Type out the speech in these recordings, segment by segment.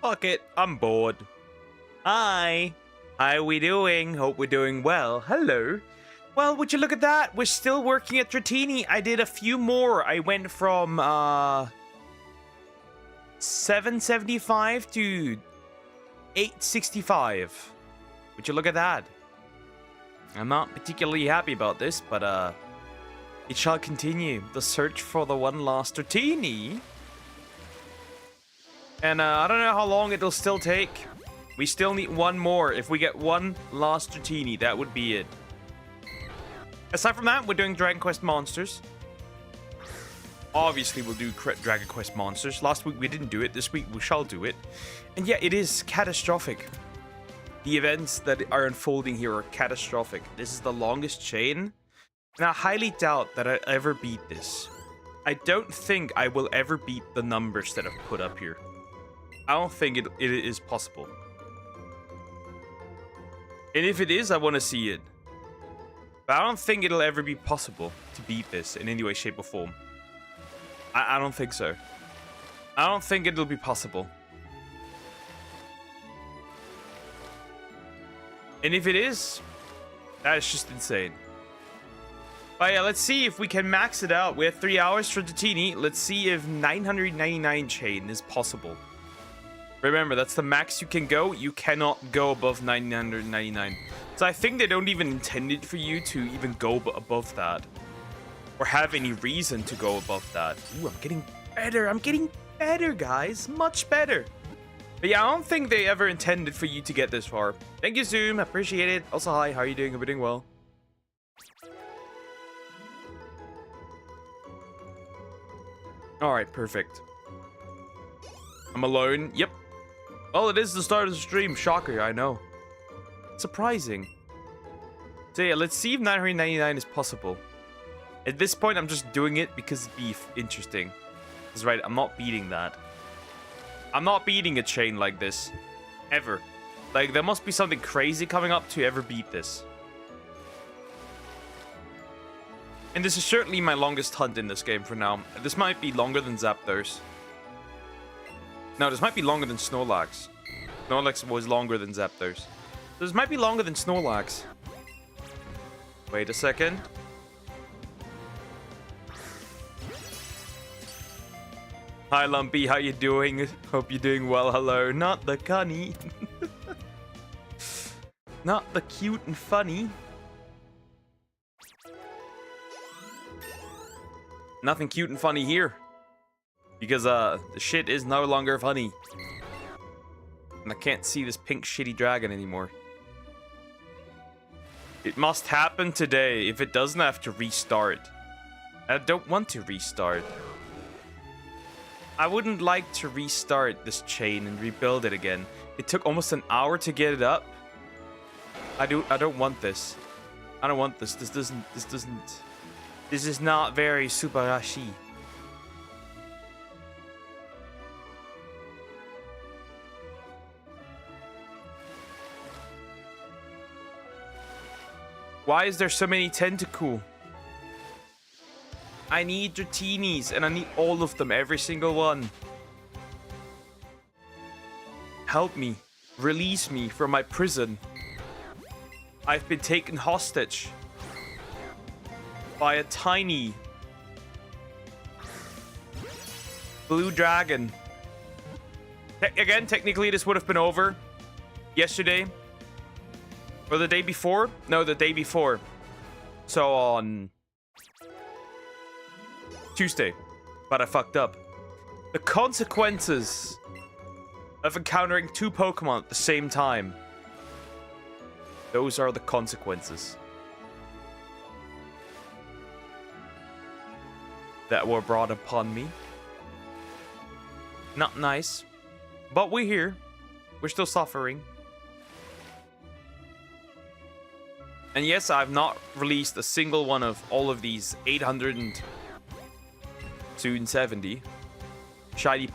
Fuck it, I'm bored. Hi. How we doing? Hope we're doing well. Hello. Well, would you look at that? We're still working at Dratini. I did a few more. I went from 775 to 865. Would you look at that? I'm not particularly happy about this, but it shall continue. The search for the one last Dratini. And I don't know how long it'll still take. We still need one more. If we get one last Dratini, that would be it. Aside from that, we're doing Dragon Quest Monsters. Obviously, we'll do Dragon Quest Monsters. Last week, we didn't do it. This week, we shall do it. And yeah, it is catastrophic. The events that are unfolding here are catastrophic. This is the longest chain. And I highly doubt that I ever beat this. I don't think I will ever beat the numbers that I've put up here. I don't think it is possible. And if it is, I want to see it. But I don't think it'll ever be possible to beat this in any way, shape, or form. I don't think so. I don't think it'll be possible. And if it is, that is just insane. But yeah, let's see if we can max it out. We have 3 hours for Dratini. Let's see if 999 chain is possible. Remember, that's the max you can go. You cannot go above 999. So I think they don't even intend it for you to even go above that. Or have any reason to go above that. Ooh, I'm getting better. I'm getting better, guys. Much better. But yeah, I don't think they ever intended for you to get this far. Thank you, Zoom. I appreciate it. Also, hi. How are you doing? Hope you're doing well. Alright, perfect. I'm alone. Yep. Well, it is the start of the stream. Shocker, I know. Surprising. So yeah, let's see if 999 is possible. At this point, I'm just doing it because it'd be interesting. That's right, I'm not beating that. I'm not beating a chain like this. Ever. Like, there must be something crazy coming up to ever beat this. And this is certainly my longest hunt in this game for now. This might be longer than Zapdos. No, this might be longer than Snorlax. Snorlax was longer than Zapdos. This might be longer than Snorlax. Wait a second. Hi Lumpy, how you doing? Hope you're doing well. Hello. Not the cunny. Not the cute and funny. Nothing cute and funny here. Because the shit is no longer funny. And I can't see this pink shitty dragon anymore. It must happen today. If it doesn't, I have to restart. I don't want to restart. I wouldn't like to restart this chain and rebuild it again. It took almost an hour to get it up. I don't want this. I don't want this. This is not very Subarashi. Why is there so many tentacle? I need Dratinis, and I need all of them, every single one. Help me. Release me from my prison. I've been taken hostage by a tiny blue dragon. Again, technically this would have been over yesterday. Or the day before? No, the day before. So on Tuesday. But I fucked up. The consequences of encountering 2 Pokemon at the same time. Those are the consequences that were brought upon me. Not nice. But we're here. We're still suffering. And yes, I've not released a single one of all of these 800 and soon 70 shiny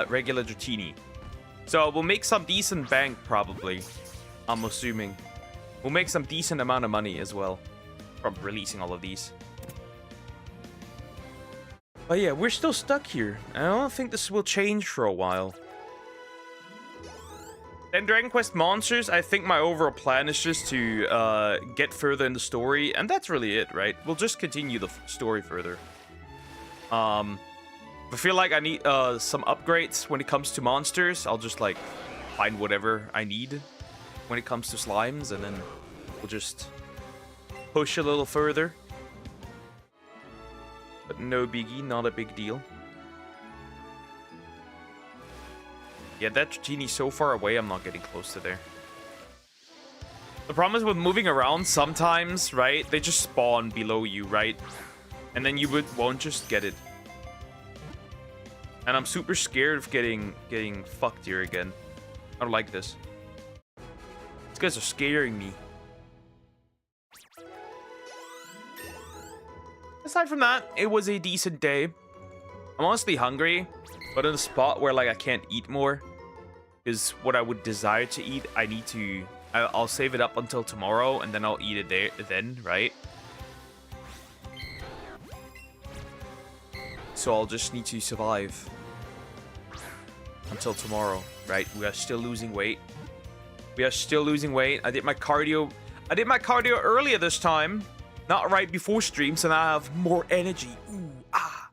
regular Dratini. So we'll make some decent bank probably. I'm assuming. We'll make some decent amount of money as well from releasing all of these. But yeah, we're still stuck here. I don't think this will change for a while. Then Dragon Quest monsters, I think my overall plan is just to get further in the story, and that's really it, right? We'll just continue the story further. I feel like I need some upgrades when it comes to monsters. I'll just like find whatever I need when it comes to slimes, and then we'll just push a little further. But no biggie, not a big deal. Yeah, that Dratini's so far away, I'm not getting close to there. The problem is with moving around sometimes, right? They just spawn below you, right? And then you won't just get it. And I'm super scared of getting fucked here again. I don't like this. These guys are scaring me. Aside from that, it was a decent day. I'm honestly hungry, but in a spot where like I can't eat more is what I would desire to eat. I'll save it up until tomorrow, and then I'll eat it there then, right? So I'll just need to survive until tomorrow, right? We are still losing weight. We are still losing weight. I did my cardio earlier this time, not right before stream, so now I have more energy. Ooh, ah.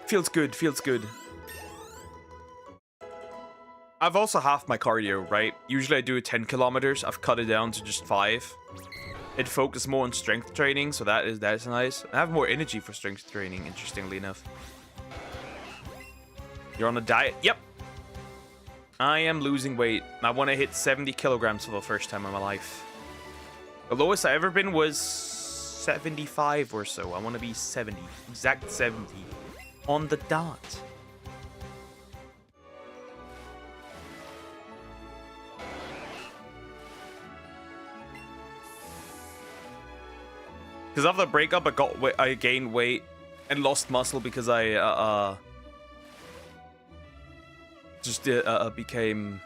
Feels good, feels good. I've also halved my cardio, right? Usually I do 10 kilometers. I've cut it down to just 5. It focuses more on strength training, so that is nice. I have more energy for strength training, interestingly enough. You're on a diet? Yep. I am losing weight. I want to hit 70 kilograms for the first time in my life. The lowest I ever been was 75 or so. I want to be 70. Exact 70. On the dot. Because after the breakup, I gained weight and lost muscle because I just became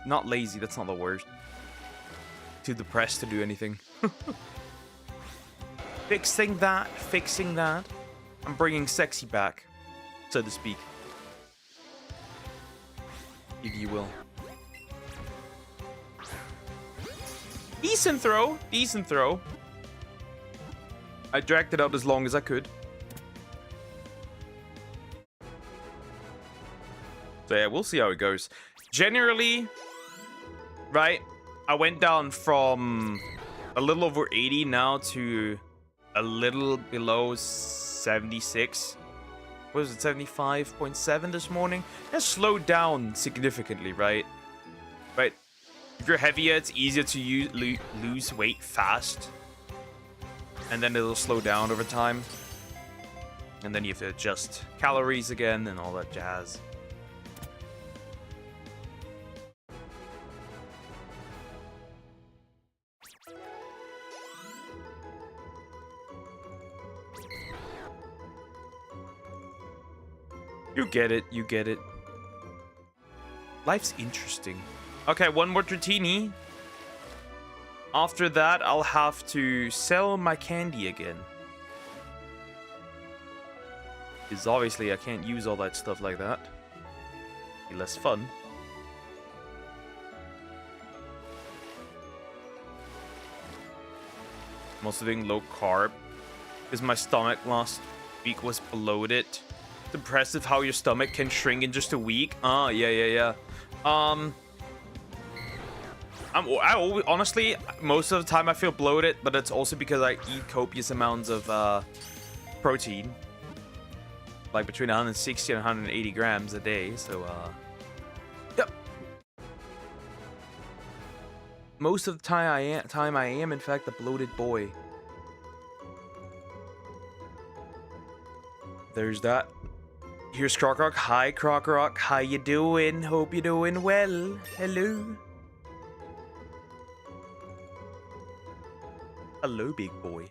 not lazy. That's not the word. Too depressed to do anything. Fixing that. I'm bringing sexy back, so to speak, if you will. Decent throw. I dragged it out as long as I could. So yeah, we'll see how it goes. Generally, right, I went down from a little over 80 now to a little below 76. What was it, 75.7 this morning? It slowed down significantly, right? Right. If you're heavier, it's easier to lose weight fast. And then it'll slow down over time. And then you have to adjust calories again and all that jazz. You get it. Life's interesting. Okay, one more Dratini. After that, I'll have to sell my candy again. Because obviously I can't use all that stuff like that. Be less fun. I'm also doing low carb. Because my stomach last week was bloated. It's impressive how your stomach can shrink in just a week. Yeah. Honestly, most of the time I feel bloated, but it's also because I eat copious amounts of protein. Like between 160 and 180 grams a day, so yep. Most of the time I am in fact a bloated boy. There's that. Here's Croc. Hi Croc. How you doing? Hope you're doing well. Hello. Hello, big boy.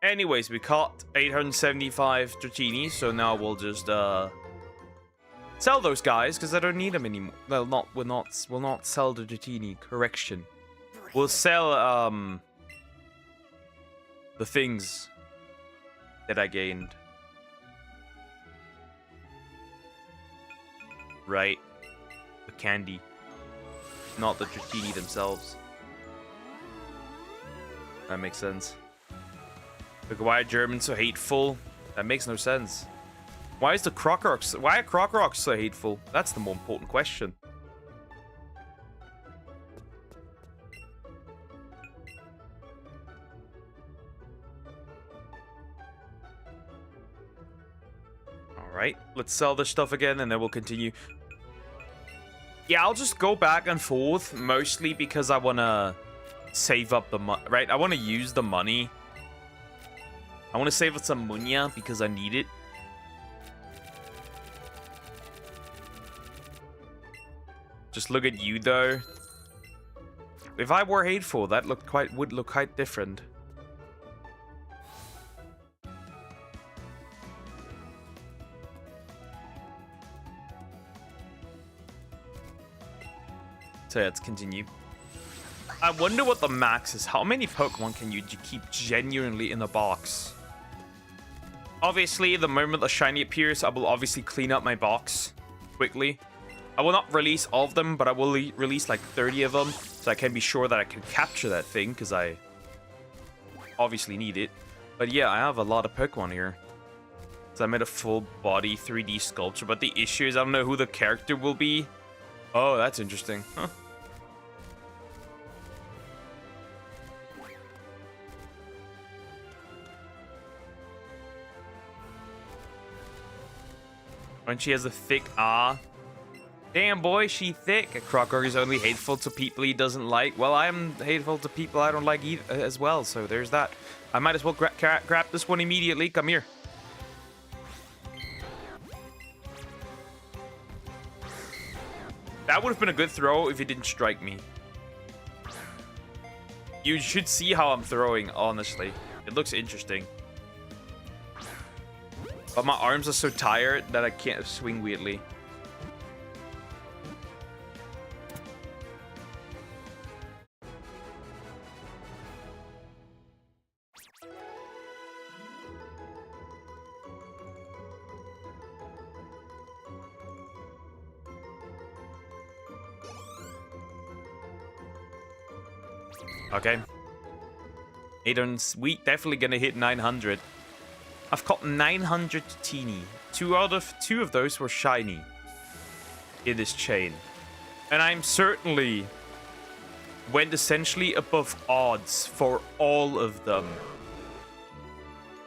Anyways, we caught 875 Dratini, so now we'll just sell those guys because I don't need them anymore. Well, we'll not sell the Dratini. Correction. We'll sell the things that I gained. Right. the candy, not the Dratini themselves. That makes sense. Like, why are Germans so hateful? That makes no sense. Why is the Crocorox? Why are Crocorox so hateful? That's the more important question. Alright, let's sell this stuff again and then we'll continue. Yeah, I'll just go back and forth, mostly because I want to save up the money, right? I want to use the money. I want to save up some munya because I need it. Just look at you, though. If I were hateful, that would look quite different. So let's continue. I wonder what the max is. How many Pokemon can you keep genuinely in a box? Obviously, the moment a shiny appears, I will obviously clean up my box quickly. I will not release all of them, but I will release like 30 of them, so I can be sure that I can capture that thing, because I obviously need it. But yeah, I have a lot of Pokemon here. So I made a full body 3D sculpture, but the issue is I don't know who the character will be. Oh, that's interesting. Huh. When she has a thick ah. Damn, boy, she thick. A Crocor is only hateful to people he doesn't like. Well, I am hateful to people I don't like as well, so there's that. I might as well grab this one immediately. Come here. That would have been a good throw if he didn't strike me. You should see how I'm throwing, honestly. It looks interesting. But my arms are so tired that I can't swing weirdly. Okay. We definitely gonna hit 900. I've caught 900 Dratini. Two of those were shiny in this chain. And I'm certainly went essentially above odds for all of them.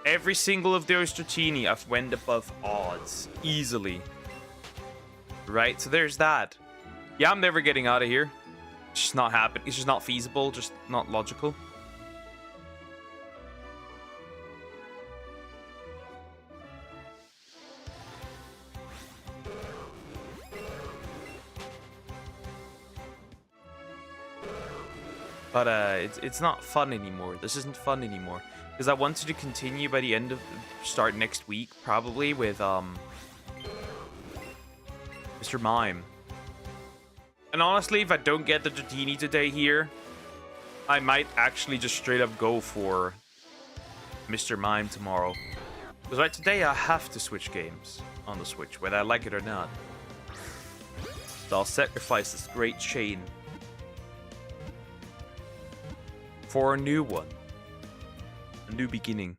Every single of those Dratini I've went above odds easily. Right, so there's that. Yeah, I'm never getting out of here. It's just not happening. It's just not feasible, just not logical. But it's not fun anymore. This isn't fun anymore. Because I wanted to continue by the end of start next week, probably with Mr. Mime. And honestly, if I don't get the Dratini today here, I might actually just straight up go for Mr. Mime tomorrow. Because right today I have to switch games on the Switch, whether I like it or not. So I'll sacrifice this great chain for a new one. A new beginning.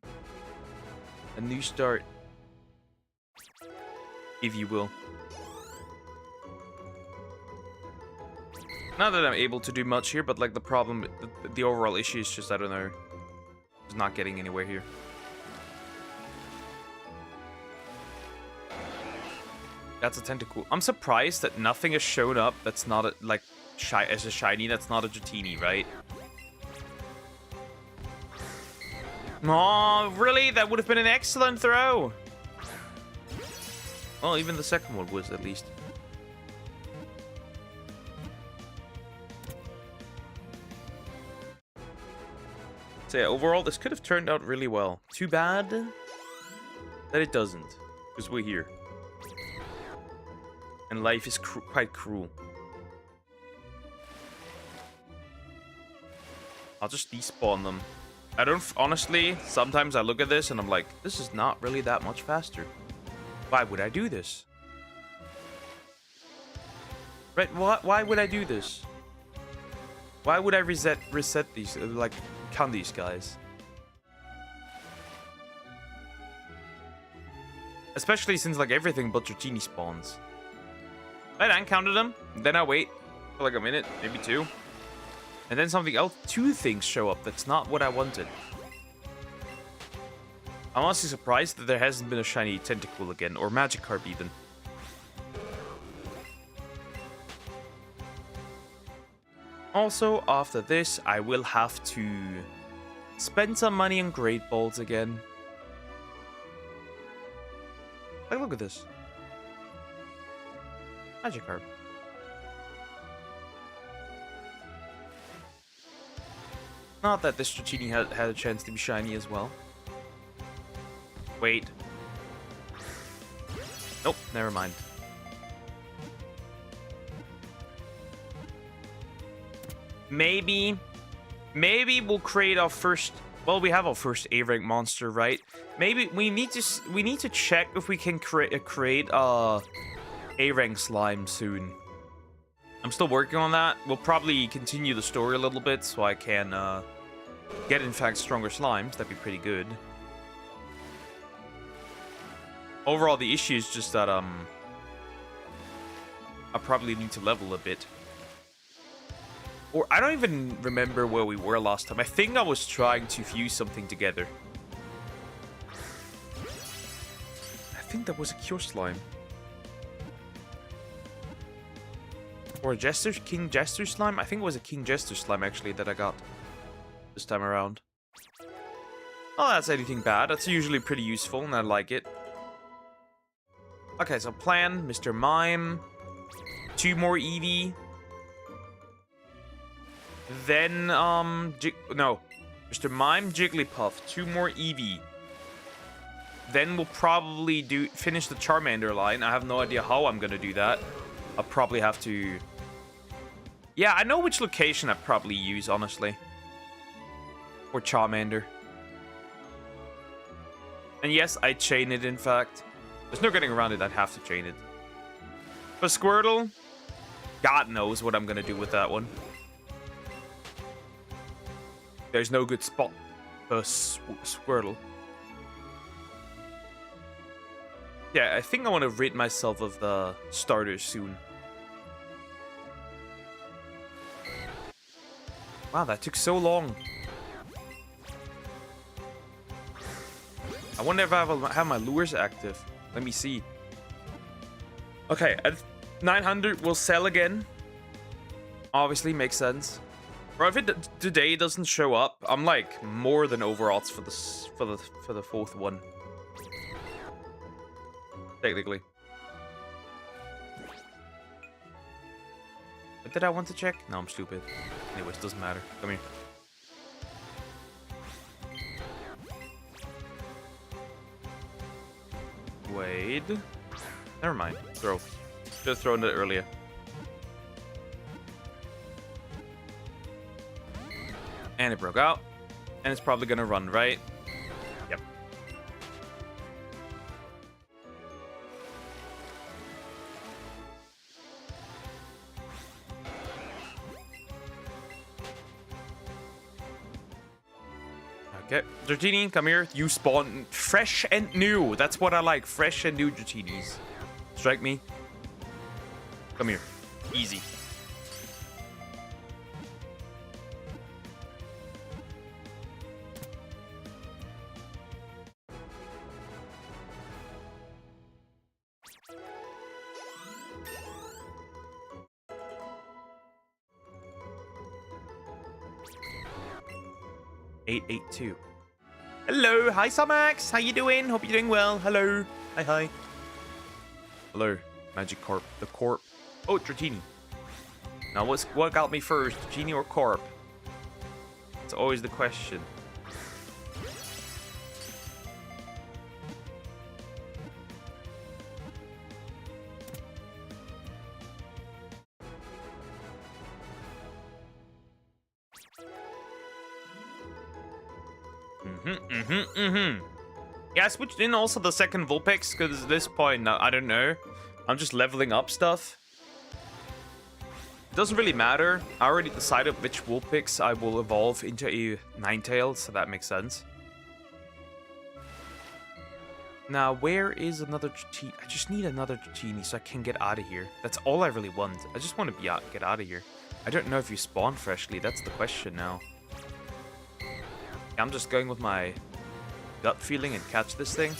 A new start. If you will. Not that I'm able to do much here, but like the problem, the overall issue is just, I don't know, just not getting anywhere here. That's a tentacle. I'm surprised that nothing has shown up that's not a, like as a shiny that's not a Dratini, right? Oh, really? That would have been an excellent throw. Well, even the second one was, at least. So yeah, overall, this could have turned out really well. Too bad that it doesn't, because we're here. And life is quite cruel. I'll just despawn them. I don't, honestly, sometimes I look at this and I'm like, this is not really that much faster. Why would I do this? Right, why would I do this? Why would I reset these, like, count these guys? Especially since, like, everything but Dratini spawns. Right, I uncounted them. Then I wait for, like, a minute, maybe two. And then something else, two things show up. That's not what I wanted. I'm honestly surprised that there hasn't been a shiny Tentacool again, or Magikarp even. Also, after this, I will have to spend some money on Great Balls again. Like, look at this. Magikarp. Not that this Dratini had a chance to be shiny as well. Wait. Nope, never mind. Maybe we'll create our first. Well, we have our first A-rank monster, right? Maybe we need to check if we can create A-rank slime soon. I'm still working on that. We'll probably continue the story a little bit so I can get, in fact, stronger slimes. That'd be pretty good. Overall, the issue is just that I probably need to level a bit. Or I don't even remember where we were last time. I think I was trying to fuse something together. I think that was a Cure Slime. Or a King Jester Slime? I think it was a King Jester Slime, actually, that I got this time around. Oh, that's anything bad. That's usually pretty useful, and I like it. Okay, so plan, Mr. Mime. 2 more Eevee. Then, no. Mr. Mime, Jigglypuff. 2 more Eevee. Then we'll probably finish the Charmander line. I have no idea how I'm gonna do that. I'll probably have to... Yeah, I know which location I'd probably use, honestly. For Charmander. And yes, I chain it, in fact. There's no getting around it, I'd have to chain it. For Squirtle, God knows what I'm gonna do with that one. There's no good spot for Squirtle. Yeah, I think I want to rid myself of the starters soon. Wow, that took so long. I wonder if I have my lures active. Let me see. Okay, at 900, we'll sell again. Obviously, makes sense. Or if it today doesn't show up, I'm like more than over odds for the fourth one. Technically. What did I want to check? No, I'm stupid. Anyways, doesn't matter. Come here. Wait. Never mind. Throw. Should have thrown it earlier. And it broke out. And it's probably gonna run, right? Yep. Okay. Dratini, come here. You spawn fresh and new. That's what I like. Fresh and new Dratinis. Strike me. Come here. Easy. $882. Hello, hi Samax. How you doing? Hope you're doing well. Hello. Hi. Hello, Magikarp. The Corp. Oh, Dratini. Now, what got me first, Dratini or Corp? It's always the question. Yeah, I switched in also the second Vulpix because at this point, I don't know. I'm just leveling up stuff. It doesn't really matter. I already decided which Vulpix I will evolve into a Ninetales, so that makes sense. Now, where is another Dratini? I just need another Dratini so I can get out of here. That's all I really want. I just want to get out of here. I don't know if you spawn freshly. That's the question now. I'm just going with my gut feeling and catch this thing.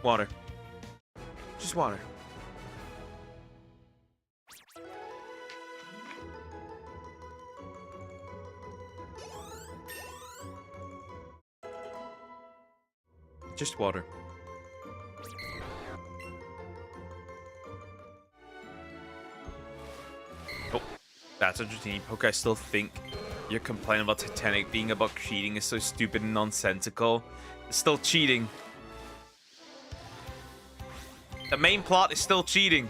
Water. Just water. Just water. Oh, that's a Dratini poke. I still think your complaint about Titanic being about cheating is so stupid and nonsensical. It's still cheating. The main plot is still cheating.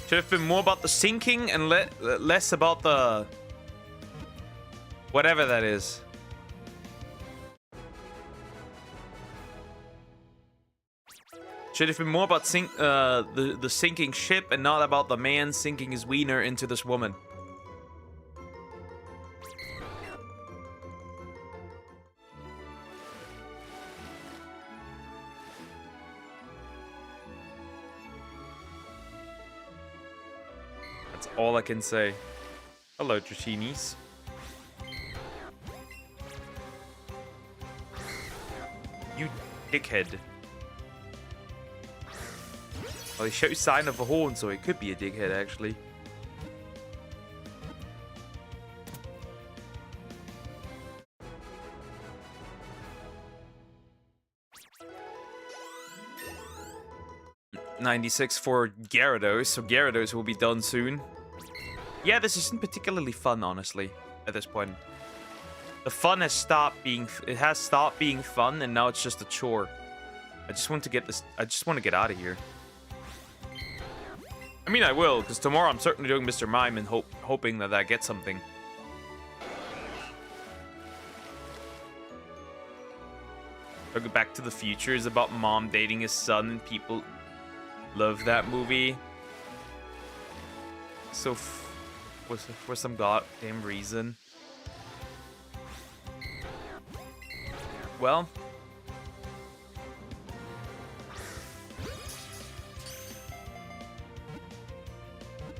Should have been more about the sinking and less about the... whatever that is. Should have been more about the sinking ship and not about the man sinking his wiener into this woman. That's all I can say. Hello, Dratinis. You dickhead. Well, he shows sign of a horn, so it could be a dickhead, actually. $96 for Gyarados, so Gyarados will be done soon. Yeah, this isn't particularly fun, honestly, at this point. The fun has stopped being... it has stopped being fun, and now it's just a chore. I just want to get this... I just want to get out of here. I mean, I will, because tomorrow I'm certainly doing Mr. Mime and hoping that I get something. Back to the Future is about mom dating his son, and people love that movie. So, for some goddamn reason. Well...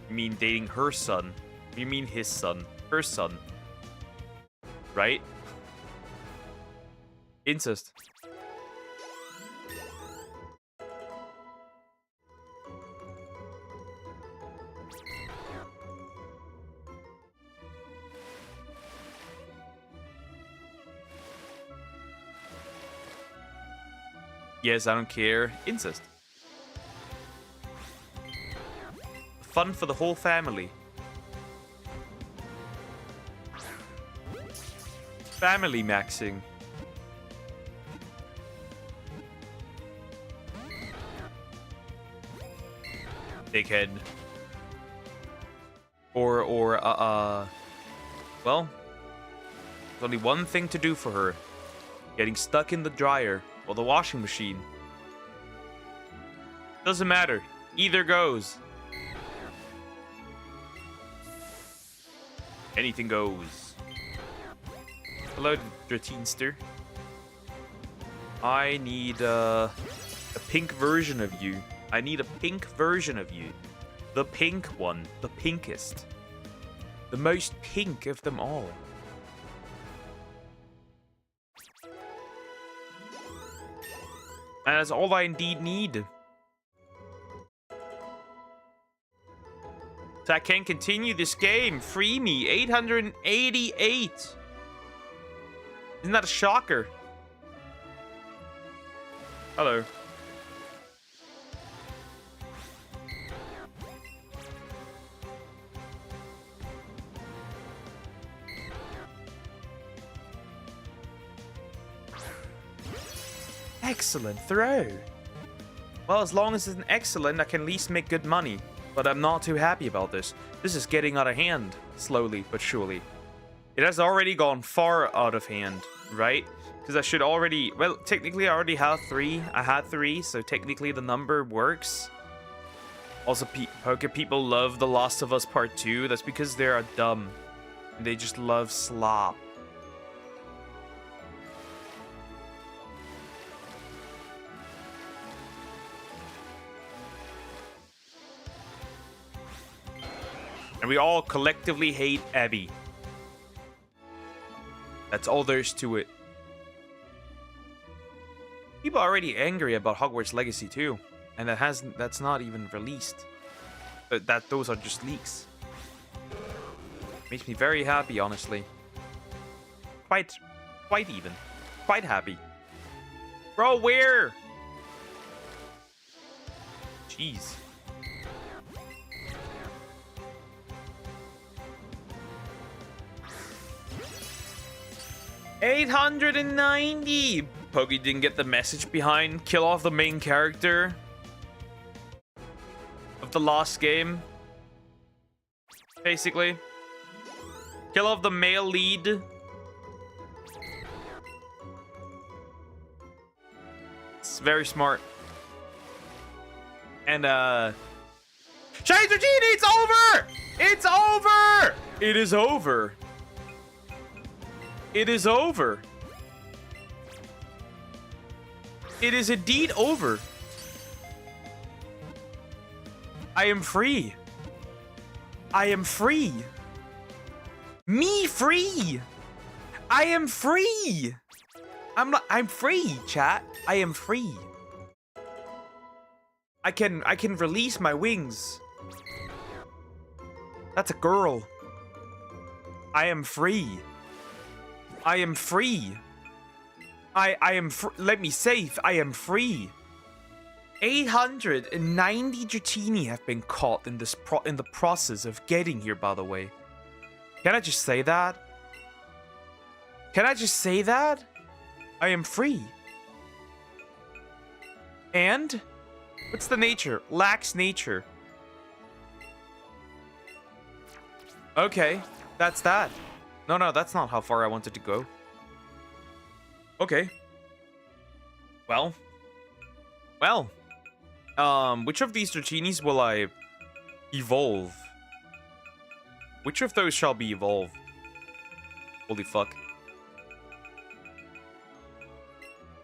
you mean dating her son? You mean his son? Her son. Right? Incest. Yes, I don't care. Incest. Fun for the whole family. Family maxing. Dickhead. Well, there's only one thing to do for her. Getting stuck in the dryer or the washing machine. Doesn't matter. Either goes. Anything goes. Hello, Dratinster. I need a pink version of you. I need a pink version of you. The pink one. The pinkest. The most pink of them all. And that's all I indeed need. So I can continue this game. Free me. 888. Isn't that a shocker? Hello. Excellent throw. Well, as long as it's an excellent, I can at least make good money. But I'm not too happy about this. This is getting out of hand, slowly but surely. It has already gone far out of hand, right? Because I should already... Well, technically I already have 3. I had 3, so technically the number works. Also, Poke people love The Last of Us Part 2. That's because they are dumb. And they just love slop. And we all collectively hate Eevee. That's all there is to it. People are already angry about Hogwarts Legacy too. And that's not even released. Those are just leaks. Makes me very happy, honestly. Quite even. Quite happy. Bro, where? Jeez. $890. Pokey didn't get the message behind kill off the main character of the last game. Basically. Kill off the male lead. It's very smart. And Shades Dratini, it's over! It's over! It is over. It is over. It is indeed over. I am free. I am free. Me free. I am free. I'm free, chat. I am free. I can release my wings. That's a girl. I am free. I am free. I am let me save. I am free. 890 Dratini have been caught in this in the process of getting here, by the way. Can I just say that? Can I just say that? I am free. And what's the nature? Lacks nature. Okay, that's that. No, that's not how far I wanted to go. Okay. Well. Which of these Dratinis will I evolve? Which of those shall be evolved? Holy fuck.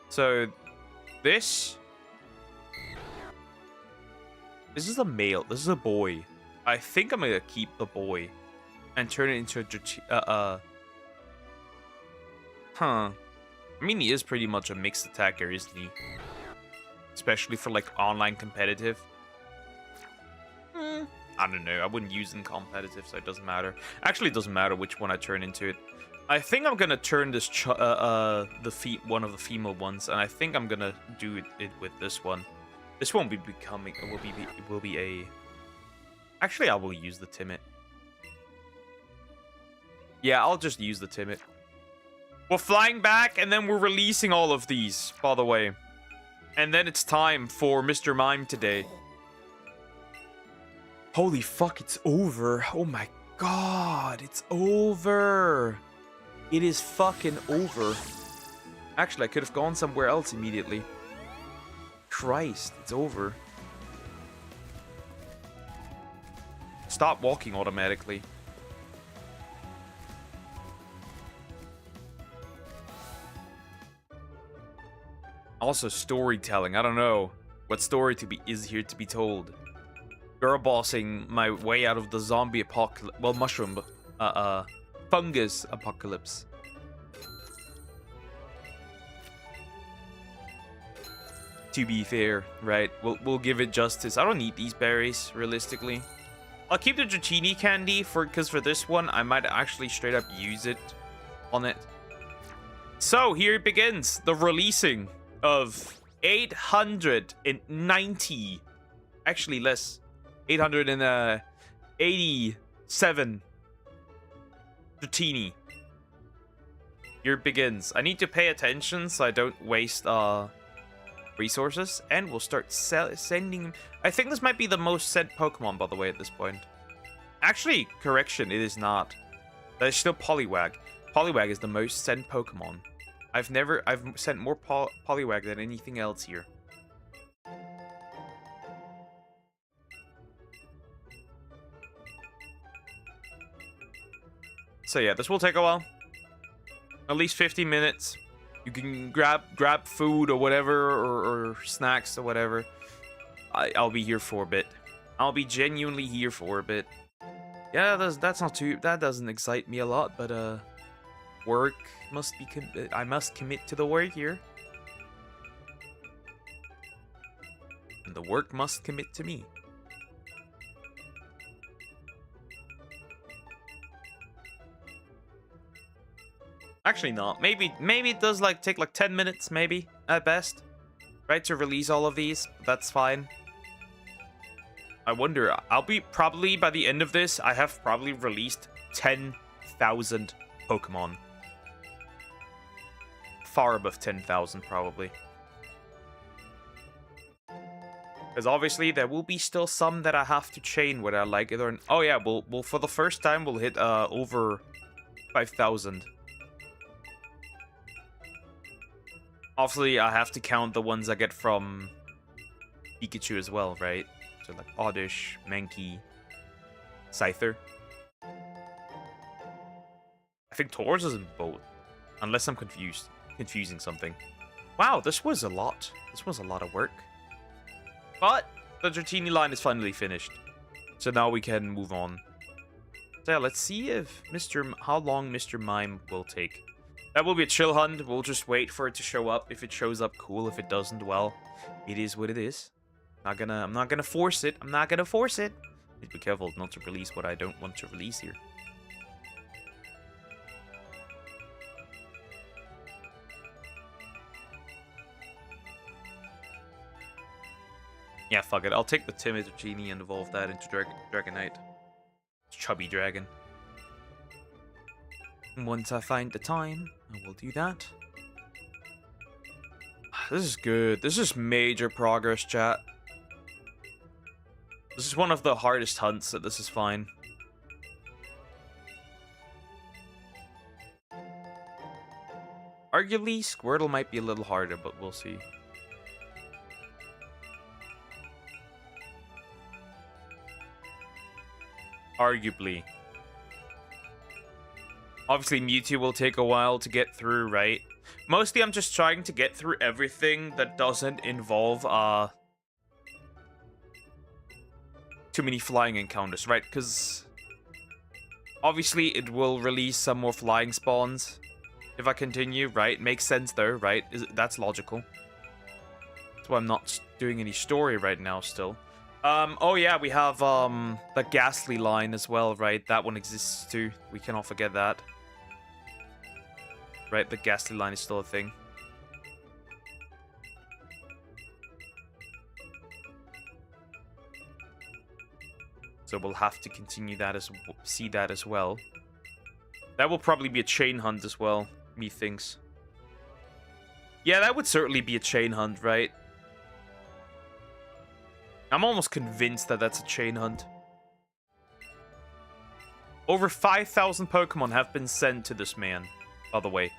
So, this is a male. This is a boy. I think I'm gonna keep the boy and turn it into a Huh. I mean, he is pretty much a mixed attacker, isn't he? Especially for, like, online competitive. I don't know. I wouldn't use in competitive, so it doesn't matter. Actually, it doesn't matter which one I turn into it. I think I'm gonna turn this one of the female ones, and I think I'm gonna do it with this one. This won't be becoming. It will be a. Actually, I will use the Timid. Yeah, I'll just use the Timid. We're flying back, and then we're releasing all of these, by the way. And then it's time for Mr. Mime today. Holy fuck, it's over. Oh my god, it's over. It is fucking over. Actually, I could have gone somewhere else immediately. Christ, it's over. Stop walking automatically. Also, storytelling. I don't know what story is here to be told. Girl bossing my way out of the zombie apocalypse. Well, mushroom, fungus apocalypse. To be fair, right? We'll give it justice. I don't need these berries, realistically. I'll keep the Dratini candy because for this one, I might actually straight up use it on it. So here it begins, the releasing of 890, actually less, 887 Dratini. Here it begins. I need to pay attention so I don't waste resources, and we'll start sending. I think this might be the most sent Pokemon, by the way, at this point. Actually, correction, it is not. There's still Poliwag. Poliwag is the most sent Pokemon. I've sent more Poliwag than anything else here. So yeah, this will take a while. At least 50 minutes. You can grab food or whatever, or snacks or whatever. I'll be here for a bit. I'll be genuinely here for a bit. Yeah, that's not too. That doesn't excite me a lot, but work must be. I must commit to the work here, and the work must commit to me. Actually, not. Maybe it does like take like 10 minutes, maybe at best, right, to release all of these. That's fine. I wonder. I'll be probably by the end of this. I have probably released 10,000 Pokemon. Far above 10,000, probably. Because obviously there will be still some that I have to chain whether I like it or not. Oh yeah, we'll for the first time we'll hit over 5,000. Obviously, I have to count the ones I get from Pikachu as well, right? So like Oddish, Mankey, Scyther. I think Tauros is in both, unless I'm confusing something. Wow, this was a lot. This was a lot of work. But the Dratini line is finally finished, so now we can move on. So yeah, let's see if how long Mr. Mime will take. That will be a chill hunt. We'll just wait for it to show up. If it shows up, cool. If it doesn't, well, it is what it is. I'm not gonna force it. I'm not gonna force it. Need to be careful not to release what I don't want to release here. Yeah, fuck it. I'll take the timid genie and evolve that into Dragonite. Chubby dragon. Once I find the time, I will do that. This is good. This is major progress, chat. This is one of the hardest hunts, so this is fine. Arguably, Squirtle might be a little harder, but we'll see. Arguably. Obviously, Mewtwo will take a while to get through, right? Mostly, I'm just trying to get through everything that doesn't involve, too many flying encounters, right? Because obviously, it will release some more flying spawns if I continue, right? Makes sense, though, right? That's logical. That's why I'm not doing any story right now, still. Oh yeah, we have, the Ghastly line as well, right? That one exists, too. We cannot forget that. Right, the Ghastly line is still a thing. So we'll have to continue that see that as well. That will probably be a chain hunt as well, methinks. Yeah, that would certainly be a chain hunt, right? I'm almost convinced that that's a chain hunt. Over 5,000 Pokemon have been sent to this man, by the way.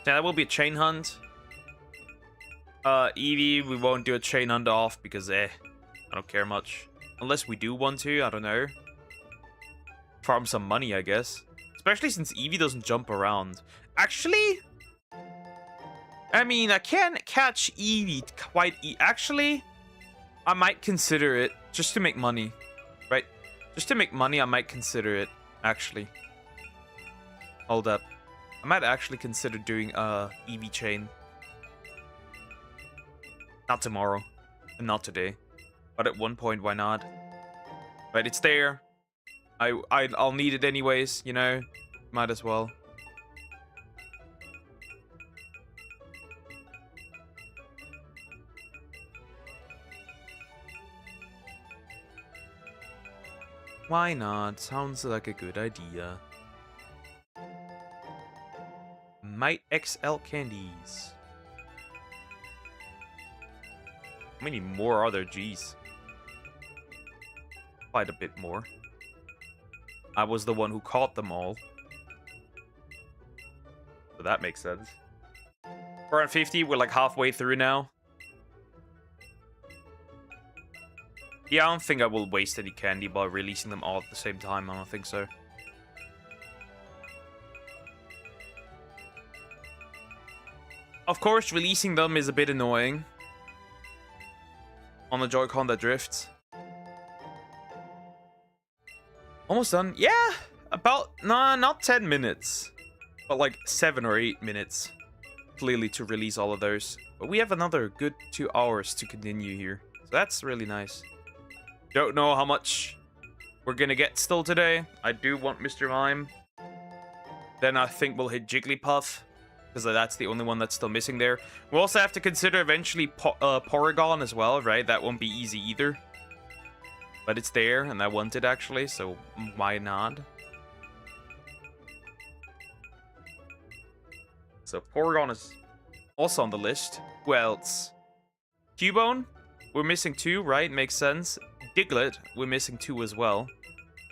Yeah, that will be a chain hunt. Eevee, we won't do a chain hunt off because, I don't care much. Unless we do want to, I don't know. Farm some money, I guess. Especially since Eevee doesn't jump around. Actually, I mean, I can catch Eevee quite actually, I might consider it just to make money, right? Just to make money, I might consider it, actually. Hold up. I might actually consider doing a Eevee chain. Not tomorrow. And not today. But at one point, why not? Right, it's there. I'll need it anyways, you know? Might as well. Why not? Sounds like a good idea. Might XL candies. How many more are there? Jeez. Quite a bit more. I was the one who caught them all. So that makes sense. We're at 50. We're like halfway through now. Yeah, I don't think I will waste any candy by releasing them all at the same time. I don't think so. Of course, releasing them is a bit annoying. On the Joy-Con that drifts. Almost done. Yeah, about, nah, not 10 minutes. But like 7 or 8 minutes. Clearly to release all of those. But we have another good 2 hours to continue here. So that's really nice. Don't know how much we're gonna get still today. I do want Mr. Mime. Then I think we'll hit Jigglypuff. Because that's the only one that's still missing there. We'll also have to consider eventually Porygon as well, right? That won't be easy either. But it's there, and I want it actually, so why not? So Porygon is also on the list. Who else? Cubone? We're missing 2, right? Makes sense. Diglett, we're missing 2 as well.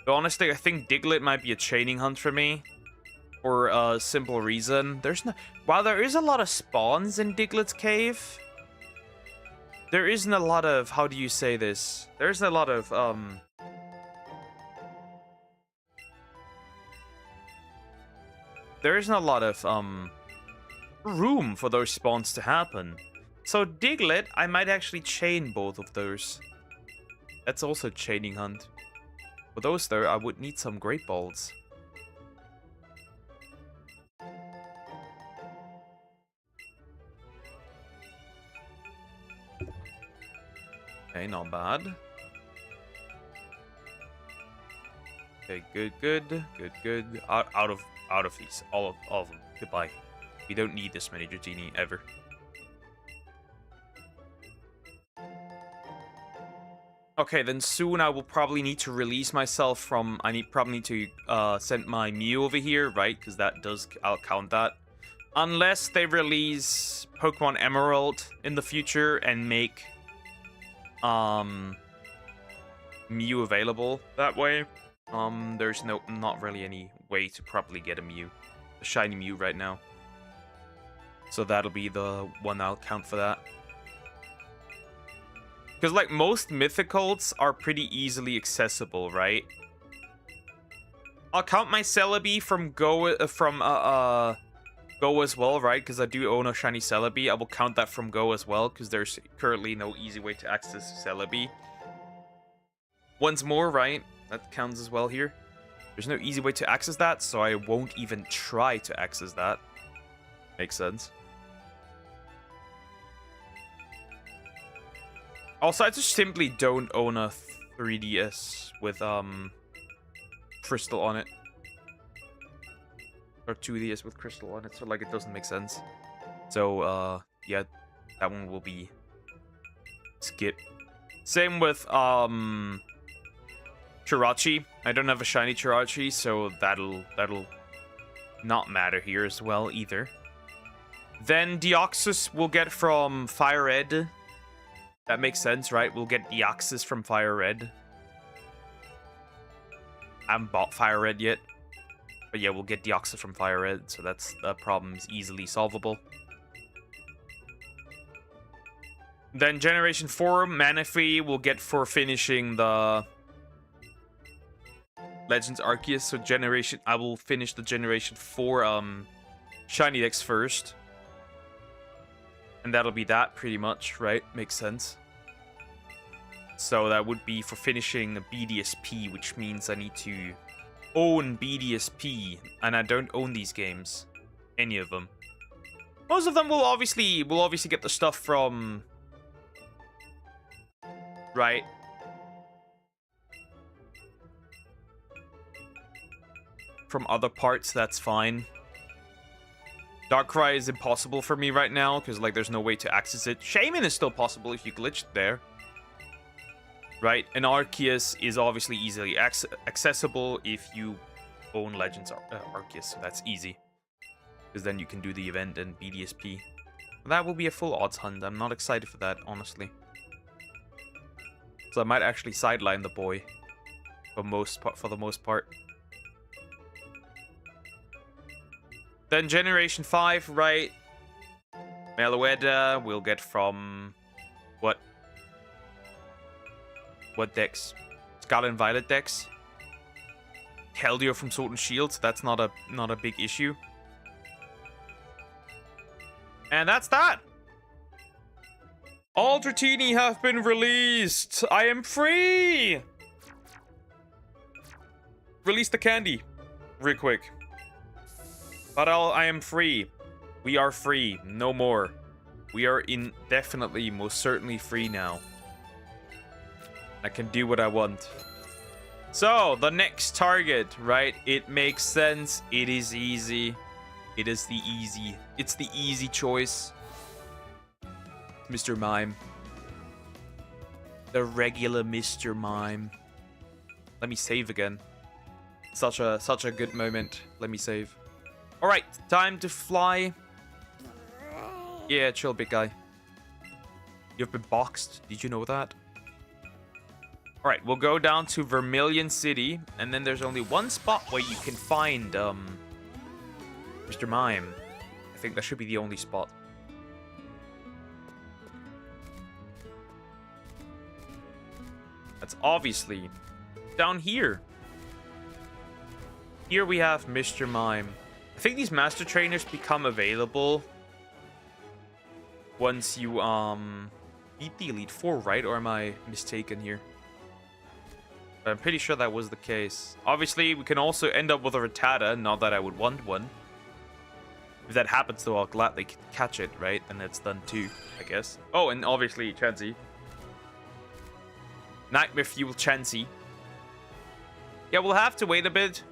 But honestly, I think Diglett might be a chaining hunt for me. For a simple reason. There's no... While there is a lot of spawns in Diglett's cave, there isn't a lot of... How do you say this? There isn't a lot of, there isn't a lot of, room for those spawns to happen. So Diglett, I might actually chain both of those. That's also chaining hunt. For those though, I would need some Great Balls. Okay, not bad. Okay, good. Out of these, all of them. Goodbye. We don't need this many Dratini ever. Okay, then soon I will probably need to release myself from. Probably need to send my Mew over here, right? Because that does. I'll count that. Unless they release Pokemon Emerald in the future and make Mew available that way. There's not really any way to properly get a shiny Mew right now. So that'll be the one I'll count for that. Because like most mythicals are pretty easily accessible, right? I'll count my Celebi from Go as well, right? Because I do own a shiny Celebi. I will count that from Go as well, because there's currently no easy way to access Celebi. Once more, right? That counts as well here. There's no easy way to access that, so I won't even try to access that. Makes sense. Also, I just simply don't own a 3DS with Crystal on it. Or 2DS with Crystal on it, so like it doesn't make sense. So yeah, that one will be skip. Same with Chirachi. I don't have a shiny Chirachi, so that'll not matter here as well either. Then Deoxys we'll get from Fire Red. That makes sense, right? We'll get Deoxys from Fire Red. I haven't bought Fire Red yet. But yeah, we'll get Deoxys from Fire Red, so that problem's easily solvable. Then Generation 4, Manaphy we'll get for finishing the Legends Arceus. So I will finish the Generation 4 Shiny Dex first. And that'll be that pretty much, right? Makes sense. So that would be for finishing BDSP, which means I need to own BDSP, and I don't own these games. Any of them. Most of them will obviously get the stuff from, right? From other parts, that's fine. Darkrai is impossible for me right now, because like there's no way to access it. Shaman is still possible if you glitched there. Right, and Arceus is obviously easily accessible if you own Legends Arceus, so that's easy. Because then you can do the event and BDSP. That will be a full odds hunt. I'm not excited for that, honestly. So I might actually sideline the boy for the most part. Then Generation 5, right? Meloetta we'll get from... What? What decks? Scarlet and Violet decks. Keldeo from Sword and Shield, so that's not a big issue. And that's that! All Dratini have been released! I am free! Release the candy. Real quick. But I am free. We are free. No more. We are indefinitely, most certainly free now. I can do what I want. So, the next target, right? It makes sense. It is easy. It is the easy. It's the easy choice. Mr. Mime. The regular Mr. Mime. Let me save again. Such a good moment. Let me save. Alright, time to fly. Yeah, chill, big guy. You've been boxed. Did you know that? Alright, we'll go down to Vermilion City, and then there's only one spot where you can find, Mr. Mime. I think that should be the only spot. That's obviously down here. Here we have Mr. Mime. I think these Master Trainers become available once you, beat the Elite Four, right? Or am I mistaken here? But I'm pretty sure that was the case. Obviously, we can also end up with a Rattata, not that I would want one. If that happens, though, I'll gladly catch it, right? And it's done too, I guess. Oh, and obviously, Chansey. Nightmare Fuel Chansey. Yeah, we'll have to wait a bit.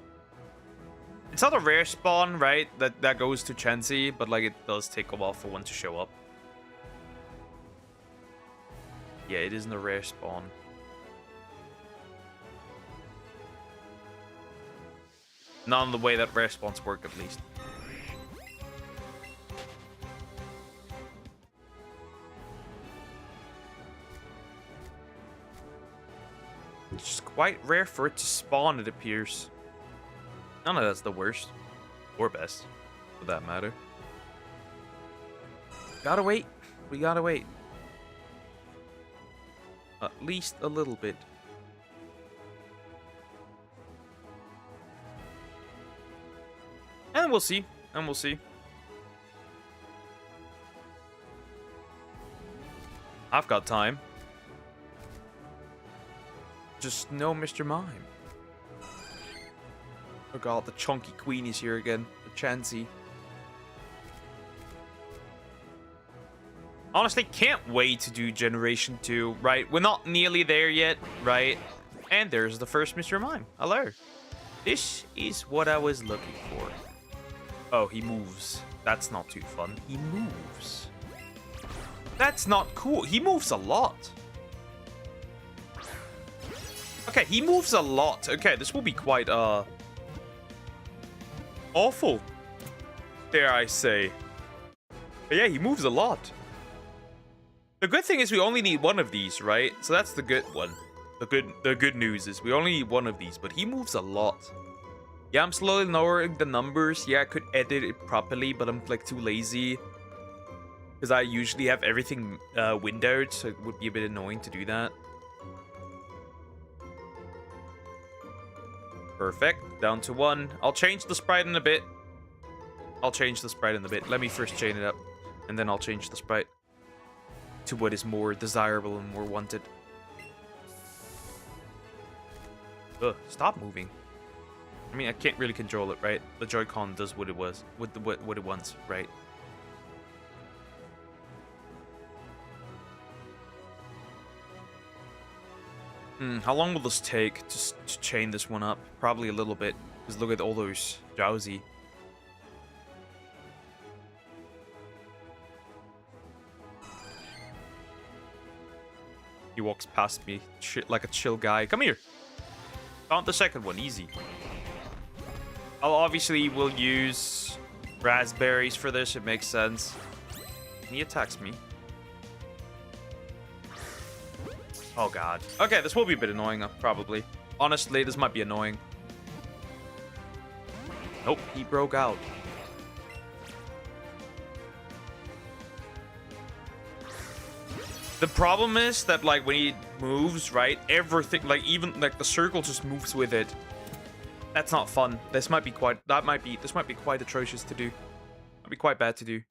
It's not a rare spawn, right? That goes to Chansey, but like it does take a while for one to show up. Yeah, it isn't a rare spawn. Not in the way that rare spawns work, at least. It's just quite rare for it to spawn, it appears. None of that's the worst. Or best, for that matter. Gotta wait. We gotta wait. At least a little bit. And we'll see. And we'll see. I've got time. Just no Mr. Mime. Oh god, the chunky queen is here again. The Chansey. Honestly, can't wait to do Generation 2, right? We're not nearly there yet, right? And there's the first Mr. Mime. Hello. This is what I was looking for. Oh, he moves. That's not too fun. He moves. That's not cool. He moves a lot. Okay, he moves a lot. Okay, this will be quite, awful, dare I say. But yeah, he moves a lot. The good thing is we only need one of these, right? So that's the good one. The good news is we only need one of these, but he moves a lot. Yeah, I'm slowly lowering the numbers. Yeah, I could edit it properly, but I'm like too lazy. Because I usually have everything windowed, so it would be a bit annoying to do that. Perfect. Down to 1. I'll change the sprite in a bit. Let me first chain it up. And then I'll change the sprite to what is more desirable and more wanted. Ugh, stop moving. I mean, I can't really control it, right? The Joy-Con does what it was, what it wants, right? How long will this take to chain this one up? Probably a little bit, because look at all those Drowsy. He walks past me like a chill guy. Come here. Found the second one, easy. I'll obviously will use raspberries for this. It makes sense. And he attacks me. Oh god. Okay, this will be a bit annoying, probably. Honestly, this might be annoying. Nope, he broke out. The problem is that, like, when he moves, right, everything, like, even, like, the circle just moves with it. That's not fun. This might be quite atrocious to do. Might be quite bad to do.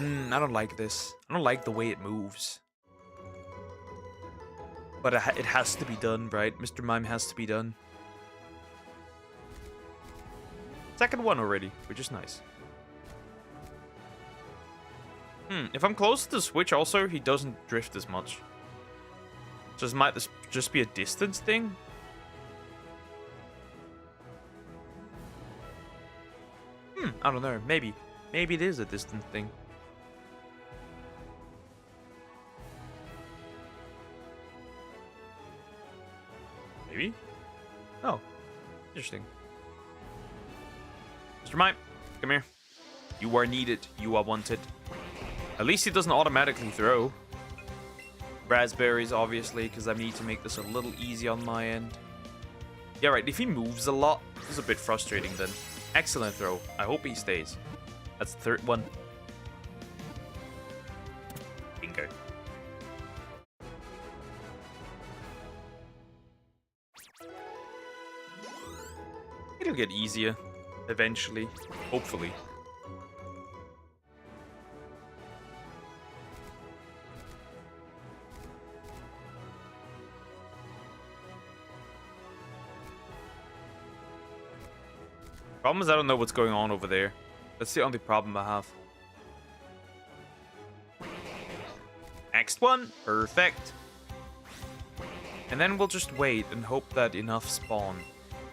I don't like this. I don't like the way it moves. But it has to be done, right? Mr. Mime has to be done. Second one already, which is nice. If I'm close to the switch also, he doesn't drift as much. So might this just be a distance thing? I don't know. Maybe. Maybe it is a distance thing. Maybe? Oh. Interesting. Mr. Mime, come here. You are needed. You are wanted. At least he doesn't automatically throw. Raspberries, obviously, because I need to make this a little easy on my end. Yeah, right. If he moves a lot, this is a bit frustrating then. Excellent throw. I hope he stays. That's the third one. Bingo. It'll get easier. Eventually. Hopefully. Problem is I don't know what's going on over there. That's the only problem I have. Next one. Perfect. And then we'll just wait and hope that enough spawn.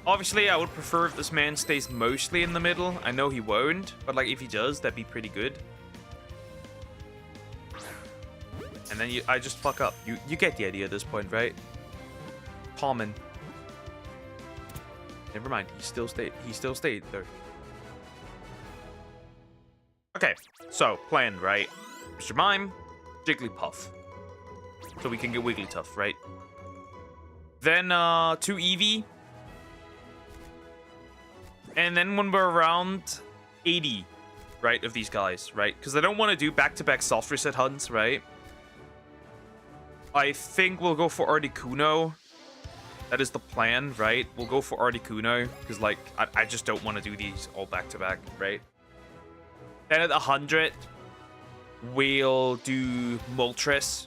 Obviously, I would prefer if this man stays mostly in the middle. I know he won't, but like if he does, that'd be pretty good. And then I just fuck up. You get the idea at this point, right? Common. Never mind. He still stayed there. Okay, so plan, right? Mr. Mime, Jigglypuff. So we can get Wigglytuff, right? Then 2 Eevee. And then when we're around 80, right, of these guys, right? Because I don't want to do back-to-back soft reset hunts, right? I think we'll go for Articuno. That is the plan, right? We'll go for Articuno, because, like, I just don't want to do these all back-to-back, right? Then at 100, we'll do Moltres,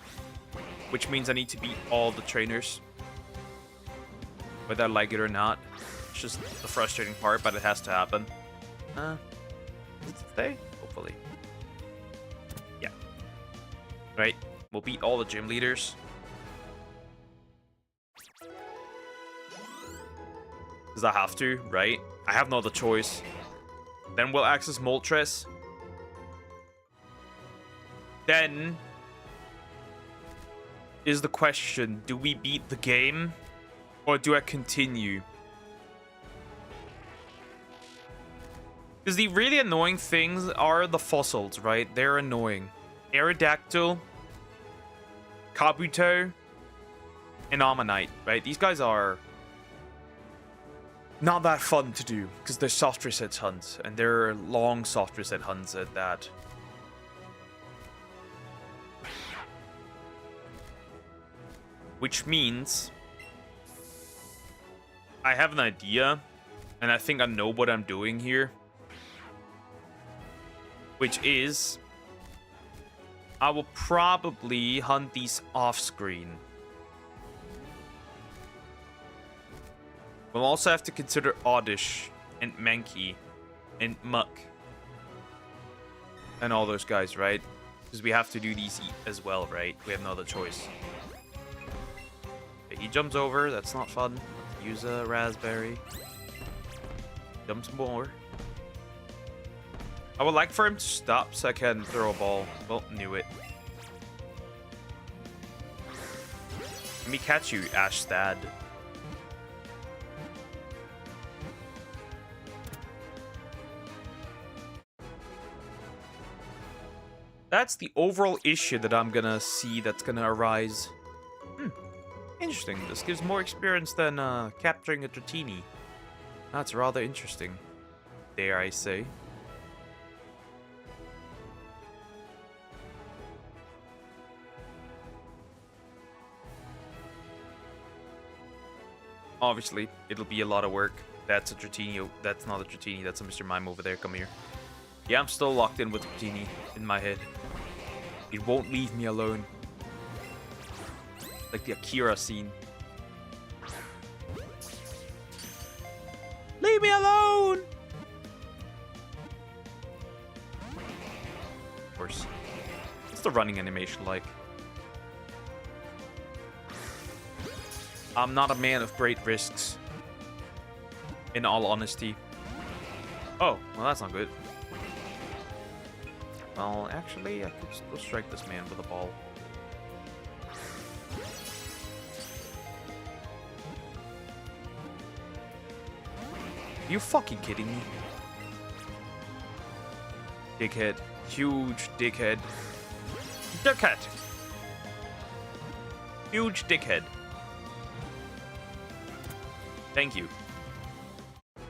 which means I need to beat all the trainers. Whether I like it or not. It's just the frustrating part, but it has to happen. Does it stay? Hopefully. Yeah. Right? We'll beat all the gym leaders. Because I have to, right? I have no other choice. Then we'll access Moltres. Then is the question, do we beat the game? Or do I continue? Because the really annoying things are the fossils, right? They're annoying. Aerodactyl, Kabuto, and Ammonite, right? These guys are not that fun to do because they're soft reset hunts, and they're long soft reset hunts at that. Which means I have an idea, and I think I know what I'm doing here. Which is, I will probably hunt these off-screen. We'll also have to consider Oddish and Mankey and Muck. And all those guys, right? Because we have to do these as well, right? We have no other choice. Okay, he jumps over. That's not fun. Use a Raspberry. Jumps more. I would like for him to stop so I can throw a ball. Well, knew it. Let me catch you, Ashtad. That's the overall issue that I'm gonna see that's gonna arise. Interesting. This gives more experience than capturing a Dratini. That's rather interesting. Dare I say. Obviously, it'll be a lot of work. That's a Dratini. That's not a Dratini. That's a Mr. Mime over there. Come here. Yeah, I'm still locked in with Dratini in my head. It won't leave me alone. Like the Akira scene. Leave me alone! Of course. What's the running animation like? I'm not a man of great risks. In all honesty. Oh, well that's not good. Well, actually, I could still strike this man with a ball. Are you fucking kidding me? Dickhead. Huge dickhead. Dickhead! Huge dickhead. Thank you.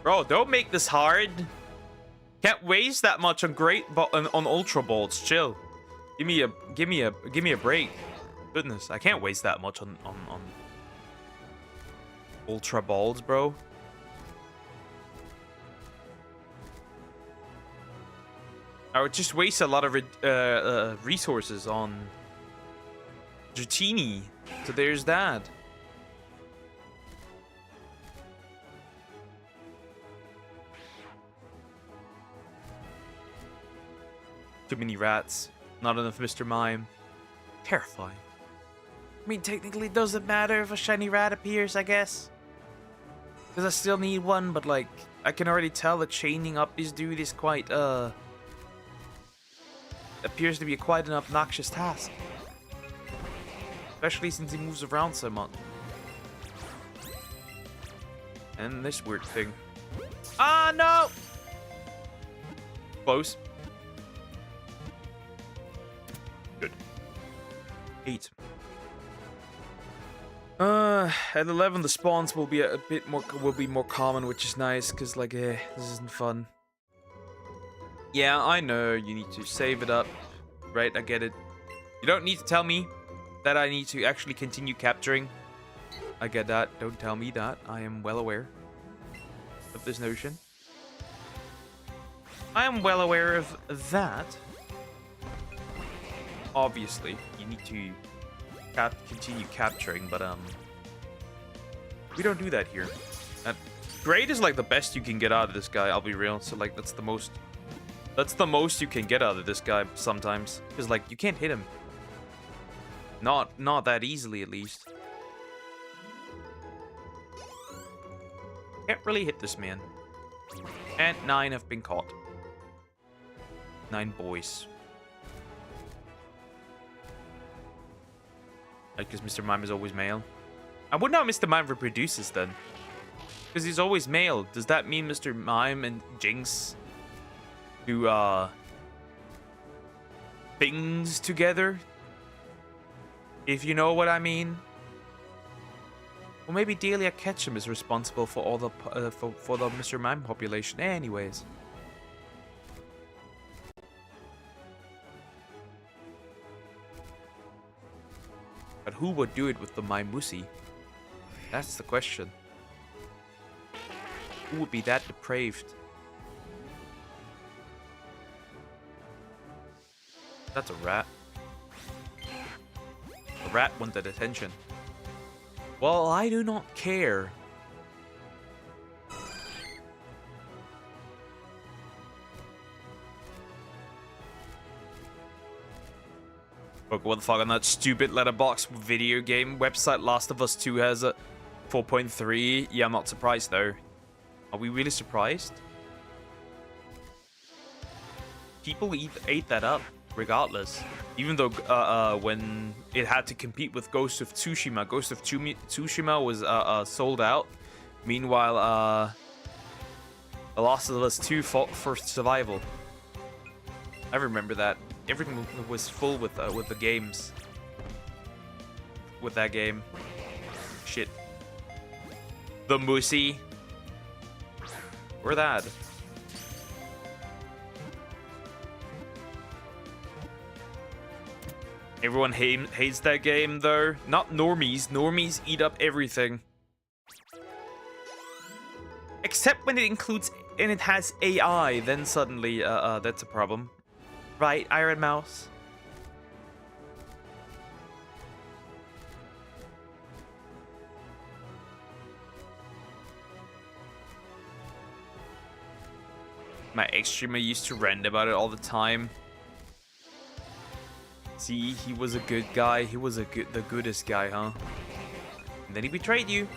Bro, don't make this hard. Can't waste that much on on Ultra Balls. Chill. Give me a break. Goodness, I can't waste that much on Ultra Balls, bro. I would just waste a lot of resources on Dratini. So there's that. Too many rats. Not enough Mr. Mime. Terrifying. I mean, technically, it doesn't matter if a shiny rat appears, I guess. Because I still need one, but like, I can already tell that chaining up this dude is quite, appears to be quite an obnoxious task. Especially since he moves around so much. And this weird thing. Ah, no! Close. Good. 8. At 11 the spawns will be a bit more more common, which is nice, cause like this isn't fun. Yeah, I know you need to save it up, right? I get it. You don't need to tell me that I need to actually continue capturing. I get that. Don't tell me that. I am well aware of this notion. I am well aware of that. Obviously, you need to continue capturing, but we don't do that here. Great is like the best you can get out of this guy, I'll be real. So like that's the most you can get out of this guy sometimes, because like you can't hit him. Not that easily, at least. Can't really hit this man. And 9 have been caught. 9 boys. Because Mr. Mime is always male. I wonder how Mr. Mime reproduces then. Because he's always male. Does that mean Mr. Mime and Jinx do things together? If you know what I mean. Or maybe Delia Ketchum is responsible for all the for the Mr. Mime population. Anyways. But who would do it with the Mimusi? That's the question. Who would be that depraved? That's a rat. The rat wanted attention. Well, I do not care. What the fuck on that stupid letterbox video game website? Last of Us 2 has a 4.3. Yeah, I'm not surprised though. Are we really surprised? People ate that up regardless. Even though when it had to compete with Ghost of Tsushima, Ghost of Tsushima was sold out. Meanwhile, The Last of Us 2 fought for survival. I remember that. Everything was full with the games. With that game. Shit. The Musi. We're that. Everyone hates that game though. Not normies. Normies eat up everything. Except when it includes and it has AI, then suddenly that's a problem. Right, Iron Mouse? My ex-streamer used to rant about it all the time. See, he was a good guy. He was the goodest guy, huh? And then he betrayed you.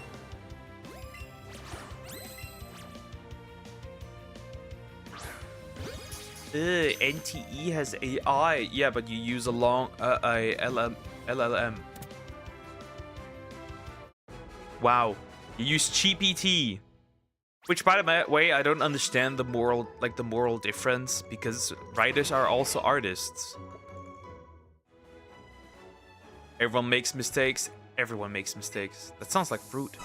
NTE has AI. Yeah, but you use a LLM. Wow. You use GPT. Which, by the way, I don't understand the moral difference, because writers are also artists. Everyone makes mistakes. Everyone makes mistakes. That sounds like fruit.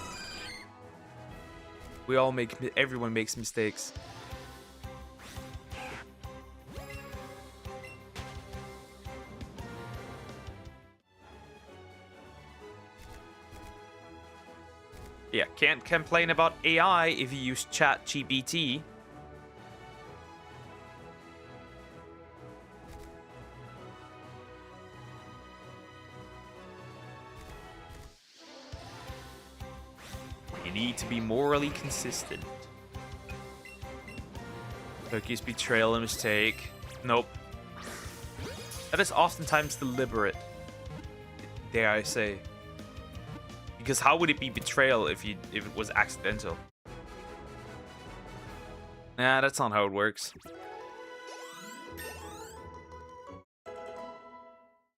Everyone makes mistakes. Yeah, can't complain about AI if you use ChatGPT. You need to be morally consistent. Turkey's betrayal and mistake. Nope. That is oftentimes deliberate, dare I say. Because how would it be betrayal if it was accidental? Nah, that's not how it works.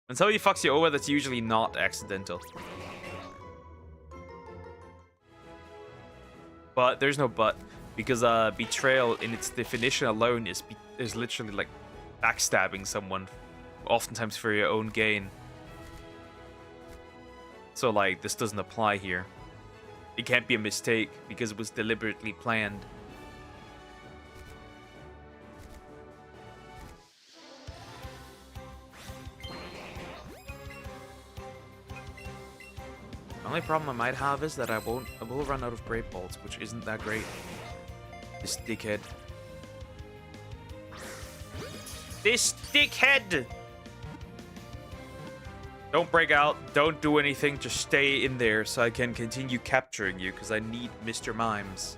When somebody fucks you over, that's usually not accidental. But there's no but, because betrayal in its definition alone is literally like backstabbing someone, oftentimes for your own gain. So, like, this doesn't apply here. It can't be a mistake because it was deliberately planned. The only problem I might have is that I will run out of Great Bolts, which isn't that great. This dickhead. This dickhead! Don't break out. Don't do anything. Just stay in there so I can continue capturing you, because I need Mr. Mimes.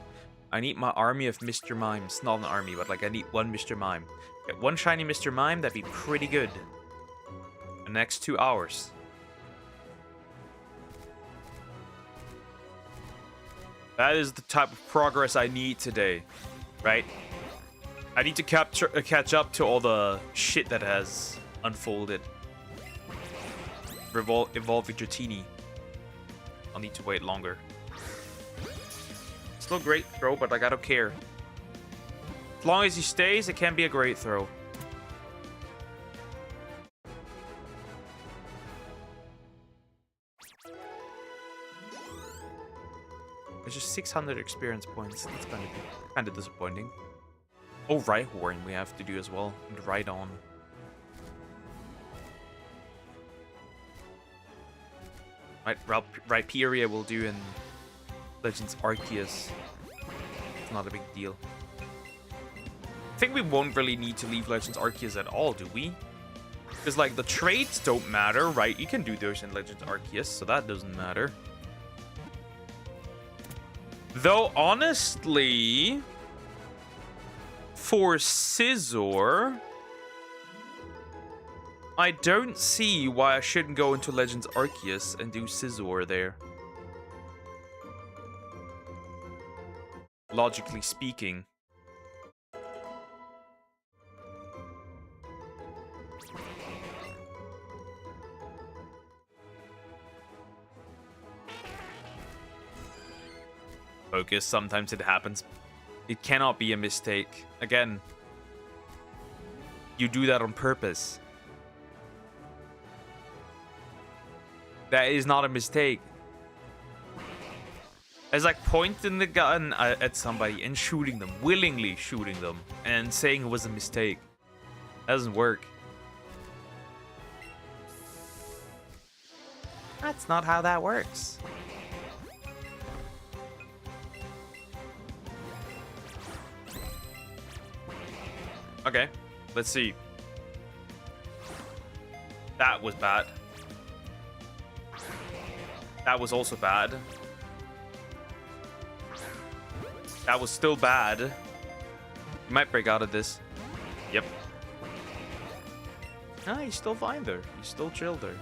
I need my army of Mr. Mimes. Not an army, but like I need one Mr. Mime. Get one shiny Mr. Mime, that'd be pretty good. The next 2 hours. That is the type of progress I need today, right? I need to catch up to all the shit that has unfolded. Evolving Dratini. I'll need to wait longer. Still a great throw, but like I don't care. As long as he stays, it can be a great throw. There's just 600 experience points. That's kind of disappointing. Oh, Rhyhorn we have to do as well. And Rhydon. Rhyperior will do in Legends Arceus. It's not a big deal. I think we won't really need to leave Legends Arceus at all, do we? Because, like, the traits don't matter, right? You can do those in Legends Arceus, so that doesn't matter. Though, honestly, for Scizor, I don't see why I shouldn't go into Legends Arceus and do Scizor there. Logically speaking. Focus, sometimes it happens. It cannot be a mistake. Again, you do that on purpose. That is not a mistake. It's like pointing the gun at somebody and shooting them, willingly shooting them, and saying it was a mistake. That doesn't work. That's not how that works. Okay, let's see. That was bad. That was also bad. That was still bad. You might break out of this. Yep. Ah, he's still fine there. He's still chill there.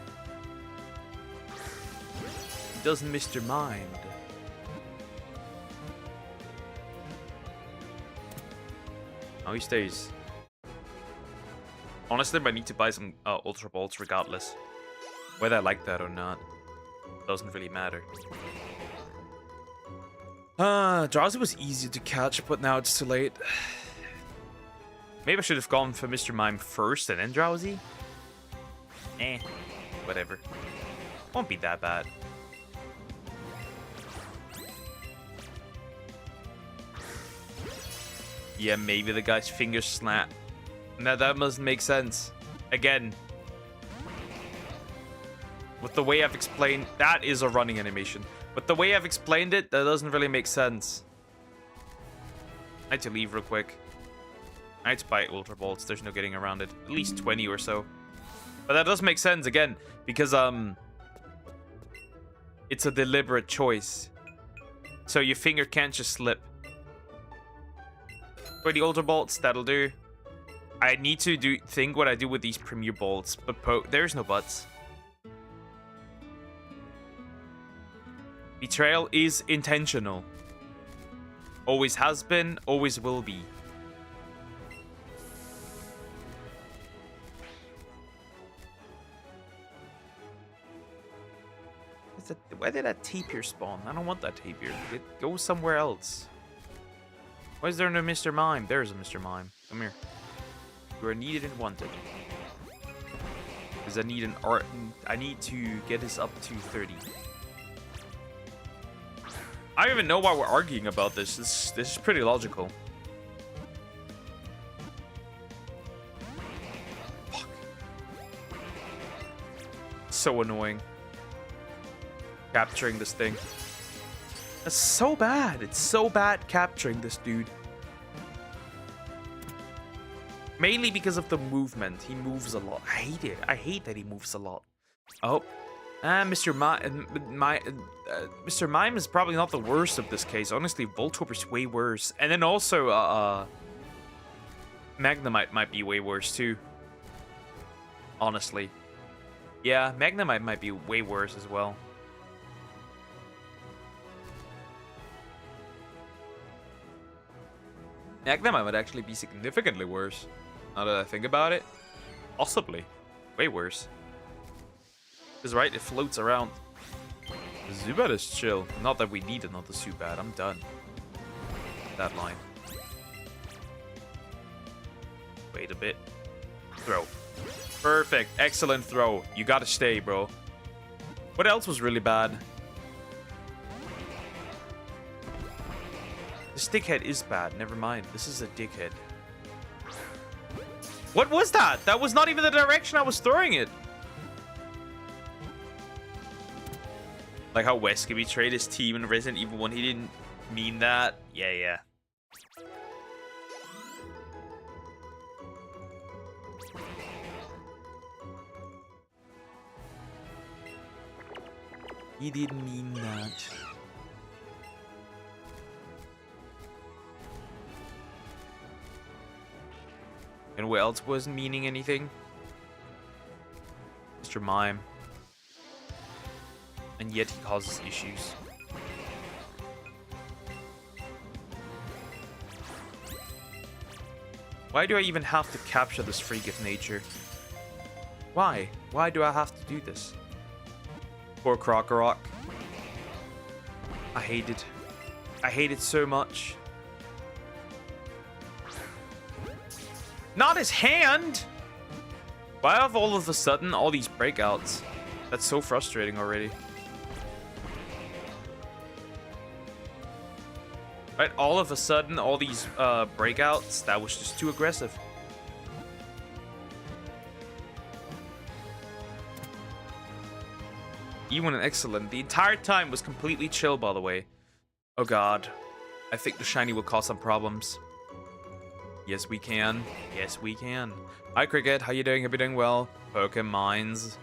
He doesn't miss your mind. Oh, he stays. Honestly, I need to buy some Ultra Bolts regardless. Whether I like that or not. Doesn't really matter. Drowsy was easy to catch, but now it's too late. Maybe I should have gone for Mr. Mime first and then Drowsy. Whatever. Won't be that bad. Yeah, maybe the guy's fingers snap. Now that must make sense. Again. With the way I've explained, that is a running animation. But the way I've explained it, that doesn't really make sense. I need to leave real quick. I need to buy Ultra Bolts. There's no getting around it. At least 20 or so. But that does make sense again, because it's a deliberate choice. So your finger can't just slip. 20 Ultra Bolts, that'll do. I need to think what I do with these Premier Bolts, but there's no buts. Betrayal is intentional. Always has been, always will be. Why did that tapir spawn? I don't want that tapir. It goes somewhere else. Why is there no Mr. Mime? There's a Mr. Mime. Come here. You are needed and wanted. Because I need an art. I need to get this up to 30. I don't even know why we're arguing about this. This is pretty logical. Fuck. So annoying. Capturing this thing. That's so bad. It's so bad capturing this dude. Mainly because of the movement. He moves a lot. I hate it. I hate that he moves a lot. Oh. Mr. Mime is probably not the worst of this case. Honestly, Voltorber's way worse. And then also, Magnemite might be way worse too. Honestly. Yeah, Magnemite might be way worse as well. Magnemite might actually be significantly worse. Now that I think about it. Possibly. Way worse. Because, right, it floats around. Zubat is chill. Not that we need another Zubat. I'm done. That line. Wait a bit. Throw. Perfect. Excellent throw. You gotta stay, bro. What else was really bad? This dickhead is bad. Never mind. This is a dickhead. What was that? That was not even the direction I was throwing it. Like how Wesker betrayed his team in Resident Evil 1. He didn't mean that. Yeah. He didn't mean that. And what else wasn't meaning anything? Mr. Mime. And yet he causes issues. Why do I even have to capture this freak of nature? Why? Why do I have to do this? Poor Krokorok. I hate it. I hate it so much. Not his hand! Why have all of a sudden all these breakouts? That's so frustrating already. Right, all of a sudden, all these breakouts, that was just too aggressive. Even an excellent. The entire time was completely chill, by the way. Oh god. I think the shiny will cause some problems. Yes, we can. Yes, we can. Hi, Cricket. How you doing? Hope you're doing well. Pokemon Mines.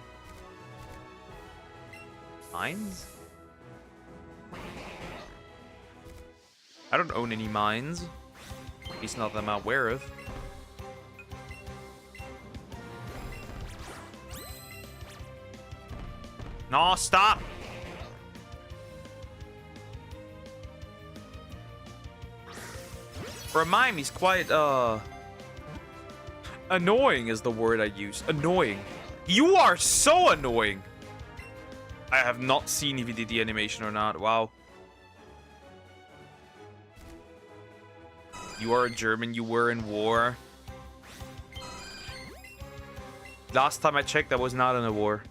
Mines? I don't own any mines. At least not that I'm aware of. No, stop! For a mime, he's quite, annoying is the word I use. Annoying. You are so annoying! I have not seen if he did the animation or not. Wow. You are a German. You were in war. Last time I checked, I was not in a war.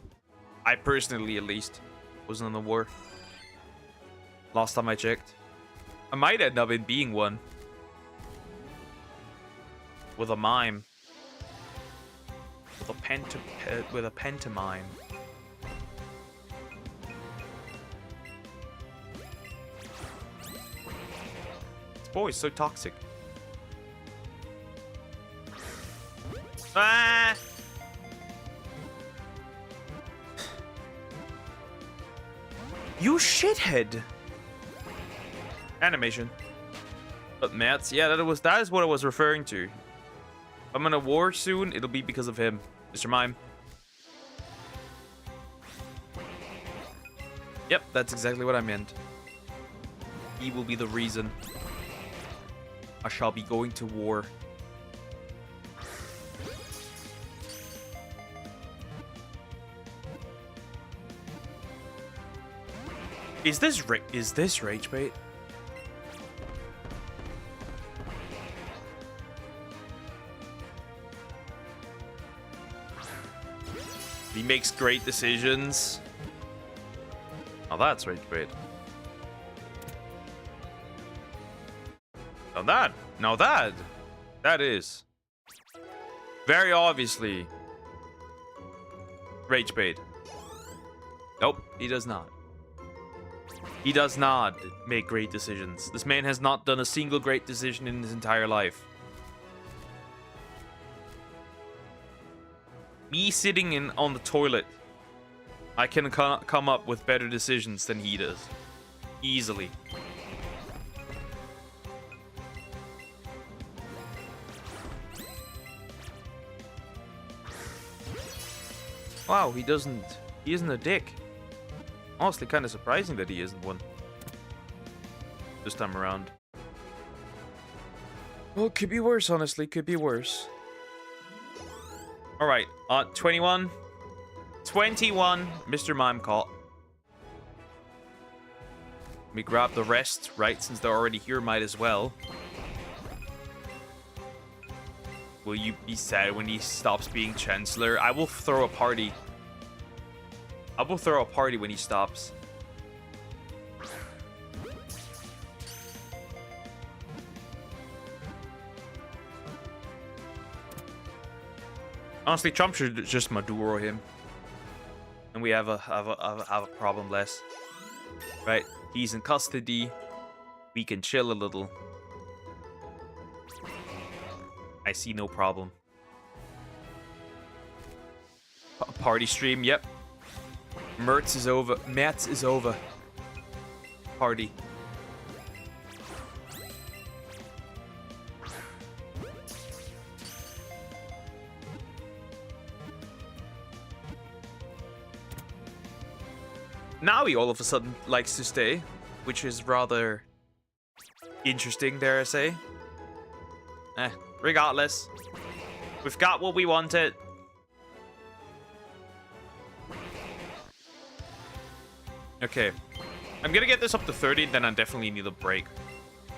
I personally, at least, wasn't in a war. Last time I checked. I might end up in being one. With a mime. With a pantomime. This boy is so toxic. Ah! You shithead! Animation. But Mats, yeah, that is what I was referring to. If I'm in a war soon, it'll be because of him. Mr. Mime. Yep, that's exactly what I meant. He will be the reason I shall be going to war. Is this rage bait? He makes great decisions. Oh, that's rage bait. Now that is very obviously rage bait. Nope, he does not. He does not make great decisions. This man has not done a single great decision in his entire life. Me sitting on the toilet, I can come up with better decisions than he does. Easily. Wow, he isn't a dick. Honestly, kind of surprising that he isn't one. This time around. Well, it could be worse, honestly. Could be worse. Alright, 21. 21, Mr. Mime caught. Let me grab the rest, right? Since they're already here, might as well. Will you be sad when he stops being Chancellor? I will throw a party. I will throw a party when he stops. Honestly, Trump should just Maduro him, and we have a problem less. Right? He's in custody. We can chill a little. I see no problem. Party stream. Yep. Mertz is over. Mats is over. Party. Now he all of a sudden likes to stay, which is rather interesting, dare I say. Regardless, we've got what we wanted. Okay, I'm gonna get this up to 30, then I definitely need a break.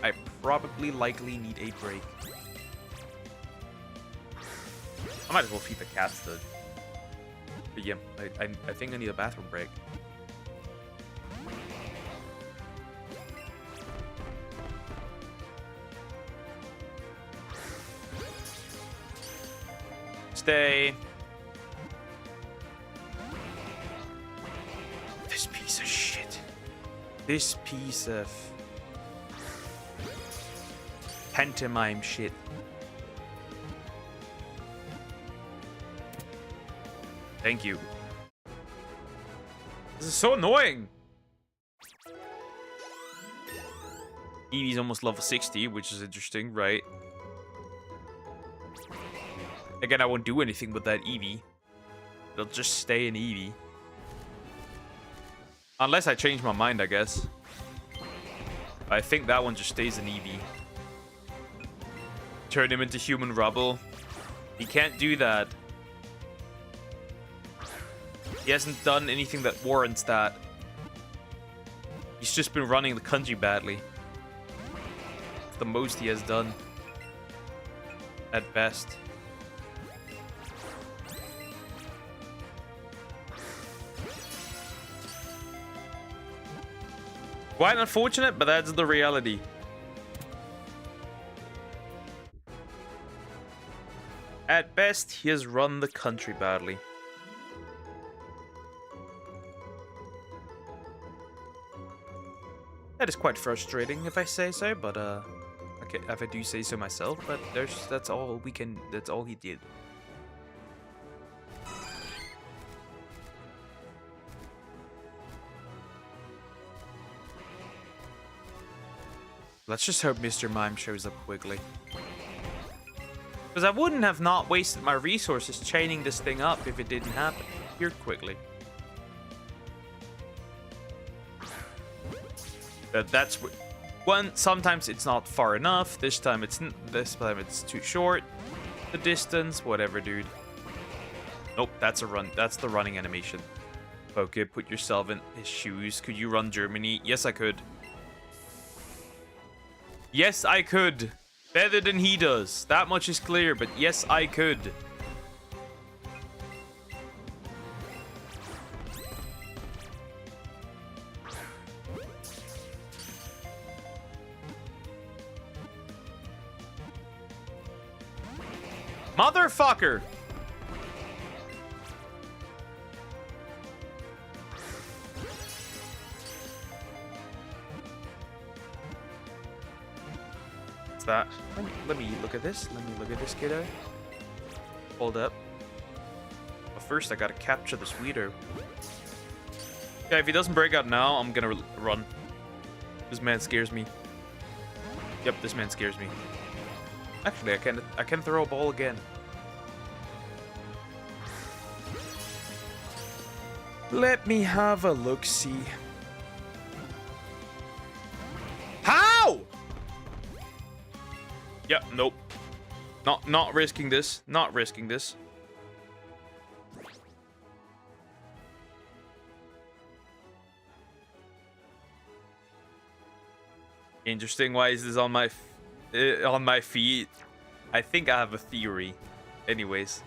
I probably likely need a break. I might as well feed the cats though. But yeah, I think I need a bathroom break. Stay. This piece of shit. This piece of pantomime shit. Thank you. This is so annoying. Eevee's almost level 60, which is interesting, right? Again, I won't do anything with that Eevee. It'll just stay in Eevee. Unless I change my mind, I guess. I think that one just stays in Eevee. Turn him into human rubble. He can't do that. He hasn't done anything that warrants that. He's just been running the country badly. It's the most he has done. At best. Quite unfortunate, but that's the reality. At best, he has run the country badly. That is quite frustrating, if I say so, but okay, if I do say so myself. But that's all we can. That's all he did. Let's just hope Mr. Mime shows up quickly. Because I wouldn't have not wasted my resources chaining this thing up if it didn't happen here quickly. That's one. Sometimes it's not far enough. This time it's too short. The distance, whatever, dude. Nope, that's a run. That's the running animation. Okay, put yourself in his shoes. Could you run Germany? Yes, I could. Yes, I could. Better than he does. That much is clear, but yes, I could. Motherfucker! That. Let me look at this. Let me look at this, kiddo. Hold up. But first, I gotta capture this Weedo. Yeah, if he doesn't break out now, I'm gonna run. This man scares me. Yep, this man scares me. Actually, I can throw a ball again. Let me have a look-see. How? Yeah, nope. Not risking this. Not risking this. Interesting. Why is this on my feet? I think I have a theory. Anyways.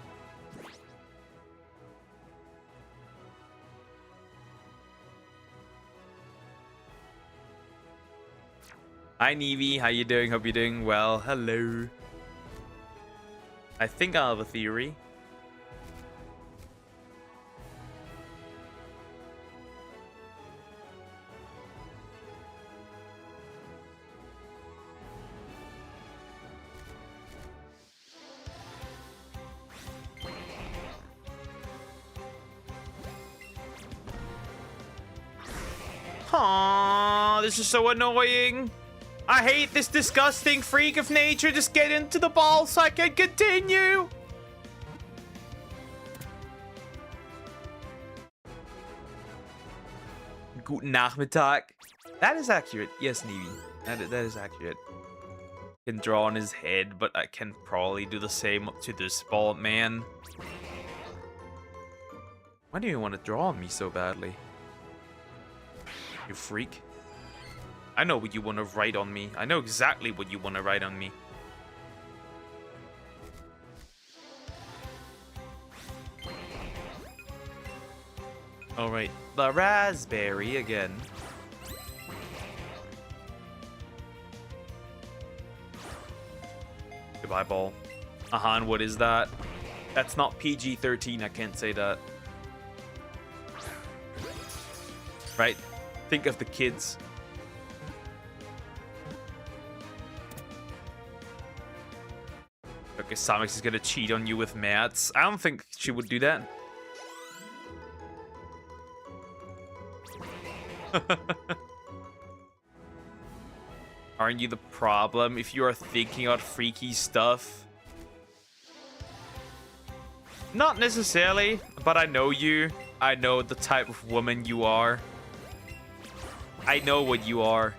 Hi, Eevee. How you doing? Hope you're doing well. Hello. I think I have a theory. Aww, this is so annoying. I hate this disgusting freak of nature. Just get into the ball so I can continue. Guten Nachmittag. That is accurate. Yes, Eevee. That is accurate. Can draw on his head, but I can probably do the same to this ball, man. Why do you want to draw on me so badly? You freak. I know what you want to write on me. I know exactly what you want to write on me. Alright, the raspberry again. Goodbye, ball. And what is that? That's not PG-13, I can't say that. Right? Think of the kids. Okay, Samix is gonna cheat on you with maths. I don't think she would do that. Aren't you the problem if you are thinking about freaky stuff? Not necessarily, but I know you. I know the type of woman you are. I know what you are.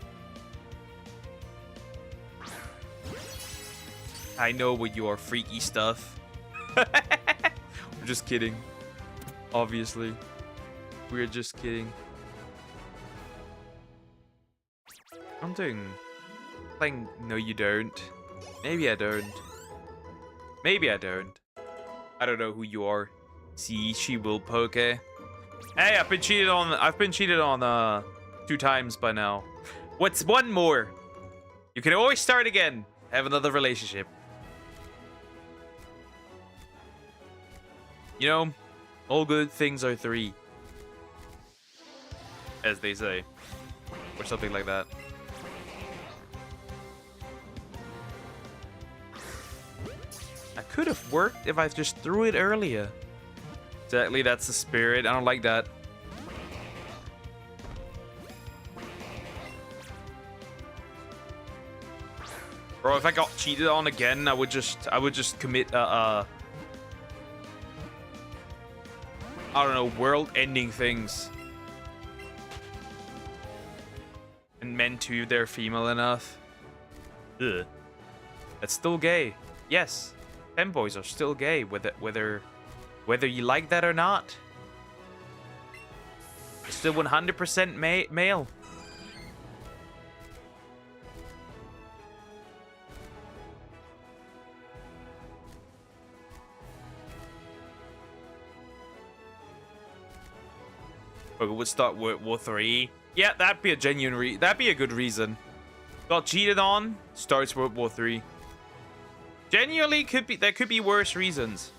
I know what you are, freaky stuff. I'm just kidding. Obviously. We're just kidding. I'm playing. No, you don't. Maybe I don't. Maybe I don't. I don't know who you are. See, she will poke. Hey, I've been cheated on 2 times by now. What's one more? You can always start again. Have another relationship. You know, all good things are 3. As they say. Or something like that. That could have worked if I just threw it earlier. Exactly, that's the spirit. I don't like that. Bro, if I got cheated on again, I would just commit I don't know, world-ending things. And men too, they're female enough. Ugh. That's still gay. Yes, femboys are still gay, whether you like that or not. They're still 100% male. But we would start World War 3. Yeah, that'd be a genuine that'd be a good reason. Got cheated on, starts World War 3. Genuinely, there could be worse reasons.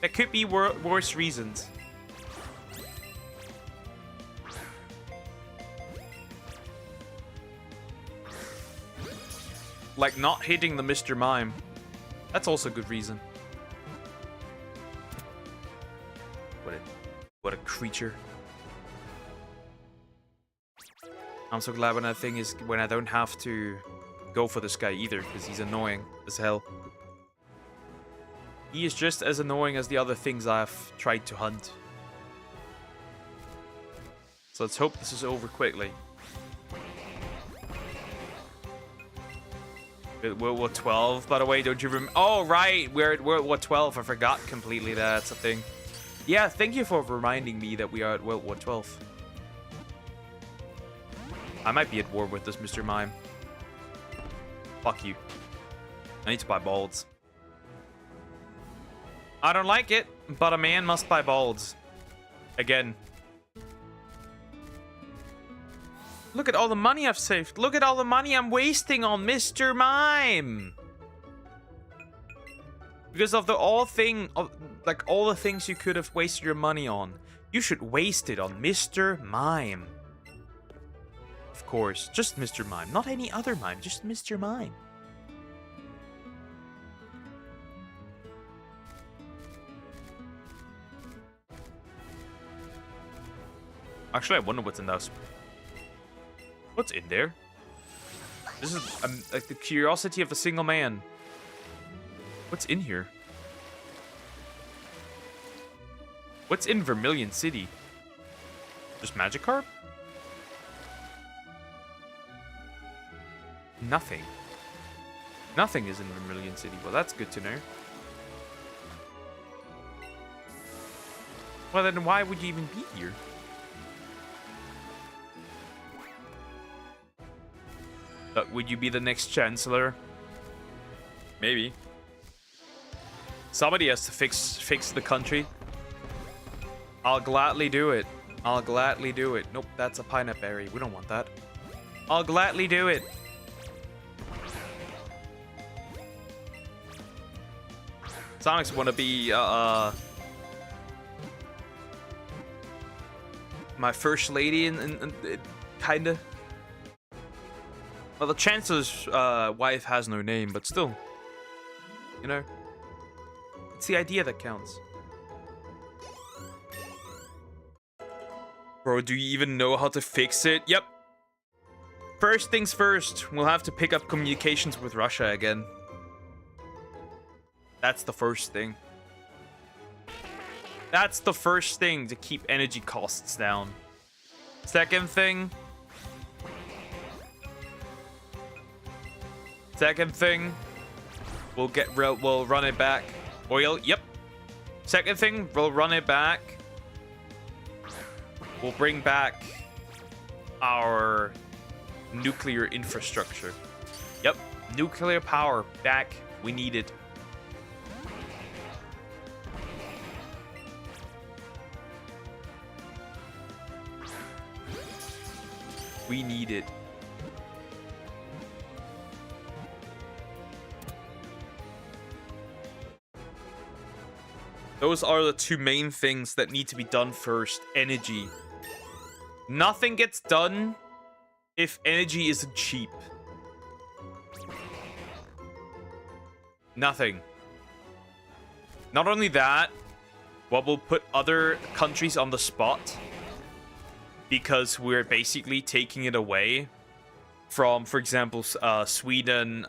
There could be worse reasons. Like not hitting the Mr. Mime. That's also a good reason. What a creature. I'm so glad when I don't have to go for this guy either, because he's annoying as hell. He is just as annoying as the other things I've tried to hunt. So let's hope this is over quickly. World War 12, by the way, don't you remember? Oh, right, we're at World War 12. I forgot completely that's a thing. Yeah, thank you for reminding me that we are at World War 12. I might be at war with this Mr. Mime. Fuck you. I need to buy balds. I don't like it, but a man must buy balds. Again. Look at all the money I've saved. Look at all the money I'm wasting on Mr. Mime. Because of all the things you could have wasted your money on. You should waste it on Mr. Mime. Of course, just Mr. Mime. Not any other mime, just Mr. Mime. Actually, I wonder what's in those. What's in there? This is like the curiosity of a single man. What's in here? What's in Vermilion City? Just Magikarp? Nothing. Nothing is in Vermilion City. Well, that's good to know. Well, then why would you even be here? Would you be the next Chancellor? Maybe. Somebody has to fix the country. I'll gladly do it. I'll gladly do it. Nope, that's a pineapple berry. We don't want that. I'll gladly do it. Sonic's wanna be my first lady in kinda. Well, the Chancellor's wife has no name, but still, you know, it's the idea that counts. Bro, do you even know how to fix it? Yep. First things first, we'll have to pick up communications with Russia again. That's the first thing. That's the first thing to keep energy costs down. Second thing, we'll run it back. Oil, yep. Second thing, we'll run it back. We'll bring back our nuclear infrastructure. Yep, nuclear power back. We need it. We need it. Those are the two main things that need to be done first. Energy. Nothing gets done if energy isn't cheap. Nothing. Not only that, what will put other countries on the spot, because we're basically taking it away from, for example, Sweden,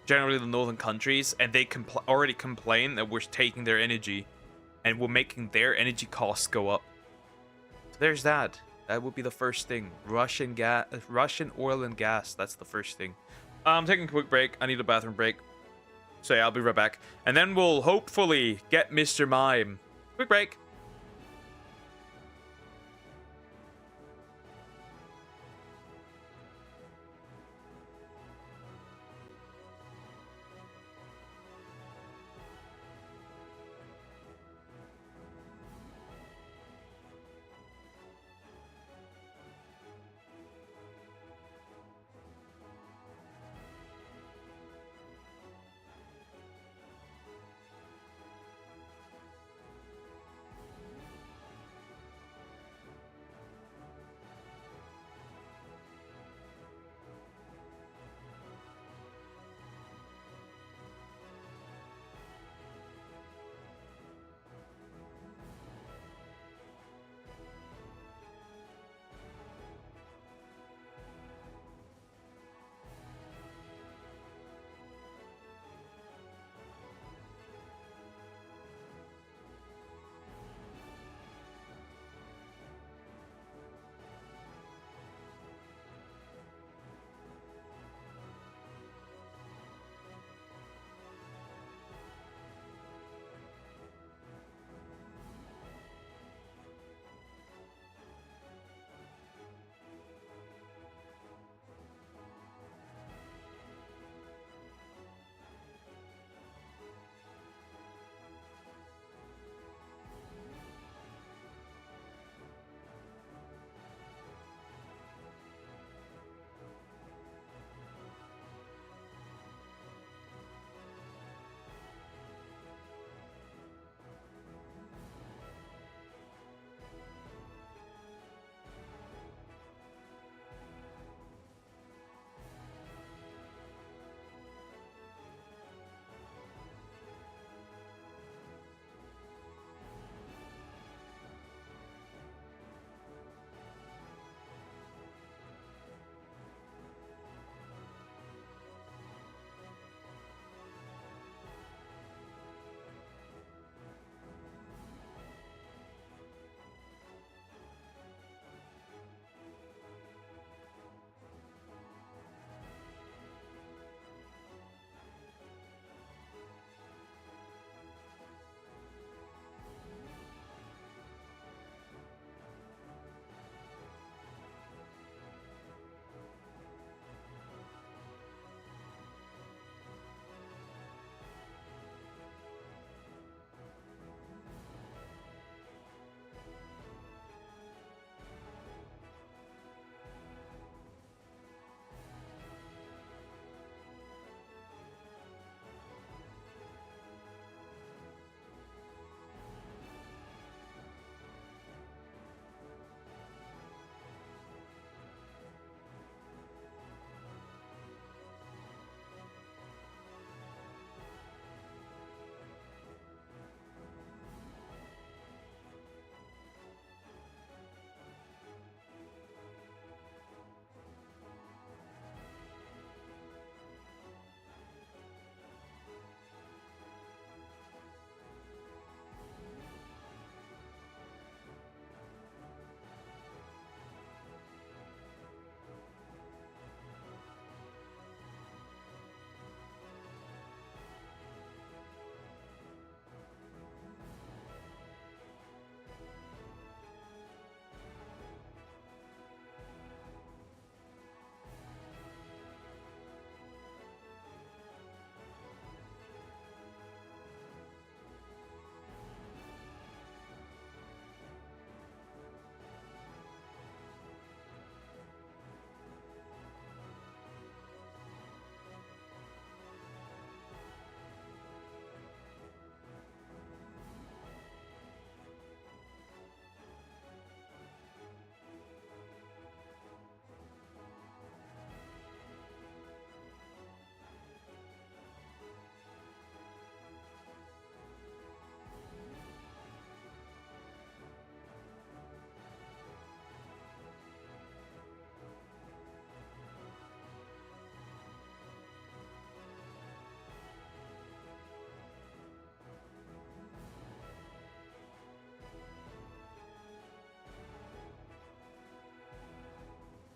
generally the northern countries, and they already complain that we're taking their energy and we're making their energy costs go up. So there's that. That would be the first thing. Russian oil and gas. That's the first thing. I'm taking a quick break. I need a bathroom break. So yeah, I'll be right back. And then we'll hopefully get Mr. Mime. Quick break.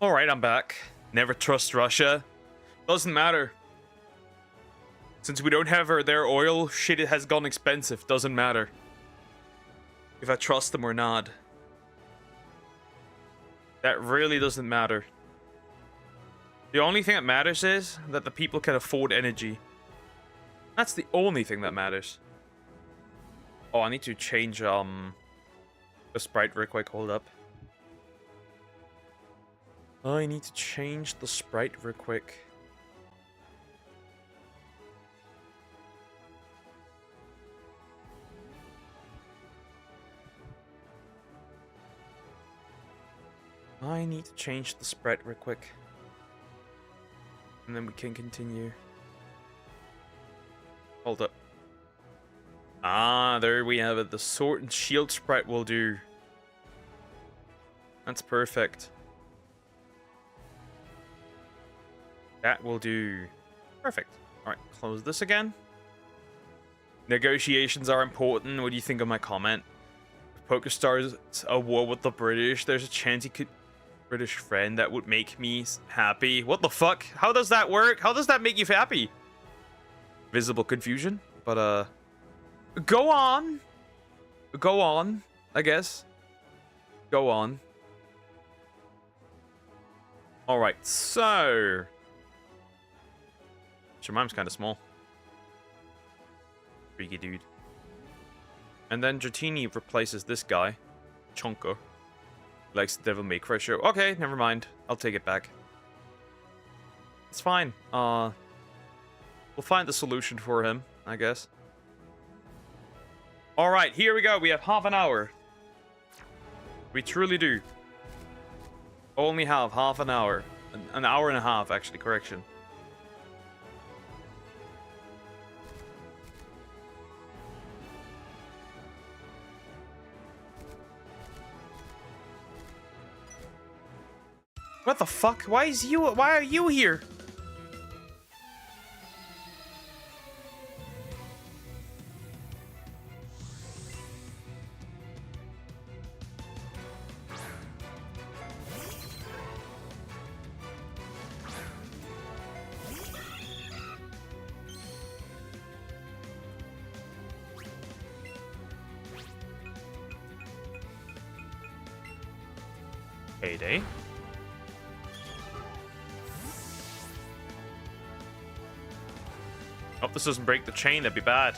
All right, I'm back. Never trust Russia. Doesn't matter. Since we don't have their oil, shit it has gone expensive. Doesn't matter if I trust them or not. That really doesn't matter. The only thing that matters is that the people can afford energy. That's the only thing that matters. Oh, I need to change the sprite real quick. Hold up. I need to change the sprite real quick. I need to change the sprite real quick. And then we can continue. Hold up. Ah, there we have it. The sword and shield sprite will do. That's perfect. That will do. Perfect. Alright, close this again. Negotiations are important. What do you think of my comment? If PokerStar's a war with the British, there's a chance he could... British friend that would make me happy. What the fuck? How does that work? How does that make you happy? Visible confusion. But, go on. Go on, I guess. Go on. Alright, so... Jemime's kind of small. Freaky dude. And then Dratini replaces this guy. Chonko. Likes the Devil May Cry show. Okay, never mind. I'll take it back. It's fine. We'll find the solution for him, I guess. Alright, here we go. We have half an hour. We truly do. Only have half an hour. An hour and a half, actually. Correction. What the fuck? Why are you here? Payday. Hope this doesn't break the chain, that'd be bad.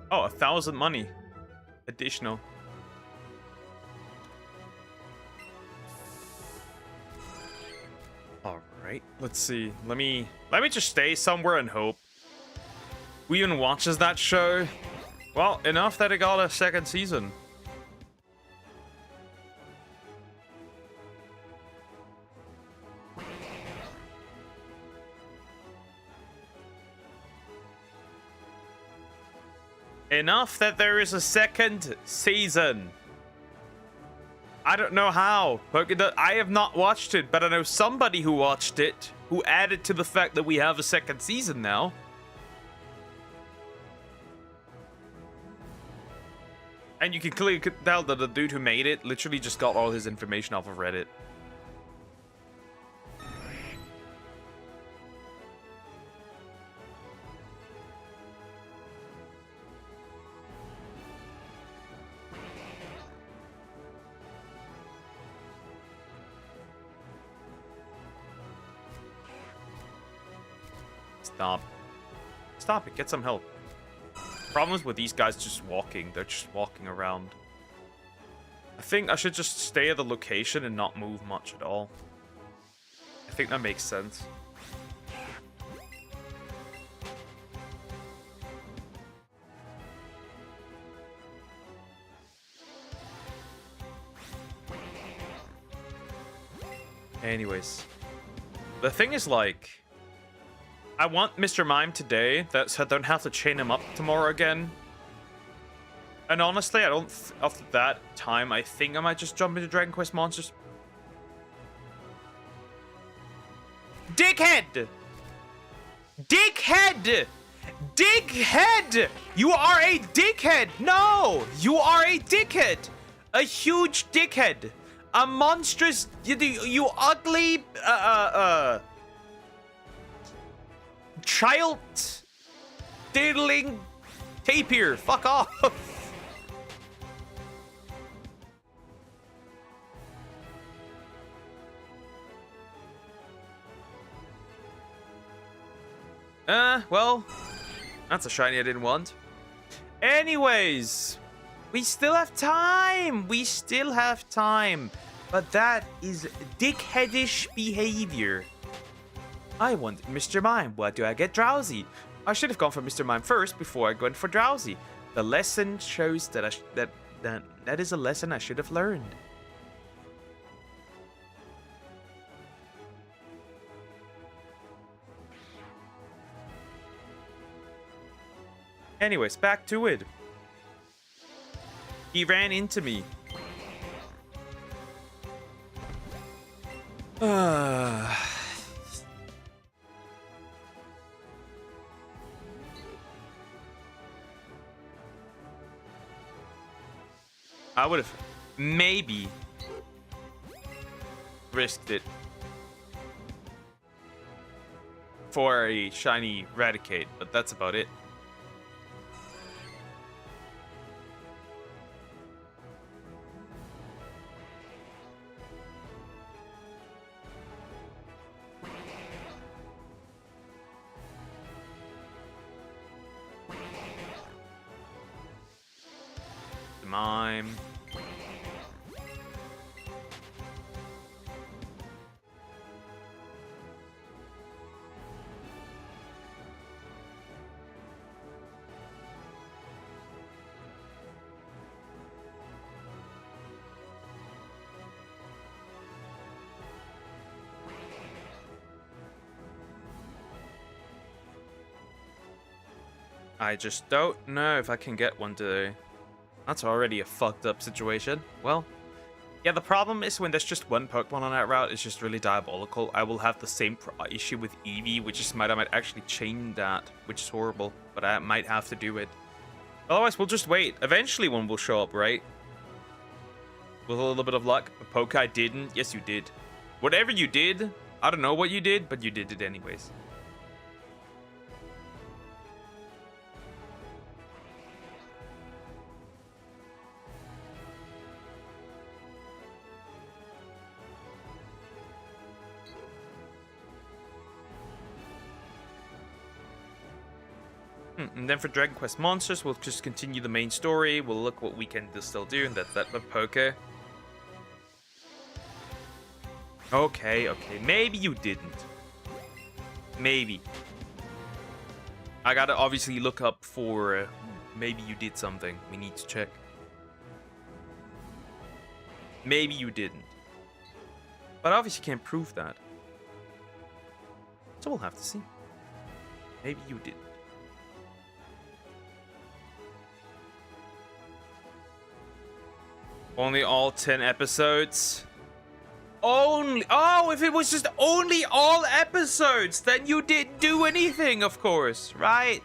Oh, 1,000 money. Additional. Alright, let's see. Let me just stay somewhere and hope. Who even watches that show? Well, enough that it got a second season. Enough that there is a second season. I don't know how. I have not watched it, but I know somebody who watched it, who added to the fact that we have a second season now. And you can clearly tell that the dude who made it literally just got all his information off of Reddit. Stop. Stop it. Get some help. Problems with these guys just walking. They're just walking around. I think I should just stay at the location and not move much at all. I think that makes sense. Anyways. The thing is, like... I want Mr. Mime today, so I don't have to chain him up tomorrow again. And honestly, I don't. After that time, I think I might just jump into Dragon Quest Monsters. Dickhead! Dickhead! Dickhead! You are a dickhead! No! You are a dickhead! A huge dickhead! A monstrous... You ugly... child... diddling... tapir! Fuck off! Well, that's a shiny I didn't want. Anyways, we still have time. We still have time. But that is dickheadish behavior. I want Mr. Mime. Why do I get drowsy? I should have gone for Mr. Mime first before I went for drowsy. The lesson shows that that is a lesson I should have learned. Anyways, back to it. He ran into me. I would have maybe risked it for a shiny Raticate, but that's about it. Mime. I just don't know if I can get one today. That's already a fucked up situation. Well, yeah, the problem is when there's just one Pokemon on that route, it's just really diabolical. I will have the same issue with Eevee, which is I might actually chain that, which is horrible, but I might have to do it. Otherwise, we'll just wait. Eventually one will show up, right? With a little bit of luck. But Pokai didn't. Yes, you did. Whatever you did, I don't know what you did, but you did it anyways. And then for Dragon Quest Monsters, we'll just continue the main story. We'll look what we can still do, and that's that with Poke. Okay. Maybe you didn't. Maybe. I gotta obviously look up for maybe you did something. We need to check. Maybe you didn't. But obviously can't prove that. So we'll have to see. Maybe you didn't. Only all 10 episodes? Only... Oh, if it was just only all episodes, then you didn't do anything, of course, right?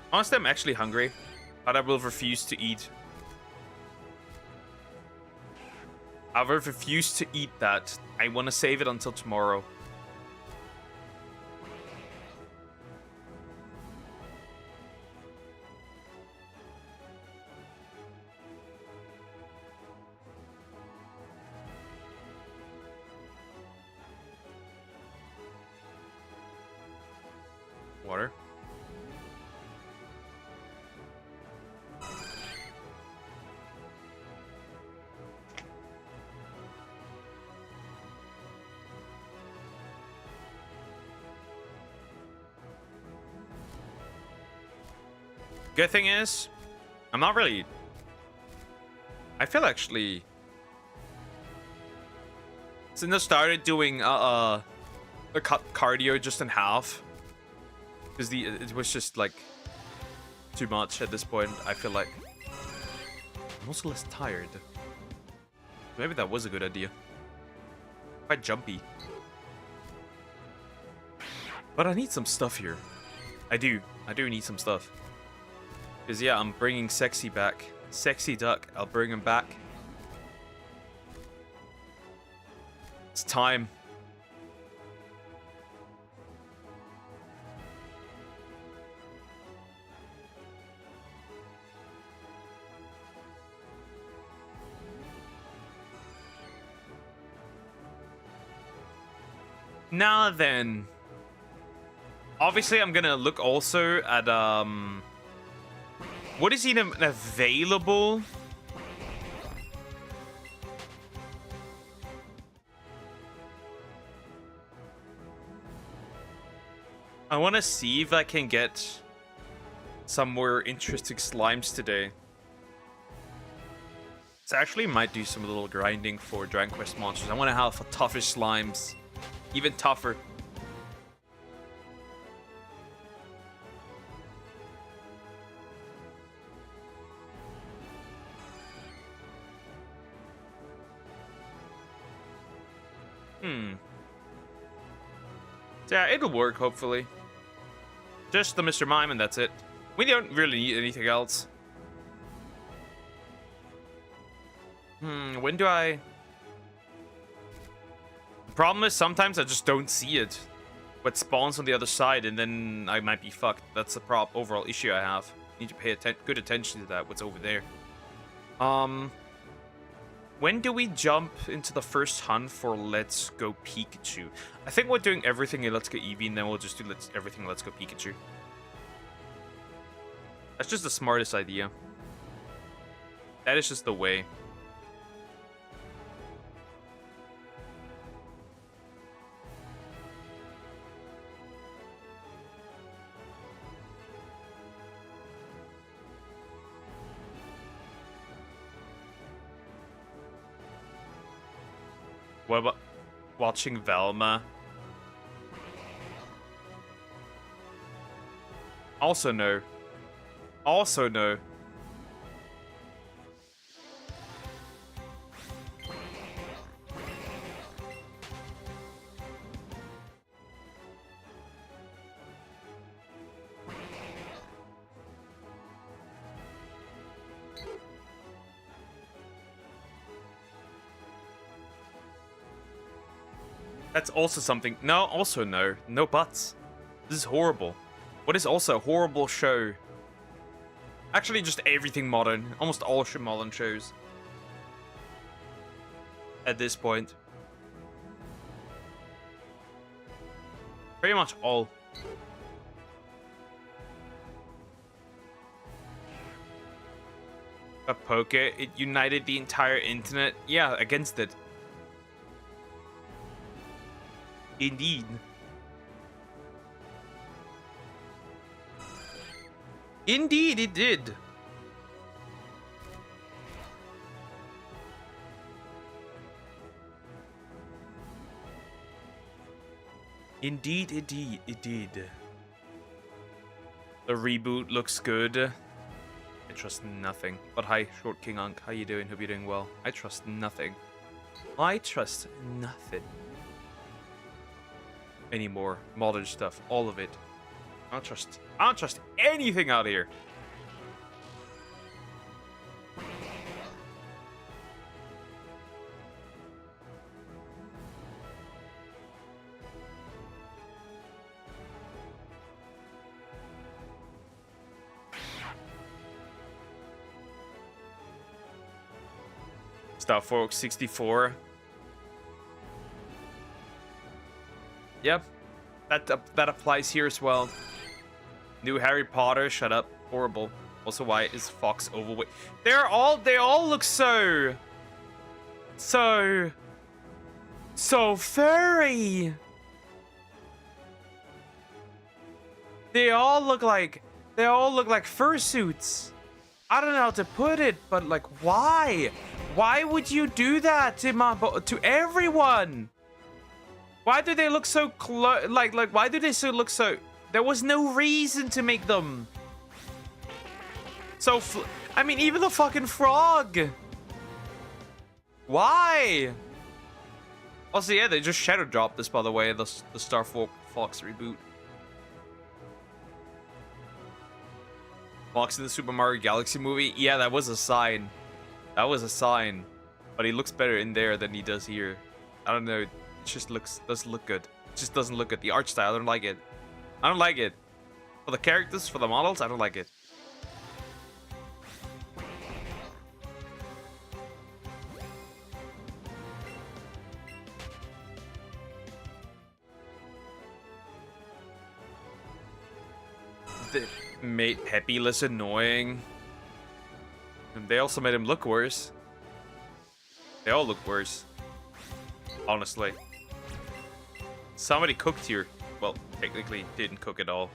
Honestly, I'm actually hungry, but I will refuse to eat. I will refuse to eat that. I want to save it until tomorrow. Water. Good thing is, I'm not really... I feel actually... Since I started doing the cardio just in half, because it was just like too much at this point. I feel like I'm also less tired. Maybe that was a good idea. Quite jumpy, but I need some stuff here. I do need some stuff. Because yeah, I'm bringing Sexy back. Sexy Duck, I'll bring him back. It's time. Now then. Obviously, I'm gonna look also at, what is even available? I want to see if I can get some more interesting slimes today. So I actually might do some little grinding for Dragon Quest monsters. I want to have tougher slimes. Even tougher. So yeah, it'll work, hopefully. Just the Mr. Mime and that's it. We don't really need anything else. When do I... The problem is sometimes I just don't see it. What spawns on the other side, and then I might be fucked. That's the overall issue I have. Need to pay good attention to that, what's over there. When do we jump into the first hunt for Let's Go Pikachu? I think we're doing everything in Let's Go Eevee, and then we'll just do everything in Let's Go Pikachu. That's just the smartest idea. That is just the way. What about watching Velma? Also no. Also no. That's also something. No, also no. No buts. This is horrible. What is also a horrible show? Actually, just everything modern. Almost all modern shows. At this point. Pretty much all. A poke, it united the entire internet. Yeah, against it. Indeed. Indeed, it did. Indeed, it did. The reboot looks good. I trust nothing. But hi, Short King Unk. How you doing? Hope you're doing well. I trust nothing. I trust nothing. Anymore. Modern stuff. All of it. I don't trust anything out here. Star Fox 64. Yep. That applies here as well. New Harry Potter, shut up. Horrible. Also, why is Fox overweight? They all look so furry. They all look like They all look like fursuits. I don't know how to put it, but like, why? Why would you do that to everyone? Why do they look so close? Like, why do they look so? There was no reason to make them so. I mean, even the fucking frog. Why? Also, yeah, they just shadow dropped this, by the way, the Star Fox reboot. Fox in the Super Mario Galaxy movie? Yeah, that was a sign. That was a sign. But he looks better in there than he does here. I don't know. It just doesn't look good. It just doesn't look good. The art style, I don't like it. I don't like it. For the characters, for the models, I don't like it. They made Peppy less annoying. And they also made him look worse. They all look worse. Honestly. Somebody cooked here. Well, technically didn't cook at all.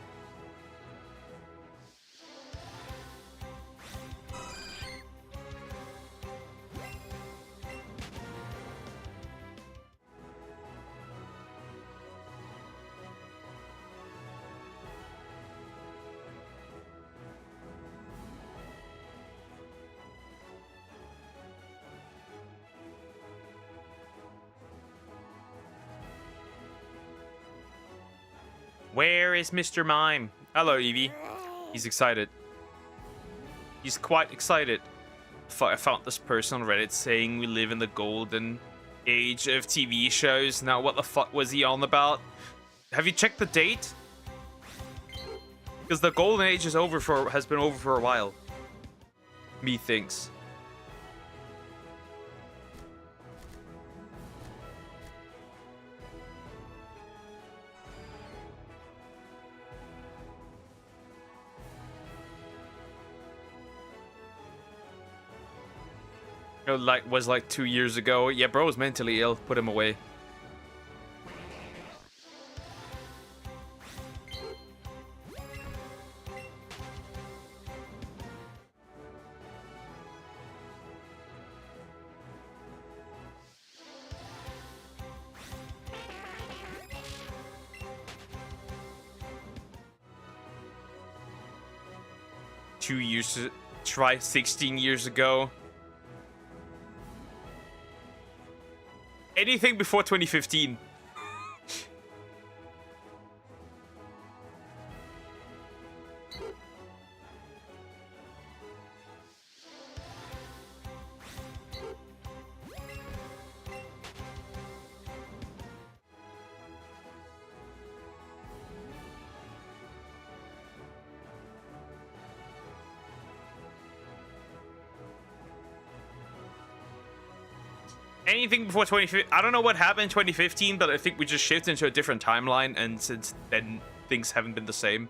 Where is Mr. Mime? Hello, Eevee. He's excited. He's quite excited. I found this person on Reddit saying we live in the golden age of TV shows. Now, what the fuck was he on about? Have you checked the date? Because the golden age is has been over for a while. Methinks. It was like 2 years ago. Yeah, bro was mentally ill. Put him away. Try 16 years ago. Anything before 2015. Anything before 2015. I don't know what happened in 2015, but I think we just shifted into a different timeline, and since then, things haven't been the same.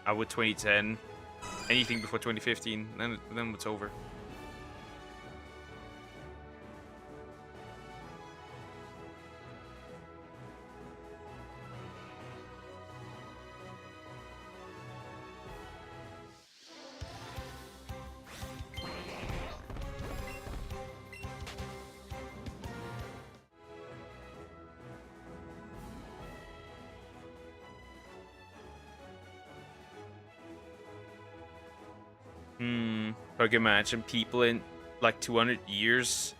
I would 2010. Anything before 2015, then it's over. I can imagine people in like 200 years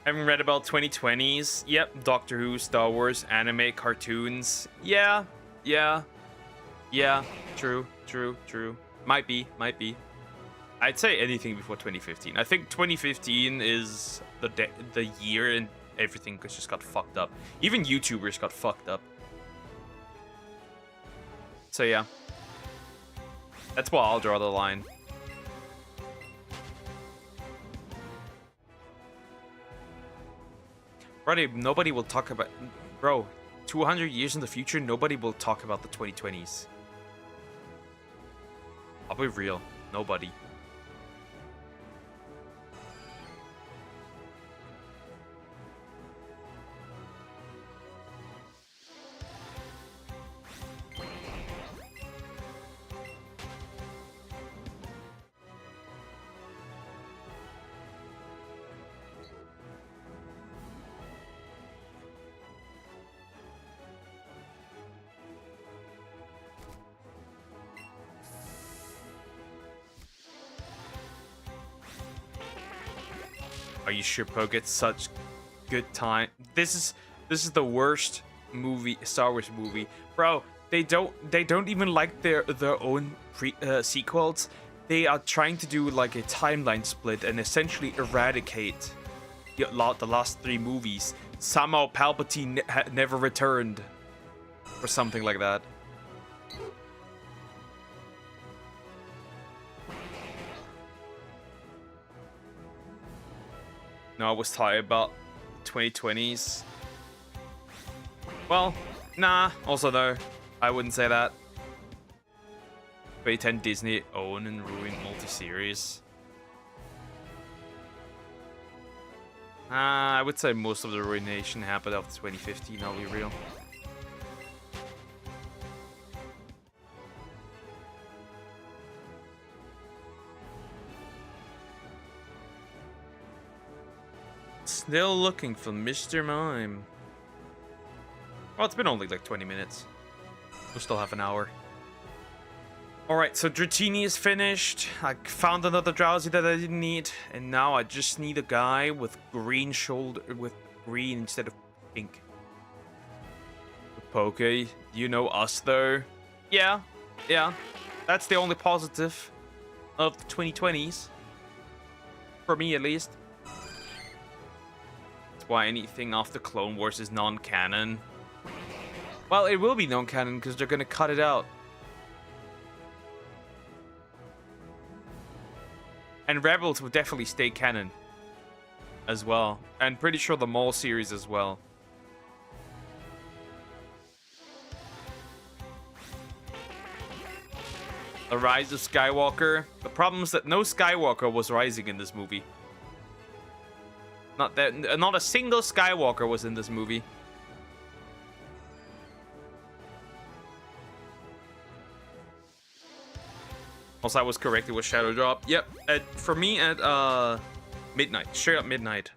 having read about 2020s. Yep, Doctor Who, Star Wars, anime, cartoons. Yeah. True. Might be. I'd say anything before 2015. I think 2015 is the year and everything just got fucked up. Even YouTubers got fucked up. So yeah. That's why I'll draw the line. Brother, nobody will talk about... Bro, 200 years in the future, nobody will talk about the 2020s. I'll be real. Nobody. Are you sure, Poke? It's such good time. This is the worst movie, Star Wars movie, bro. They don't even like their own sequels. They are trying to do like a timeline split and essentially eradicate the last 3 movies. Somehow Palpatine never returned, or something like that. No, I was talking about 2020s. Well, nah. Also, though, I wouldn't say that. 2010 Disney own and ruin multi-series. I would say most of the ruination happened after 2015, I'll be real. Still looking for Mr. Mime. Well, it's been only like 20 minutes. We'll still have an hour. Alright, so Dratini is finished. I found another drowsy that I didn't need. And now I just need a guy with green shoulder, with green instead of pink. Poke, you know us though? Yeah. That's the only positive of the 2020s. For me, at least. That's why anything after Clone Wars is non-canon. Well, it will be non-canon because they're gonna cut it out. And Rebels will definitely stay canon as well. And pretty sure the Maul series as well. The Rise of Skywalker. The problem is that no Skywalker was rising in this movie. Not a single Skywalker was in this movie. Also, I was correct. It was Shadow Drop. Yep. For me, at midnight. Straight up midnight.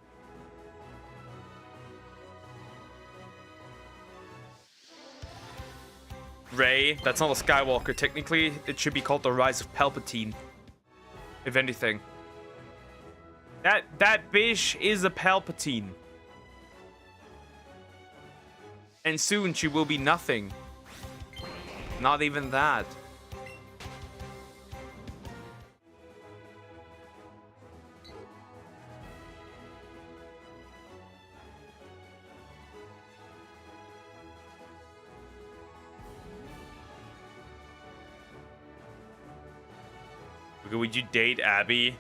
Rey. That's not a Skywalker. Technically, it should be called the Rise of Palpatine. If anything. That bitch is a Palpatine. And soon she will be nothing. Not even that. Would you date Abby?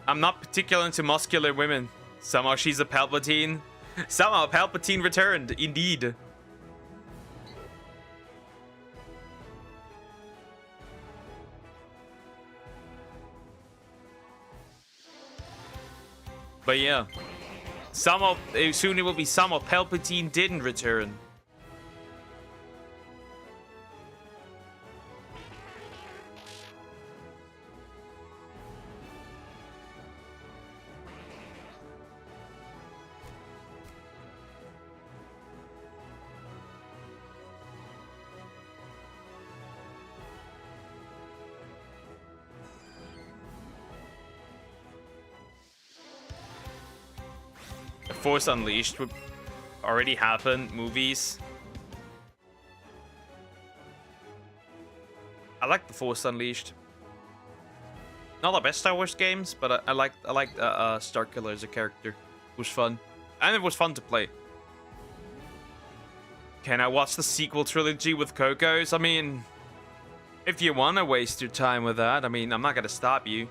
I'm not particular into muscular women. Somehow she's a Palpatine. Somehow Palpatine returned, indeed. But yeah. Somehow, soon it will be somehow Palpatine didn't return. Force Unleashed would already happen. Movies. I like the Force Unleashed. Not the best Star Wars games, but I liked Starkiller as a character. It was fun, and it was fun to play. Can I watch the sequel trilogy with Coco's? I mean, if you want to waste your time with that, I mean, I'm not gonna stop you.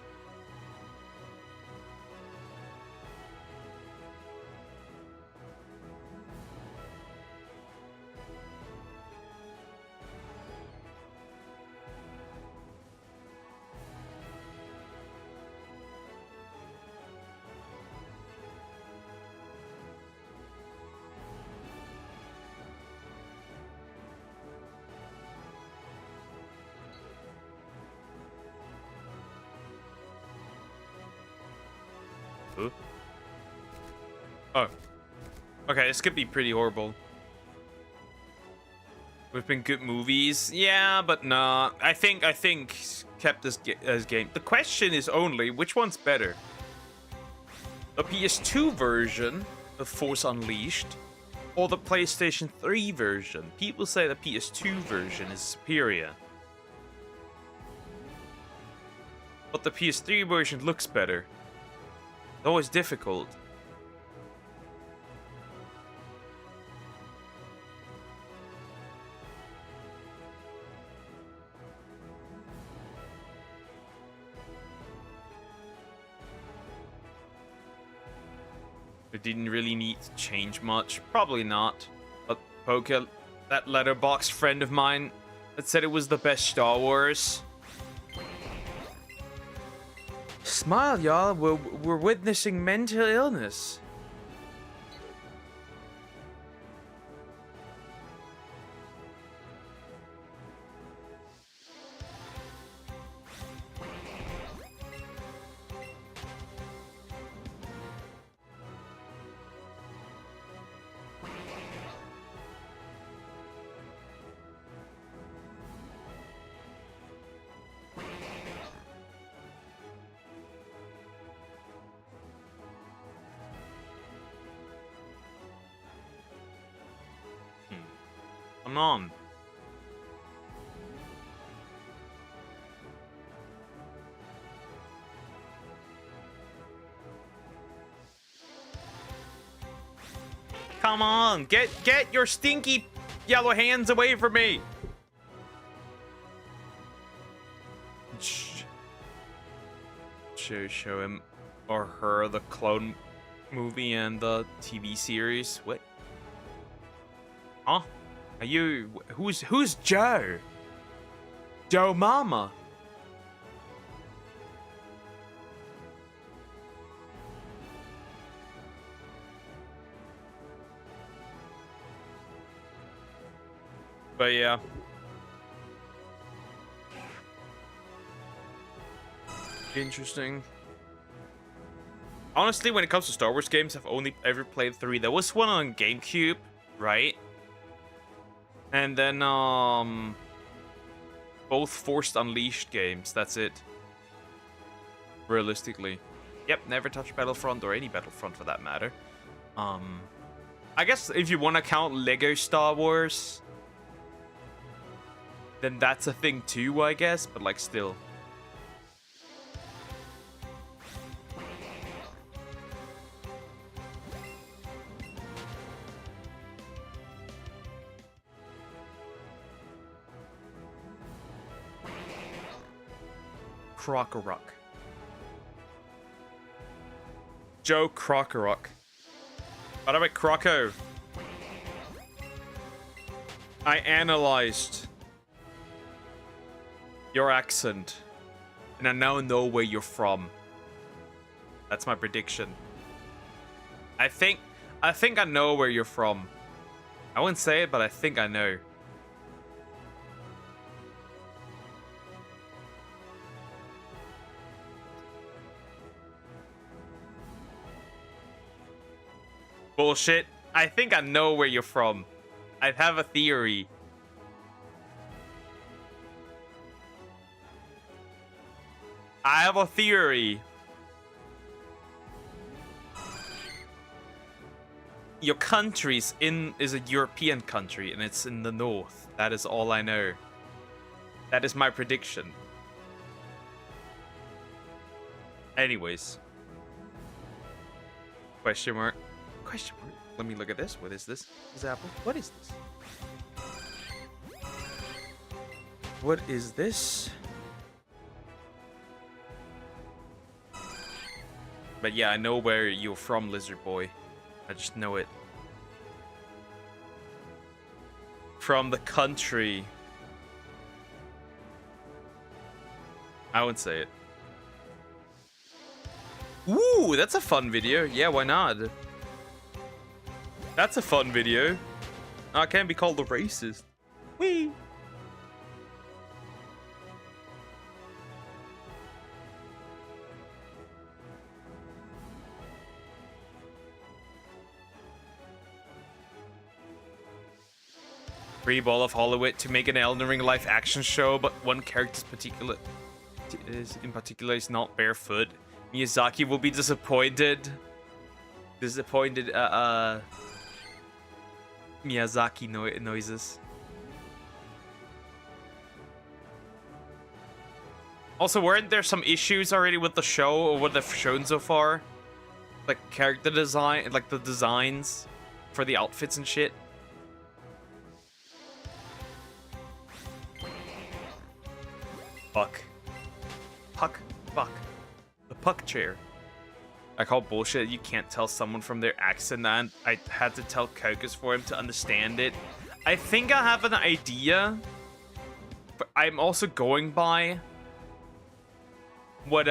Oh. Okay, this could be pretty horrible. We've been good movies. Yeah, but nah. I think kept this as game. The question is only, which one's better? The PS2 version of Force Unleashed or the PlayStation 3 version? People say the PS2 version is superior, but the PS3 version looks better. It's always difficult. It didn't really need to change much. Probably not. But Poke, that letterbox friend of mine that said it was the best Star Wars. Smile, y'all. We're witnessing mental illness. Come on. Come on, get your stinky yellow hands away from me. Show him or her the clone movie and the TV series. What? Huh? Are you who's Joe? Joe Mama. But yeah. Interesting. Honestly, when it comes to Star Wars games, I've only ever played 3. There was one on GameCube, right? And then, both Forced Unleashed games. That's it. Realistically. Yep, never touched Battlefront or any Battlefront for that matter. I guess if you want to count Lego Star Wars, then that's a thing too, I guess. But, like, still. Crocorock. Joe Crocorock. By the way, Croco, I analyzed your accent, and I now know where you're from. That's my prediction. I think I know where you're from. I wouldn't say it, but I think I know. Bullshit. I think I know where you're from. I have a theory. I have a theory. Your country's is a European country and it's in the north. That is all I know. That is my prediction. Anyways. Question mark. Question mark. Let me look at this. What is this? Is Apple? What is this? What is this? But yeah, I know where you're from, Lizard Boy. I just know it. From the country. I wouldn't say it. Ooh, that's a fun video. Yeah, why not? That's a fun video. I can't be called a racist. Whee! Free Ball of Hollywood to make an Elden Ring live action show, but one character in particular is not barefoot. Miyazaki will be disappointed. Disappointed Miyazaki noises. Also, weren't there some issues already with the show or what they've shown so far? Like character design, like the designs for the outfits and shit. Fuck. Puck. Fuck. The puck chair. I call bullshit. You can't tell someone from their accent, and I had to tell Kokus for him to understand it. I think I have an idea, but I'm also going by what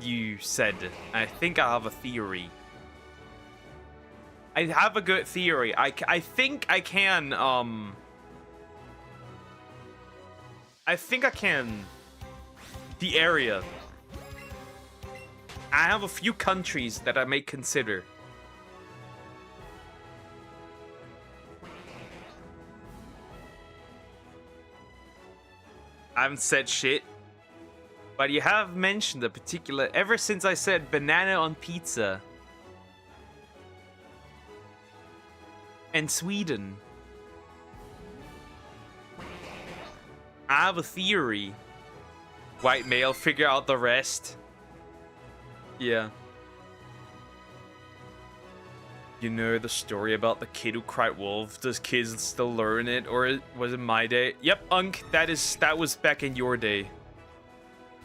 you said. I think I have a theory. I have a good theory. I think I can, I think I can. The area. I have a few countries that I may consider. I haven't said shit. But you have mentioned a particular... Ever since I said banana on pizza. And Sweden. I have a theory. White male, figure out the rest. Yeah. You know the story about the kid who cried wolf? Does kids still learn it, or was it my day? Yep, Unk, that was back in your day.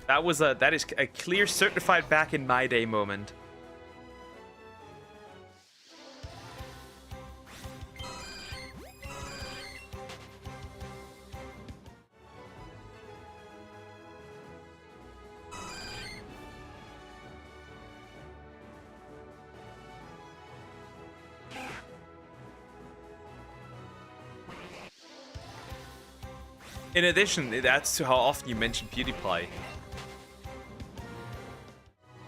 That is a clear certified back in my day moment. In addition, it adds to how often you mention PewDiePie.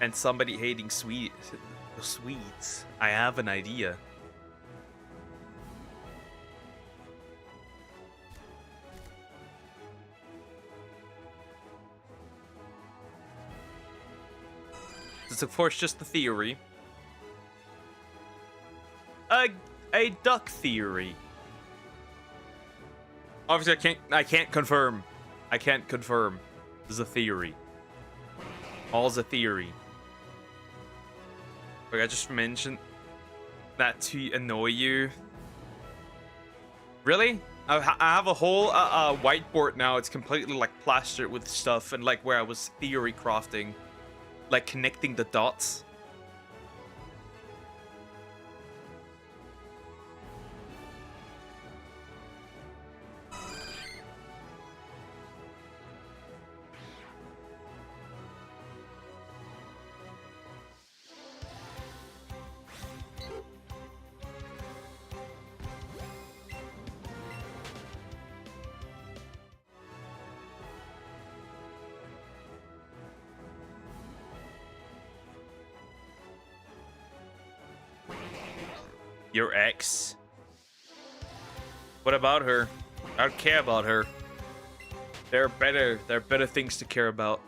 And somebody hating the Swedes. I have an idea. It's of course just a theory. A duck theory. Obviously, I can't confirm. I can't confirm. This is a theory. All's a theory. Like I just mentioned that to annoy you. Really? I have a whole whiteboard now. It's completely like plastered with stuff, and like where I was theory crafting, like connecting the dots. Your ex? What about her? I don't care about her. There are better things to care about.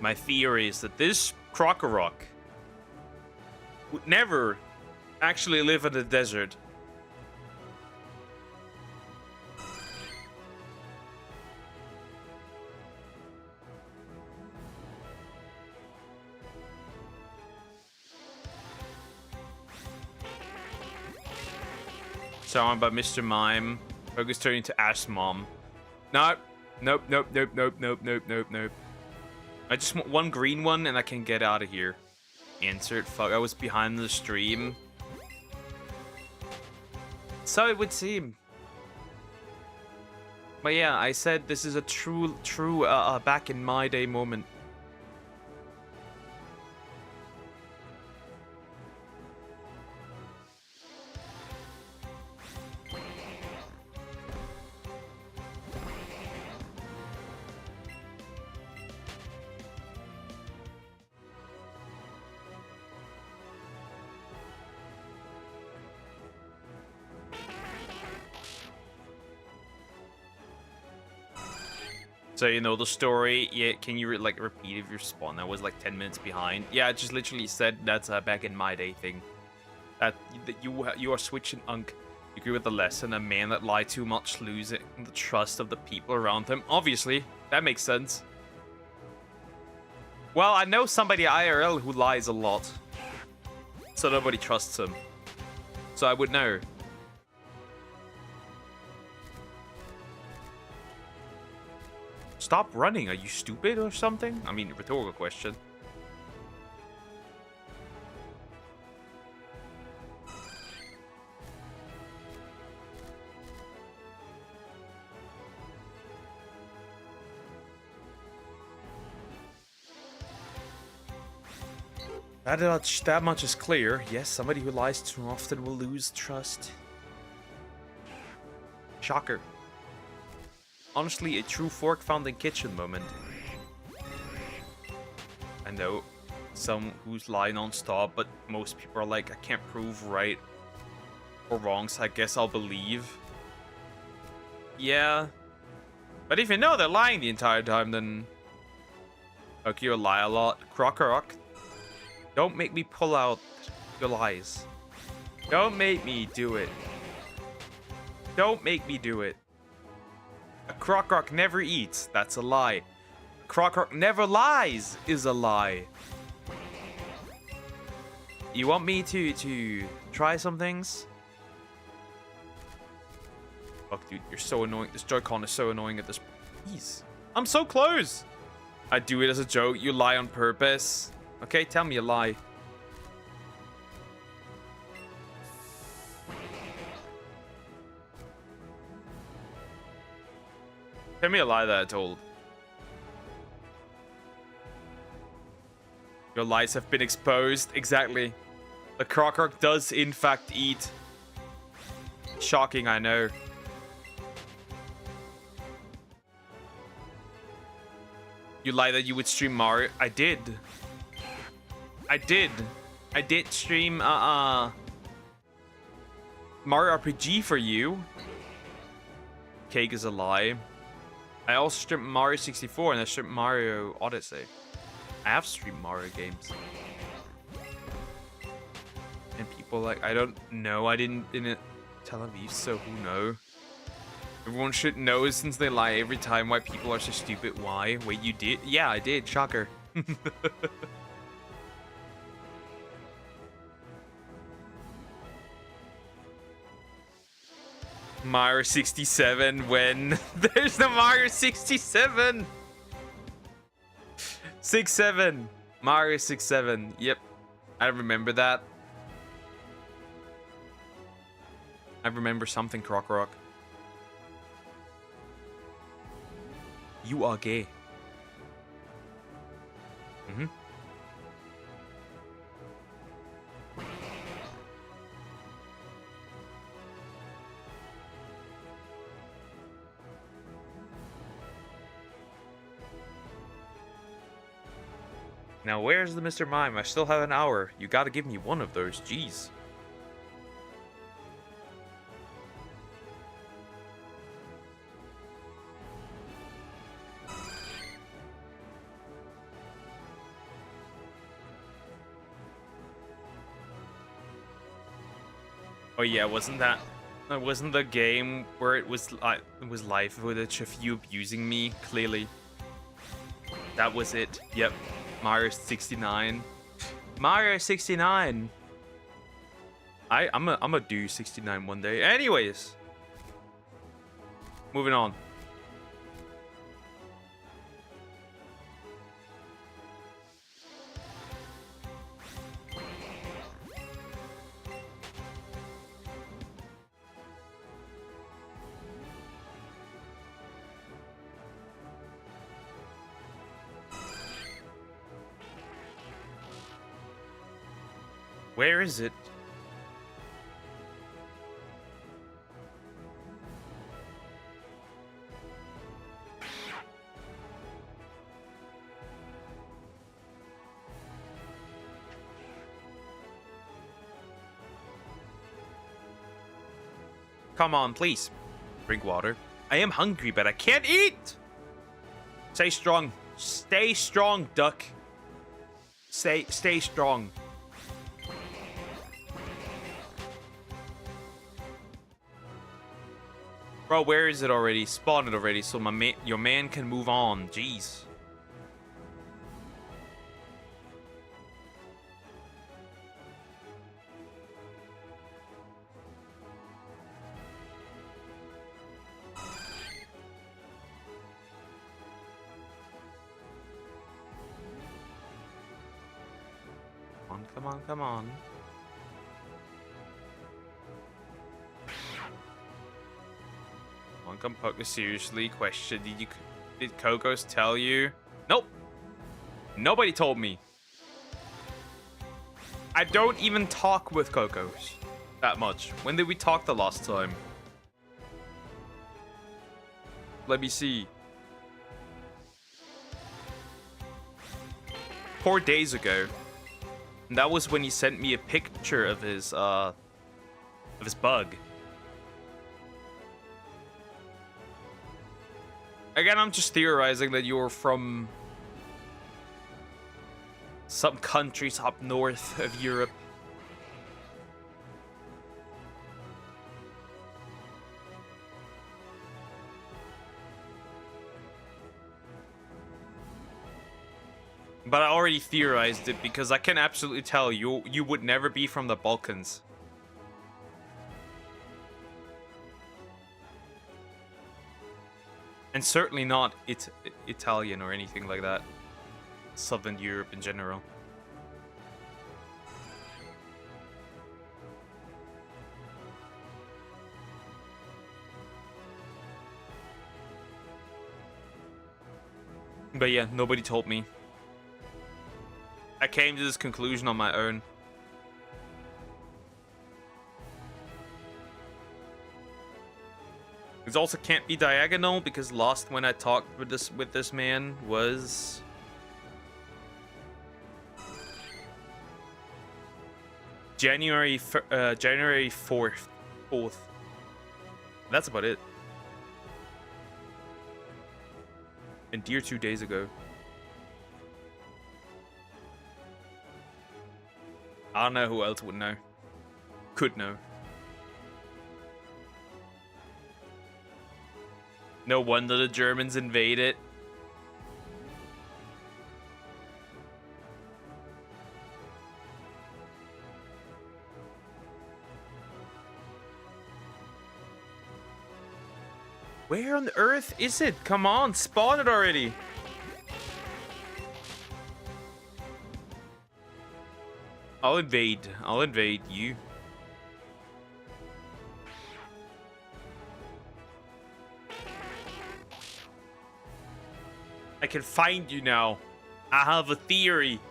My theory is that this Krokorok would never actually live in the desert. Someone by Mr. Mime. Focus turning to Ash Mom. Nope. Nope, nope, nope, nope, nope, nope, nope, nope. I just want one green one and I can get out of here. Insert. Fuck, I was behind the stream. So it would seem. But yeah, I said this is a true back in my day moment. So you know the story. Yeah, can you like repeat if your spawn? I was like 10 minutes behind. Yeah, I just literally said that's a back in my day thing. That you are switching unk. You agree with the lesson. A man that lied too much loses the trust of the people around him. Obviously, that makes sense. Well, I know somebody IRL who lies a lot, so nobody trusts him. So I would know. Stop running. Are you stupid or something? I mean, rhetorical question. That much is clear. Yes, somebody who lies too often will lose trust. Shocker. Honestly, a true fork found in kitchen moment. I know some who's lie non-stop, but most people are like, I can't prove right or wrong, so I guess I'll believe. Yeah. But if you know they're lying the entire time, then... Okay, you lie a lot. Crocker. Don't make me pull out your lies. Don't make me do it. Don't make me do it. A Croc never eats. That's a lie. A Croc never lies is a lie. You want me to try some things? Fuck, dude, you're so annoying. This Joy-Con is so annoying at this point. Jeez. I'm so close. I do it as a joke. You lie on purpose. Okay, tell me a lie. Tell me a lie that I told. Your lies have been exposed. Exactly. The Croc does in fact eat. Shocking, I know. You lie that you would stream Mario. I did. I did stream Mario RPG for you. Cake is a lie. I also streamed Mario 64 and I streamed Mario Odyssey. I have streamed Mario games. And people like, I don't know. I didn't Tel Aviv, so who knows? Everyone should know since they lie every time why people are so stupid. Why? Wait, you did? Yeah, I did. Shocker. Mario 67 when there's no Mario 67. 6-7. Mario 6-7. Yep. I remember that. I remember something, Croc. You are gay. Mm-hmm. Now, where's the Mr. Mime? I still have an hour. You gotta give me one of those. Jeez. Oh yeah, wasn't the game where it was live footage of you abusing me? Clearly, that was it. Yep, Mario 69. Mario 69. I'm a do 69 one day. Anyways, moving on. Where is it? Come on, please. Drink water. I am hungry, but I can't eat! Stay strong. Stay strong, duck. Stay strong. Bro, where is it already? Spawned it already, so your man can move on. Jeez. Come on, come on. Come poke seriously. Question: did Cocos tell you? Nope. Nobody told me. I don't even talk with Cocos that much. When did we talk the last time? Let me see. 4 days ago. And that was when he sent me a picture of his bug. Again, I'm just theorizing that you're from some countries up north of Europe. But I already theorized it because I can absolutely tell you would never be from the Balkans. And certainly not Italian or anything like that. Southern Europe in general. But yeah, nobody told me. I came to this conclusion on my own. It also can't be diagonal because last when I talked with this man was January 4th. That's about it. And dear 2 days ago. I don't know who else would know. Could know. No wonder the Germans invaded. Where on earth is it? Come on, spawn it already. I'll invade you. I can find you now. I have a theory.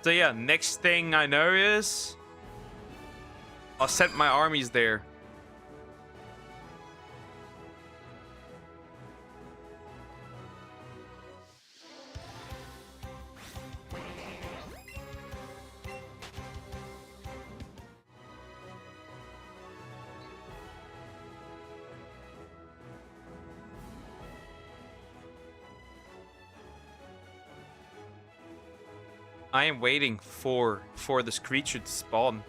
So yeah, next thing I know is I'll send my armies there. I am waiting for this creature to spawn.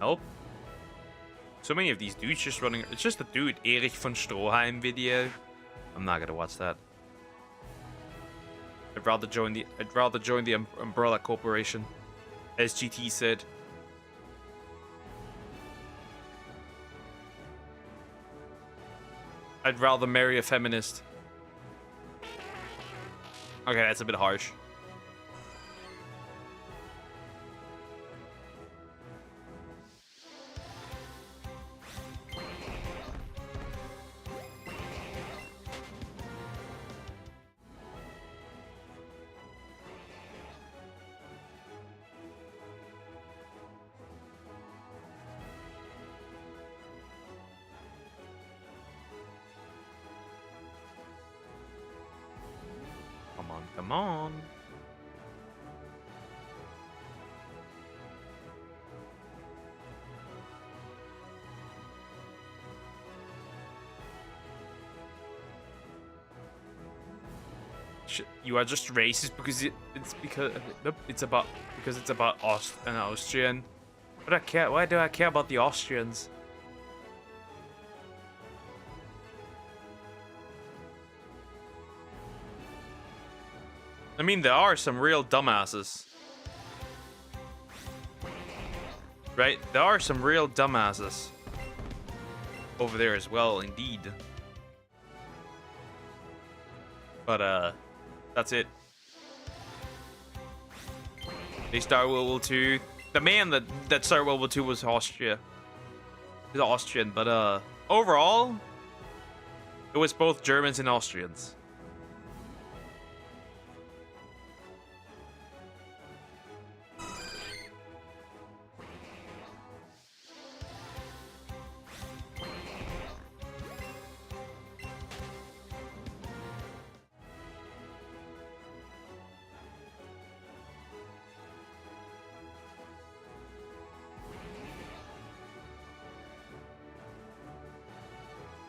Nope. So many of these dudes just running. It's just a dude, Erich von Stroheim video. I'm not gonna watch that. I'd rather join the Umbrella Corporation, as GT said. I'd rather marry a feminist. Okay, that's a bit harsh. Come on. You are just racist because it's about an Austrian. But I care. Why do I care about the Austrians? I mean, there are some real dumbasses. Right? There are some real dumbasses over there as well, indeed. But, that's it. They started World War II. The man that started World War II was Austria. He's Austrian, but, overall, it was both Germans and Austrians.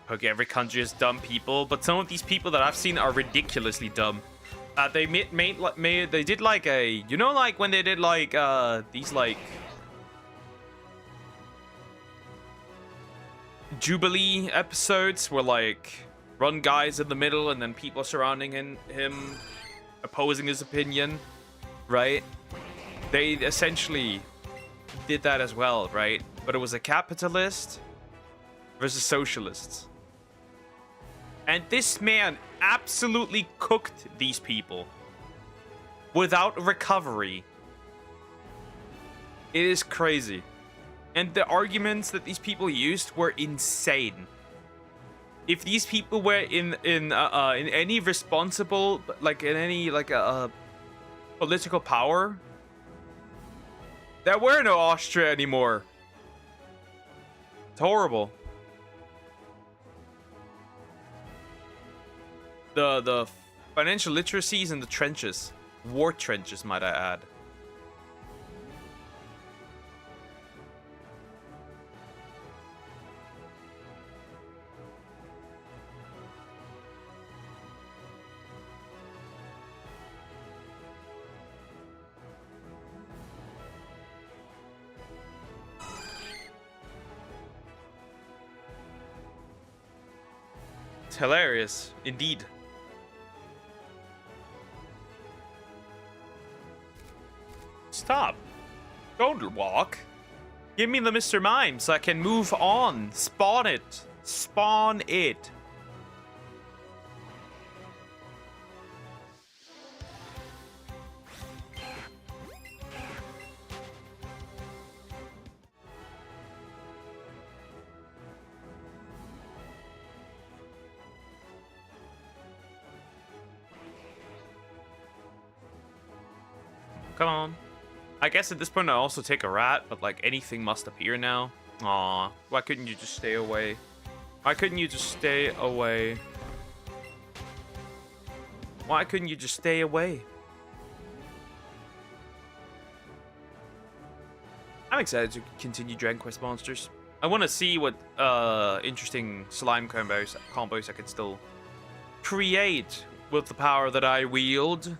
Okay, every country has dumb people, but some of these people that I've seen are ridiculously dumb. They did like a, you know, like when they did like these like Jubilee episodes where like one guy's in the middle and then people surrounding him opposing his opinion, right? They essentially did that as well, right? But it was a capitalist versus socialists. And this man absolutely cooked these people without recovery. It is crazy. And the arguments that these people used were insane. If these people were in any responsible, like in any like political power, there were no Austria anymore. It's horrible. The financial literacy is in the trenches. War trenches, might I add. It's hilarious, indeed. Stop. Don't walk. Give me the Mr. Mime so I can move on. Spawn it. Spawn it. Come on. I guess at this point I also take a rat, but like anything must appear now. Aw, why couldn't you just stay away? Why couldn't you just stay away? Why couldn't you just stay away? I'm excited to continue Dragon Quest Monsters. I want to see what interesting slime combos I can still create with the power that I wield.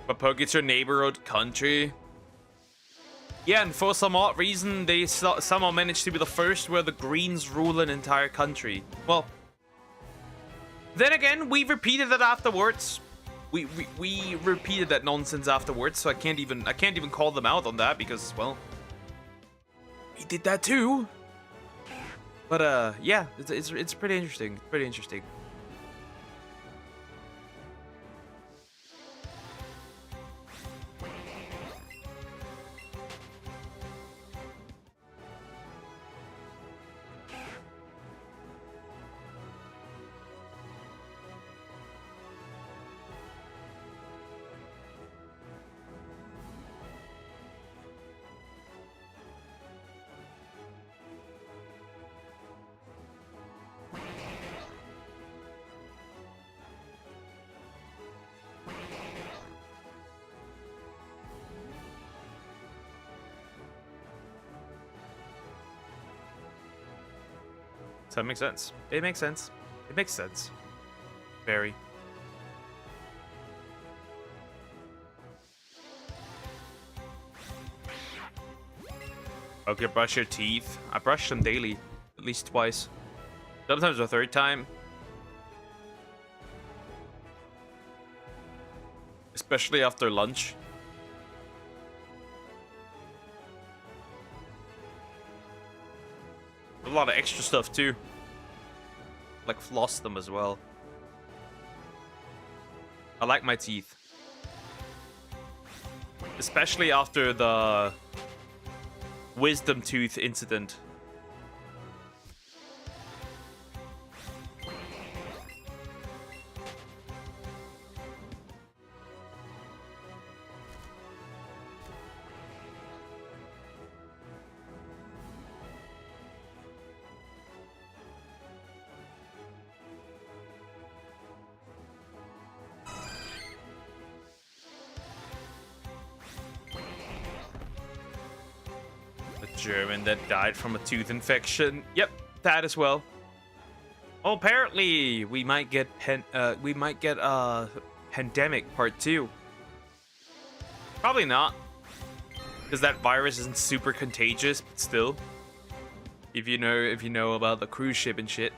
But Poke, it's your neighborhood country. Yeah, and for some odd reason, they somehow managed to be the first where the Greens rule an entire country. Well, then again, we repeated that afterwards. We repeated that nonsense afterwards, so I can't even call them out on that because, well, we did that too. But yeah, it's pretty interesting. Pretty interesting. So it makes sense. It makes sense. It makes sense. Very. Okay, brush your teeth. I brush them daily, at least twice. Sometimes a third time. Especially after lunch. A lot of extra stuff too. Like floss them as well. I like my teeth. Especially after the wisdom tooth incident. German that died from a tooth infection. Yep, that as well. Oh, apparently we might get pandemic part 2. Probably not, because that virus isn't super contagious, but still. If you know about the cruise ship and shit.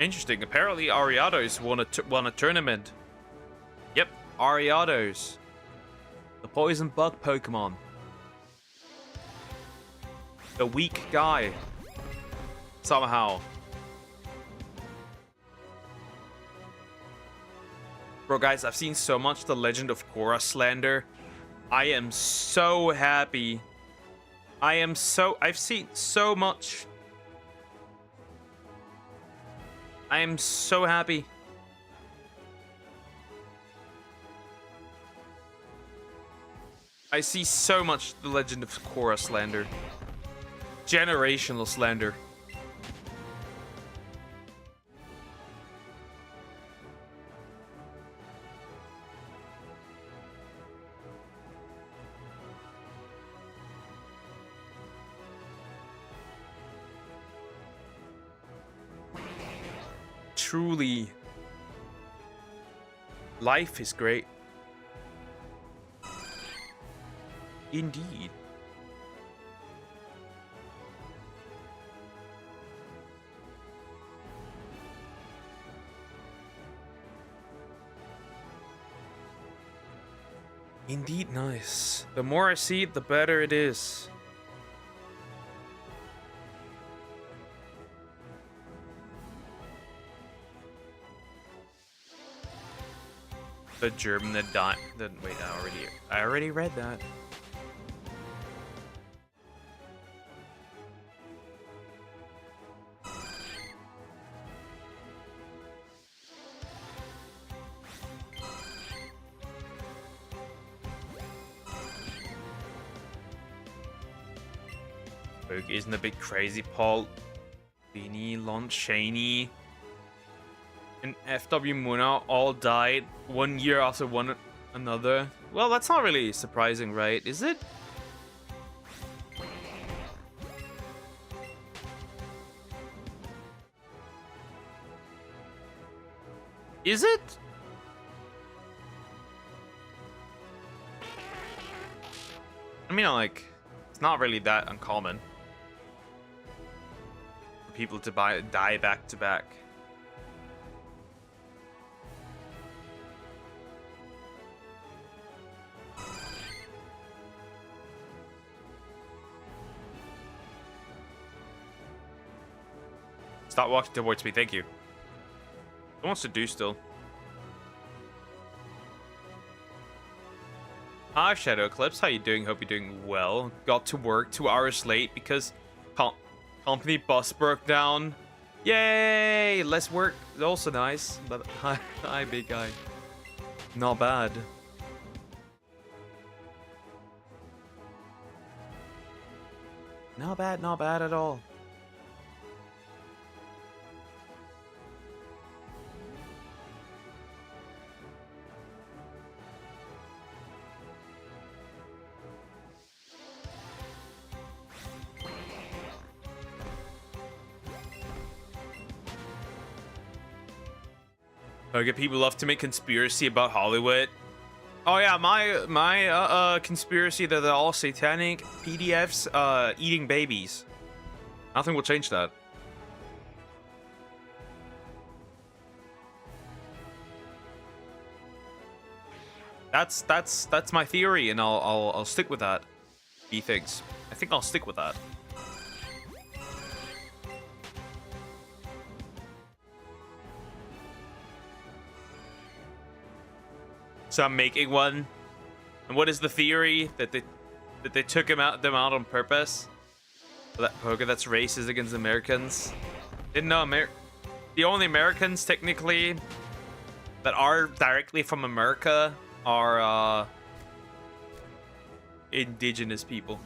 Interesting. Apparently, Ariados won a tournament. Yep, Ariados, the poison bug Pokemon, the weak guy. Somehow, bro, guys, I've seen so much The Legend of Korra slander. I am so happy. I've seen so much. I am so happy. I see so much The Legend of Korra slander. Generational slander. Truly, life is great. Indeed. Indeed nice. The more I see it, the better it is. The German that died. Wait, I already read that. Boog isn't a bit crazy, Paul. Beanie, Lon Chaney, and FW Muna all died 1 year after one another. Well, that's not really surprising, right? Is it? Is it? I mean, like, it's not really that uncommon for people to die back to back. Stop walking towards me, thank you. What wants to do still? Hi, Shadow Eclipse. How you doing? Hope you're doing well. Got to work 2 hours late because can't Company bus broke down. Yay! Less work. Also nice. But hi, big guy. Not bad. Not bad at all. Okay, people love to make conspiracy about Hollywood. Oh yeah, my conspiracy that they're all satanic PDFs eating babies. Nothing will change that. That's my theory, and I'll stick with that. He thinks. I think I'll stick with that. So I'm making one. And what is the theory? That they took them out on purpose? That poker that's racist against Americans. Didn't know the only Americans technically that are directly from America are indigenous people.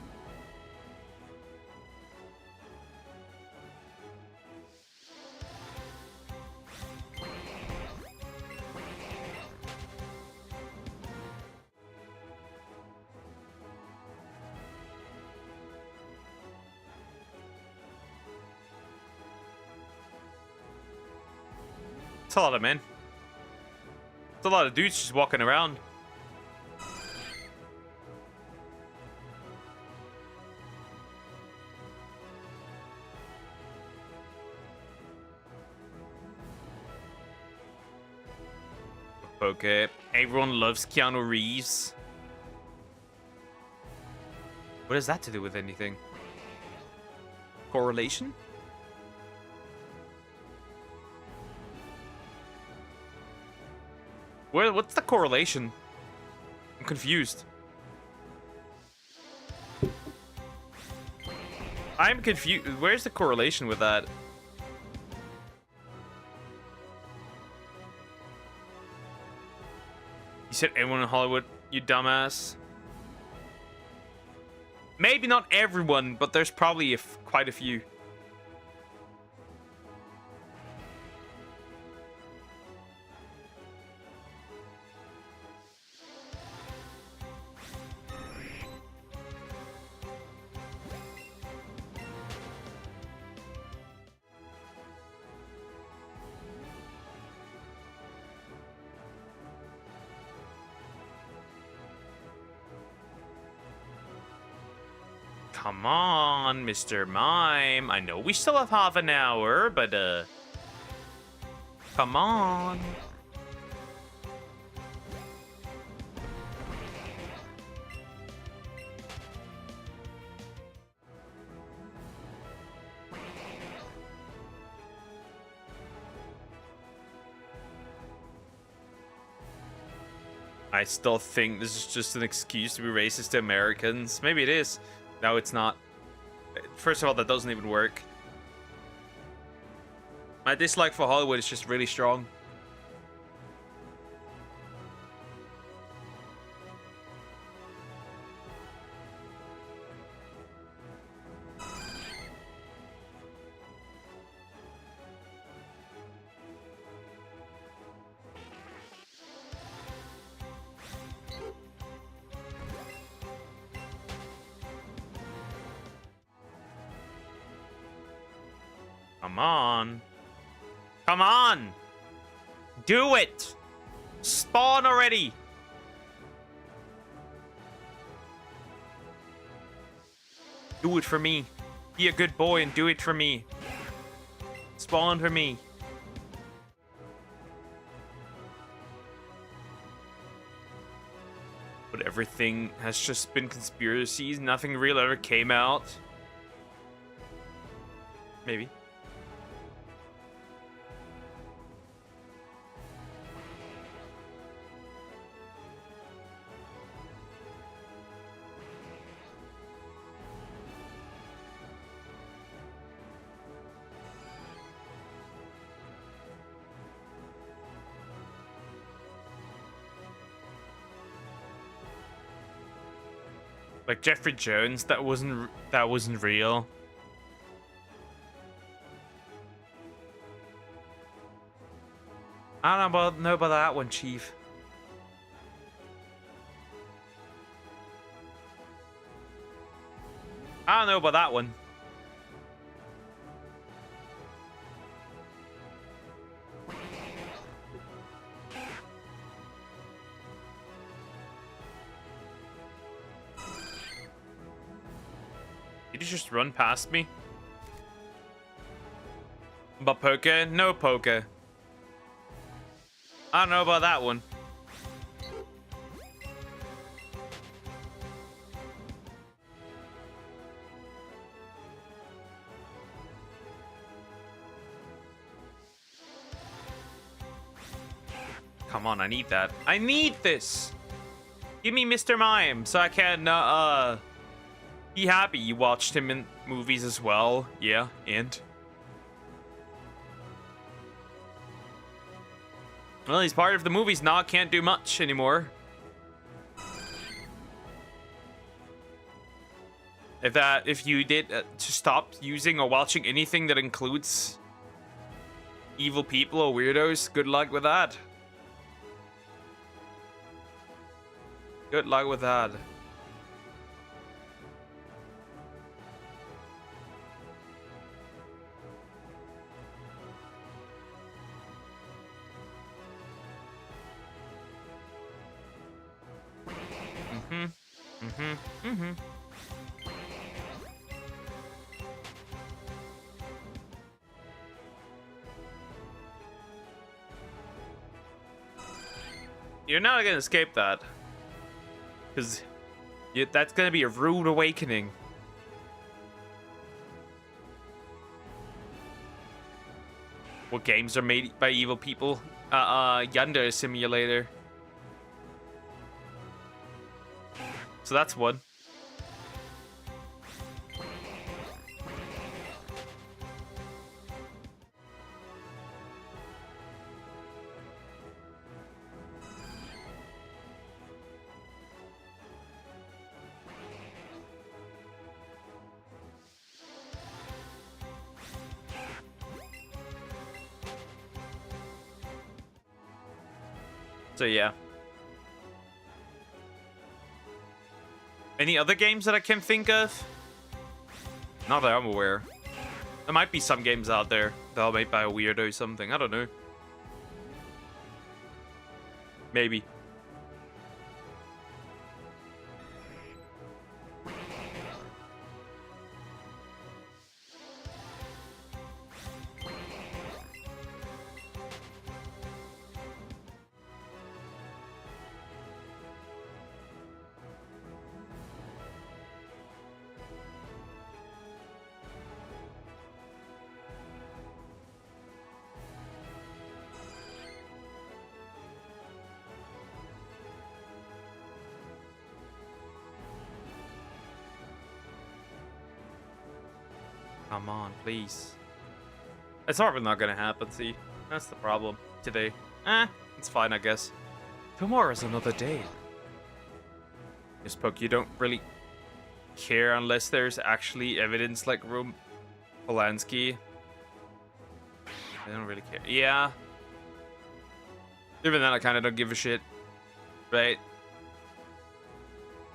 It's a lot of men. It's a lot of dudes just walking around. Okay, everyone loves Keanu Reeves. What has that to do with anything? Correlation? What's the correlation? I'm confused. I'm confused. Where's the correlation with that? You said everyone in Hollywood, you dumbass. Maybe not everyone, but there's probably quite a few. Come on, Mr. Mime. I know we still have half an hour, but, come on. I still think this is just an excuse to be racist to Americans. Maybe it is. No, it's not. First of all, that doesn't even work. My dislike for Hollywood is just really strong. Come on. Come on! Do it! Spawn already! Do it for me. Be a good boy and do it for me. Spawn for me. But everything has just been conspiracies. Nothing real ever came out. Maybe. Like Jeffrey Jones, that wasn't real. I don't know about that one, Chief. I don't know about that one. Did you just run past me? But poker? No poker. I don't know about that one. Come on, I need that. I need this! Give me Mr. Mime so I can, be happy you watched him in movies as well. Yeah, and? Well, he's part of the movies now, can't do much anymore. If you did to stop using or watching anything that includes evil people or weirdos, good luck with that. Good luck with that. You're not gonna escape that. Because that's gonna be a rude awakening. What games are made by evil people? Yonder Simulator. So that's one. So yeah. Any other games that I can think of? Not that I'm aware. There might be some games out there that are made by a weirdo or something. I don't know. Maybe. Come on, please. It's probably not gonna happen, see? That's the problem. Today. It's fine, I guess. Tomorrow's another day. This Poke, you don't really care unless there's actually evidence like Polanski. I don't really care. Yeah. Even then, I kind of don't give a shit. Right?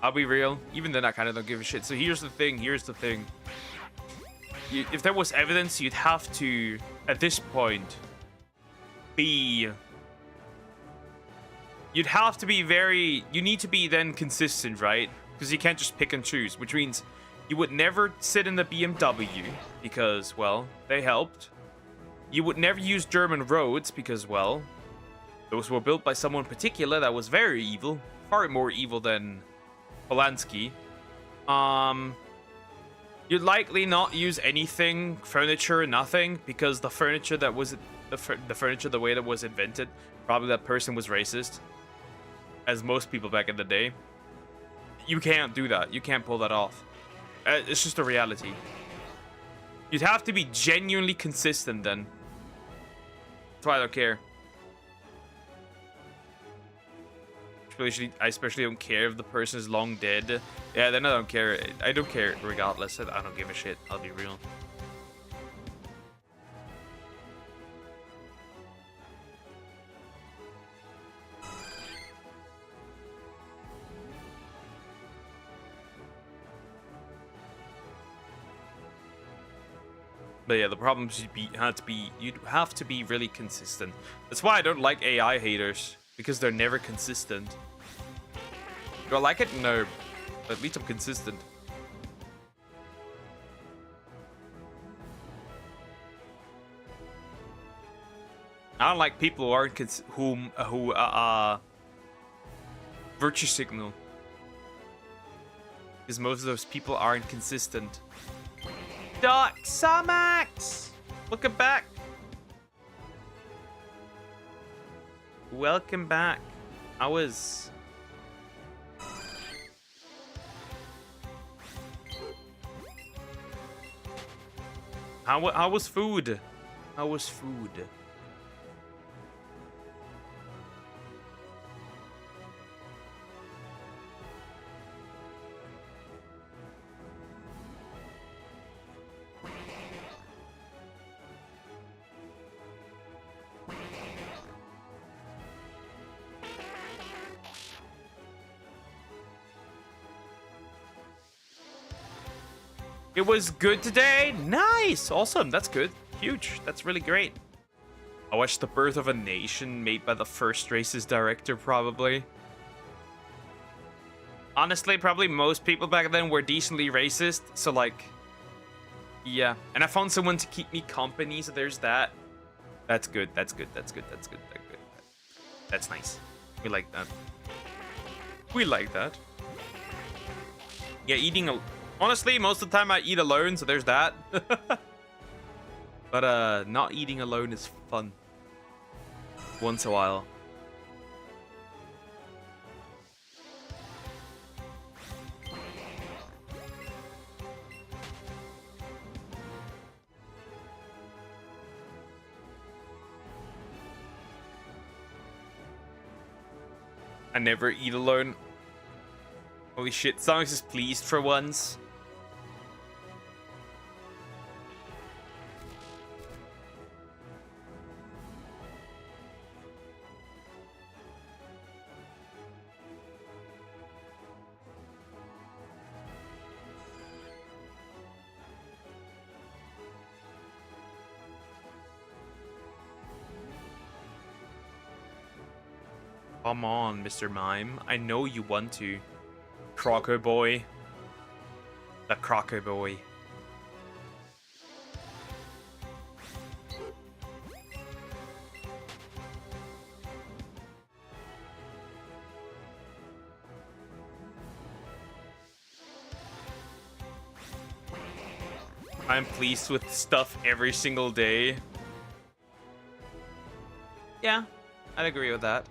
I'll be real. Even then, I kind of don't give a shit. So here's the thing. If there was evidence, you'd have to, at this point, you'd have to be you need to be then consistent, right? Because you can't just pick and choose, which means you would never sit in the BMW because, well, they helped. You would never use German roads because, well, those were built by someone particular that was very evil, far more evil than Polanski. You'd likely not use anything, furniture, nothing, because the furniture that was the furniture the way that was invented, probably that person was racist, as most people back in the day. You can't do that. You can't pull that off. It's just a reality. You'd have to be genuinely consistent then. That's why I don't care. I especially don't care if the person is long dead. Yeah, then I don't care. I don't care regardless. I don't give a shit. I'll be real. But yeah, the problem is you'd have to be really consistent. That's why I don't like AI haters, because they're never consistent. Do I like it? No. But at least I'm consistent. I don't like people who aren't who virtue signal, because most of those people aren't consistent. Doc Samax! Welcome back. Welcome back. How was food? How was food? It was good today. Nice. Awesome. That's good. Huge. That's really great. I watched The Birth of a Nation, made by the first racist director, probably. Honestly, probably most people back then were decently racist. So, like, yeah. And I found someone to keep me company, so there's that. That's good. That's good. That's good. That's good. That's good. That's nice. We like that. We like that. Yeah, honestly, most of the time I eat alone, so there's that. But not eating alone is fun. Once a while. I never eat alone. Holy shit, Sonic is pleased for once. Come on, Mr. Mime. I know you want to. Croco boy. The Croco boy. I'm pleased with stuff every single day. Yeah, I'd agree with that.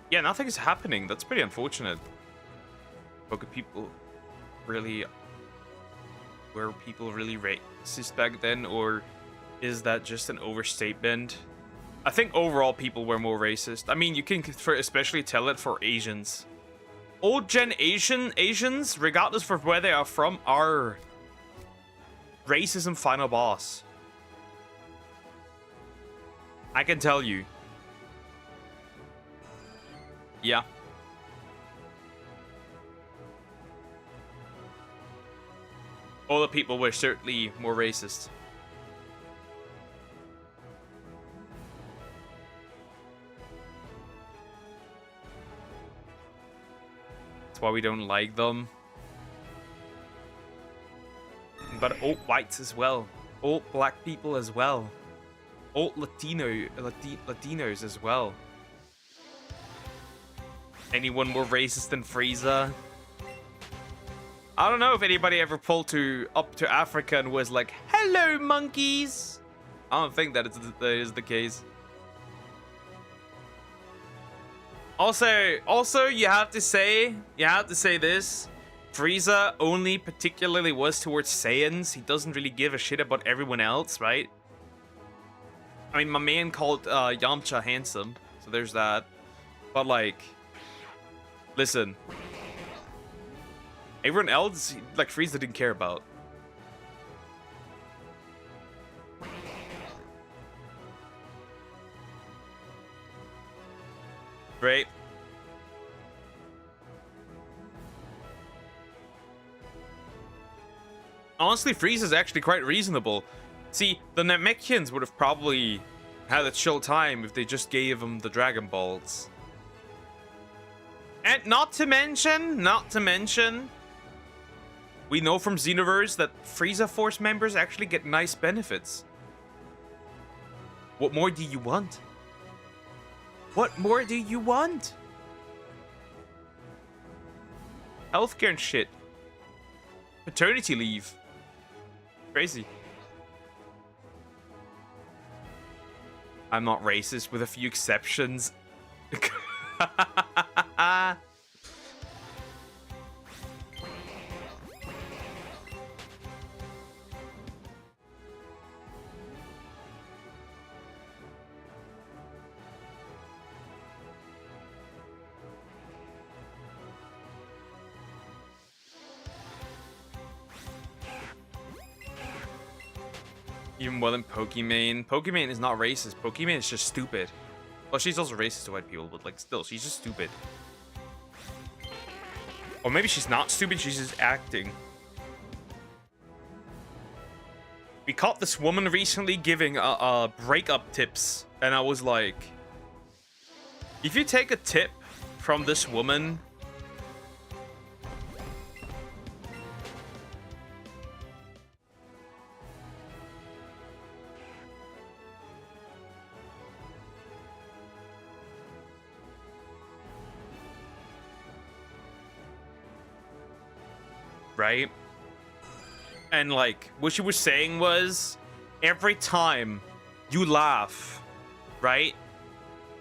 Yeah, nothing's happening. That's pretty unfortunate. But people really... Were people really racist back then? Or is that just an overstatement? I think overall people were more racist. I mean, you can especially tell it for Asians. Old gen Asians, regardless of where they are from, are... racism final boss. I can tell you. Yeah. All the people were certainly more racist. That's why we don't like them. But old whites as well. Old black people as well. Old Latinos as well. Anyone more racist than Frieza? I don't know if anybody ever pulled up to Africa and was like, "Hello, monkeys." I don't think that is the case. Also, you have to say this. Frieza only particularly was towards Saiyans. He doesn't really give a shit about everyone else, right? I mean, my man called Yamcha handsome, so there's that. But like, listen, everyone else, like Frieza didn't care about. Right? Honestly, Frieza's actually quite reasonable. See, the Namekians would have probably had a chill time if they just gave him the Dragon Balls. And not to mention, we know from Xenoverse that Frieza Force members actually get nice benefits. What more do you want? What more do you want? Healthcare and shit. Paternity leave. Crazy. I'm not racist with a few exceptions. Even more than Pokimane. Pokimane is not racist. Pokimane is just stupid. Well, she's also racist to white people, but like still, she's just stupid. Or maybe she's not stupid, she's just acting. We caught this woman recently giving breakup tips, and I was like, if you take a tip from this woman, right? And like what she was saying was, every time you laugh, right,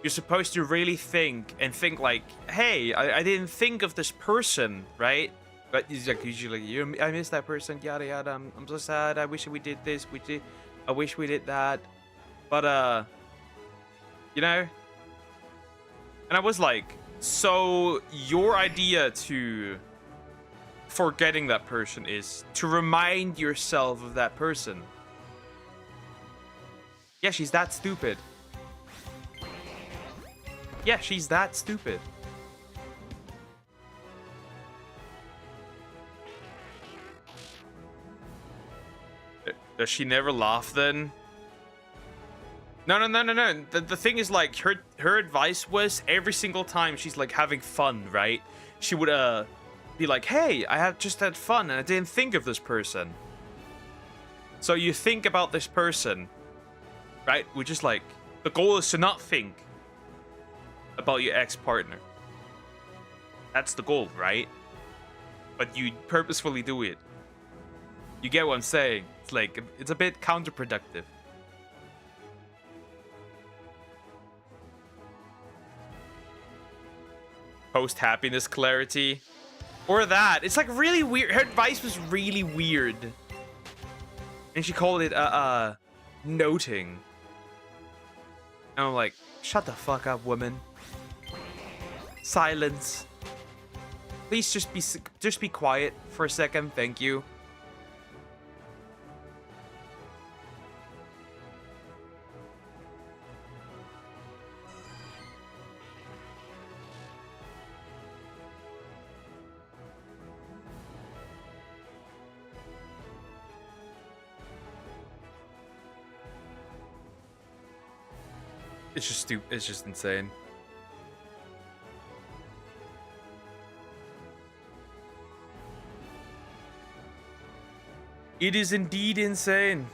you're supposed to really think like, hey, I didn't think of this person, right? But it's like usually I miss that person, yada yada, I'm so sad, I wish we did this, I wish we did that, but you know. And I was like, so your idea to forgetting that person is to remind yourself of that person. Yeah, she's that stupid. Yeah, she's that stupid. Does she never laugh then? No. The thing is, like, her advice was every single time she's like having fun, right? She would be like, hey, I have just had fun and I didn't think of this person. So you think about this person, right? Which is like, the goal is to not think about your ex-partner. That's the goal, right? But you purposefully do it. You get what I'm saying? It's like, it's a bit counterproductive. Post-happiness clarity. Or that. It's like really weird. Her advice was really weird. And she called it, noting. And I'm like, shut the fuck up, woman. Silence. Please just be quiet for a second. Thank you. It's just stupid. It's just insane. It is indeed insane.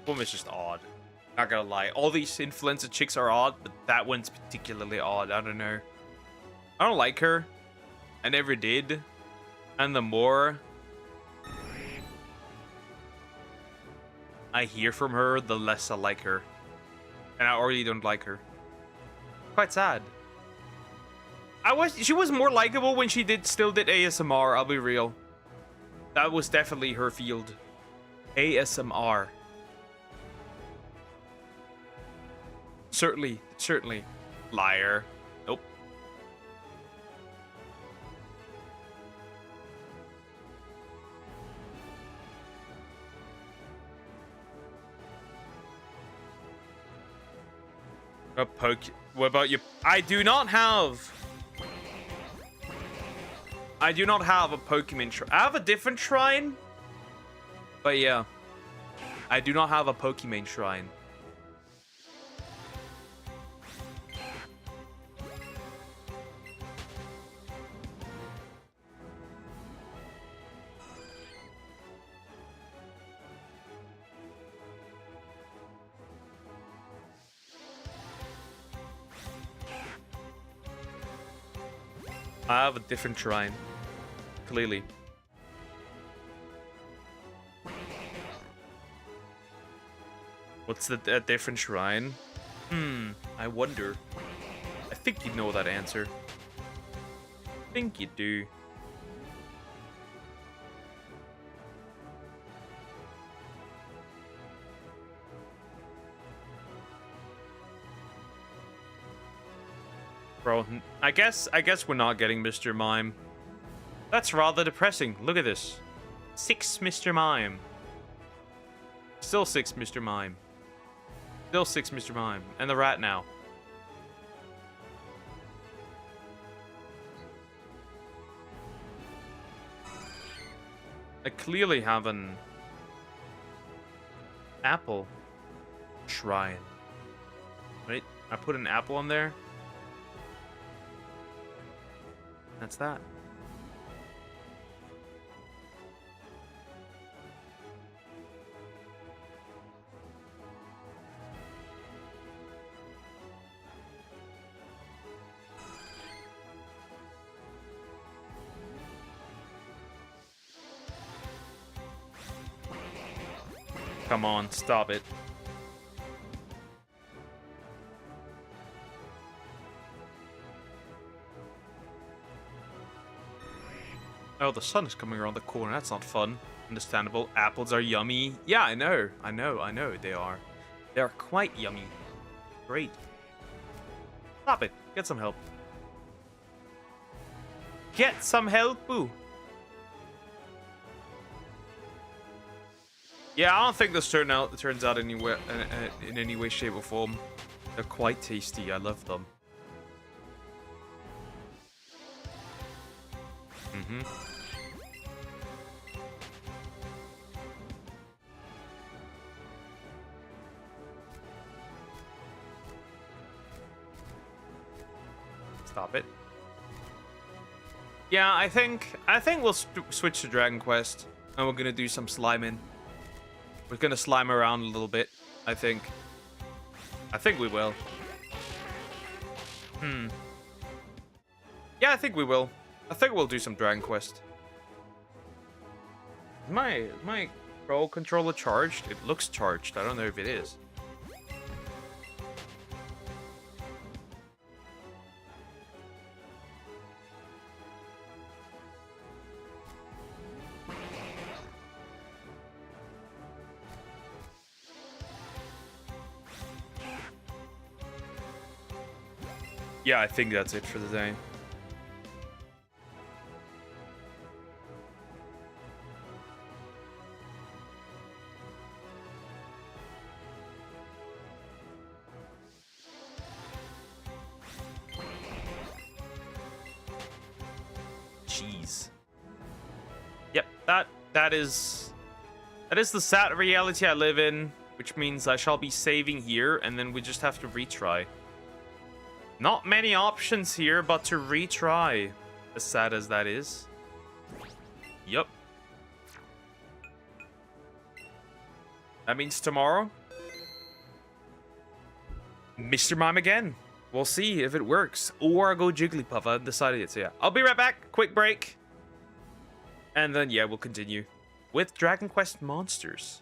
Woman is just odd. Not gonna lie. All these influencer chicks are odd, but that one's particularly odd. I don't know. I don't like her. I never did. And the more I hear from her, the less I like her. And I already don't like her. Quite sad. She was more likable when she still did ASMR, I'll be real. That was definitely her field. ASMR. Certainly. Liar. Nope. What about you? I do not have a Pokemon shrine. I have a different shrine. But yeah. I do not have a Pokemon shrine. I have a different shrine. Clearly. What's the different shrine? I wonder. I think you know that answer. I think you do. Bro, I guess we're not getting Mr. Mime. That's rather depressing. Look at this. 6 Mr. Mime. Still 6 Mr. Mime. Still 6 Mr. Mime. And the rat now. I clearly have an apple shrine. Right? I put an apple on there. That's that. Come on, stop it. Oh, the sun is coming around the corner. That's not fun. Understandable. Apples are yummy. Yeah, I know. They are. They are quite yummy. Great. Stop it. Get some help. Get some help, boo. Yeah, I don't think this turns out anywhere in any way, shape, or form. They're quite tasty. I love them. Stop it. Yeah, I think we'll switch to Dragon Quest, and we're gonna do some sliming. We're gonna slime around a little bit. I think we will. Yeah, I think we will. I think we'll do some Dragon Quest. My Pro controller charged? It looks charged. I don't know if it is. Yeah, I think that's it for the day. Jeez. Yep, that is the sad reality I live in, which means I shall be saving here, and then we just have to retry. Not many options here, but to retry. As sad as that is. Yup. That means tomorrow, Mr. Mime again. We'll see if it works. Or I'll go Jigglypuff. I've decided it, so yeah. I'll be right back. Quick break. And then, yeah, we'll continue with Dragon Quest Monsters.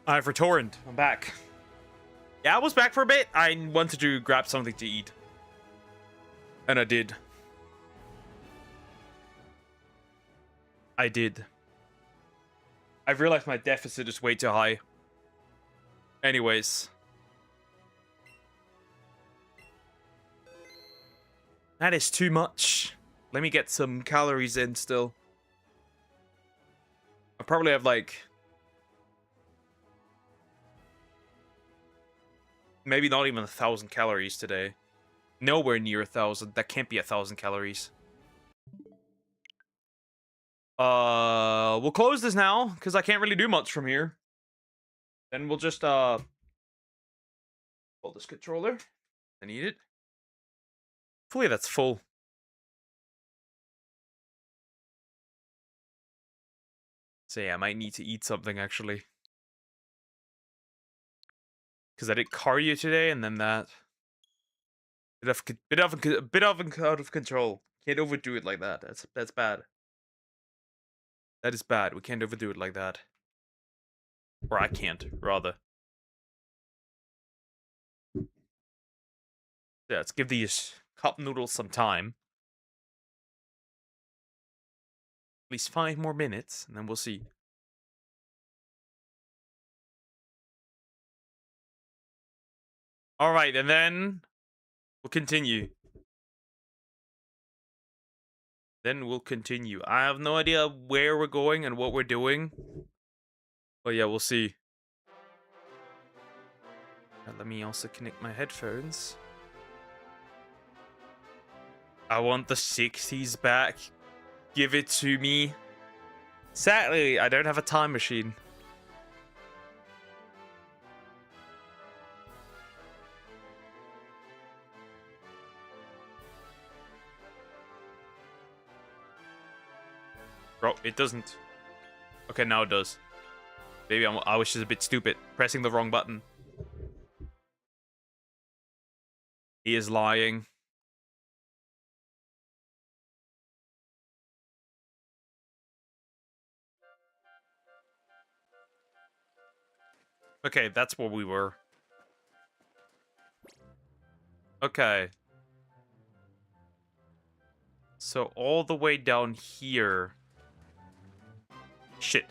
Alright, for Torrent, I'm back. Yeah, I was back for a bit. I wanted to grab something to eat. And I did. I did. I've realized my deficit is way too high. Anyways. That is too much. Let me get some calories in still. I probably have like... maybe not even 1,000 calories today. Nowhere near 1,000. That can't be 1,000 calories. We'll close this now, because I can't really do much from here. Then we'll just, pull this controller. I need it. Hopefully that's full. So yeah, I might need to eat something, actually. Because I did cardio today, and then that. Bit out of control. Can't overdo it like that. That's bad. That is bad. We can't overdo it like that. Or I can't, rather. Yeah, let's give these cup noodles some time. At least 5 more minutes, and then we'll see. Alright, and then we'll continue. Then we'll continue. I have no idea where we're going and what we're doing. But yeah, we'll see. Let me also connect my headphones. I want the 60s back. Give it to me. Sadly, I don't have a time machine. Bro, it doesn't. Okay, now it does. Maybe I was just a bit stupid. Pressing the wrong button. He is lying. Okay, that's where we were. Okay. So all the way down here. Shit.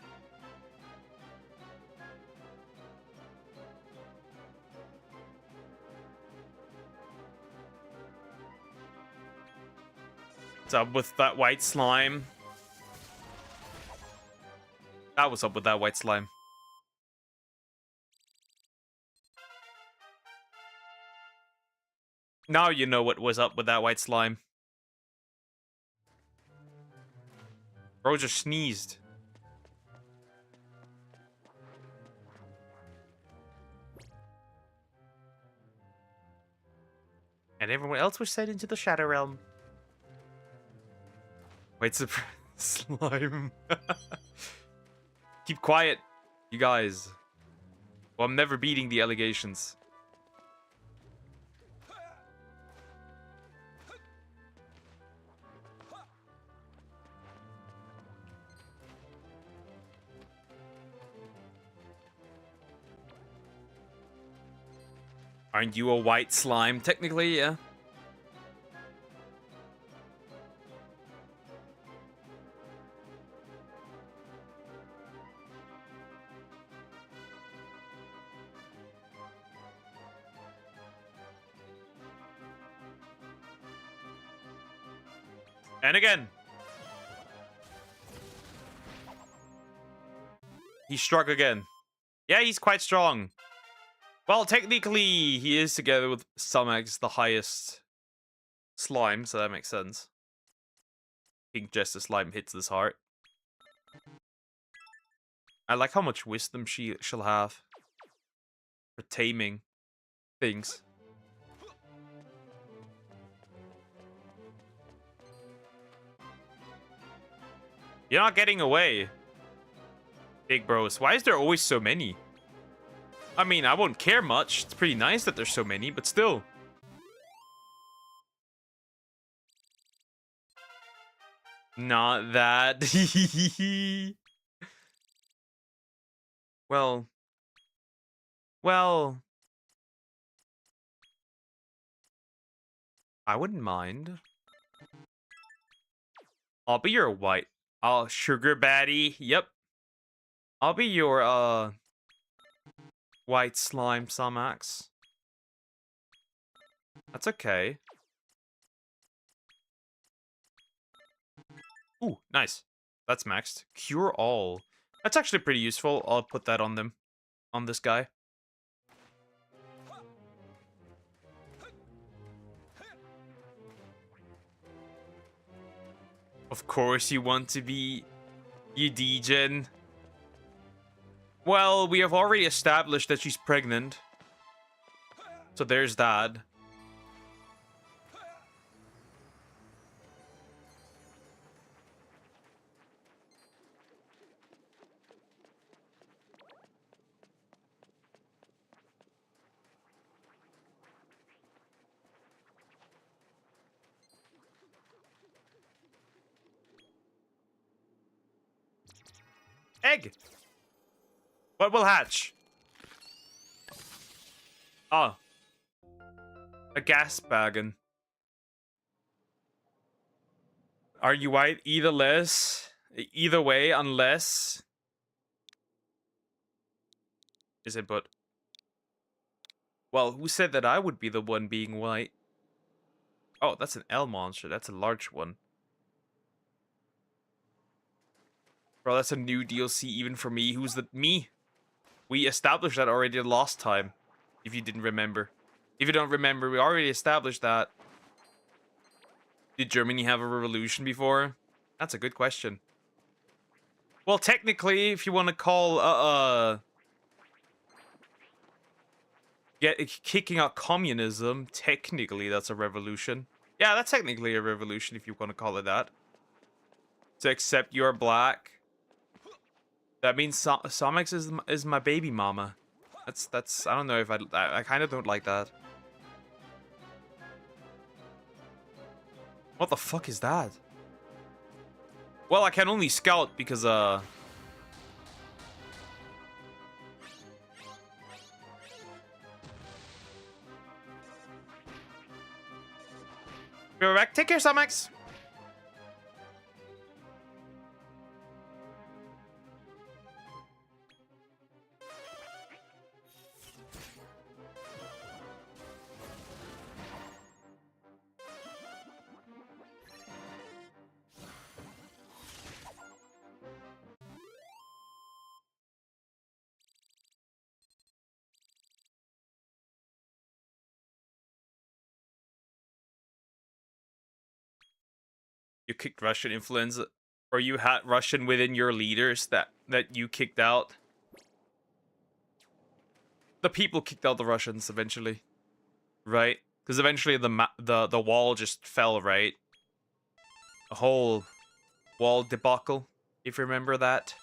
What's up with that white slime? That was up with that white slime. Now you know what was up with that white slime. Bro just sneezed. And everyone else was sent into the Shadow Realm. Wait, slime. Keep quiet, you guys. Well, I'm never beating the allegations. Aren't you a white slime? Technically, yeah. And again. He struck again. Yeah, he's quite strong. Well, technically, he is together with Stomach's the highest slime, so that makes sense. Pink Jester slime hits this heart. I like how much wisdom she'll have for taming things. You're not getting away, big bros. Why is there always so many? I mean, I won't care much. It's pretty nice that there's so many, but still. Not that. Well, Well, I wouldn't mind. I'll be your white. Oh, sugar baddie. Yep. I'll be your white slime Samax. That's okay. Ooh, nice. That's maxed. Cure all. That's actually pretty useful. I'll put that on them. On this guy. Of course you want to be you degen. Well, we have already established that she's pregnant. So there's that. Egg! What will hatch? Oh. A gas bagon. Are you white? Either less. Either way, unless. Is it but? Well, who said that I would be the one being white? Oh, that's an L monster. That's a large one. Bro, that's a new DLC even for me. Who's the me? We established that already the last time. If you didn't remember. If you don't remember, we already established that. Did Germany have a revolution before? That's a good question. Well, technically, if you want to call kicking out communism, technically that's a revolution. Yeah, that's technically a revolution if you want to call it that. To accept you're black. That means Somex is my baby mama. That's I don't know if I kind of don't like that. What the fuck is that? Well, I can only scout because be right back. Take care, Somex. You kicked Russian influence, or you had Russian within your leaders that you kicked out. The people kicked out the Russians eventually, right? Because eventually the wall just fell, right? A whole wall debacle, if you remember that,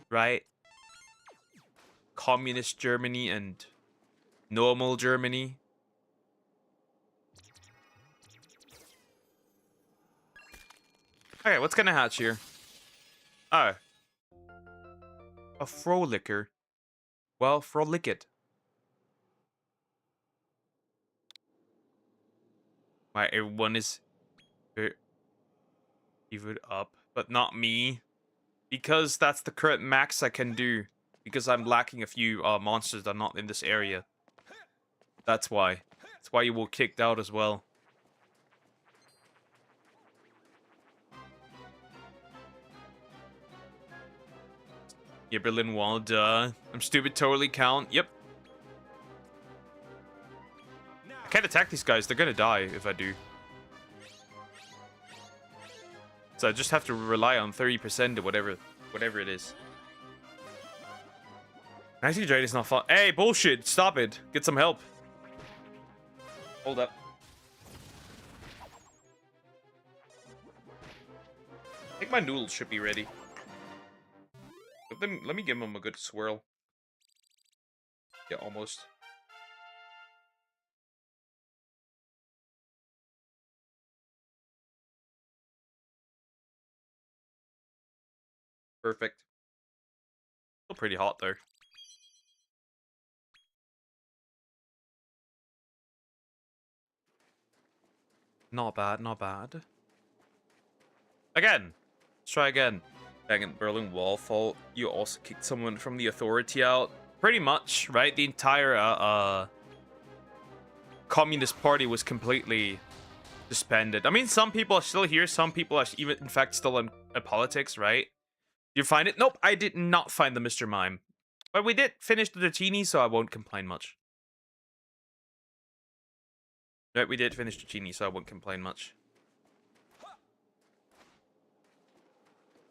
right? Communist Germany and normal Germany. Okay, what's gonna hatch here? Oh, a Frolicker. Well, frolic it. Why everyone is even up, but not me, because that's the current max I can do. Because I'm lacking a few monsters that are not in this area. That's why. That's why you were kicked out as well. Yeah, Berlin Wall, duh. I'm stupid, totally count. Yep. I can't attack these guys. They're gonna die if I do. So I just have to rely on 30% or whatever it is. Actually, Jade is not fun. Hey, bullshit. Stop it. Get some help. Hold up. I think my noodles should be ready. Let me give them a good swirl. Yeah, almost. Perfect. Still pretty hot there. Not bad, not bad. Again. Let's try again. Back in Berlin Wall fall, you also kicked someone from the authority out. Pretty much, right? The entire Communist Party was completely suspended. I mean, some people are still here. Some people are even, in fact, still in politics, right? You find it? Nope, I did not find the Mr. Mime. But we did finish the Dratini, so I won't complain much. Right, we did finish the Dratini, so I won't complain much.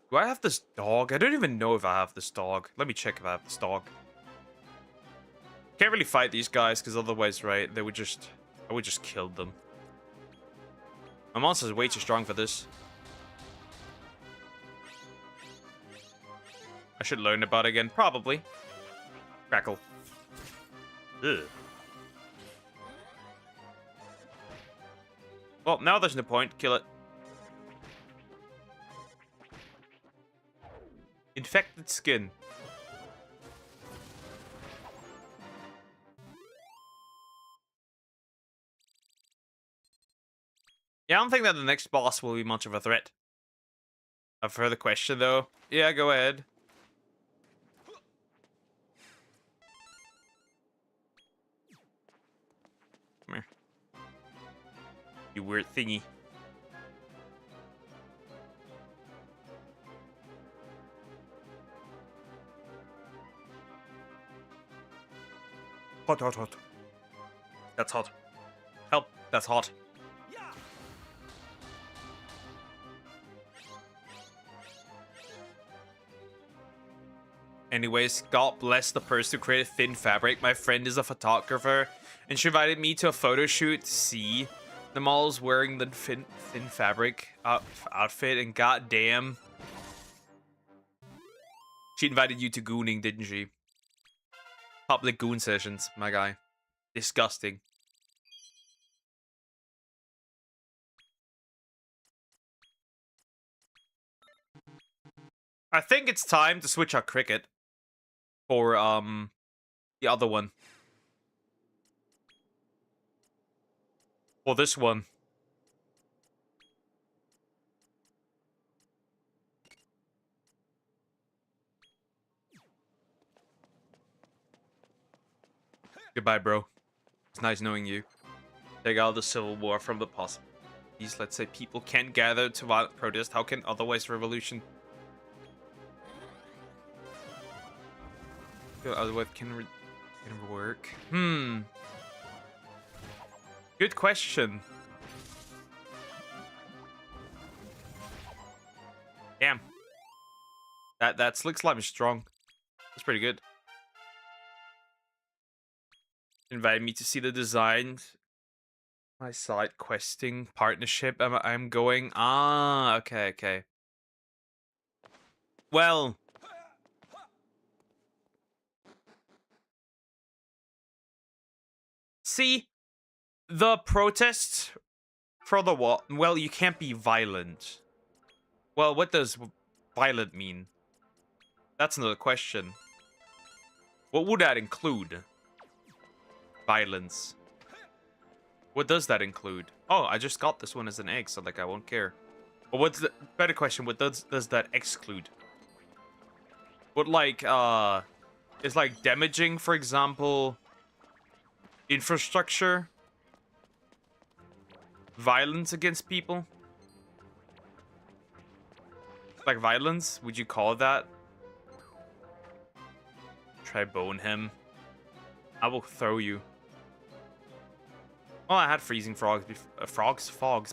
Do I have this dog? I don't even know if I have this dog. Let me check if I have this dog. Can't really fight these guys, because otherwise, right, I would just kill them. My monster's way too strong for this. I should learn about it again, probably. Crackle. Ugh. Well, now there's no point. Kill it. Infected skin. Yeah, I don't think that the next boss will be much of a threat. A further question, though. Yeah, go ahead. Come here. You weird thingy. Hot, hot, hot. That's hot. Help, that's hot. Anyways, God bless the person who created thin fabric. My friend is a photographer, and she invited me to a photo shoot to see the models wearing the thin fabric outfit, and goddamn, she invited you to gooning, didn't she? Public goon sessions, my guy. Disgusting. I think it's time to switch our cricket for the other one. For this one. Goodbye, bro. It's nice knowing you. Take out the civil war from the possibilities. Let's say people can't gather to violent protest. How can otherwise revolution? Otherwise can work. Good question. Damn. That slick slime is strong. That's pretty good. Invited me to see the design. My side questing partnership. I'm going. Ah, okay. Well. See, the protest for the what? Well, you can't be violent. Well, what does violent mean? That's another question. What would that include? Violence. What does that include? Oh, I just got this one as an egg, so like I won't care. But what's the better question? What does that exclude? What like is like damaging, for example, infrastructure? Violence against people? Like violence? Would you call that? Try bone him. I will throw you. Well, I had freezing fogs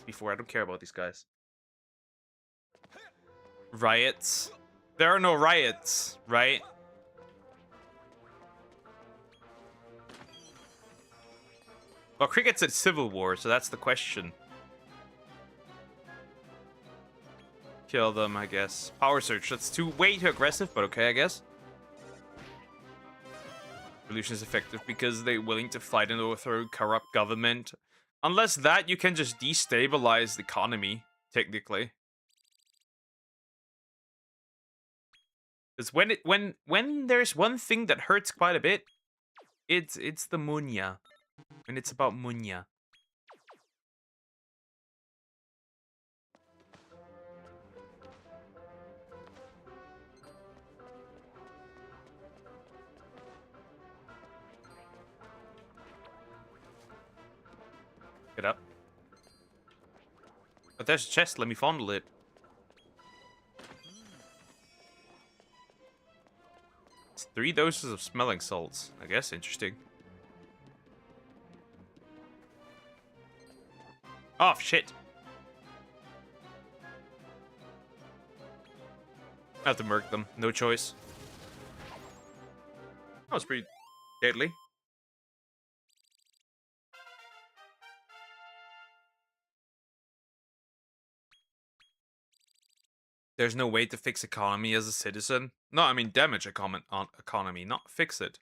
before. I don't care about these guys. Riots. There are no riots, right? Well, cricket's a civil war, so that's the question. Kill them, I guess. Power surge. That's way too aggressive, but okay, I guess. Revolution is effective because they're willing to fight and overthrow corrupt government. Unless that, you can just destabilize the economy, technically. Because when there's one thing that hurts quite a bit, it's the munya. And it's about munya. Get up. But there's a chest. Let me fondle it. It's 3 doses of smelling salts. I guess interesting. Oh, shit. I have to murk them. No choice. That was pretty deadly. There's no way to fix economy as a citizen. No, I mean damage economy, not fix it.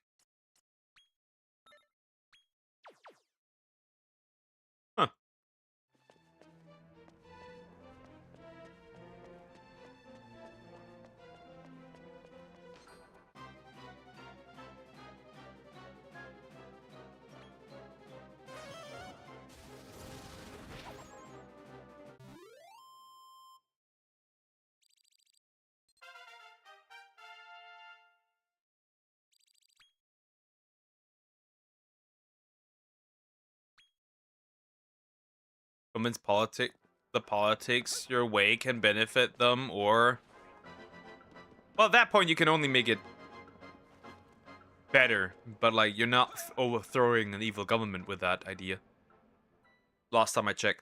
Huh. Convince the politics your way can benefit them, or... Well, at that point, you can only make it better, but, like, you're not overthrowing an evil government with that idea. Last time I checked.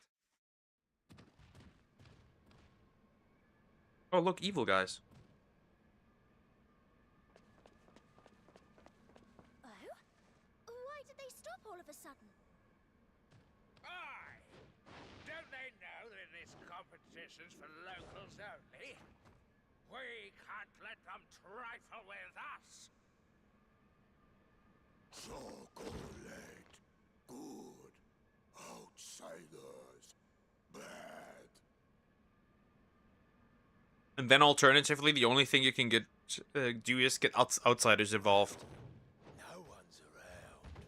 Oh, look, evil guys. Oh? Why did they stop all of a sudden? Aye! Don't they know that this competition's for locals only? We can't let them trifle with us! Chocolate. Good. Outsiders. Bad. And then alternatively, the only thing you can get do is get outsiders involved. No one's around.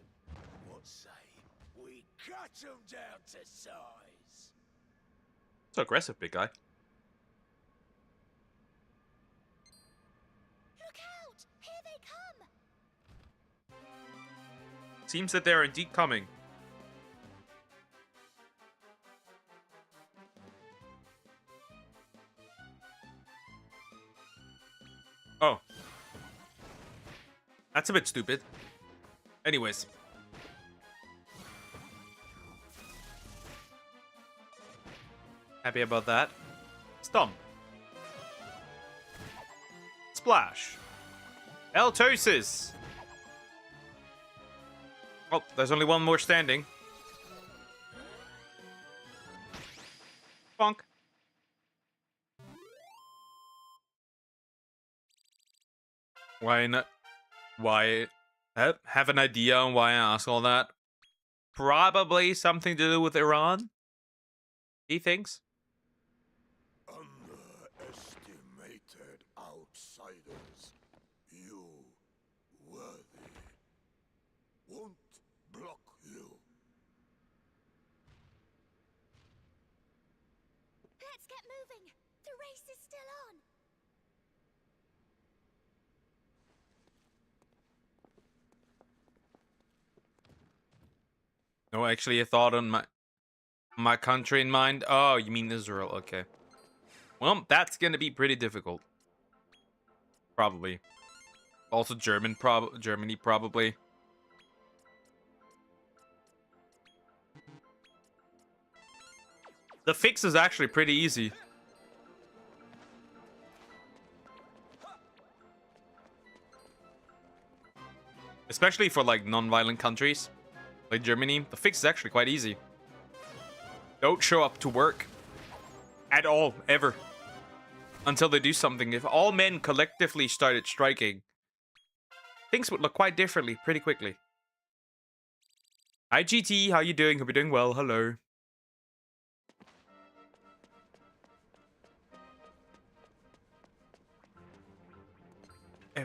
What say we cut them down to size? So aggressive, big guy. Look out! Here they come! Seems that they're indeed coming. Oh. That's a bit stupid. Anyways. Happy about that. Stomp. Splash. Eltosis. Oh, there's only one more standing. Bonk. Why not? Why? Have an idea on why I ask all that? Probably something to do with Iran. He thinks. Underestimated outsiders. You worthy. Won't block you. Let's get moving! The race is still on! No, actually, a thought on my country in mind. Oh, you mean Israel? Okay. Well, that's gonna be pretty difficult. Probably. Also, Germany probably. The fix is actually pretty easy. Especially for like non-violent countries. Like Germany, the fix is actually quite easy. Don't show up to work. At all, ever. Until they do something. If all men collectively started striking, things would look quite differently pretty quickly. Hi GT, how you doing? Hope you're doing well. Hello.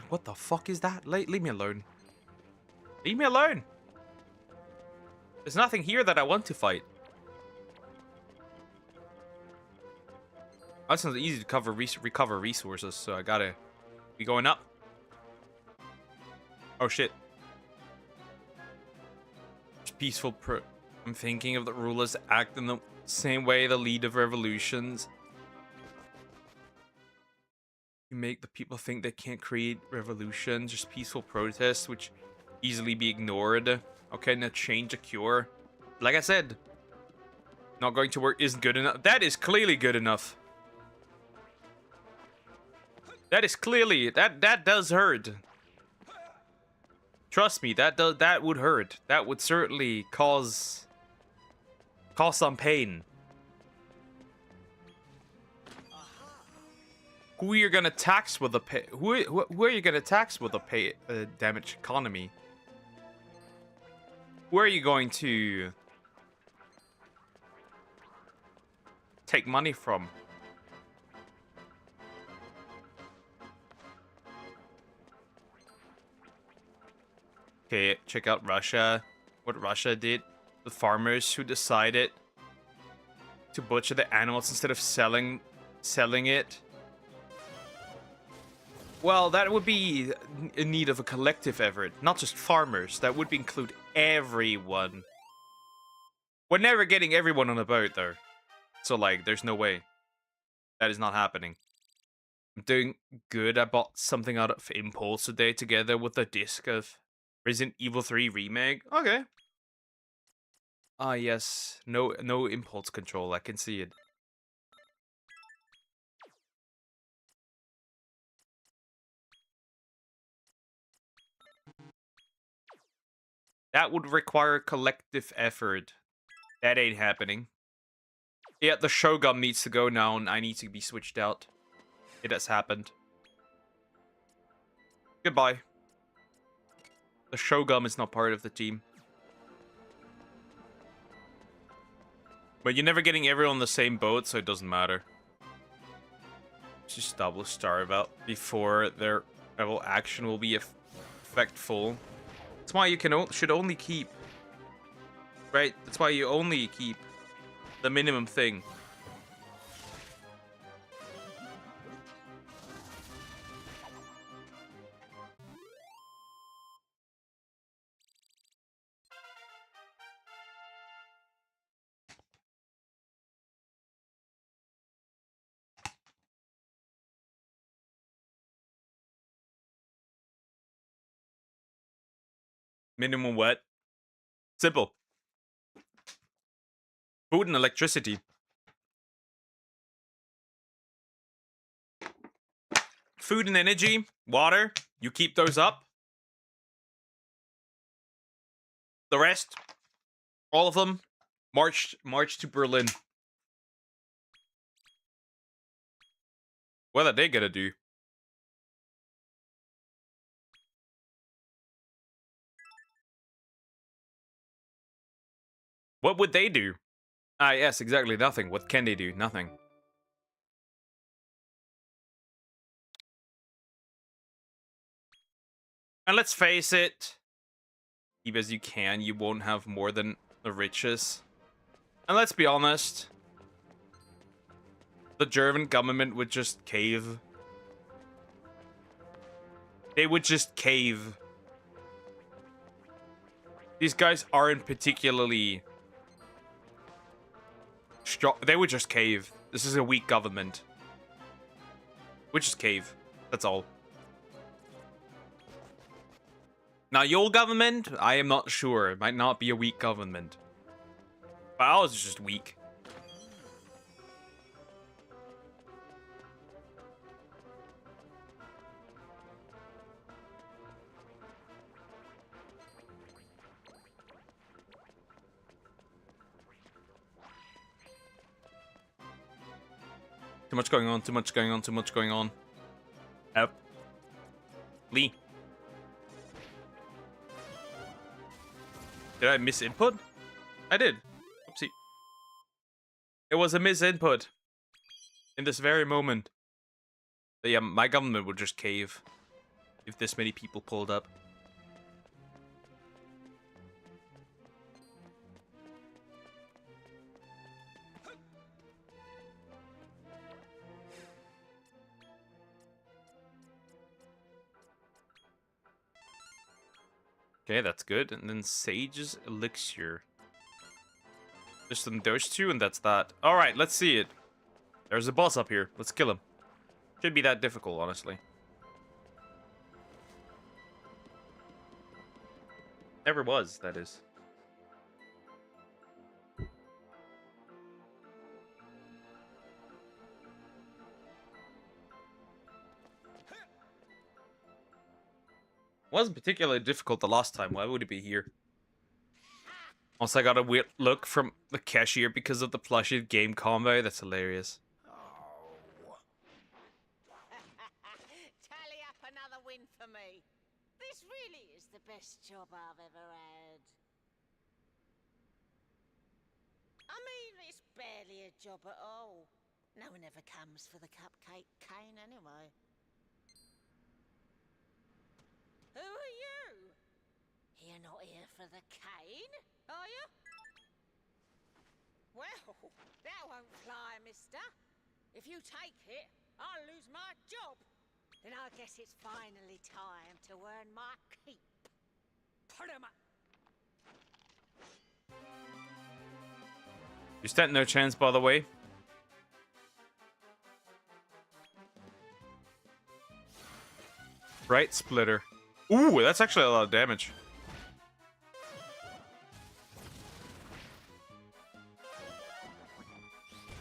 What the fuck is that? Leave me alone. Leave me alone. There's nothing here that I want to fight. That sounds easy to recover resources, so I gotta be going up. Oh shit. Peaceful I'm thinking of the rulers act in the same way the lead of revolutions. You make the people think they can't create revolutions, just peaceful protests, which easily be ignored. Okay, now change a cure. Like I said, not going to work isn't good enough. That is clearly good enough. That is clearly that does hurt. Trust me, that would hurt. That would certainly cause some pain. Who are you gonna tax with the pay? Who are you gonna tax with the pay damaged economy? Where are you going to take money from? Okay, check out Russia. What Russia did. The farmers who decided to butcher the animals instead of selling it. Well, that would be in need of a collective effort, not just farmers. That would include everyone. We're never getting everyone on a boat, though. So, like, there's no way. That is not happening. I'm doing good. I bought something out of Impulse today together with a disc of Resident Evil 3 Remake. Okay. Ah, yes. No impulse control. I can see it. That would require collective effort. That ain't happening. Yeah, the Shogun needs to go now, and I need to be switched out. It has happened. Goodbye. The Shogun is not part of the team. But you're never getting everyone on the same boat, so it doesn't matter. Just double starve out before their rebel action will be effectful. That's why you should only keep. Right? That's why you only keep the minimum thing. Minimum what? Simple. Food and electricity. Food and energy, water, you keep those up. The rest, all of them, march to Berlin. What are they gonna do? What would they do? Ah, yes, exactly, nothing. What can they do? Nothing. And let's face it, keep as you can, you won't have more than the riches. And let's be honest, the German government would just cave. They would just cave. These guys aren't particularly strong. They would just cave. This is a weak government. Would just cave. That's all. Now, your government, I am not sure. It might not be a weak government. But ours is just weak. Too much going on, too much going on, too much going on. Yep. Lee. Did I miss input? I did. Oopsie. It was a miss input. In this very moment. But yeah, my government would just cave. If this many people pulled up. Okay, that's good. And then Sage's Elixir. Just in those two, and that's that. Alright, let's see it. There's a boss up here. Let's kill him. Shouldn't be that difficult, honestly. Never was, that is. Wasn't particularly difficult the last time. Why would it be here? Also, I got a weird look from the cashier because of the plushie game combo. That's hilarious. Tally up another win for me. This really is the best job I've ever had. I mean, it's barely a job at all. No one ever comes for the cupcake cane anyway. Who are you? You're not here for the cane, are you? Well, that won't fly, mister. If you take it, I'll lose my job. Then I guess it's finally time to earn my keep. Put 'em up. You stand no chance, by the way. Right, splitter. Ooh, that's actually a lot of damage.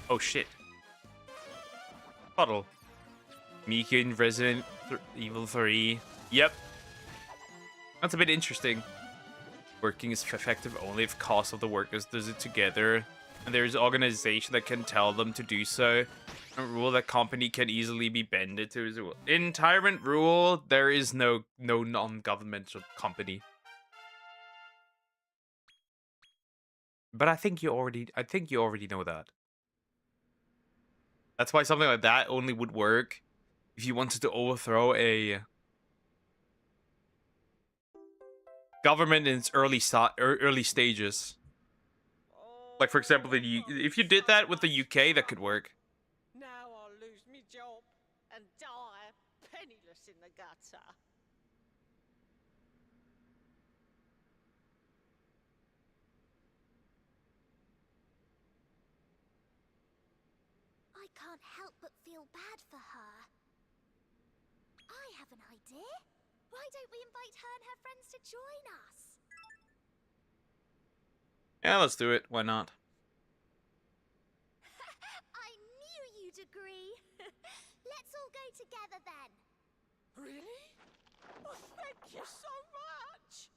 Oh shit. Puddle. Mika in Resident Evil 3. Yep. That's a bit interesting. Working is effective only if cost of the workers does it together. And there's an organization that can tell them to do so. A rule that company can easily be bended to as well. In Tyrant Rule, there is no non-governmental company. But I think you already know that. That's why something like that only would work if you wanted to overthrow a government in its early stages. Like, for example, if you did that with the UK, that could work. Now I'll lose me job and die penniless in the gutter. I can't help but feel bad for her. I have an idea. Why don't we invite her and her friends to join us? Yeah, let's do it. Why not? I knew you'd agree. Let's all go together then. Really? Oh, thank you so much.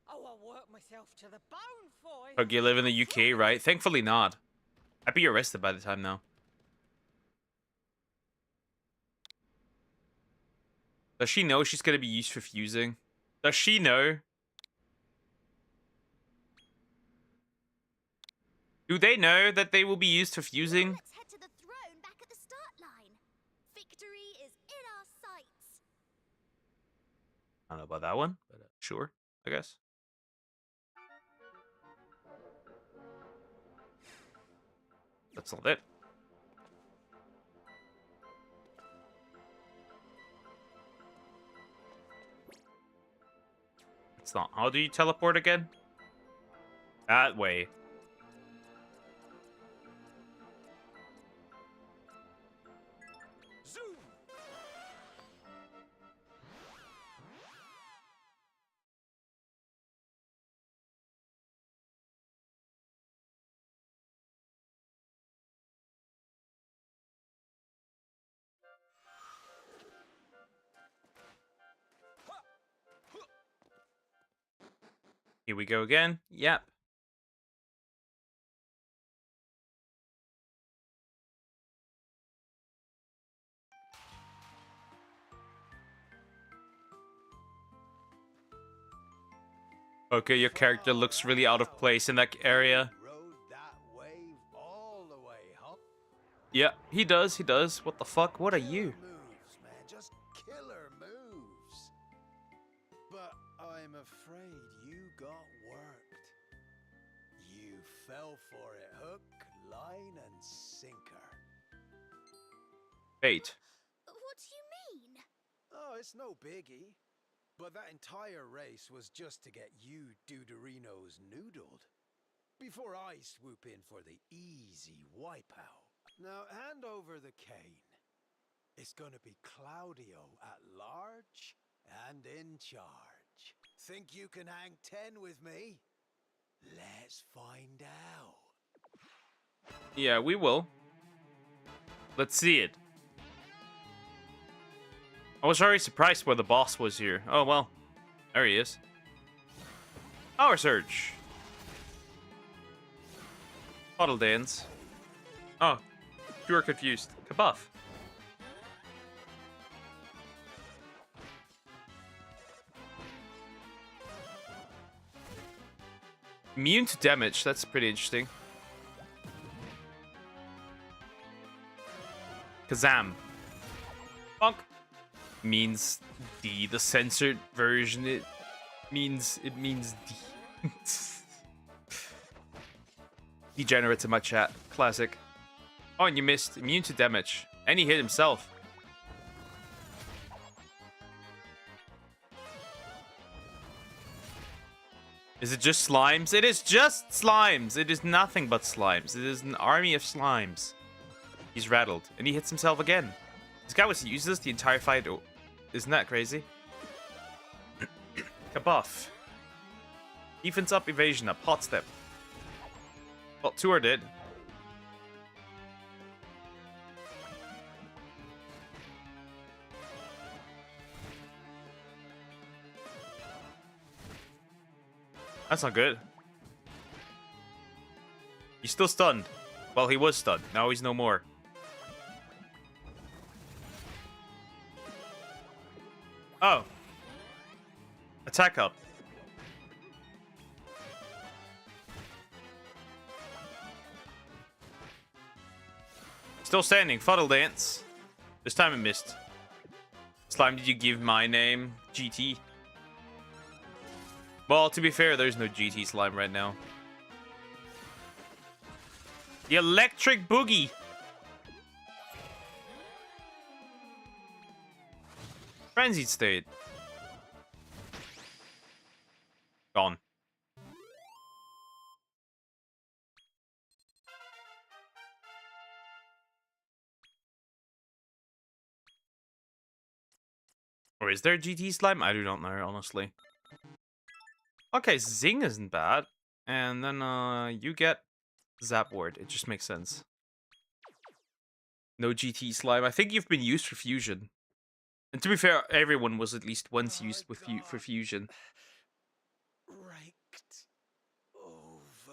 Oh, I'll work myself to the bone for you. Oh, you live in the UK, right? Thankfully not. I'd be arrested by the time now. Does she know she's gonna be used for fusing? Does she know? Do they know that they will be used for fusing? Let's head to the throne back at the start line. Victory is in our sights. I don't know about that one, but sure, I guess. That's not it. It's not. How do you teleport again? That way. Zoom! Here we go again. Yep. Okay, your character looks really out of place in that area. Rode that wave all the way, huh? Yeah, he does, he does. What the fuck? What are you? Moves, man, just killer moves. But I'm afraid you got worked. You fell for it, hook, line, and sinker. Fate. What do you mean? Oh, it's no biggie. But that entire race was just to get you Deuterinos noodled. before I swoop in for the easy wipeout. Now hand over the cane. It's gonna be Claudio at large and in charge. Think you can hang 10 with me? Let's find out. Yeah, we will. Let's see it. I was already surprised where the boss was here. Oh, well. There he is. Power Surge. Puddle Dance. Oh, you were confused. Kabuff. Immune to damage. That's pretty interesting. Kazam. Bonk. Means D. The censored version, it means D. Degenerates in my chat. Classic. Oh, and you missed. Immune to damage. And he hit himself. Is it just slimes? It is just slimes. It is nothing but slimes. It is an army of slimes. He's rattled. And he hits himself again. This guy was useless the entire fight. Oh, isn't that crazy? Kabuff. Defense up, evasion up. Hot step. Well, 2 are dead. That's not good. He's still stunned. Well, he was stunned. Now he's no more. Oh. Attack up. Still standing. Fuddle Dance. This time I missed. Slime, did you give my name? GT? Well, to be fair, there's no GT slime right now. The Electric Boogie. Frenzied State. Gone. Or is there GT slime? I do not know, honestly. Okay, Zing isn't bad. And then you get Zap Ward. It just makes sense. No GT slime. I think you've been used for fusion. And to be fair, everyone was at least once used with for fusion. Raked over.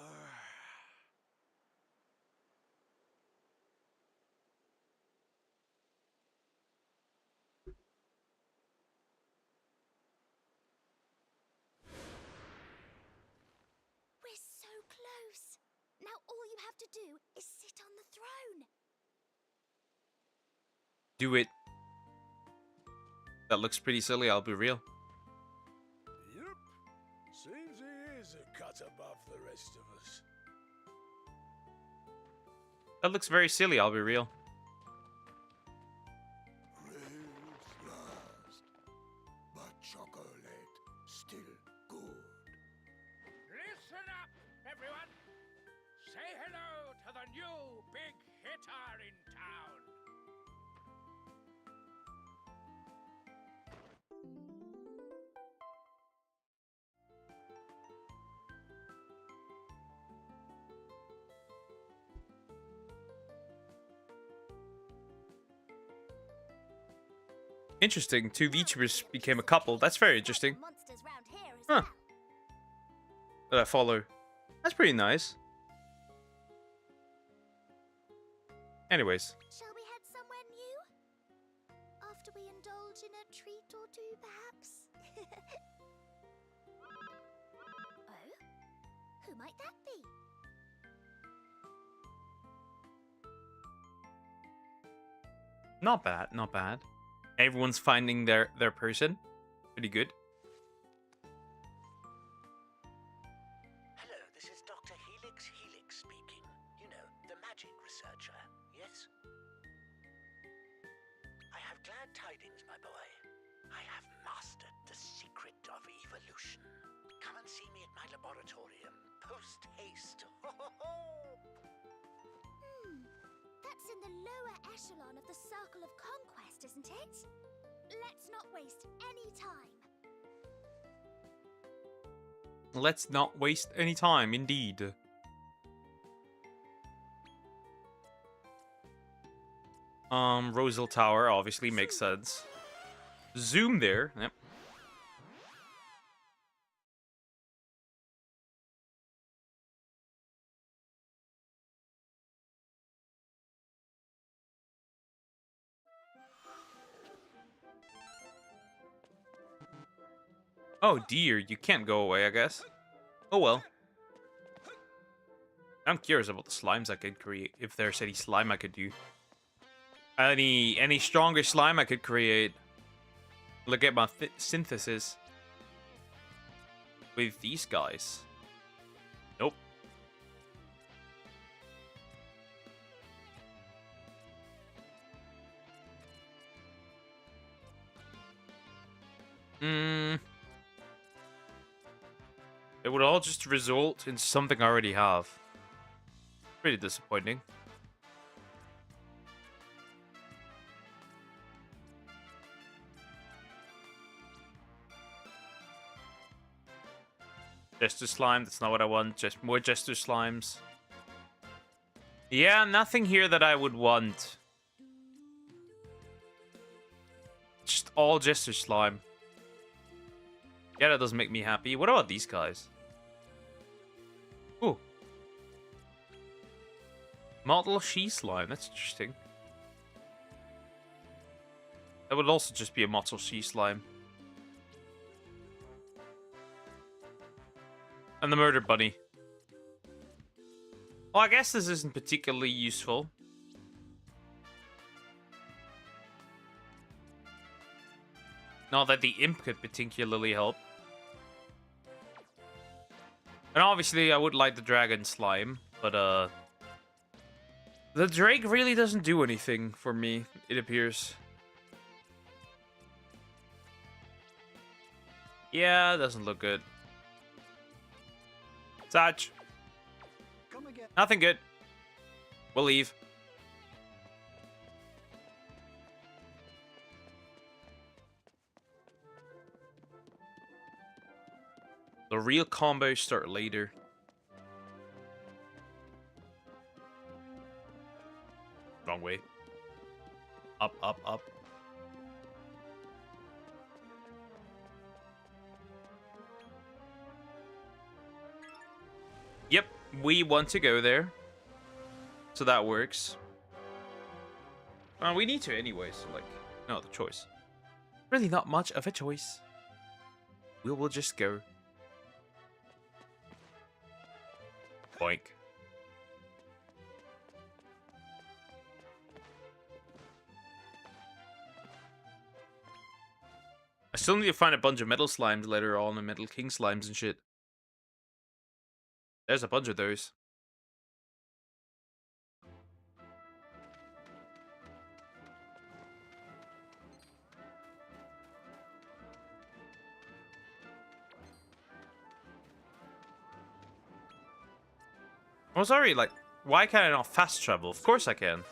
We're so close. Now all you have to do is sit on the throne. Do it. That looks pretty silly, I'll be real. Yep. Seems he is a cut above the rest of us. That looks very silly, I'll be real. Rails last, but chocolate still good. Listen up, everyone! Say hello to the new big hitter in town! Interesting. 2 VTubers became a couple. That's very interesting. Monsters round here as Huh. well. That I follow. That's pretty nice. Anyways. Shall we head somewhere new? After we indulge in a treat or two, perhaps? Oh? Who might that be? Not bad, not bad. Everyone's finding their person. Pretty good. Hello, this is Dr. Helix speaking. You know, the magic researcher, yes? I have glad tidings, my boy. I have mastered the secret of evolution. Come and see me at my laboratorium, post haste. That's in the lower echelon of the Circle of Conquest, isn't it? Let's not waste any time. Let's not waste any time, indeed. Rosal Tower obviously makes sense. Zoom there. Yep. Oh dear, you can't go away, I guess. Oh well. I'm curious about the slimes I could create. If there's any slime I could do. Any stronger slime I could create. Look at my synthesis. With these guys. Nope. It would all just result in something I already have. Pretty disappointing. Jester slime, that's not what I want. Just more Jester slimes. Yeah, nothing here that I would want. Just all Jester slime. Yeah, that doesn't make me happy. What about these guys? Ooh. Model she slime, that's interesting. That would also just be a model she slime. And the murder bunny. Well, I guess this isn't particularly useful. Not that the imp could particularly help. And obviously I would like the dragon slime, but the drake really doesn't do anything for me, it appears. Yeah, it doesn't look good. Satch. Come again. Nothing good. We'll leave. The real combos start later. Wrong way. Up, up, up. Yep, we want to go there. So that works. We need to anyway, so like, no other choice. Really not much of a choice. We will just go. Boink. I still need to find a bunch of metal slimes later on, and metal king slimes and shit. There's a bunch of those. Oh, sorry, like, why can I not fast travel? Of course I can.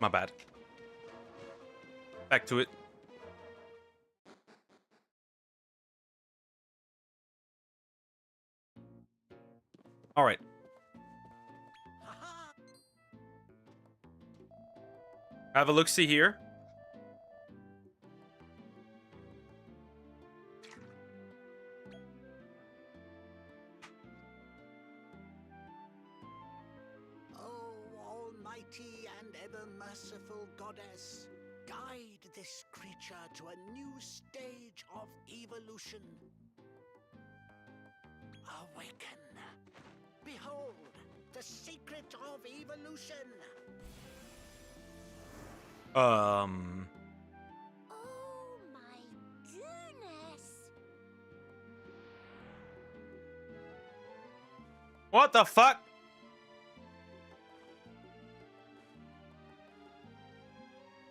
My bad. Back to it. All right. Have a look-see here. Oh, almighty and ever-merciful goddess, guide this creature to a new stage of evolution. Awaken. Behold, the secret of evolution. Oh my goodness! What the fuck?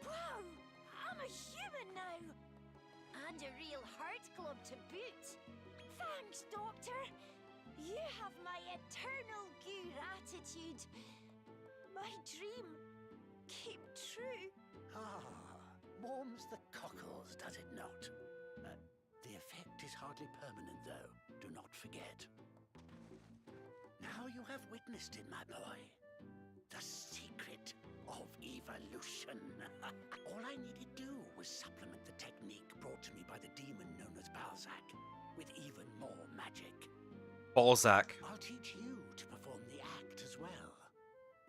Wow! I'm a human now! And a real heart club to boot. Thanks, Doctor! You have my eternal gratitude. My dream came true. Ah, warms the cockles, does it not? The effect is hardly permanent, though. Do not forget. Now you have witnessed it, my boy. The secret of evolution. All I needed to do was supplement the technique brought to me by the demon known as Balzac with even more magic. Balzac. I'll teach you to perform the act as well.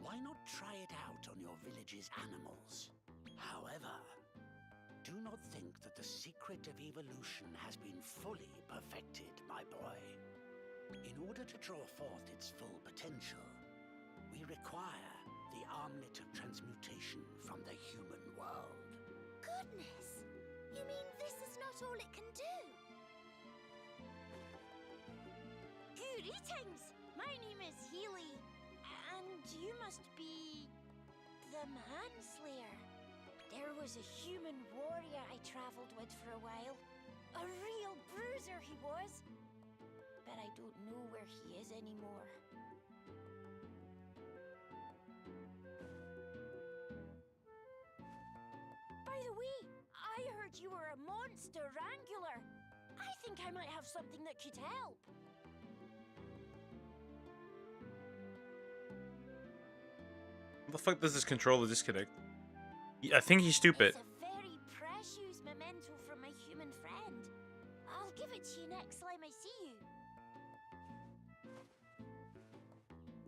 Why not try it out on your village's animals? However, do not think that the secret of evolution has been fully perfected, my boy. In order to draw forth its full potential, we require the armlet of transmutation from the human world. Goodness! You mean this is not all it can do? Greetings! My name is Healy, and you must be the Manslayer. There was a human warrior I traveled with for a while. A real bruiser he was. But I don't know where he is anymore. By the way, I heard you were a monster wrangler. I think I might have something that could help. What the fuck does this controller disconnect? I think he's stupid. It's a very precious memento from my human friend. I'll give it to you next time I see you.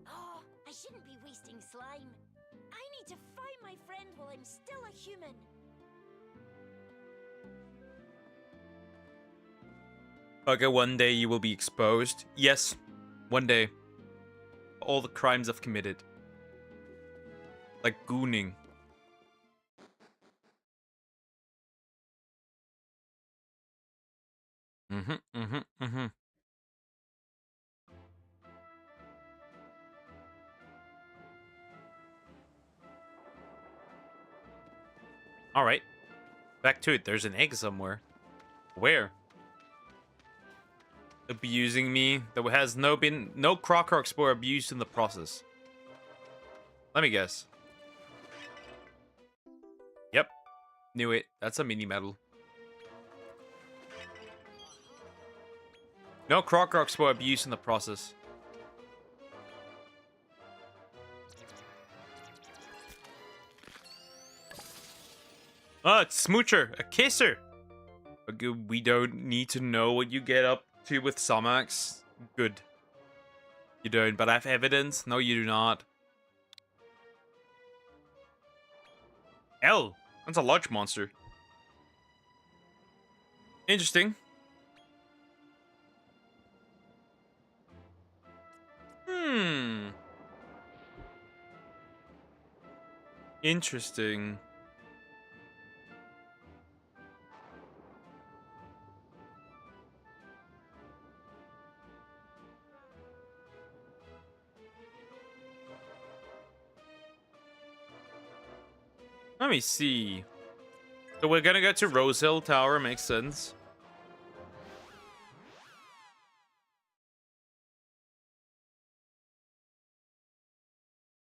Oh, I shouldn't be wasting slime. I need to find my friend while I'm still a human. Okay, one day you will be exposed. Yes, one day. All the crimes I've committed. Like gooning. Alright. Back to it. There's an egg somewhere. Where? Abusing me. There has been no Croc spore abused in the process. Let me guess. Yep. Knew it. That's a mini medal. No Croc spore abused in the process. Oh, it's Smoocher, a kisser. Good, we don't need to know what you get up to with Somax. Good. You don't, but I have evidence. No, you do not. L. That's a large monster. Interesting. Interesting. Let me see. So we're gonna go to Rosehill Tower, makes sense.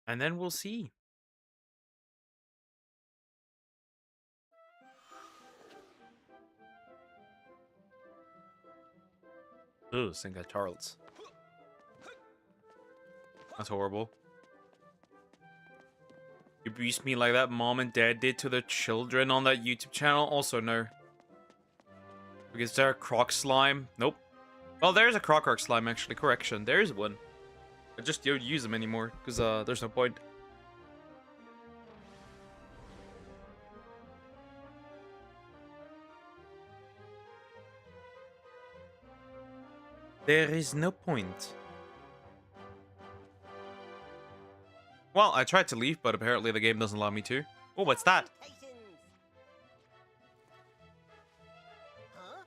And then we'll see. Ooh, St. Charles. That's horrible. You abuse me like that mom and dad did to their children on that YouTube channel? Also no. Is there a croc slime? Nope. Well, there's a croc slime actually. Correction. There is one. I just don't use them anymore because there's no point. There is no point. Well, I tried to leave, but apparently the game doesn't allow me to. Oh, what's that? Huh?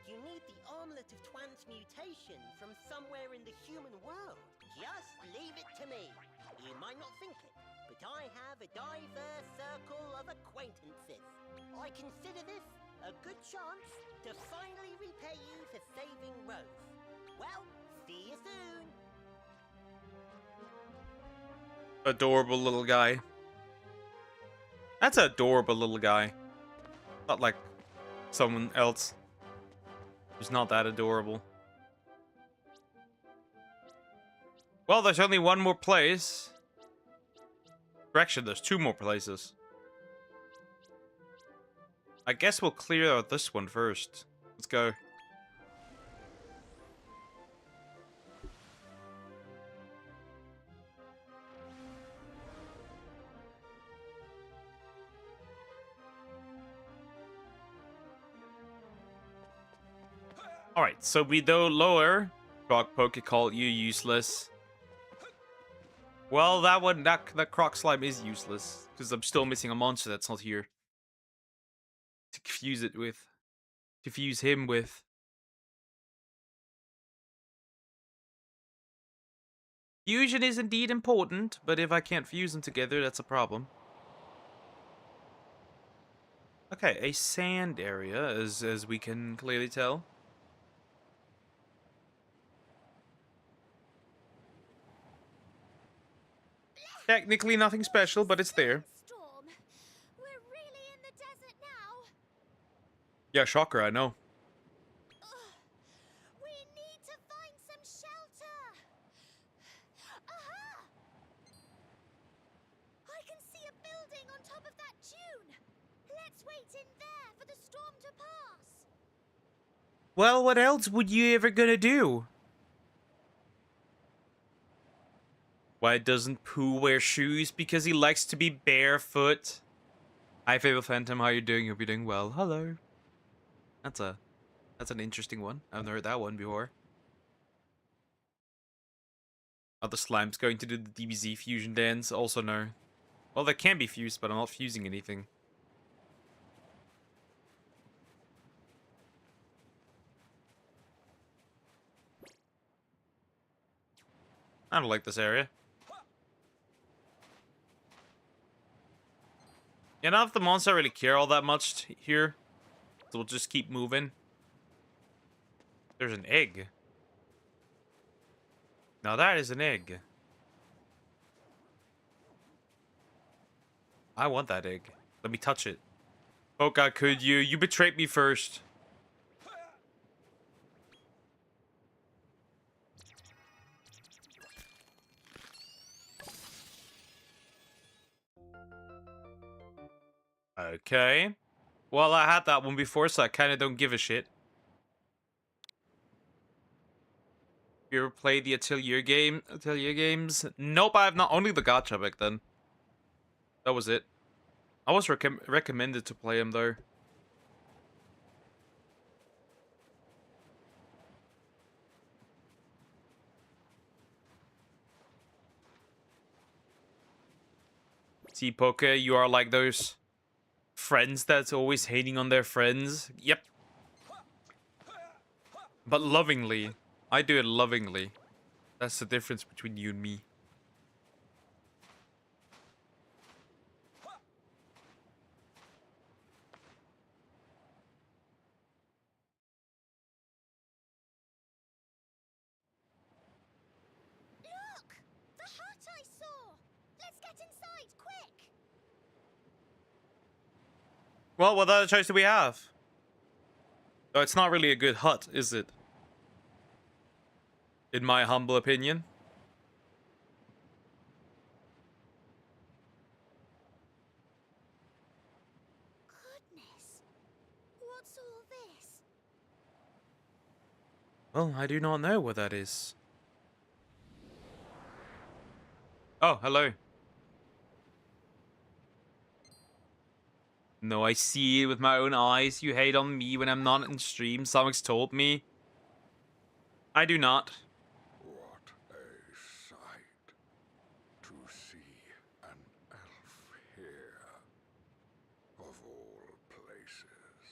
You need the armlet of transmutation from somewhere in the human world. Just leave it to me. You might not think it, but I have a diverse circle of acquaintances. I consider this a good chance to finally repay you for saving Rose. Well, see you soon. Adorable little guy. That's an adorable little guy. Not like someone else who's not that adorable. Well, there's only one more place. Correction, there's two more places. I guess we'll clear out this one first. Let's go. Alright, so we go lower. Croc Poke called you useless. Well, that croc slime is useless. Because I'm still missing a monster that's not here. To confuse it with. Confuse him with. Fusion is indeed important, but if I can't fuse them together, that's a problem. Okay, a sand area, as we can clearly tell. Technically nothing special, but it's there. Storm. We're really in the desert now. Yeah, shocker, I know. We need to find some shelter. Aha! I can see a building on top of that dune. Let's wait in there for the storm to pass. Well, what else would you ever gonna do? Why doesn't Pooh wear shoes? Because he likes to be barefoot. Hi, Fable Phantom. How you doing? Hope you're doing well. Hello. That's an interesting one. I haven't heard that one before. Are the slimes going to do the DBZ fusion dance? Also no. Well, they can be fused, but I'm not fusing anything. I don't like this area. You know, if the monster really care all that much here, so we'll just keep moving. There's an egg. Now that is an egg. I want that egg. Let me touch it. Oh god, could you? You betrayed me first. Okay. Well, I had that one before, so I kind of don't give a shit. You ever played the Atelier games? Nope, I have not. Only the gacha back then. That was it. I was recommended to play them though. See, Poke, you are like those friends that's always hating on their friends. Yep. But lovingly. I do it lovingly. That's the difference between you and me. Look! The hut I saw! Let's get inside, quick! Well, what other choice do we have? Oh, it's not really a good hut, is it? In my humble opinion. What's all this? Well, I do not know what that is. Oh, hello. No, I see it with my own eyes. You hate on me when I'm not in stream. Someone's told me. I do not. What a sight to see an elf here, of all places.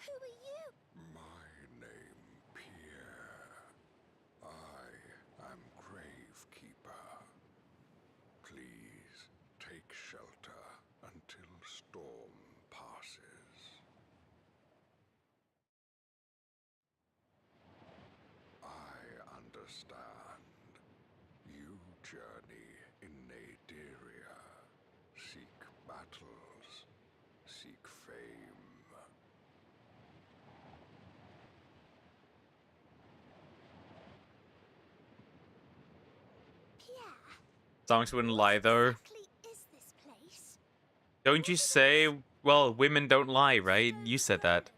Who are you? My name, Pierre. I am Gravekeeper. Please take shelter until storm passes. I understand. You journey in Naderia. Seek battles. Seek fame. Pierre, Songs wouldn't lie though. exactly is this place? Don't you say, well, women don't lie, right? You said that.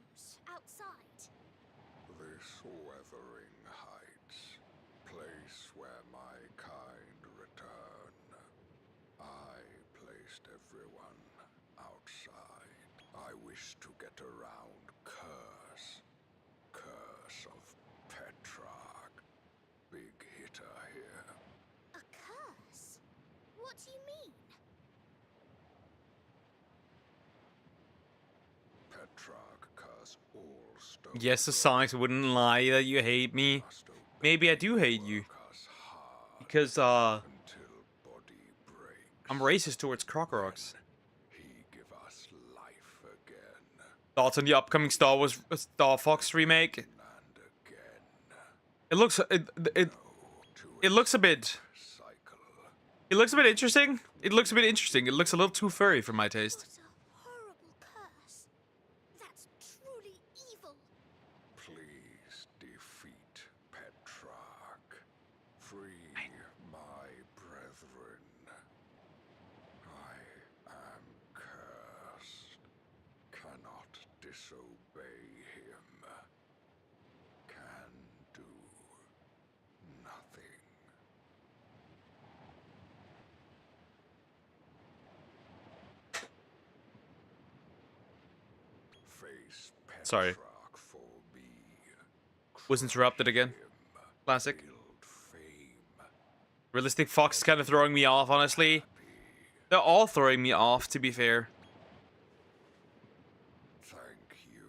Outside. This Weathering Heights, place where my kind return. I placed everyone outside. I wish to get around Curse. Curse of Petrarch. Big hitter here. A curse? What do you mean? Petrarch curse all stone. Yes, the songs wouldn't lie that you hate me. Maybe I do hate you. Because, Until body breaks. I'm racist towards Crocorox. He give us life again Thoughts on the upcoming Star Fox remake? and again. It looks, it looks a bit, Cycle. it looks a bit interesting. It looks a bit interesting. It looks a little too furry for my taste. What a horrible curse. That's truly evil. Please defeat Petrarch. Free my brethren. I am cursed. Cannot disobey him. Can do nothing. Face Sorry. Petrarch for me. Was interrupted again. Him. Classic. Build fame. Realistic Fox is kind of throwing me off, honestly. They're all throwing me off, to be fair. Thank you.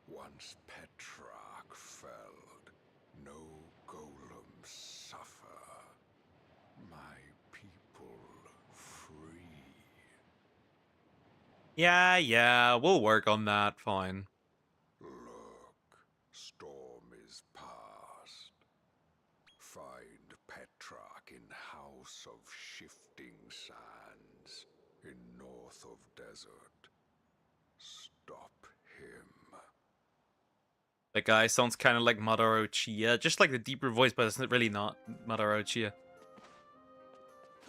Once Petrarch felled, no golem suffer. My people free. Yeah, we'll work on that, fine. Look, storm is past. Find Petrarch in House of Shifting Sands, in north of desert. Stop him. That guy sounds kind of like Madara Uchiha, just like the deeper voice, but it's really not Madara Uchiha.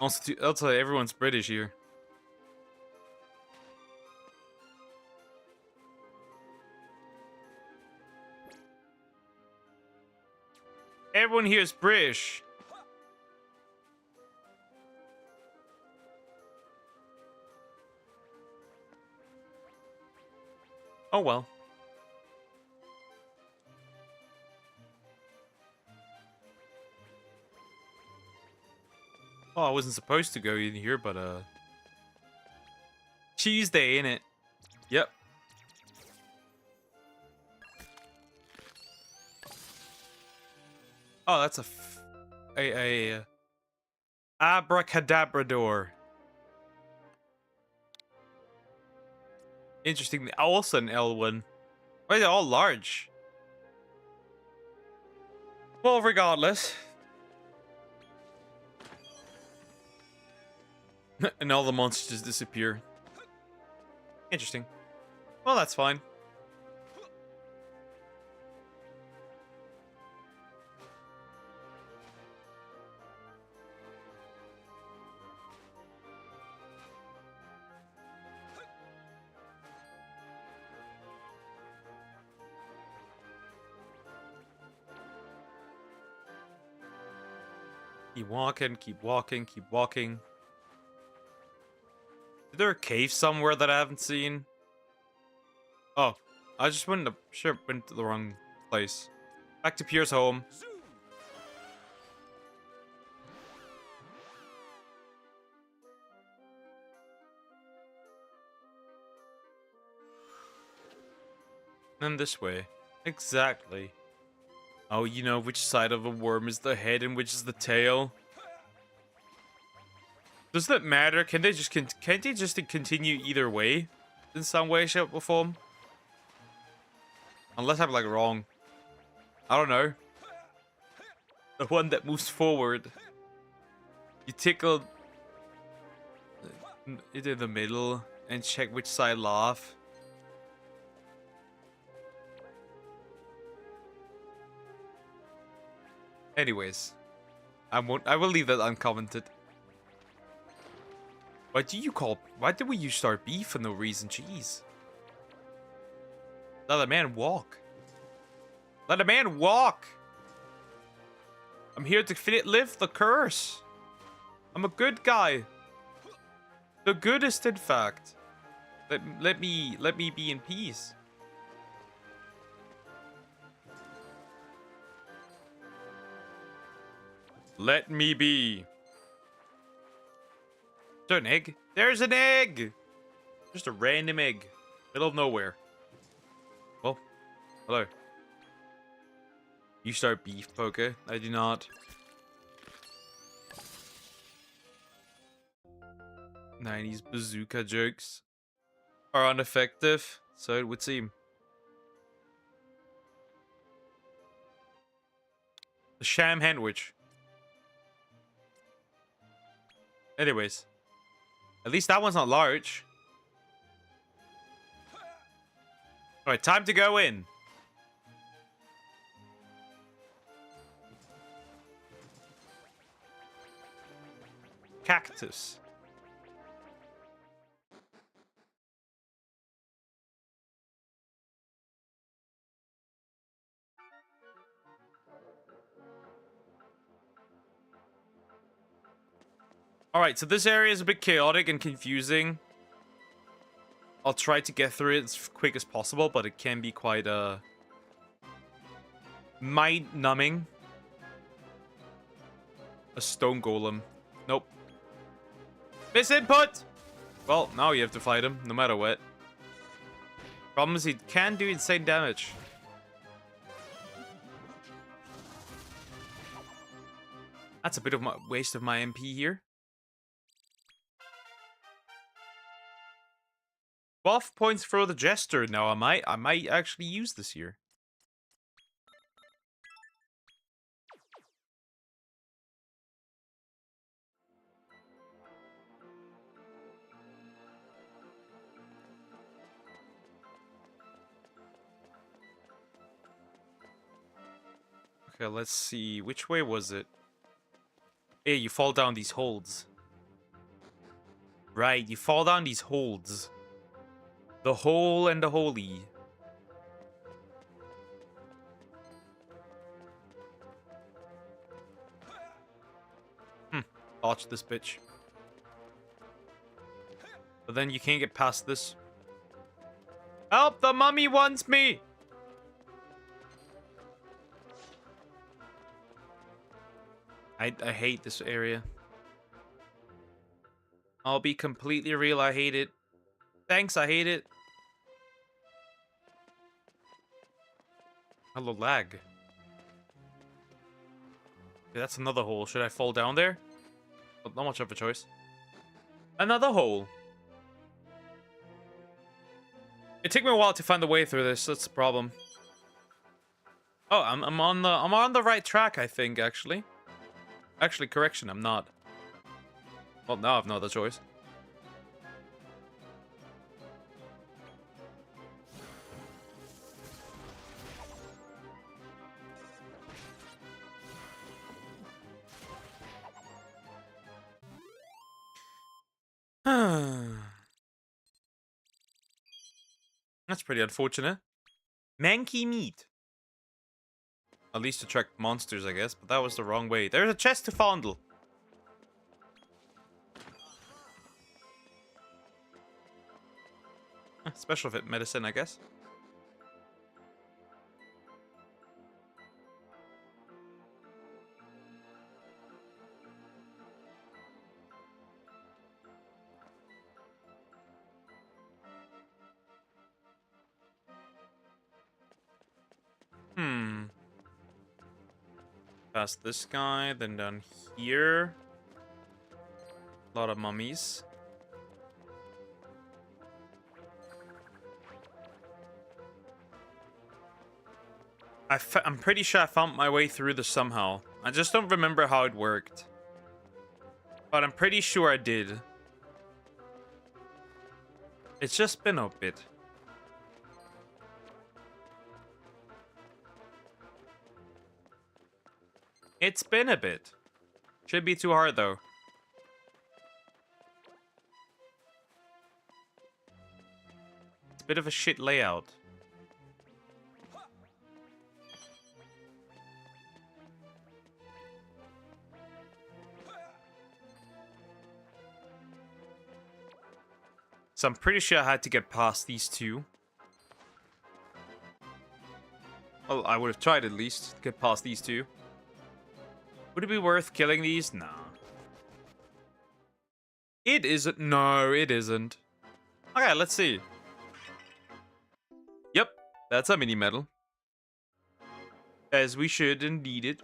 Also, everyone's British here. Everyone here is British. Oh well. Oh, I wasn't supposed to go in here, but Tuesday, innit? Yep. Oh, that's a abracadabra door. Interesting. Also an L1. Why are they all large? Well, regardless. And all the monsters just disappear. Interesting. Well, that's fine. Keep walking, keep walking, keep walking. Is there a cave somewhere that I haven't seen? Oh, I just went to the wrong place. Back to Pierre's home. And this way. Exactly. Oh, you know which side of a worm is the head and which is the tail? Does that matter? Can't they just continue either way? In some way, shape, or form? Unless I'm like wrong. I don't know. The one that moves forward. You tickle it in the middle and check which side laugh. Anyways, I will leave that uncommented. Why did we use our beef for no reason? Jeez. Let a man walk. Let a man walk. I'm here to lift the curse. I'm a good guy. The goodest, in fact. Let me be in peace. Let me be. Is there an egg? There's an egg! Just a random egg. Middle of nowhere. Well, hello. You start beef poker. I do not. '90s bazooka jokes are ineffective, so it would seem. The sham sandwich. Anyways. At least that one's not large. Alright, time to go in. Cactus. Alright, so this area is a bit chaotic and confusing. I'll try to get through it as quick as possible, but it can be quite mind-numbing. A stone golem. Nope. Misinput! Well, now you have to fight him, no matter what. Problem is he can do insane damage. That's a bit of a waste of my MP here. 12 points for the Jester. Now I might actually use this here. Okay, let's see. Which way was it? Hey, you fall down these holds. Right, you fall down these holds. The hole and the holy. Dodge this bitch. But then you can't get past this. Help! The mummy wants me! I hate this area. I'll be completely real, I hate it. Thanks, I hate it. Hello, lag. Okay, that's another hole. Should I fall down there? Well, not much of a choice. Another hole. It took me a while to find the way through this. That's the problem. Oh, I'm on the right track, I think. Actually, correction, I'm not. Well, now I've no other choice. That's pretty unfortunate. Manky meat. At least to track monsters, I guess, but that was the wrong way. There's a chest to fondle. Special fit medicine, I guess. Past this guy, then down here. A lot of mummies. I'm pretty sure I found my way through this somehow. I just don't remember how it worked. But I'm pretty sure I did. It's just been a bit. It's been a bit. Should be too hard though. It's a bit of a shit layout. So I'm pretty sure I had to get past these two. Well, I would have tried at least to get past these two. Would it be worth killing these? Nah. It isn't. No, it isn't. Okay, let's see. Yep, that's a mini medal. As we should indeed it.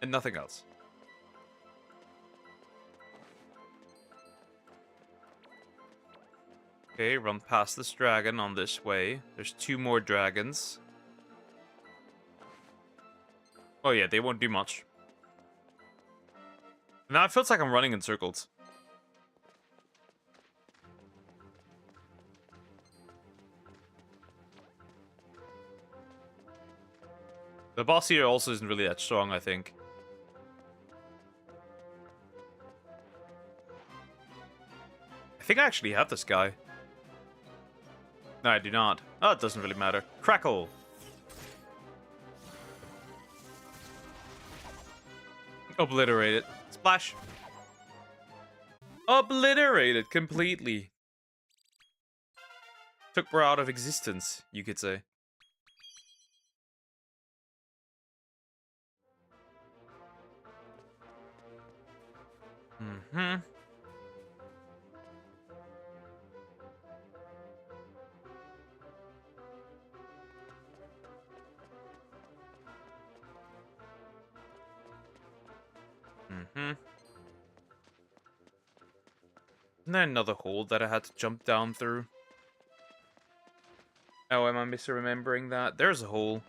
And nothing else. Okay, run past this dragon on this way. There's 2 more dragons. Oh yeah, they won't do much. Now it feels like I'm running in circles. The boss here also isn't really that strong, I think. I think I actually have this guy. No, I do not. Oh, it doesn't really matter. Crackle! Obliterate it. Splash! Obliterated completely. Took her out of existence, you could say. Mm-hmm. Mm-hmm. Isn't there another hole that I had to jump down through? Oh, am I misremembering that? There's a hole.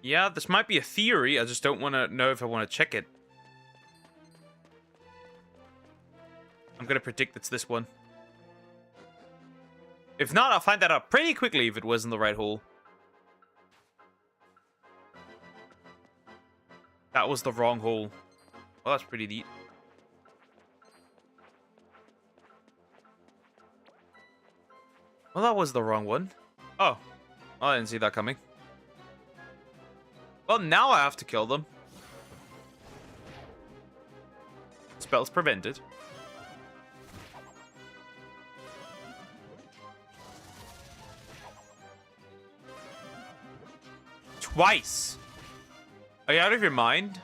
Yeah, this might be a theory. I just don't want to know if I want to check it. I'm going to predict it's this one. If not, I'll find that out pretty quickly if it wasn't the right hole. That was the wrong hole. Well, that's pretty neat. Well, that was the wrong one. Oh. I didn't see that coming. Well, now I have to kill them. Spells prevented. Twice! Are you out of your mind?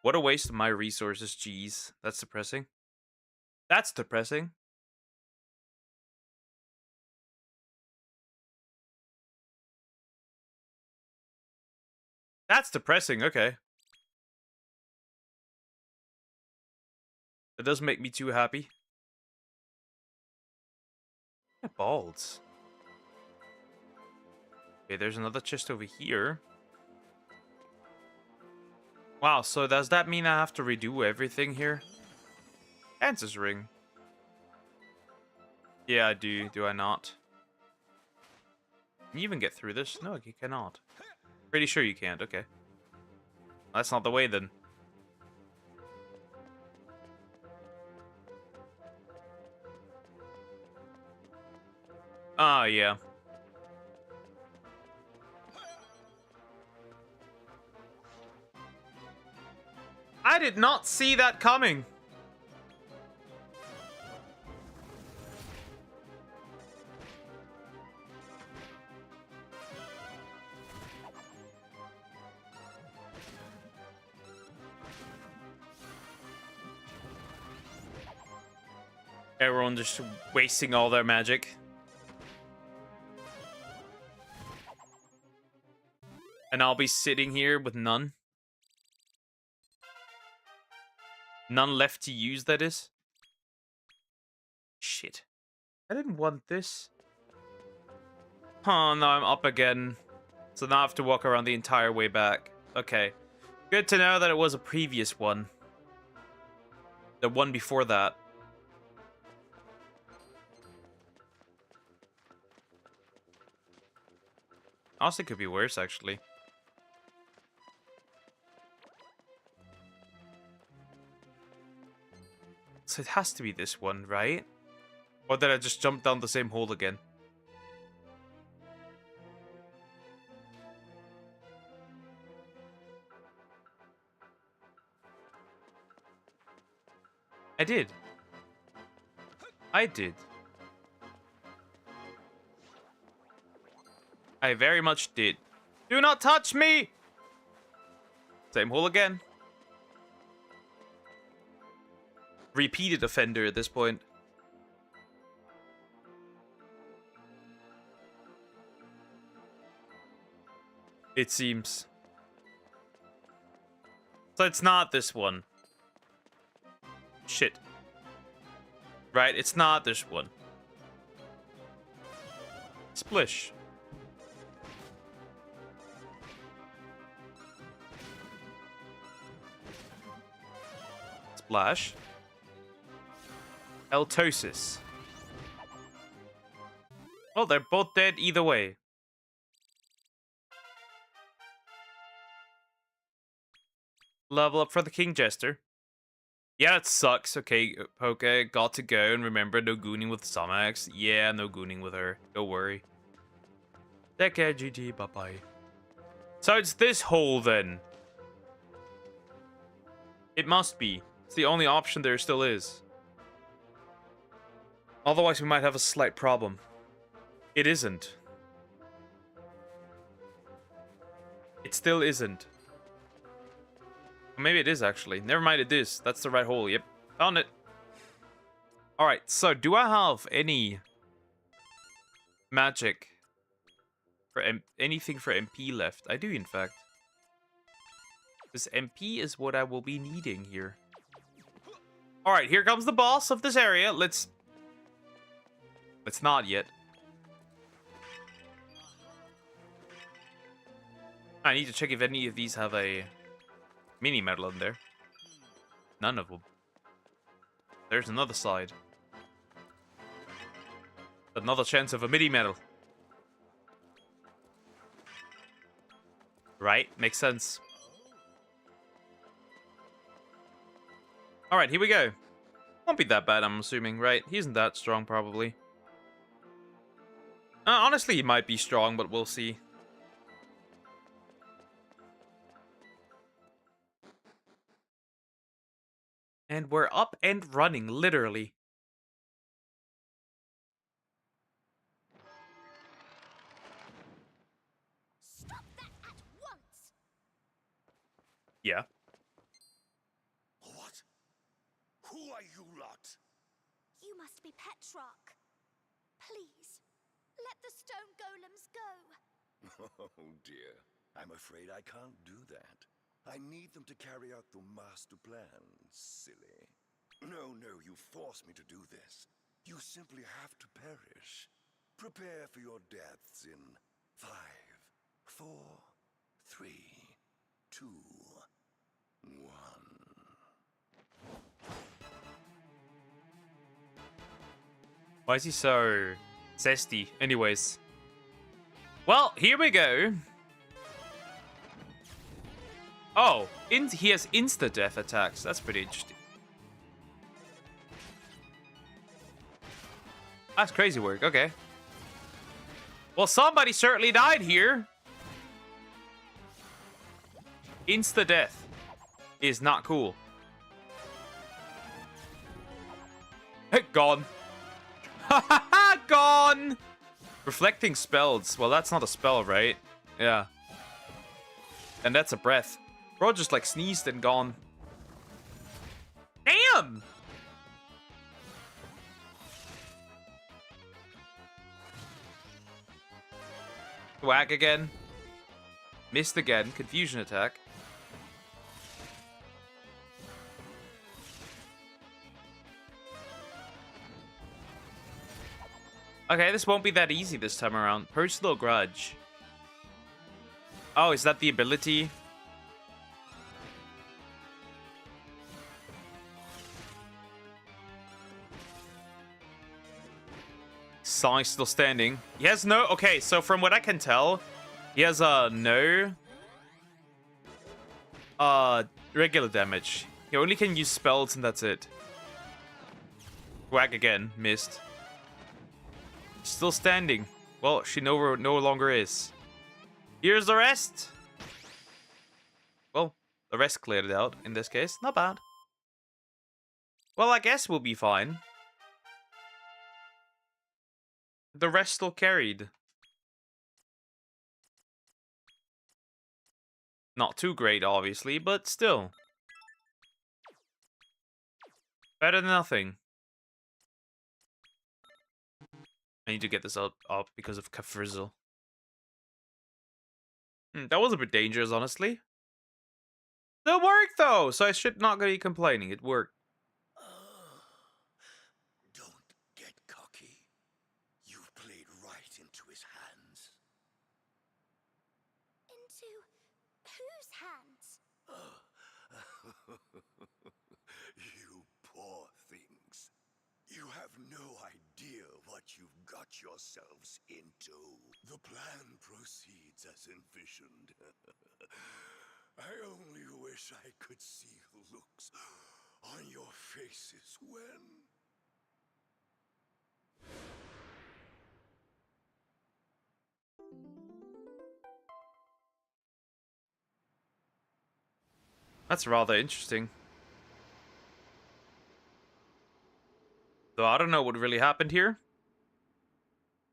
What a waste of my resources, jeez. That's depressing. That's depressing. That's depressing, okay. That doesn't make me too happy. Yeah, balls. Okay, there's another chest over here. Wow, so does that mean I have to redo everything here? Answer's ring. Yeah, I do. Do I not? Can you even get through this? No, you cannot. Pretty sure you can't. Okay. That's not the way then. Ah, yeah. I did not see that coming. Everyone just wasting all their magic. And I'll be sitting here with none. None left to use, that is. Shit. I didn't want this. Oh, no, I'm up again. So now I have to walk around the entire way back. Okay. Good to know that it was a previous one. The one before that. Honestly, could be worse, actually. So it has to be this one, right? Or did I just jump down the same hole again? I did. I did. I very much did. Do not touch me! Same hole again. Repeated offender at this point. It seems. So it's not this one. Shit. Right, it's not this one. Splish. Splash. Eltosis. Oh, they're both dead either way. Level up for the King Jester. Yeah, it sucks. Okay, Poke, got to go. And remember, no gooning with Samax. Yeah, no gooning with her. Don't worry. Take care, GG. Bye-bye. So it's this hole, then. It must be. It's the only option there still is. Otherwise, we might have a slight problem. It isn't. It still isn't. Maybe it is, actually. Never mind, it is. That's the right hole. Yep. Found it. Alright, so do I have any magic for anything for MP left? I do, in fact. This MP is what I will be needing here. Alright, here comes the boss of this area. Let's not yet. I need to check if any of these have a mini medal in there. None of them. There's another side. Another chance of a mini medal. Right? Makes sense. Alright, here we go. Won't be that bad, I'm assuming, right? He isn't that strong, probably. Honestly, he might be strong, but we'll see. And we're up and running, literally. Stop that at once! Yeah. What? Who are you lot? You must be Petrarch. Please, let the stone golems go. Oh dear. I'm afraid I can't do that. I need them to carry out the master plan, silly. No, you force me to do this. You simply have to perish. Prepare for your deaths in 5, 4, 3, 2, 1. Why is he so zesty? Anyways. Well, here we go. Oh, he has insta-death attacks. That's pretty interesting. That's crazy work. Okay. Well, somebody certainly died here. Insta-death is not cool. Gone. Gone. Reflecting spells. Well, that's not a spell, right? Yeah. And that's a breath. Bro just like sneezed and gone. Damn! Whack again. Missed again. Confusion attack. Okay, this won't be that easy this time around. Personal grudge. Oh, is that the ability? Song still standing. He has no... Okay, so from what I can tell, he has no regular damage. He only can use spells and that's it. Whack again. Missed. Still standing. Well, she no longer is. Here's the rest. Well, the rest cleared it out in this case. Not bad. Well, I guess we'll be fine. The rest still carried. Not too great, obviously, but still. Better than nothing. I need to get this up because of Kafrizzle. That was a bit dangerous, honestly. It worked, though, so I should not be complaining. It worked. Don't get cocky. You've played right into his hands. Into whose hands? You poor things. You have no idea what you've got yourselves into. The plan proceeds as envisioned. I only wish I could see the looks on your faces when... That's rather interesting. Though I don't know what really happened here.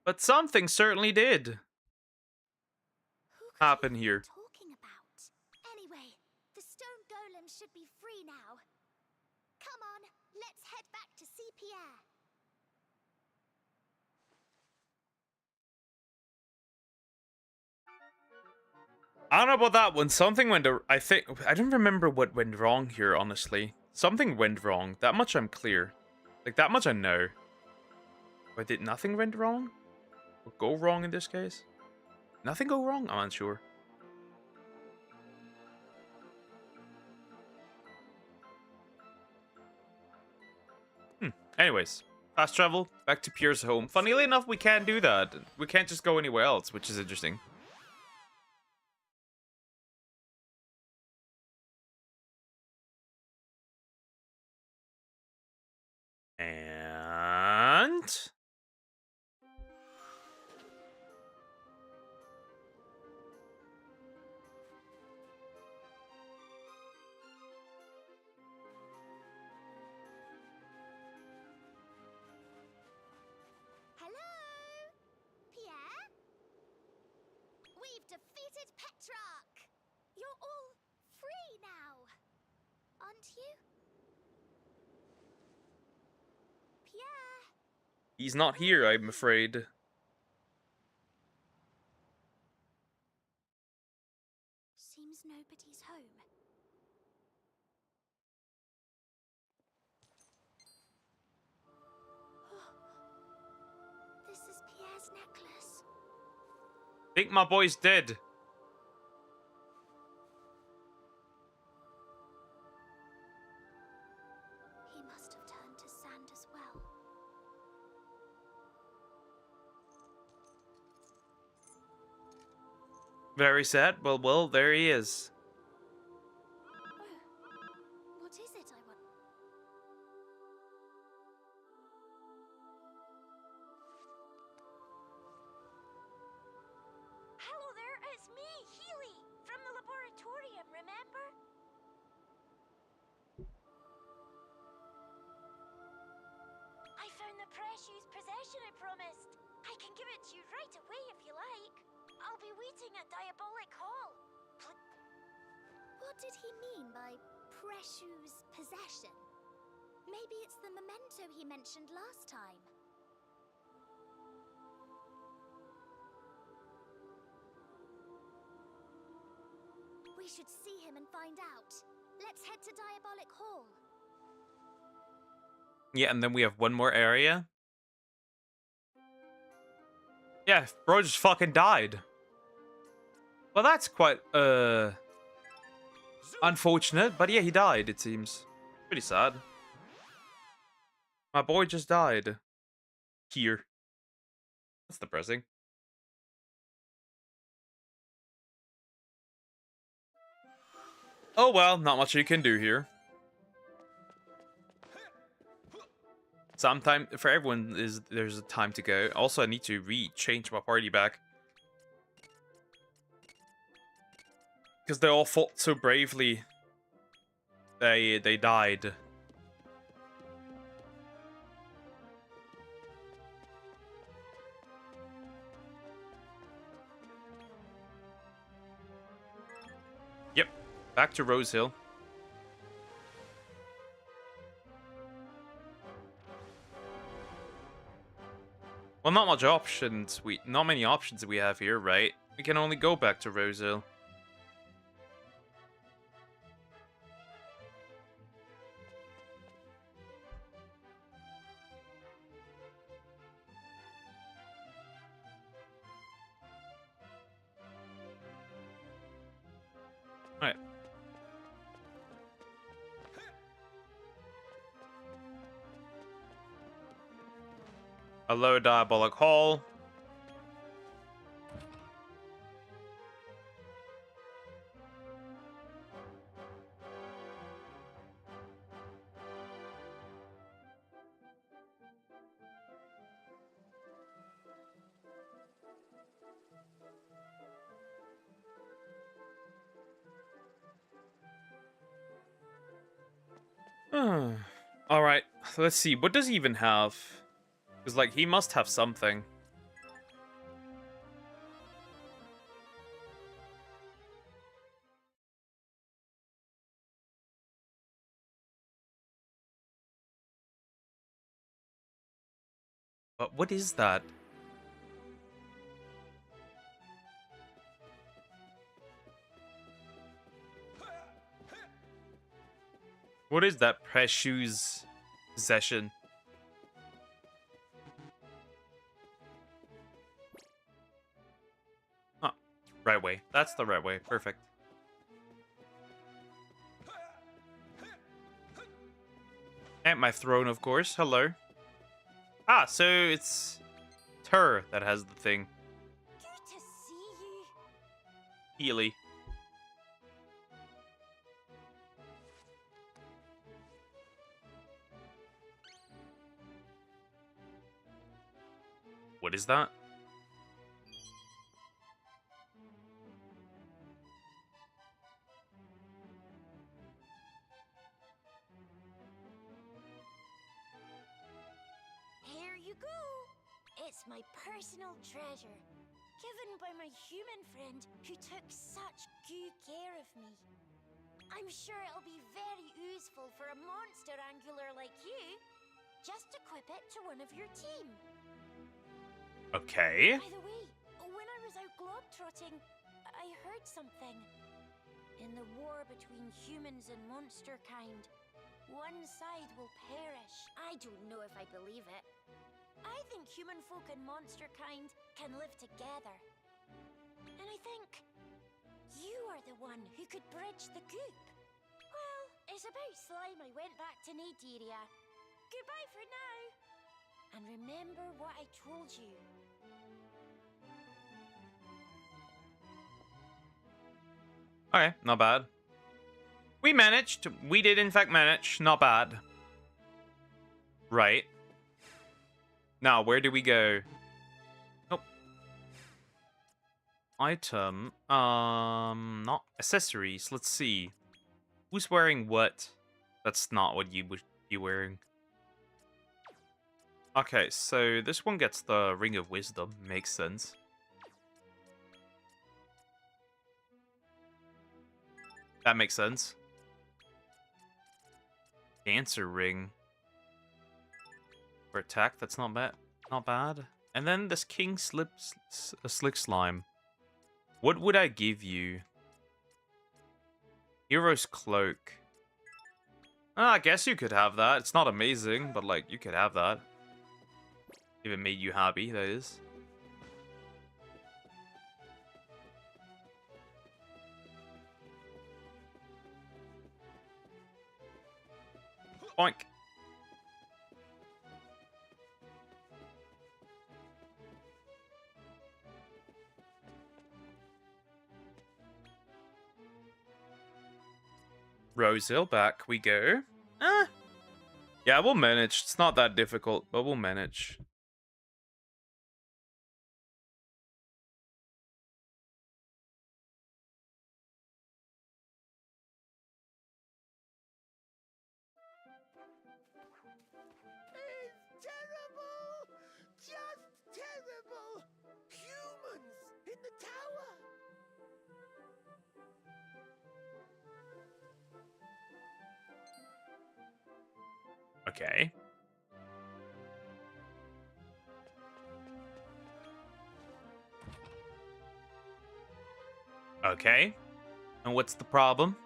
But something certainly did happen here. Talking about. Anyway, the stone golem should be free now. Come on, let's head back to see Pierre. I don't know about that one. Something went... I don't remember what went wrong here, honestly. Something went wrong. That much I'm clear. Like, that much I know. But did nothing went wrong? Or go wrong in this case? Nothing go wrong? I'm unsure. Anyways. Fast travel. Back to Pierre's home. Funnily enough, we can't do that. We can't just go anywhere else, which is interesting. And... Hello? Pierre? We've defeated Petrarch! You're all free now, aren't you? Pierre? He's not here, I'm afraid. Seems nobody's home. This is Pierre's necklace. Think my boy's dead. He must have turned to sand as well. Very sad. Well, there he is. Oh, what is it, I want? Hello there, it's me, Healy, from the laboratorium, remember? I the precious possession I promised. I can give it to you right away if you like. I'll be waiting at Diabolic Hall. What did he mean by precious possession? Maybe it's the memento he mentioned last time. We should see him and find out. Let's head to Diabolic Hall. Yeah, and then we have one more area. Yeah, bro just fucking died. Well, that's quite, unfortunate, but yeah, he died, it seems. Pretty sad. My boy just died. Here. That's depressing. Oh well, not much you can do here. Sometime for everyone there's a time to go. Also, I need to change my party back. Because they all fought so bravely. They died. Yep. Back to Rose Hill. Well, not much options. Not many options we have here, right? We can only go back to Rose Hill. Alright. Hello, Diabolic Hall. Alright, let's see. What does he even have? Because, like, he must have something. But what is that? What is that precious possession? Huh. Right way. That's the right way. Perfect. And my throne, of course. Hello. Ah, so it's her that has the thing. Good to see you. Healy. What is that? Here you go. It's my personal treasure, given by my human friend who took such good care of me. I'm sure it'll be very useful for a monster angler like you. Just equip it to one of your team. Okay. By the way, when I was out globetrotting, I heard something. In the war between humans and monster kind, one side will perish. I don't know if I believe it. I think human folk and monster kind can live together. And I think you are the one who could bridge the goop. Well, it's about slime I went back to Naderia. Goodbye for now. And remember what I told you. Okay, not bad. We managed. We did, in fact, manage. Not bad. Right. Now, where do we go? Nope. Item. Not accessories. Let's see. Who's wearing what? That's not what you would be wearing. Okay, so this one gets the Ring of Wisdom. Makes sense. That makes sense. Dancer Ring. For attack, that's not bad. Not bad. And then this King Slick Slime. What would I give you? Hero's Cloak. I guess you could have that. It's not amazing, but like, you could have that. If it made you happy, that is. Boink. Rosehill, back we go. Yeah, we'll manage. It's not that difficult, but we'll manage. It's terrible! Just terrible! Humans in the tower! Okay. Okay. And what's the problem?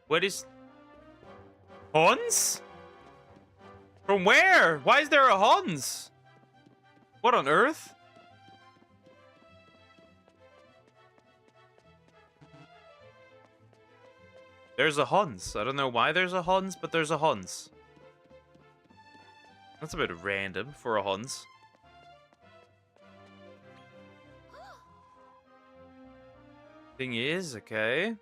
What is... Hans? From where? Why is there a Hans? What on earth? There's a Hans. I don't know why there's a Hans, but there's a Hans. That's a bit random for a Hans. Thing is, okay.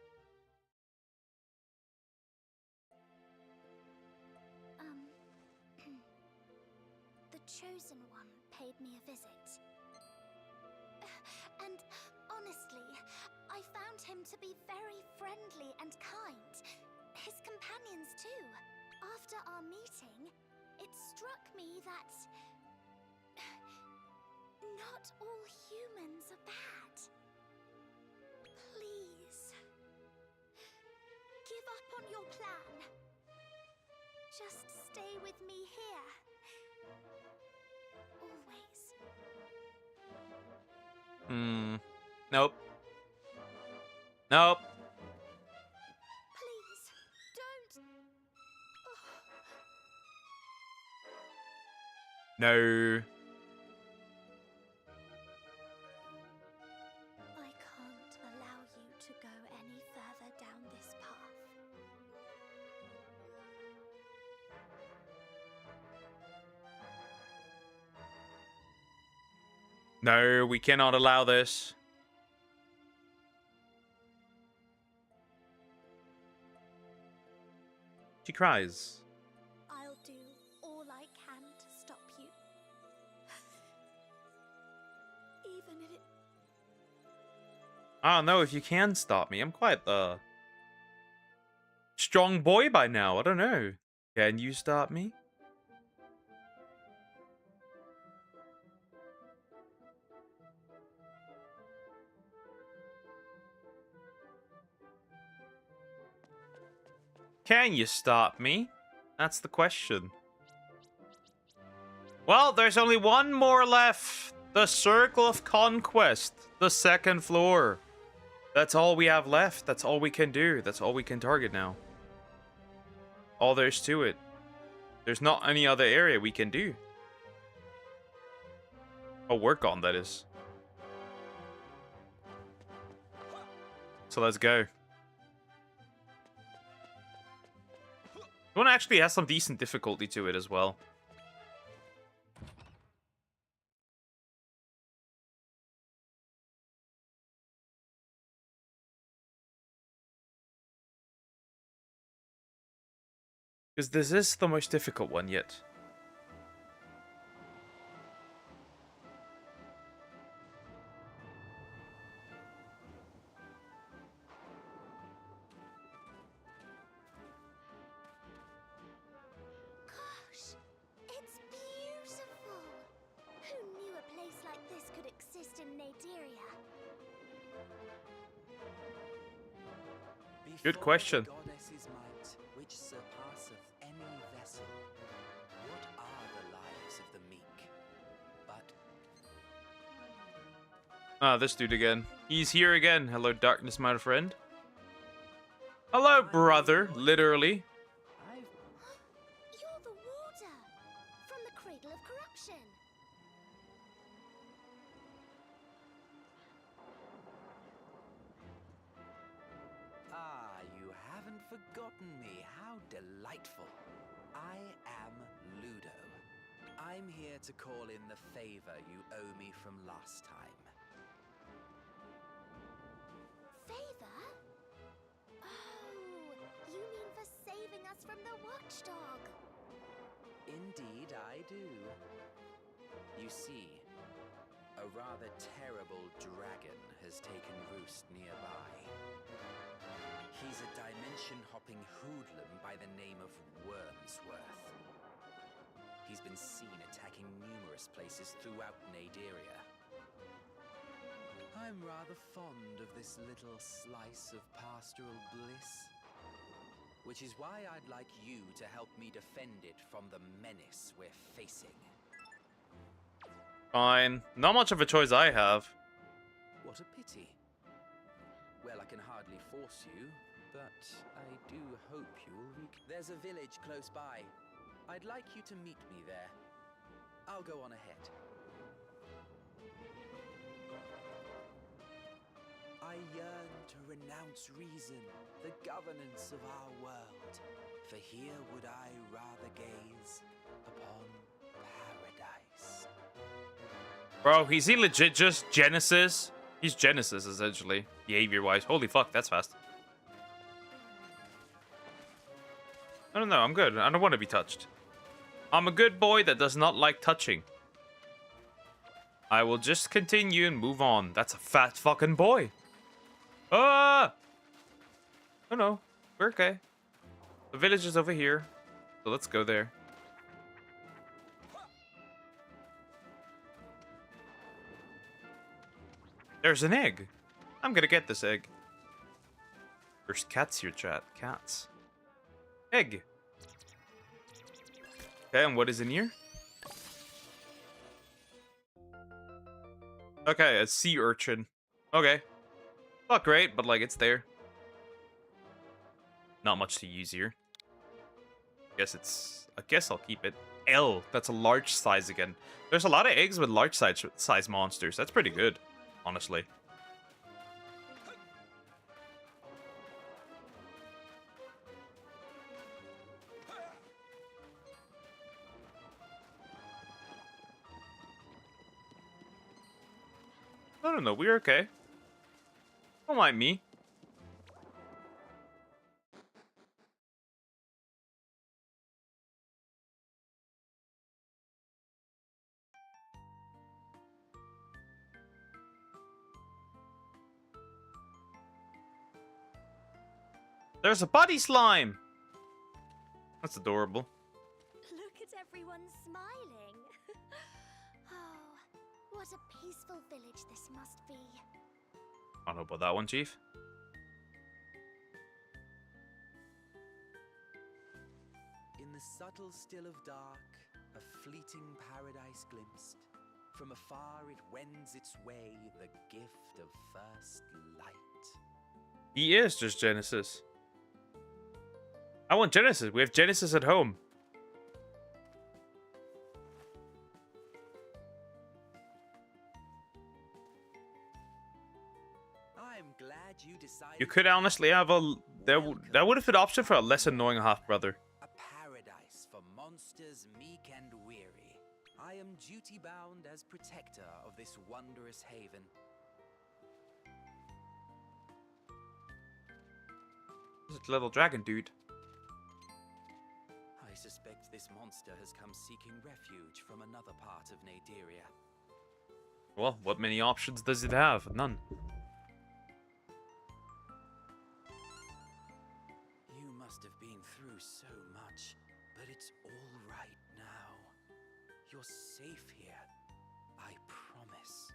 The Chosen One paid me a visit. And honestly, I found him to be very friendly and kind. His companions too. After our meeting, it struck me that not all humans are bad. Please, give up on your plan. Just stay with me here. Always. Nope. Nope. Please, don't. No. I can't allow you to go any further down this path. No, we cannot allow this. She cries. I'll do all I can to stop you. Even if it... I don't know if you can stop me. I'm quite the strong boy by now. I don't know. Can you stop me? Can you stop me? That's the question. Well, there's only one more left. The Circle of Conquest. The second floor. That's all we have left. That's all we can do. That's all we can target now. All there's to it. There's not any other area we can do. Oh, work on, that is. So let's go. This one actually has some decent difficulty to it as well. Because this is the most difficult one yet. Good question. Before the goddess's might, which surpasseth any vessel, what are the lives of the meek? But Ah, this dude again. He's here again. Hello, darkness, my friend. Hello, brother. Literally. You're the warder from the Cradle of Corruption. ah, you haven't forgotten me. How delightful. I am Ludo. I'm here to call in the favor you owe me from last time. Favor? Oh, you mean for saving us from the watchdog? Indeed, I do. You see, a rather terrible dragon has taken roost nearby. He's a dimension-hopping hoodlum by the name of Wormsworth. He's been seen attacking numerous places throughout Naderia. I'm rather fond of this little slice of pastoral bliss, which is why I'd like you to help me defend it from the menace we're facing. Fine. Not much of a choice I have. What a pity. Well, I can hardly force you, but I do hope you'll There's a village close by. I'd like you to meet me there. I'll go on ahead. I yearn to renounce reason, the governance of our world. For here would I rather gaze upon paradise. Bro, is he legit just Genesis? He's Genesis, essentially. Behavior-wise. Holy fuck, that's fast. I don't know, I'm good. I don't want to be touched. I'm a good boy that does not like touching. I will just continue and move on. That's a fat fucking boy. Ah! Oh no, we're okay. The village is over here, so let's go there. There's an egg. I'm gonna get this egg. There's cats here, chat. Cats. Egg. Okay, and what is in here? Okay, a sea urchin. Okay. Not great, but like it's there. Not much to use here. I guess I'll keep it. L. That's a large size again. There's a lot of eggs with large size monsters. That's pretty good, honestly. I don't know. We're okay. Don't mind me. There's a body slime. That's adorable. Look at everyone smiling. Oh, what a peaceful village this must be. I don't know about that one, Chief. In the subtle still of dark, a fleeting paradise glimpsed. From afar it wends its way, the gift of first light. He is just Genesis. I want Genesis. We have Genesis at home. I'm glad you decided. You could honestly have a... That would have been an option for a less annoying half-brother. A paradise for monsters meek and weary. I am duty-bound as protector of this wondrous haven. This is a little dragon dude. I suspect this monster has come seeking refuge from another part of Naderia. Well, what many options does it have? None. You must have been through so much, but it's all right now. You're safe here, I promise.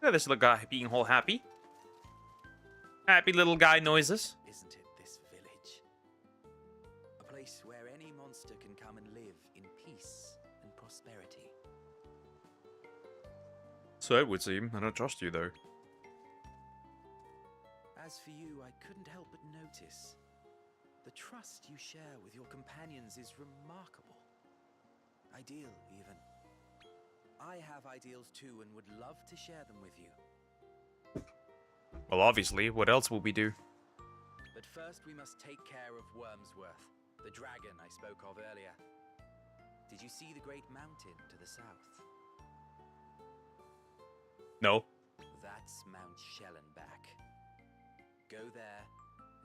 Look at this little guy being all happy. Happy little guy noises. Isn't it this village? A place where any monster can come and live in peace and prosperity. So it would seem. I don't trust you, though. As for you, I couldn't help but notice. The trust you share with your companions is remarkable. Ideal, even. I have ideals too and would love to share them with you. Well, obviously. What else will we do? But first we must take care of Wormsworth, the dragon I spoke of earlier. Did you see the great mountain to the south? No. That's Mount Schellenbach. Go there,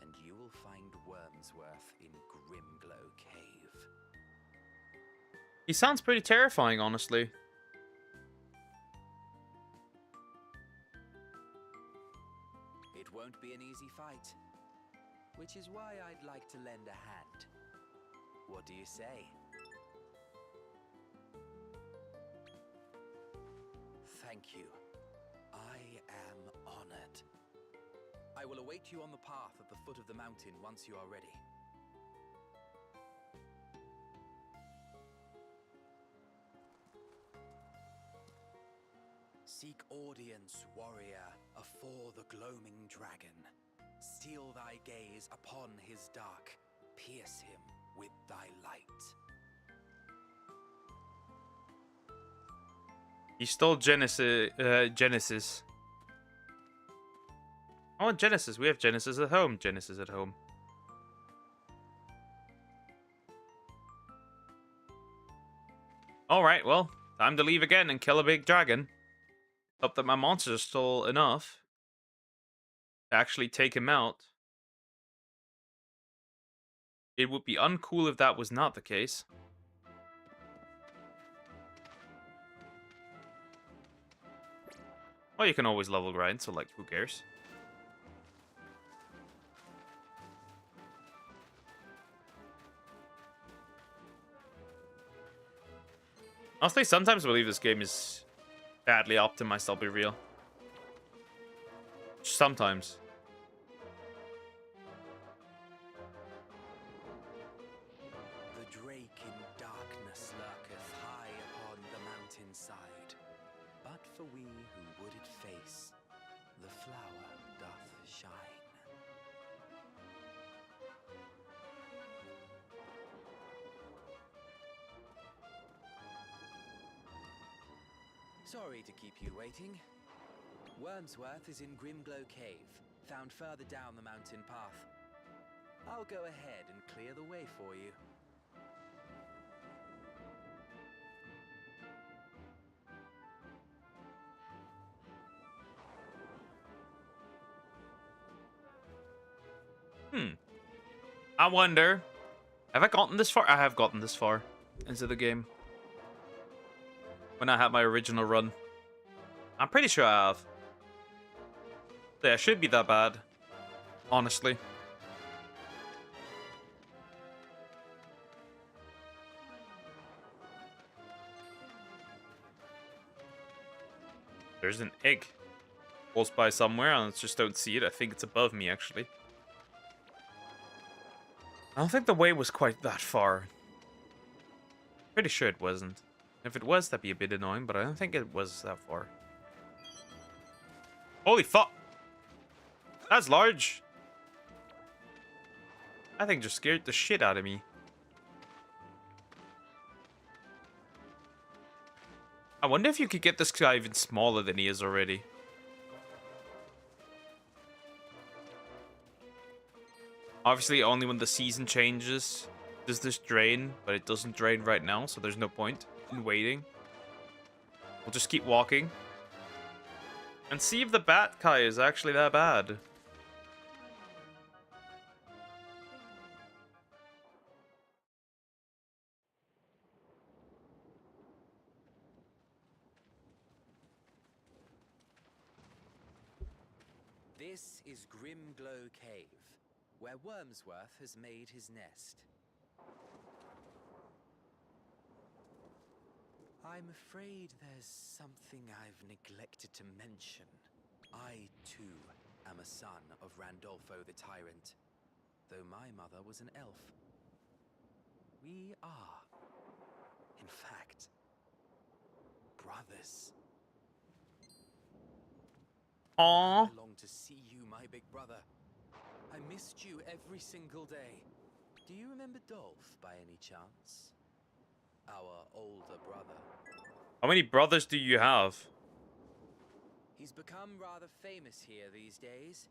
and you will find Wormsworth in Grimglow Cave. He sounds pretty terrifying, honestly. It won't be an easy fight, which is why I'd like to lend a hand. What do you say? Thank you. I am honored. I will await you on the path at the foot of the mountain once you are ready. Seek audience, warrior, afore the gloaming dragon. Steal thy gaze upon his dark, pierce him with thy light. He stole Genesis. I want Genesis. We have Genesis at home. Genesis at home. Alright, well, time to leave again and kill a big dragon. Hope that my monsters are still enough to actually take him out. It would be uncool if that was not the case. Well, you can always level grind, so like, who cares? Honestly, sometimes I believe this game is badly optimized, I'll be real. Sometimes. The drake in darkness lurketh high upon the mountainside. But for we who would it face, the flower doth shine. Sorry to keep you waiting. Wormsworth is in Grimglow Cave, found further down the mountain path. I'll go ahead and clear the way for you. I wonder, have I gotten this far? I have gotten this far into the game. When I had my original run. I'm pretty sure I have. Yeah, it should be that bad. Honestly. There's an egg close by somewhere, and I just don't see it. I think it's above me, actually. I don't think the way was quite that far. Pretty sure it wasn't. If it was, that'd be a bit annoying, but I don't think it was that far. Holy fuck! That's large! I think just scared the shit out of me. I wonder if you could get this guy even smaller than he is already. Obviously, only when the season changes does this drain, but it doesn't drain right now, so there's no point in waiting. We'll just keep walking. And see if the Bat Kai is actually that bad. This is Grimglow Cave, where Wormsworth has made his nest. I'm afraid there's something I've neglected to mention. I, too, am a son of Randolfo the Tyrant, though my mother was an elf. We are, in fact, brothers. Aww. I long to see you, my big brother. I missed you every single day. Do you remember Dolph by any chance? Our older brother. How many brothers do you have? He's become rather famous here these days.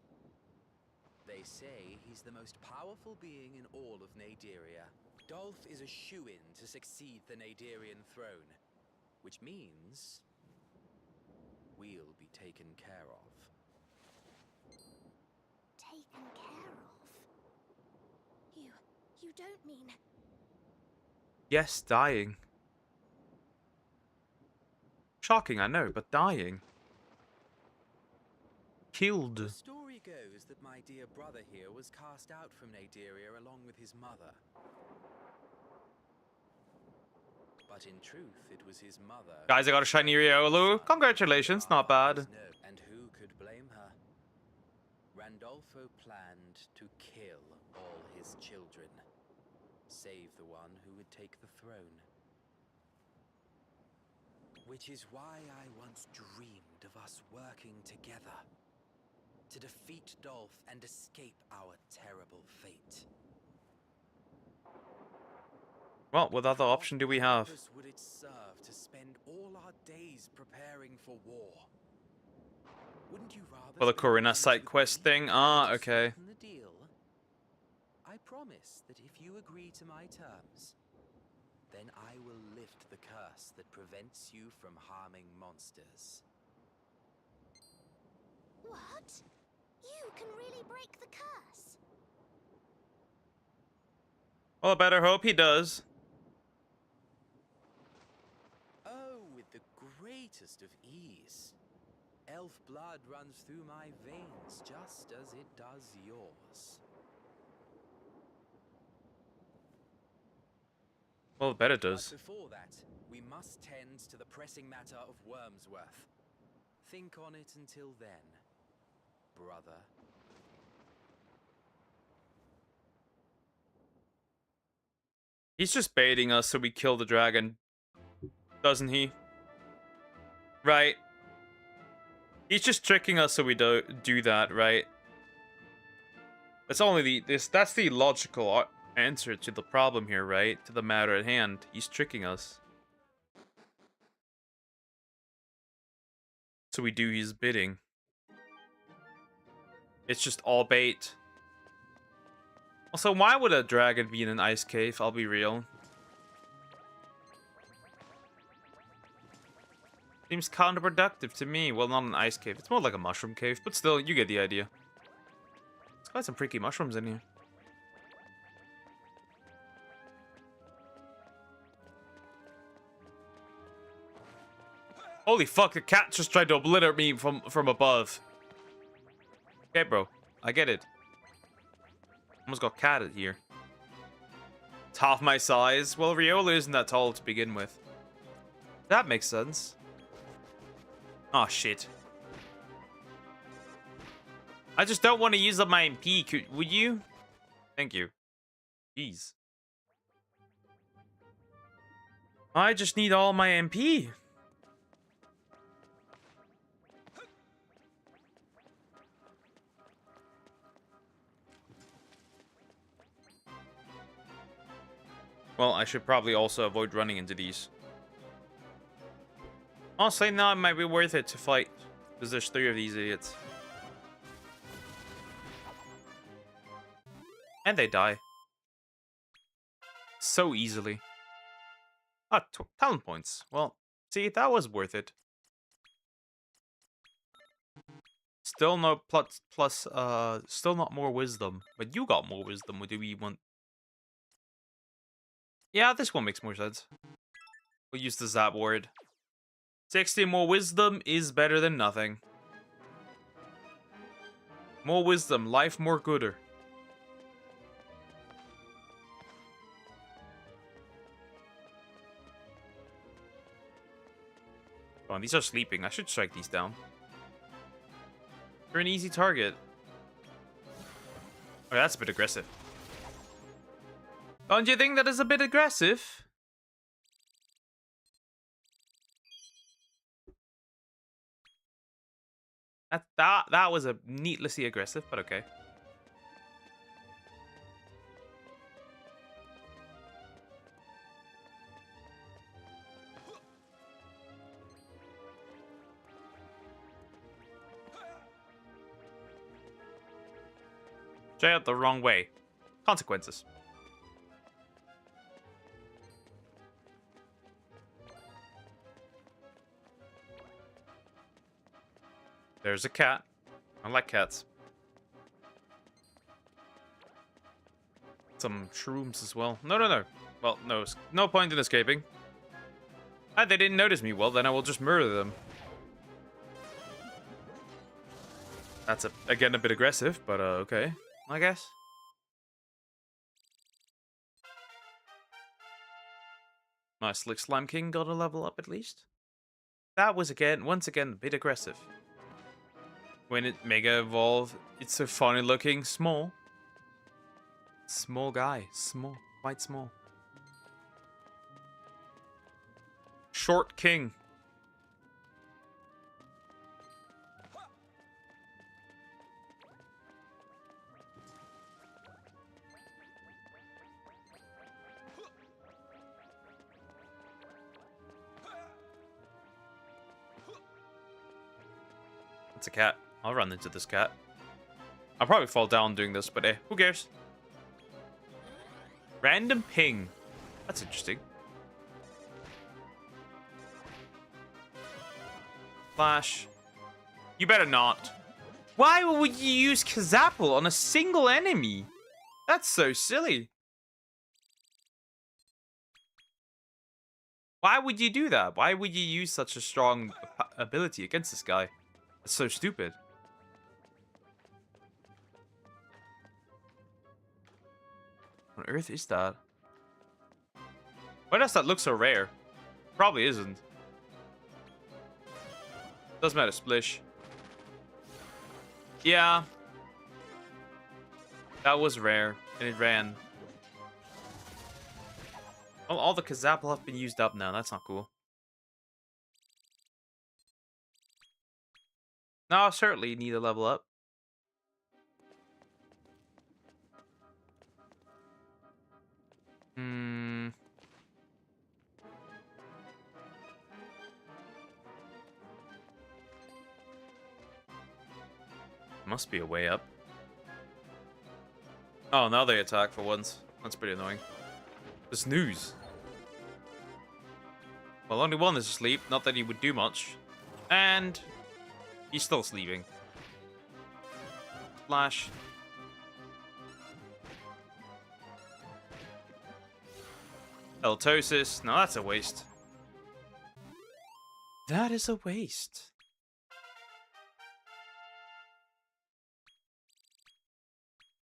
They say he's the most powerful being in all of Naderia. Dolph is a shoo-in to succeed the Naderian throne, which means we'll be taken care of. Taken care of? You don't mean... Yes, dying. Shocking, I know, but dying. Killed. The story goes that my dear brother here was cast out from Naderia along with his mother. But in truth, it was his mother... Guys, I got a shiny Riolu. Congratulations, not bad. And who could blame her? Randolfo planned to kill all his children, save the one who would take the throne. Which is why I once dreamed of us working together to defeat Dolph and escape our terrible fate. Well, what other option do we have? What purpose would it serve to spend all our days preparing for war? Wouldn't you rather... For the Corinna side quest thing? Ah, okay. The deal? I promise that if you agree to my terms, then I will lift the curse that prevents you from harming monsters. What? You can really break the curse? Well, I better hope he does. Oh, with the greatest of ease. Elf blood runs through my veins just as it does yours. Well, I bet it does. But before that, we must tend to the pressing matter of Wormsworth. Think on it until then, brother. He's just baiting us so we kill the dragon, doesn't he? Right. He's just tricking us so we do that, right? That's only that's the logical answer to the problem here, right? To the matter at hand. He's tricking us. So we do his bidding. It's just all bait. Also, why would a dragon be in an ice cave? I'll be real. Seems counterproductive to me. Well, not an ice cave. It's more like a mushroom cave, but still, you get the idea. It's got some freaky mushrooms in here. Holy fuck, the cat just tried to obliterate me from above. Okay, bro. I get it. Almost got catted here. It's half my size. Well, Riolu isn't that tall to begin with. That makes sense. Oh, shit. I just don't want to use up my MP. Would you? Thank you. Jeez. I just need all my MP. Well, I should probably also avoid running into these. Honestly, now it might be worth it to fight, because there's 3 of these idiots. And they die. So easily. Ah, talent points. Well, see, that was worth it. Still no still not more wisdom. But you got more wisdom. What do we want? Yeah, this one makes more sense. We'll use the Zap word. 60 more wisdom is better than nothing. More wisdom, life more gooder. Oh, these are sleeping. I should strike these down. You're an easy target. Oh, that's a bit aggressive. Don't you think that is a bit aggressive? That was a needlessly aggressive, but okay. Try out the wrong way. Consequences. There's a cat. I like cats. Some shrooms as well. No. Well, no point in escaping. Ah, they didn't notice me. Well, then I will just murder them. That's again a bit aggressive, but okay, I guess. Nice, Slick Slime King got a level up at least. That was once again a bit aggressive. When it Mega Evolve, it's so funny looking. Small. Small guy. Small. Quite small. Short King. It's a cat. I'll run into this cat. I'll probably fall down doing this, but who cares? Random ping. That's interesting. Flash. You better not. Why would you use Kazapple on a single enemy? That's so silly. Why would you do that? Why would you use such a strong ability against this guy? It's so stupid. What on earth is that? Why does that look so rare? Probably isn't. Doesn't matter, Splish. Yeah. That was rare, and it ran. Oh, all the Kazapple have been used up now. That's not cool. No, certainly need a level up. Must be a way up. Oh, now they attack for once. That's pretty annoying. The snooze. Well, only one is asleep. Not that he would do much. And he's still sleeping. Flash. Eltosis. No, that's a waste. That is a waste.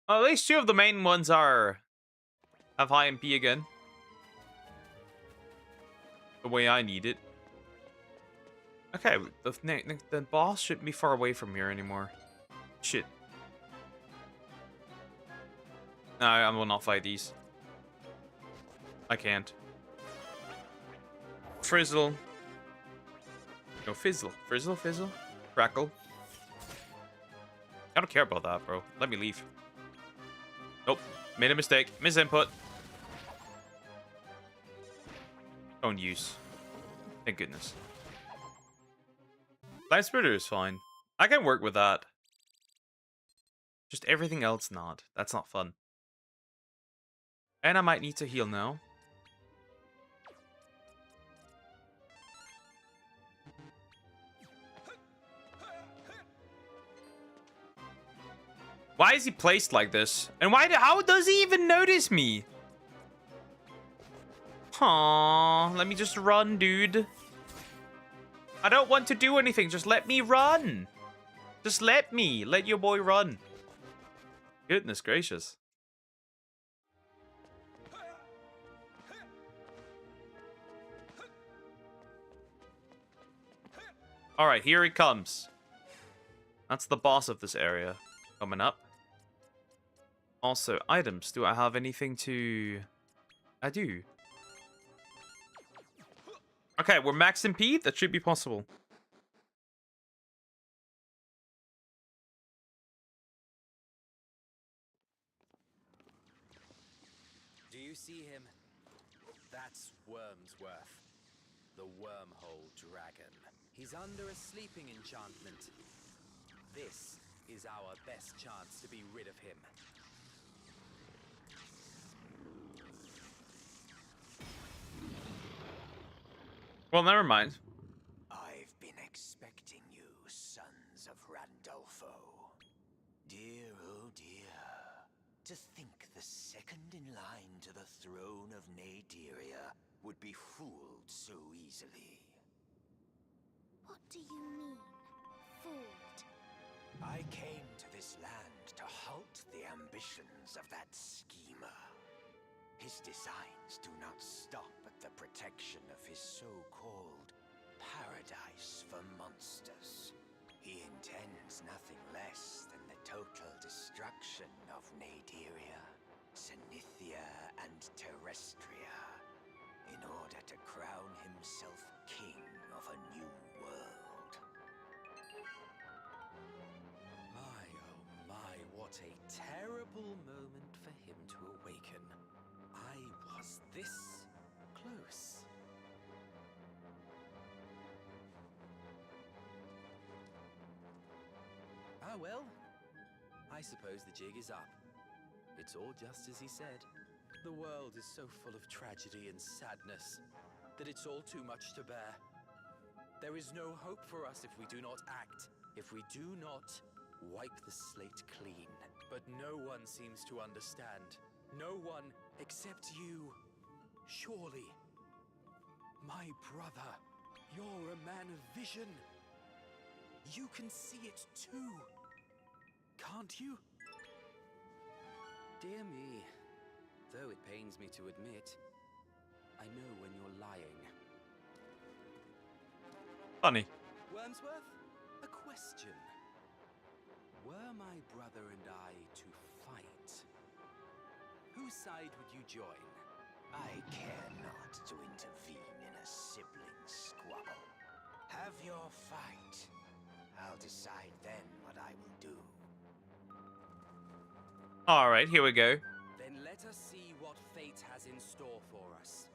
Well, at least two of the main ones have high MP again. The way I need it. Okay, the boss shouldn't be far away from here anymore. Shit. No, I will not fight these. I can't. Frizzle. No, Fizzle. Fizzle. Crackle. I don't care about that, bro. Let me leave. Nope. Made a mistake. Misinput. Don't use. Thank goodness. Life Splitter is fine. I can work with that. Just everything else not. That's not fun. And I might need to heal now. Why is he placed like this? And how does he even notice me? Aww, let me just run, dude. I don't want to do anything. Just let me run. Just let your boy run. Goodness gracious. Alright, here he comes. That's the boss of this area. Coming up. Also, items. Do I have anything to... I do. Okay, we're max MP. That should be possible. Do you see him? That's Wormsworth, the wormhole dragon. He's under a sleeping enchantment. This is our best chance to be rid of him. Well, never mind. I've been expecting you, sons of Randolfo. Dear, oh dear. To think the second in line to the throne of Naderia would be fooled so easily. What do you mean, fooled? I came to this land to halt the ambitions of that schemer. His designs do not stop at the protection of his so-called paradise for monsters. He intends nothing less than the total destruction of Naderia, Zenithia, and Terrestria, in order to crown himself king of a new world. My, oh my, what a terrible moment for him to awaken. I was this close. Ah well, I suppose the jig is up. It's all just as he said. The world is so full of tragedy and sadness that it's all too much to bear. There is no hope for us if we do not act, if we do not wipe the slate clean. But no one seems to understand. No one except you. Surely. My brother, you're a man of vision. You can see it too. Can't you? Dear me. Though it pains me to admit, I know when you're lying. Funny. Wormsworth, a question. Were my brother and I to fight, whose side would you join? I care not to intervene in a sibling squabble. Have your fight. I'll decide then what I will do. Alright, here we go. Then let us see what fate has in store for us.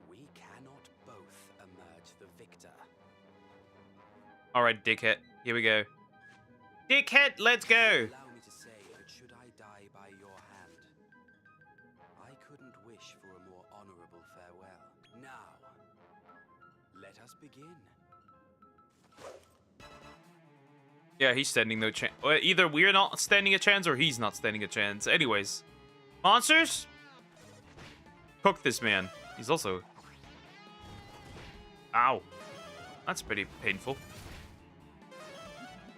We cannot both emerge the victor. Alright, dickhead. Here we go. Dickhead, let's go! Allow me to say that should I die by your hand, I couldn't wish for a more honorable farewell. Now, let us begin. Yeah, he's standing no chance. Either we're not standing a chance or he's not standing a chance. Anyways. Monsters? Cook this man. He's also... Ow. That's pretty painful.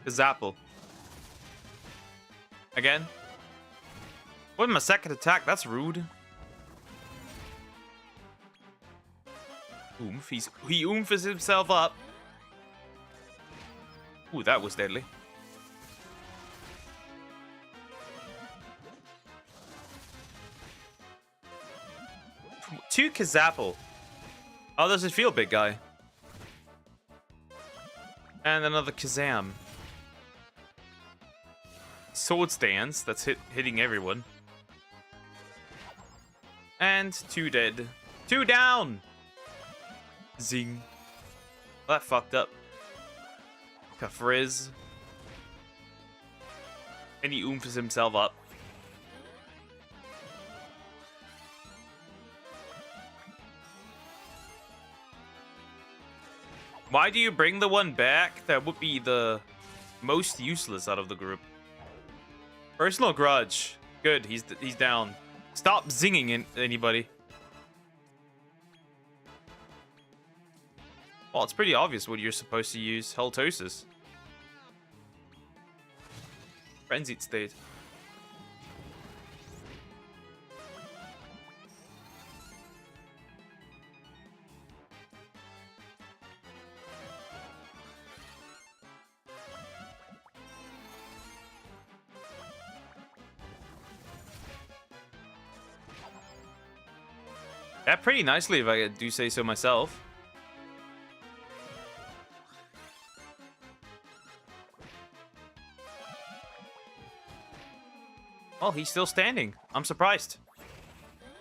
Zapple. Again. What, my second attack? That's rude. Oomph. He oomphs himself up. Ooh, that was deadly. To Kazapple. How does it feel, big guy? And another Kazam. Sword stance. That's hitting everyone. And 2 dead. 2 down! Zing. That fucked up. Kafriz. And he oomphs himself up. Why do you bring the one back? That would be the most useless out of the group. Personal grudge. Good, he's down. Stop zinging anybody. Well, it's pretty obvious what you're supposed to use. Haltosis. Frenzied state. Yeah, pretty nicely if I do say so myself. Oh, he's still standing. I'm surprised.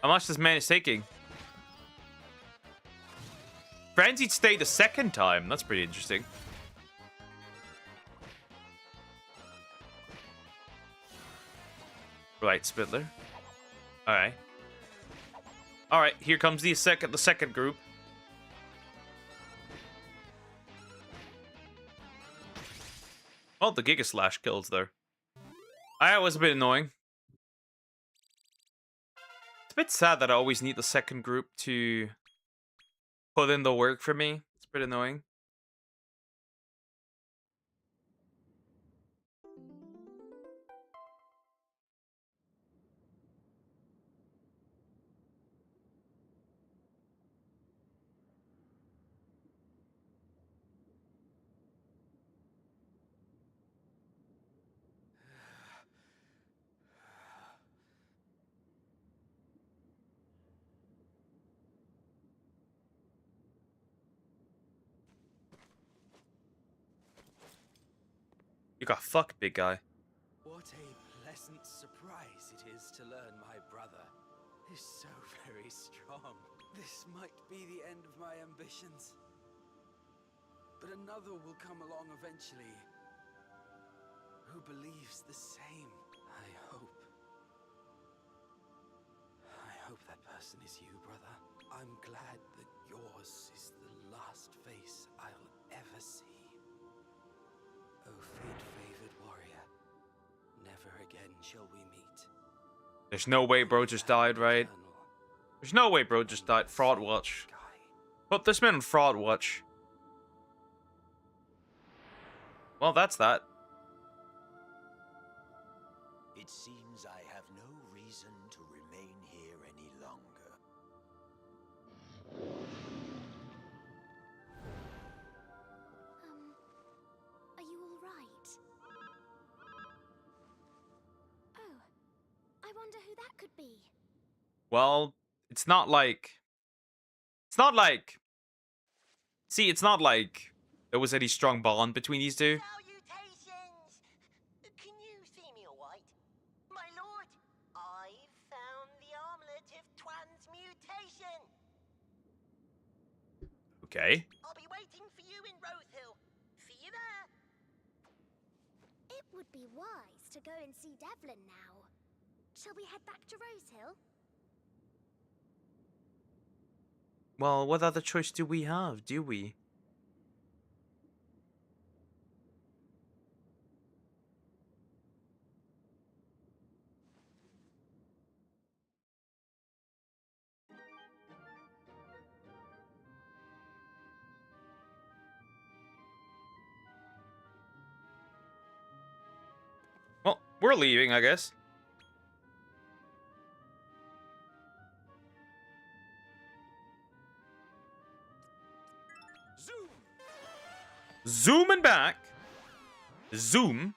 How much this man is taking? Frenzied stayed the second time. That's pretty interesting. Right, Spittler. Alright. Alright, here comes the second group. Oh, the Giga Slash kills there. That was a bit annoying. It's a bit sad that I always need the second group to put in the work for me. It's a bit annoying. You got fucked, big guy. What a pleasant surprise it is to learn my brother is so very strong. This might be the end of my ambitions. But another will come along eventually, who believes the same. I hope that person is you, brother. I'm glad that yours is the last face I'll ever see. Oh, fate-favored warrior, never again shall we meet. There's no way bro just died, right? There's no way bro just died. Fraud watch. Put this man on fraud watch. Well, that's that. It seems I have no reason to remain here any longer. Are you all right? Oh, I wonder who that could be. Well, it's not like... It's not like... See, it's not like there was any strong bond between these two. Salutations! Can you see me all right? My lord, I've found the armlet of transmutation. Okay. I'll be waiting for you in Rosehill. See you there. It would be wise to go and see Devlin now. Shall we head back to Rosehill? Well, what other choice do we have, do we? Well, we're leaving, I guess. Zooming back. Zoom.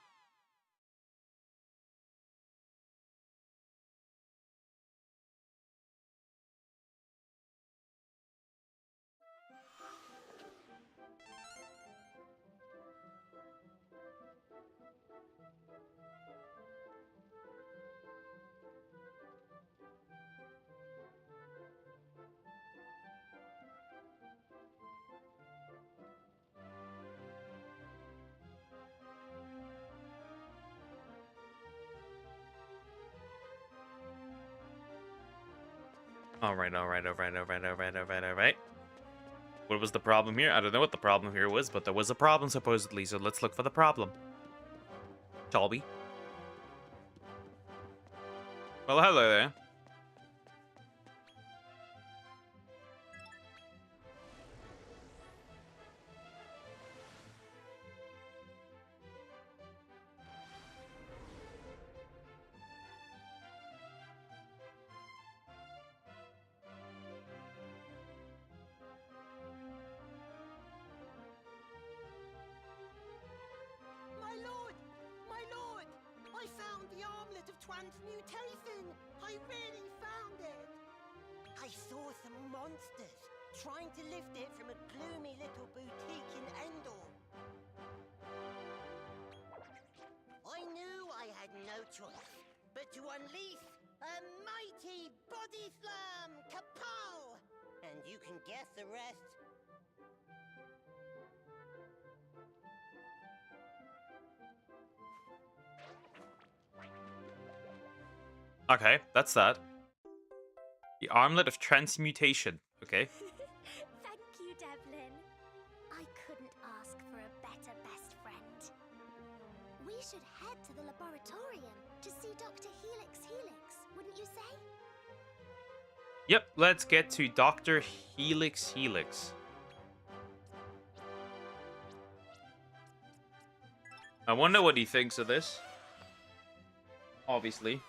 Alright. What was the problem here? I don't know what the problem here was, but there was a problem supposedly, so let's look for the problem. Shall we? Well, hello there. My lord, I found the armlet of transmutation. I really found it. I saw some monsters trying to lift it from a gloomy little boutique in Endor. I knew I had no choice but to unleash a mighty body slam! Kapow! And you can guess the rest. Okay, that's that. The armlet of transmutation. Okay. Thank you, Devlin. I couldn't ask for a better best friend. We should head to the laboratorium to see Dr. Helix, wouldn't you say? Yep, let's get to Dr. Helix. I wonder what he thinks of this. Obviously.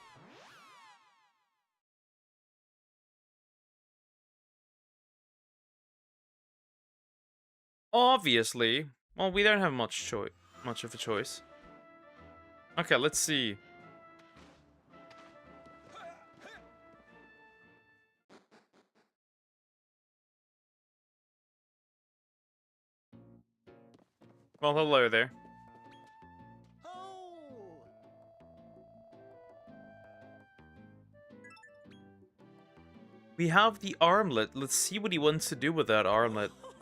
Obviously. Well, we don't have much of a choice. Okay, let's see. Well, hello there. Oh! We have the armlet. Let's see what he wants to do with that armlet. Oh,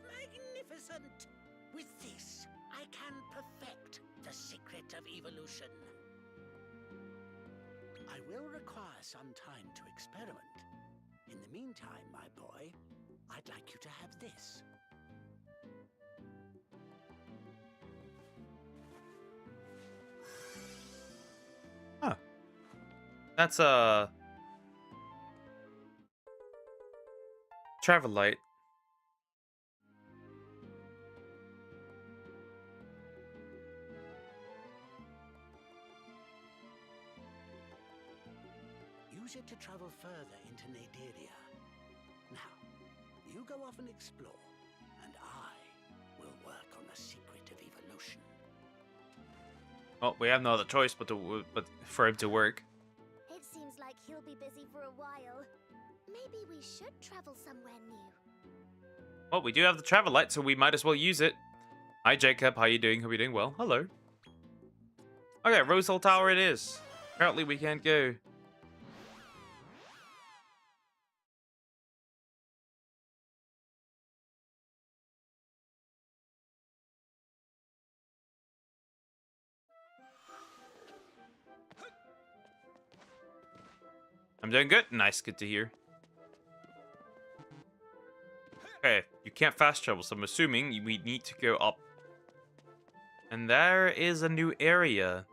magnificent! With this, I can perfect the secret of evolution. I will require some time to experiment. In the meantime, my boy, I'd like you to have this. Huh. That's a travel light. Use it to travel further into Naderia. Now, you go off and explore, and I will work on the secret of evolution. Well, we have no other choice but for him to work. It seems like he'll be busy for a while. Maybe we should travel somewhere new. Well, we do have the travel light, so we might as well use it. Hi, Jacob. How you doing? Hope you're doing well. Hello. Okay, Rosal Tower it is. Apparently we can't go. I'm doing good. Nice, good to hear. Okay, you can't fast travel, so I'm assuming we need to go up. And there is a new area.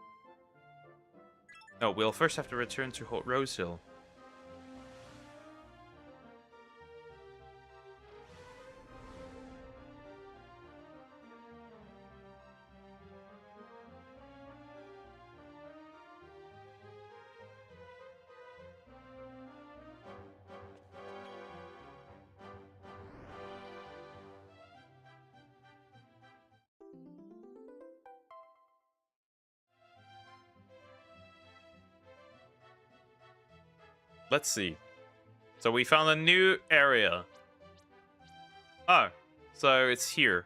No, we'll first have to return to Hot Rose Hill. Let's see. So we found a new area. Oh, so it's here.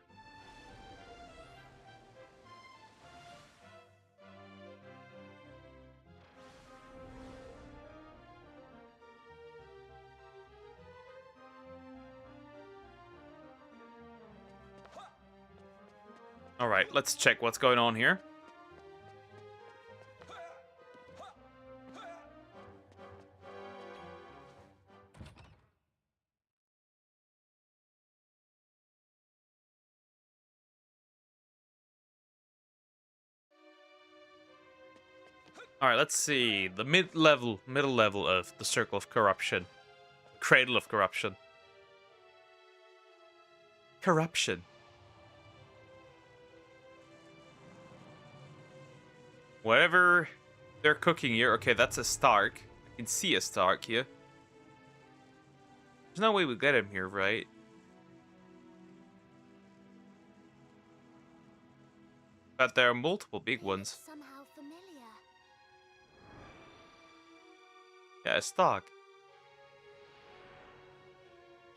All right, let's check what's going on here. All right, let's see. The middle level of the Circle of Corruption. Cradle of Corruption. Corruption. Whatever they're cooking here. Okay, that's a Stark. I can see a Stark here. There's no way we get him here, right? But there are multiple big ones. Somehow familiar. Yeah, a Stark.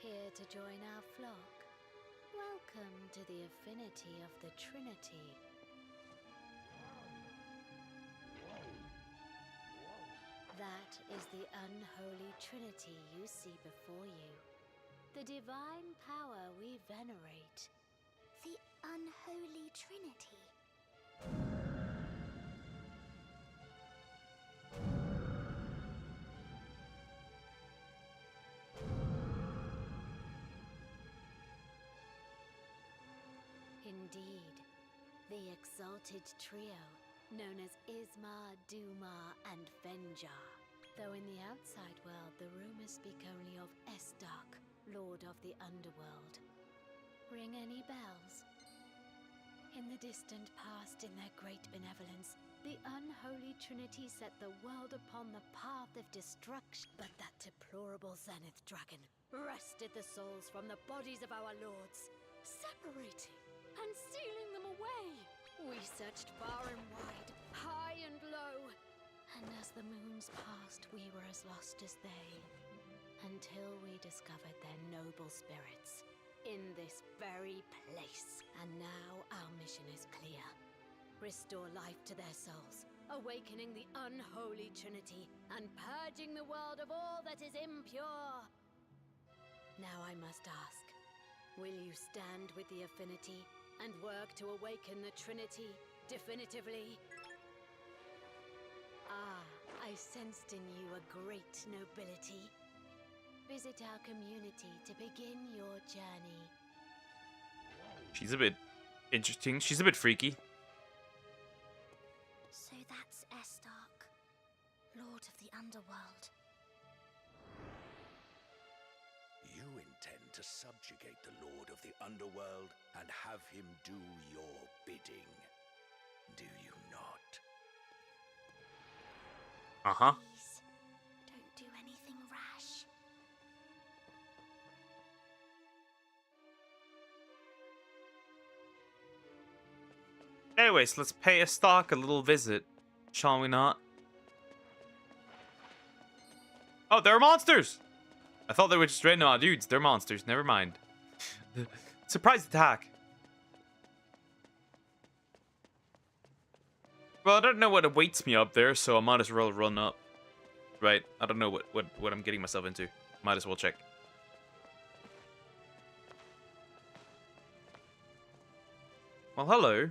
Here to join our flock? Welcome to the affinity of the Trinity. That is the unholy Trinity you see before you. The divine power we venerate. The unholy Trinity. Indeed, the exalted trio, known as Ismar, Dumar, and Venjar. Though in the outside world, the rumors speak only of Estark, Lord of the Underworld. Ring any bells? In the distant past, in their great benevolence, the unholy Trinity set the world upon the path of destruction. But that deplorable Zenith dragon wrested the souls from the bodies of our lords, separating and sealing them away. We searched far and wide, high and low, and as the moons passed, we were as lost as they, until we discovered their noble spirits in this very place. And now our mission is clear. Restore life to their souls, awakening the unholy Trinity, and purging the world of all that is impure. Now I must ask, will you stand with the affinity and work to awaken the Trinity definitively? Ah, I sensed in you a great nobility. Visit our community to begin your journey. She's a bit interesting. She's a bit freaky. So that's Estark, Lord of the Underworld. You intend to subjugate the Lord of the Underworld and have him do your bidding, do you not? Uh-huh. Please, don't do anything rash. Anyways, let's pay Estark a little visit, shall we not? Oh, they're monsters! I thought they were just random odd dudes. They're monsters. Never mind. Surprise attack. Well, I don't know what awaits me up there, so I might as well run up. Right? I don't know what I'm getting myself into. Might as well check. Well, hello.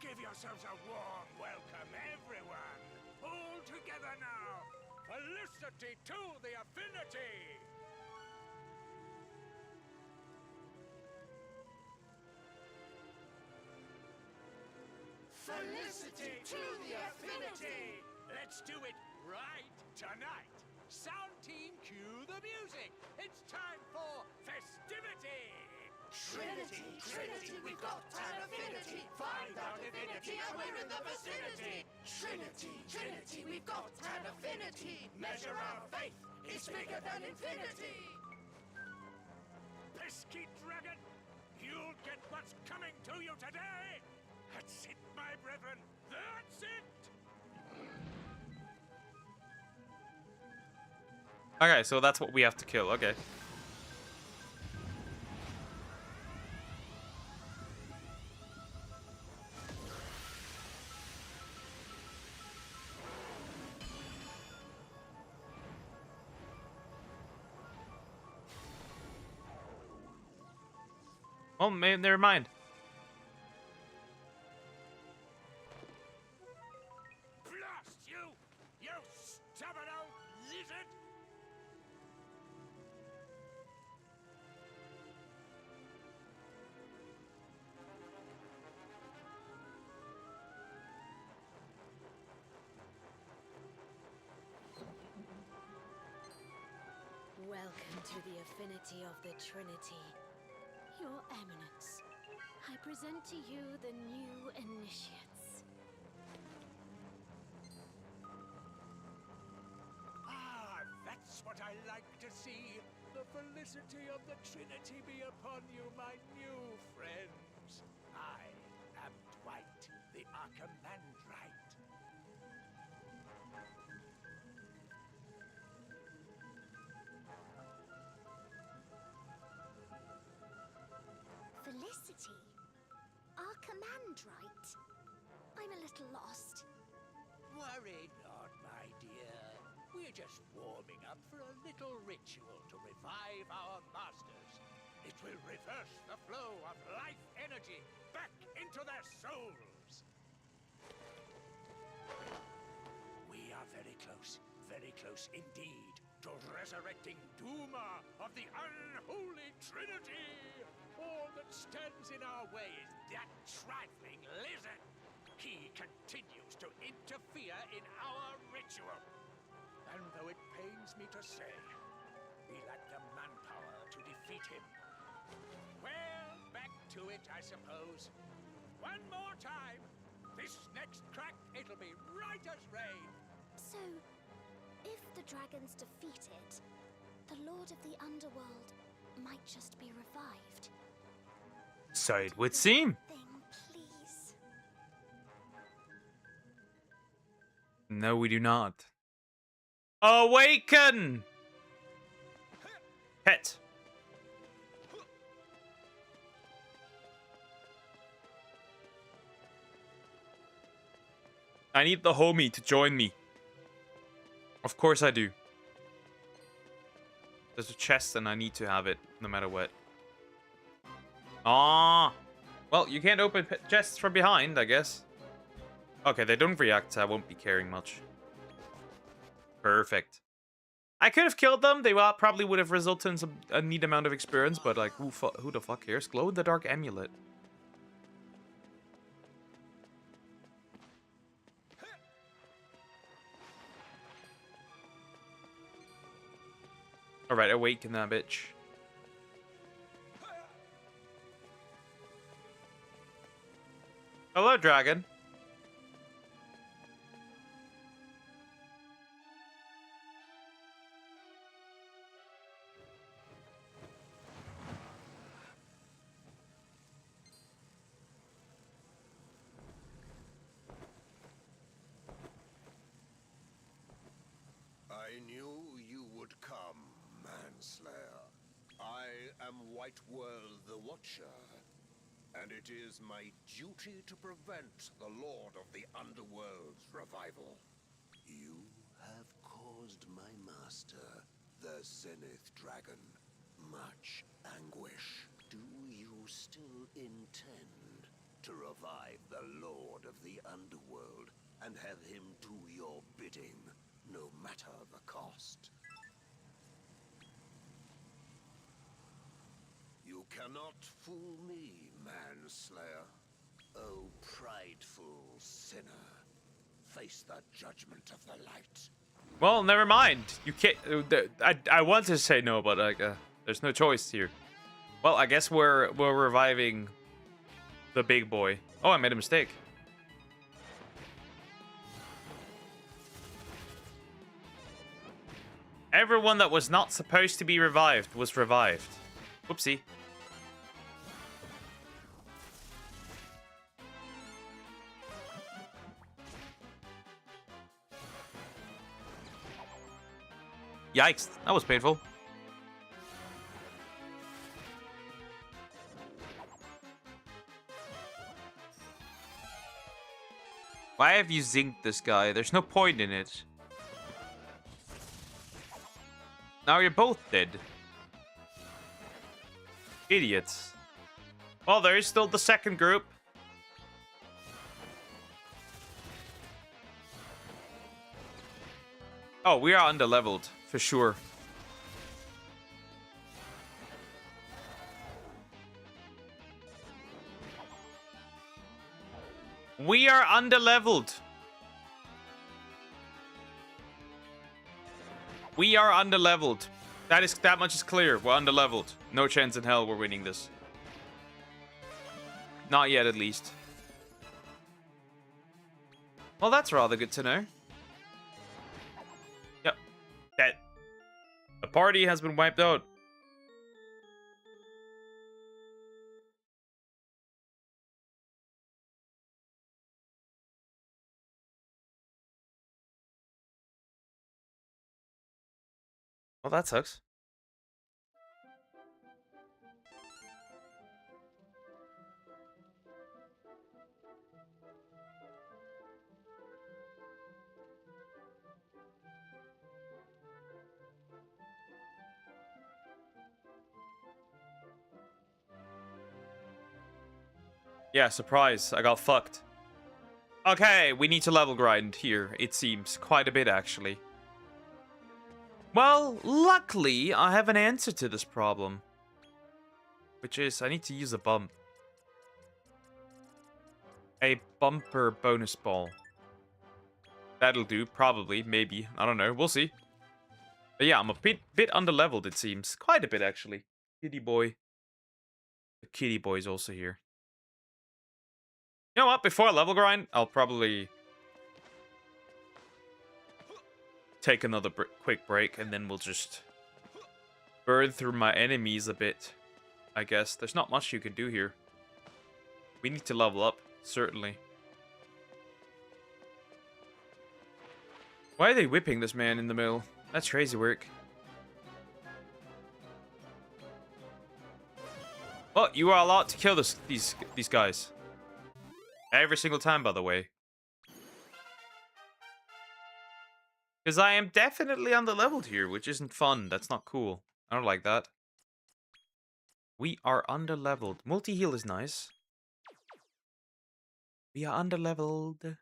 Give yourselves a warm welcome, everyone! All together now! Felicity to the affinity! Felicity to the affinity! Let's do it right tonight! Sound team, cue the music! It's time for festivity! Trinity, Trinity, we've got an affinity. Find our divinity and we're in the vicinity. Trinity, Trinity, we've got an affinity. Measure our faith, it's bigger than infinity. Pesky dragon, you'll get what's coming to you today! That's it, my brethren, that's it! Okay, so that's what we have to kill. Okay. Oh man, never mind. Blast you, you stubborn old lizard! Welcome to the affinity of the Trinity. Your Eminence, I present to you the new initiates. Ah, that's what I like to see. The felicity of the Trinity be upon you, my new friends. I am the Archimandrite. Felicity? Archimandrite? I'm a little lost. Worry not, my dear. We're just warming up for a little ritual to revive our masters. It will reverse the flow of life energy back into their souls. We are very close indeed, to resurrecting Duma of the unholy Trinity. All that stands in our way is that trifling lizard. He continues to interfere in our ritual. And though it pains me to say, we lack the manpower to defeat him. Well, back to it, I suppose. One more time. This next crack, it'll be right as rain. So, if the dragon's defeated, the Lord of the Underworld might just be revived. So it would seem. Please. No, we do not. Awaken! Hit. I need the homie to join me. Of course I do. There's a chest and I need to have it, no matter what. Ah, well, you can't open chests from behind, I guess. Okay, they don't react, so I won't be caring much. Perfect. I could have killed them. They probably would have resulted in a neat amount of experience, but like, who the fuck cares? Glow in the dark amulet. Alright, awaken that bitch. Hello, dragon. I knew you would come, Manslayer. I am White World the Watcher, and it is my duty to prevent the Lord of the Underworld's revival. You have caused my master, the Zenith Dragon, much anguish. Do you still intend to revive the Lord of the Underworld and have him do your bidding, no matter the cost? You cannot fool me, Manslayer. Oh, prideful sinner. Face the judgment of the light. Well, never mind. You can't. I want to say no, but like, there's no choice here. Well, I guess we're reviving the big boy. Oh, I made a mistake. Everyone that was not supposed to be revived was revived. Whoopsie. Yikes, that was painful. Why have you zinked this guy? There's no point in it. Now you're both dead. Idiots. Well, there is still the second group. Oh, we are underleveled, for sure. We are underleveled. We are underleveled. That much is clear. We're underleveled. No chance in hell we're winning this. Not yet, at least. Well, that's rather good to know. Yep. The party has been wiped out. Well, that sucks. Yeah, surprise. I got fucked. Okay, we need to level grind here, it seems. Quite a bit, actually. Well, luckily, I have an answer to this problem. Which is, I need to use a bump. A bumper bonus ball. That'll do, probably, maybe. I don't know, we'll see. But yeah, I'm a bit underleveled, it seems. Quite a bit, actually. Kitty boy. The kitty boy's also here. You know what? Before I level grind, I'll probably take another quick break, and then we'll just burn through my enemies a bit, I guess. There's not much you can do here. We need to level up, certainly. Why are they whipping this man in the middle? That's crazy work. Oh, you are allowed to kill these guys. Every single time, by the way. Because I am definitely underleveled here, which isn't fun. That's not cool. I don't like that. We are underleveled. Multi-heal is nice. We are underleveled.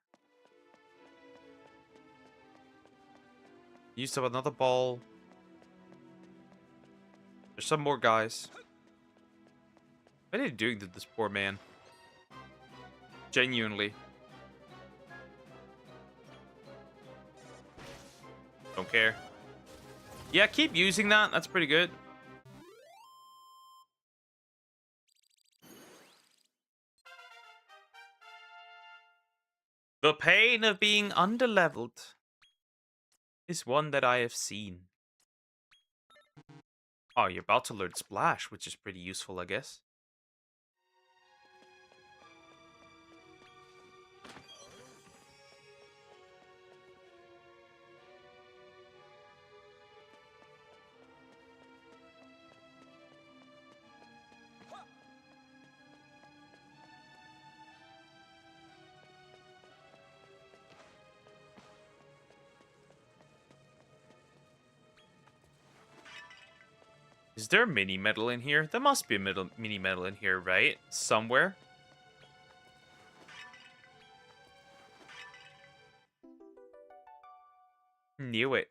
Used up another ball. There's some more guys. What are you doing to this poor man? Genuinely. Don't care. Yeah, keep using that. That's pretty good. The pain of being underleveled is one that I have seen. Oh, you're about to learn Splash, which is pretty useful, I guess. Is there a mini medal in here? There must be a mini medal in here, right? Somewhere. Knew it.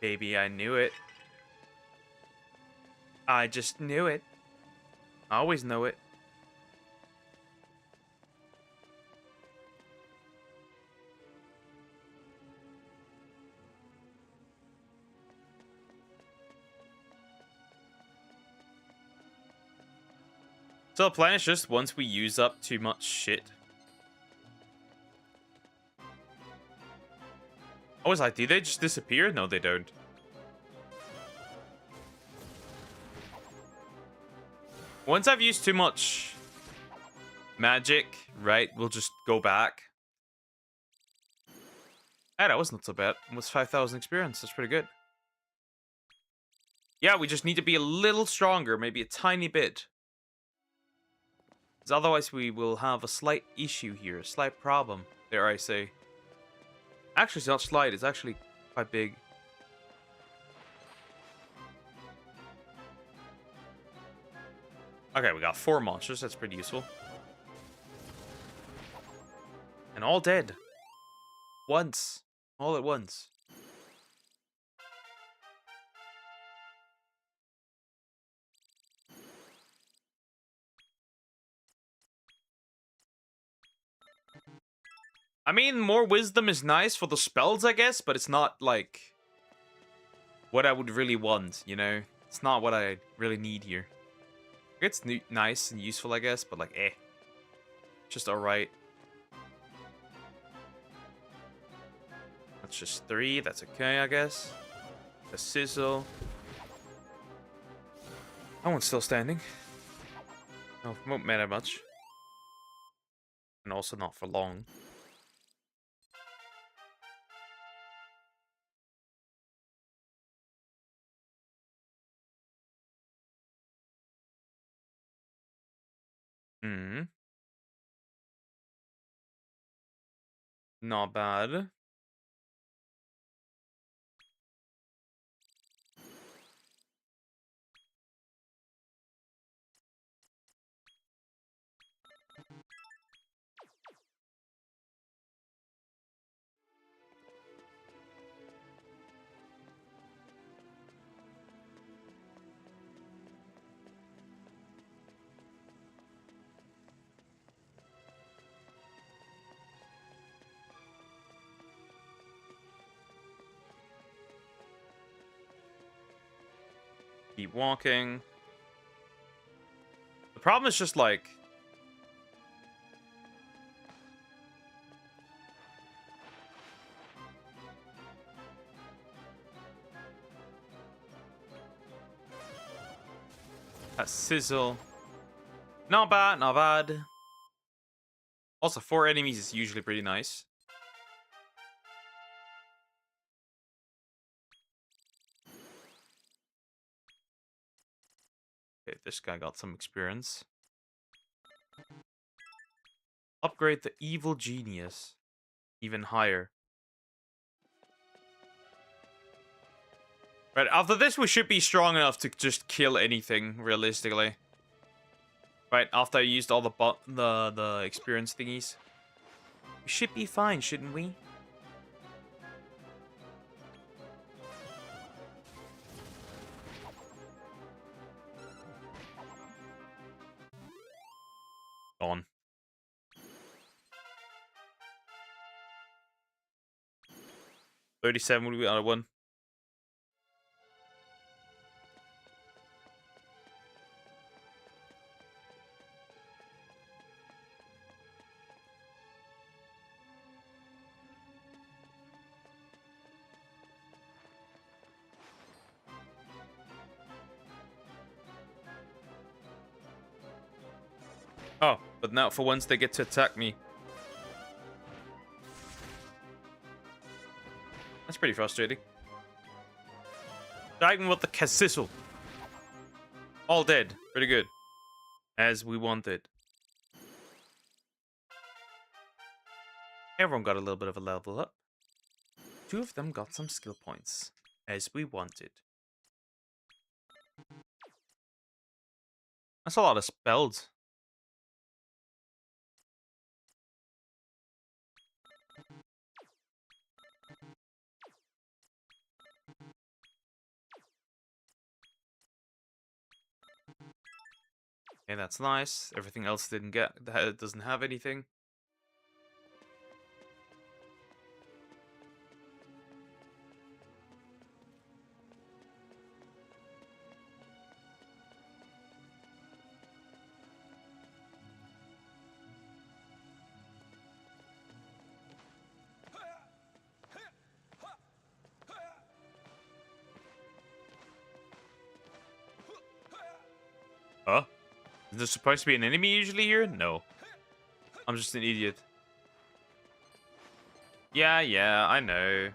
Baby, I knew it. I just knew it. I always know it. So the plan is just once we use up too much shit. I was like, do they just disappear? No, they don't. Once I've used too much magic, right, we'll just go back. Hey, that was not so bad. Almost 5,000 experience. That's pretty good. Yeah, we just need to be a little stronger, maybe a tiny bit. Because otherwise we will have a slight issue here, a slight problem, dare I say. Actually, it's not slight, it's actually quite big. Okay, we got 4 monsters, that's pretty useful. And all dead. Once. All at once. I mean, more wisdom is nice for the spells, I guess, but it's not, like, what I would really want, you know? It's not what I really need here. It's nice and useful, I guess, but, like, eh. Just alright. That's just 3, that's okay, I guess. A sizzle. That one's still standing. Oh, won't matter much. And also not for long. Hmm. Not bad. Keep walking. The problem is just like... that sizzle. Not bad, not bad. Also, 4 enemies is usually pretty nice. Okay, this guy got some experience. Upgrade the evil genius. Even higher. Right, after this we should be strong enough to just kill anything, realistically. Right, after I used all the experience thingies. We should be fine, shouldn't we? Gone. $37 would be the other one. Oh, but now for once they get to attack me. That's pretty frustrating. Dragon with the Kassissel. All dead. Pretty good. As we wanted. Everyone got a little bit of a level up. 2 of them got some skill points. As we wanted. That's a lot of spells. Okay, that's nice. Everything else didn't get, that doesn't have anything. Huh? Is there supposed to be an enemy usually here? No. I'm just an idiot. Yeah, I know.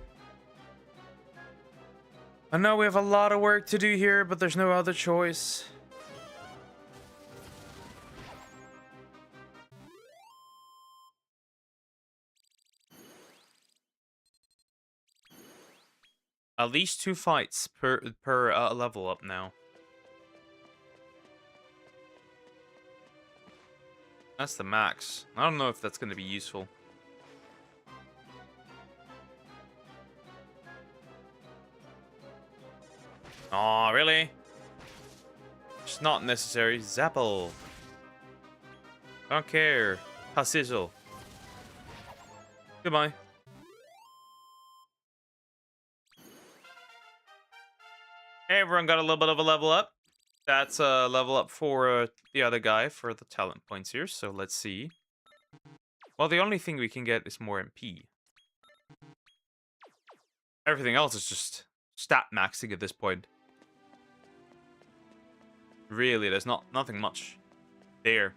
I know we have a lot of work to do here, but there's no other choice. At least 2 fights per level up now. That's the max. I don't know if that's going to be useful. Aw, really? It's not necessary. Zapple. Don't care. Hassizzle. Goodbye. Hey, everyone got a little bit of a level up. That's a level up for the other guy for the talent points here. So let's see. Well, the only thing we can get is more MP. Everything else is just stat maxing at this point. Really, there's nothing much there.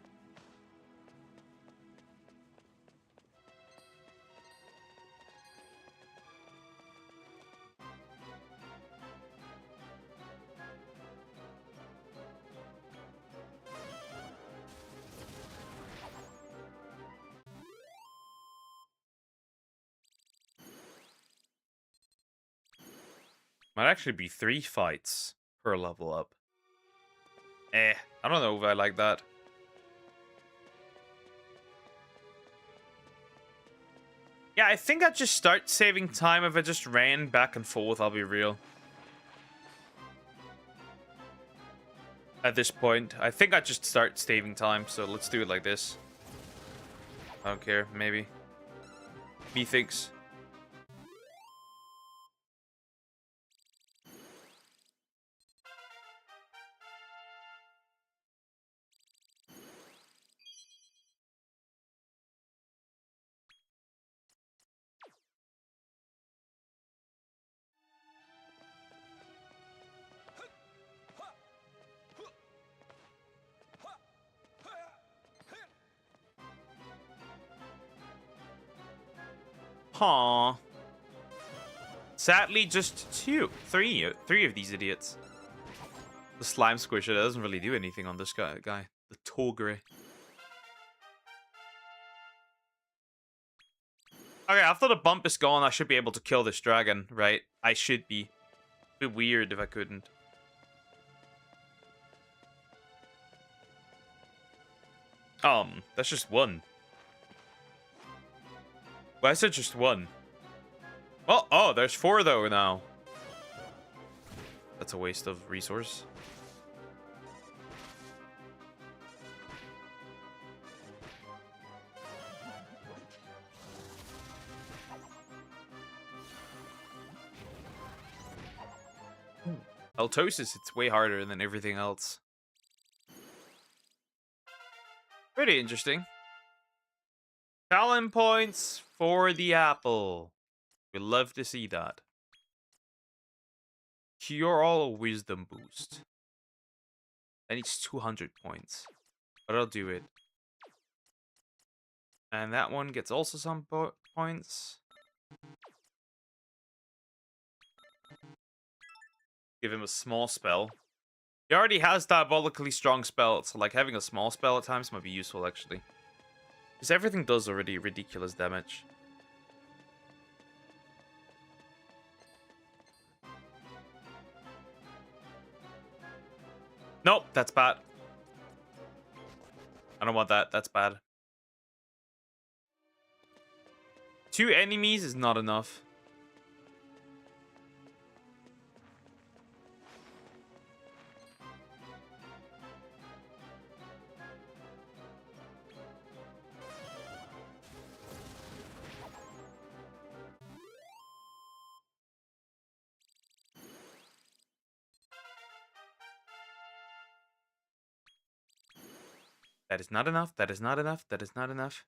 Might actually be 3 fights per level up. I don't know if I like that. Yeah, I think I'd just start saving time if I just ran back and forth, I'll be real. At this point, I think I'd just start saving time, so let's do it like this. I don't care, maybe. Methinks. Huh. Sadly, just three of these idiots. The slime squisher doesn't really do anything on this guy. The Togre. Okay, after the bump is gone, I should be able to kill this dragon, right? I should be. It'd be weird if I couldn't. That's just one. Why is it just one? Well, oh, there's 4 though now. That's a waste of resource. Altosis, it's way harder than everything else. Pretty interesting. Talent points for the apple. We'd love to see that. Cure all wisdom boost. That needs 200 points. But I'll do it. And that one gets also some points. Give him a small spell. He already has diabolically strong spells, so like having a small spell at times might be useful actually. Because everything does already ridiculous damage. Nope, that's bad. I don't want that, that's bad. 2 enemies is not enough. That is not enough, that is not enough, that is not enough.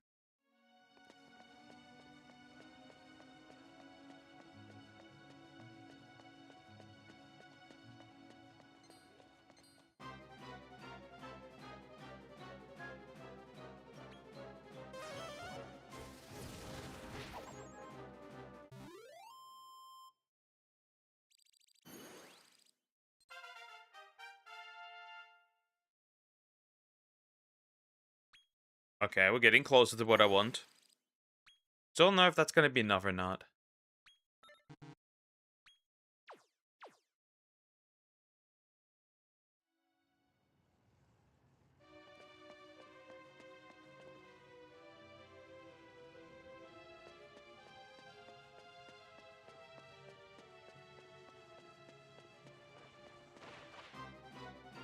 Okay, we're getting closer to what I want. Don't know if that's gonna be enough or not.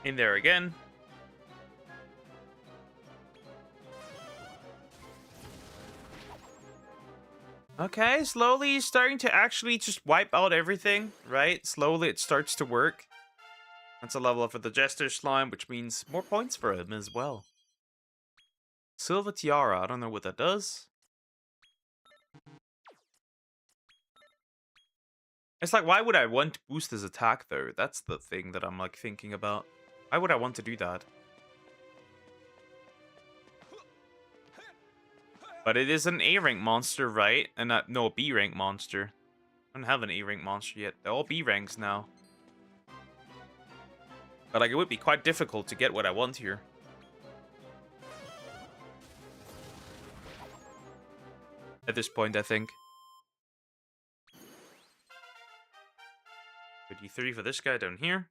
In there again. Okay, slowly he's starting to actually just wipe out everything, right? Slowly it starts to work. That's a level up for the Jester Slime, which means more points for him as well. Silver Tiara, I don't know what that does. It's like, why would I want to boost his attack, though? That's the thing that I'm, like, thinking about. Why would I want to do that? But it is an A-rank monster, right? And no, a B-rank monster. I don't have an A-rank monster yet. They're all B-ranks now. But, like, it would be quite difficult to get what I want here. At this point, I think. Good 33 for this guy down here.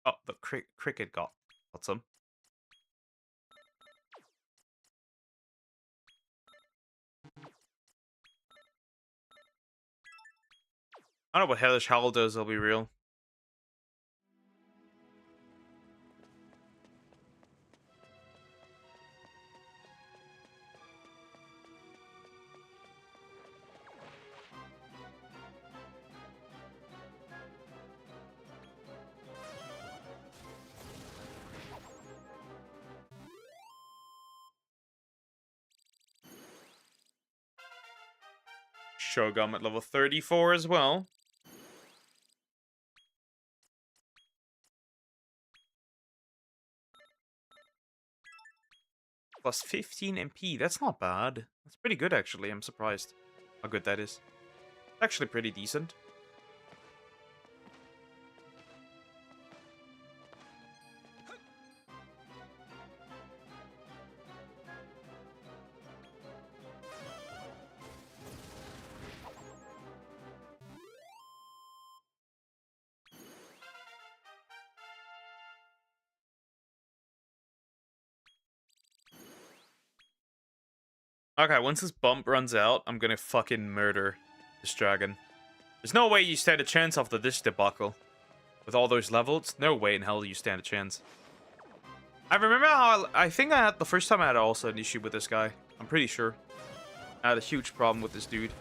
Oh, the cricket got some. I don't know what Hellish Howl does, I'll be real. Shogun at level 34 as well. Plus 15 MP. That's not bad. That's pretty good, actually. I'm surprised how good that is. Actually pretty decent. Okay, once this bump runs out, I'm gonna fucking murder this dragon. There's no way you stand a chance after this debacle. With all those levels, no way in hell you stand a chance. I remember how I think I had the first time I had also an issue with this guy. I'm pretty sure. I had a huge problem with this dude.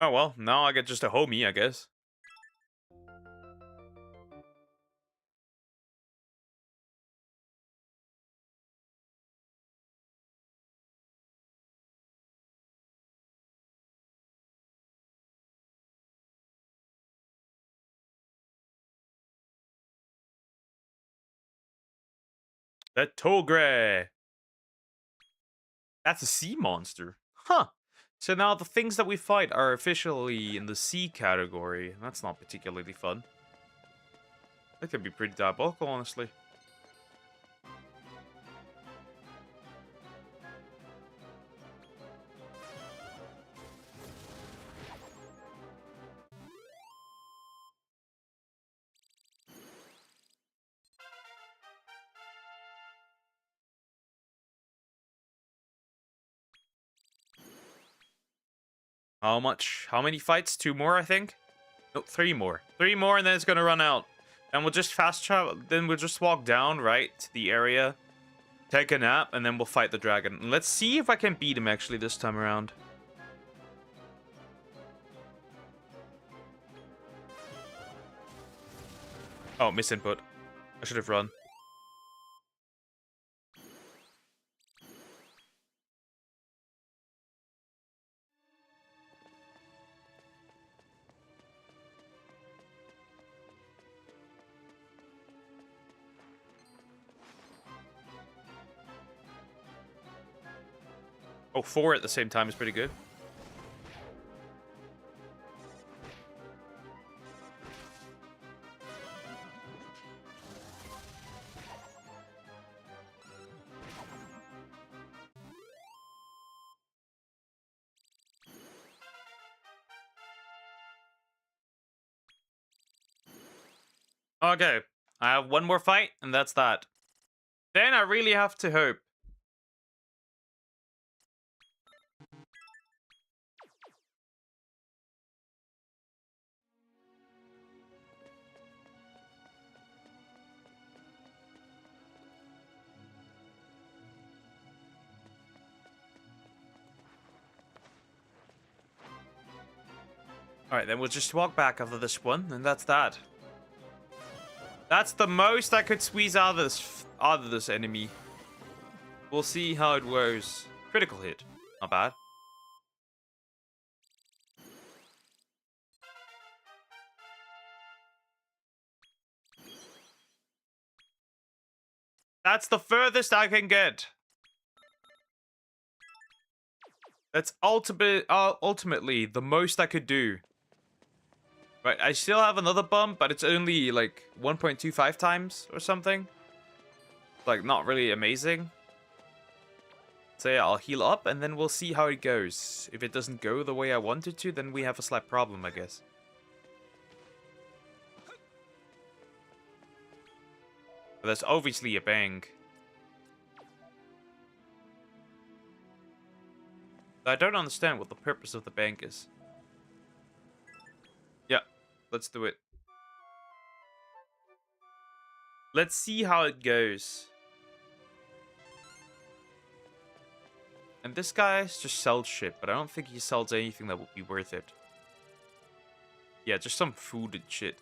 Oh well, now I get just a homie, I guess. The Togre! That's a sea monster. Huh. So now the things that we fight are officially in the sea category. That's not particularly fun. That could be pretty diabolical, honestly. How much? How many fights? 2 more, I think? No, 3 more. 3 more and then it's gonna run out. And we'll just fast travel. Then we'll just walk down, right, to the area. Take a nap, and then we'll fight the dragon. And let's see if I can beat him, actually, this time around. Oh, misinput. I should have run. Oh, 4 at the same time is pretty good. Okay, I have 1 more fight, and that's that. Then I really have to hope. Alright, then we'll just walk back after this one, and that's that. That's the most I could squeeze out of this enemy. We'll see how it goes. Critical hit. Not bad. That's the furthest I can get. That's ultimately the most I could do. Right, I still have another bump, but it's only like 1.25 times or something. Like, not really amazing. So yeah, I'll heal up and then we'll see how it goes. If it doesn't go the way I want it to, then we have a slight problem, I guess. But that's obviously a bank. I don't understand what the purpose of the bank is. Yeah, let's do it. Let's see how it goes. And this guy just sells shit, but I don't think he sells anything that would be worth it. Yeah, just some food and shit.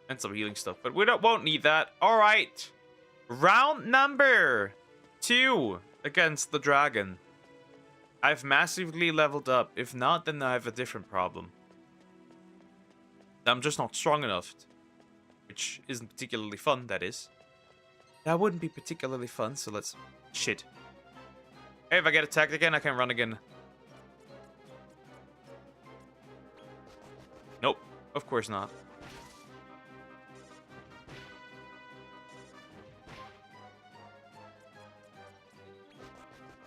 And some healing stuff, but we won't need that. Alright. Round number 2 against the dragon. I've massively leveled up. If not, then I have a different problem. I'm just not strong enough. Which isn't particularly fun, that is. That wouldn't be particularly fun, so let's... Shit. Hey, if I get attacked again, I can run again. Nope. Of course not.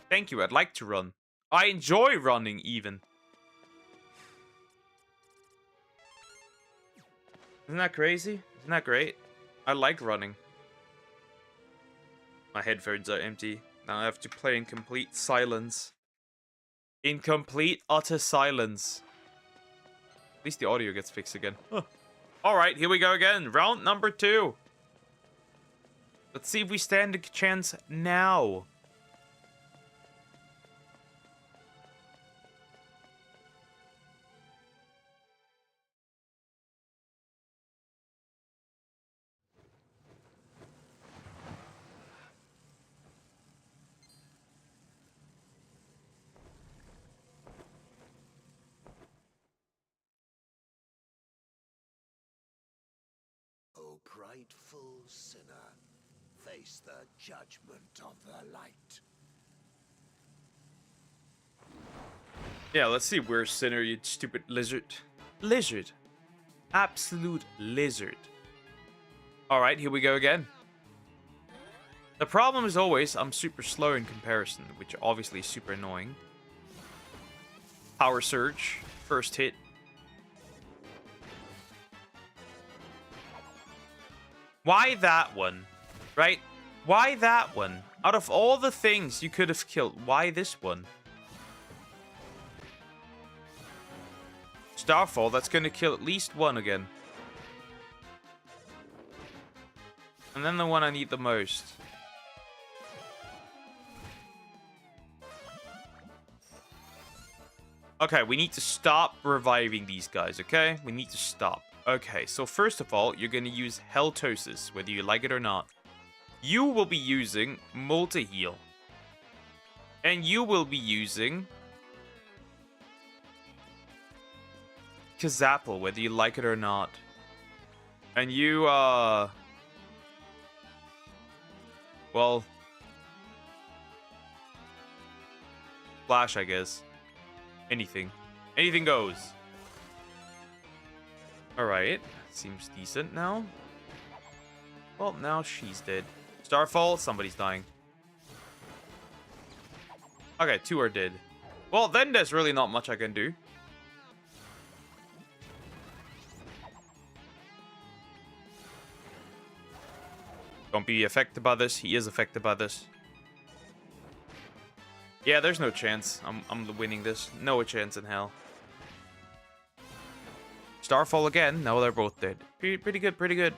Thank you, I'd like to run. I enjoy running, even. Isn't that crazy? Isn't that great? I like running. My headphones are empty. Now I have to play in complete silence. In complete, utter silence. At least the audio gets fixed again. Huh. Alright, here we go again. Round number 2. Let's see if we stand a chance now. O prideful sinner, face the judgment of the light. Yeah, let's see where sinner, you stupid lizard. Lizard. Absolute lizard. Alright, here we go again. The problem is always, I'm super slow in comparison, which obviously is super annoying. Power Surge. First hit. Why that one? Right? Why that one? Out of all the things you could have killed, why this one? Starfall, that's going to kill at least one again. And then the one I need the most. Okay, we need to stop reviving these guys, okay? We need to stop. Okay, so first of all, you're going to use Halitosis, whether you like it or not. You will be using Multi-Heal. And you will be using Kazapple, whether you like it or not. And you, well, Flash, I guess. Anything. Anything goes. Alright. Seems decent now. Well, now she's dead. Starfall, somebody's dying. Okay, 2 are dead. Well, then there's really not much I can do. Don't be affected by this. He is affected by this. Yeah, there's no chance. I'm winning this. No chance in hell. Starfall again. No, they're both dead. Pretty good, pretty good.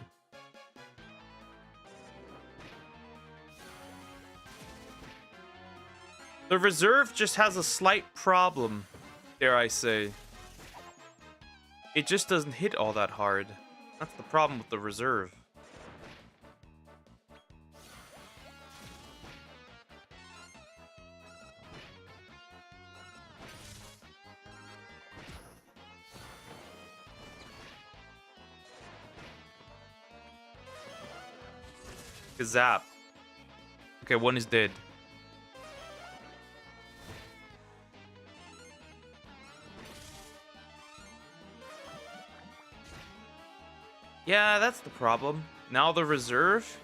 The reserve just has a slight problem, dare I say. It just doesn't hit all that hard. That's the problem with the reserve. Zap. Okay, one is dead. Yeah, that's the problem. Now the reserve.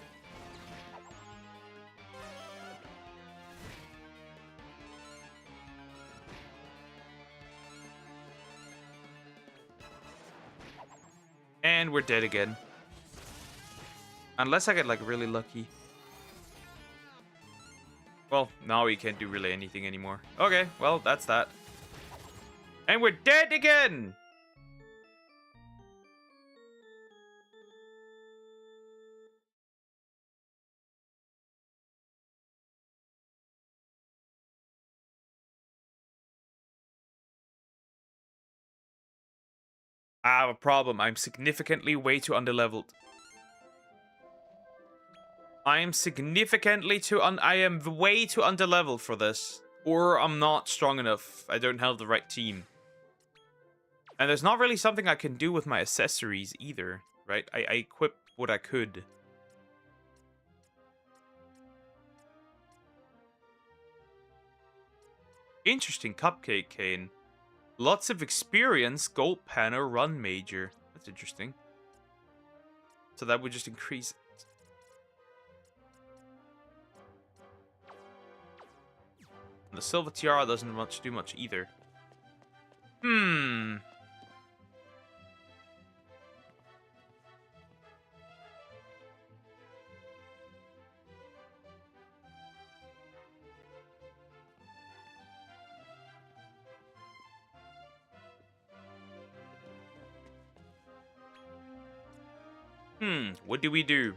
And we're dead again. Unless I get, like, really lucky. Well, now we can't do really anything anymore. Okay, well, that's that. And we're dead again! I have a problem. I'm significantly way too underleveled. I am significantly too I am way too underleveled for this. Or I'm not strong enough. I don't have the right team. And there's not really something I can do with my accessories either, right? I equipped what I could. Interesting cupcake cane. Lots of experience, gold panel, run major. That's interesting. So that would just increase. The silver tiara doesn't do much either. Hmm. What do we do?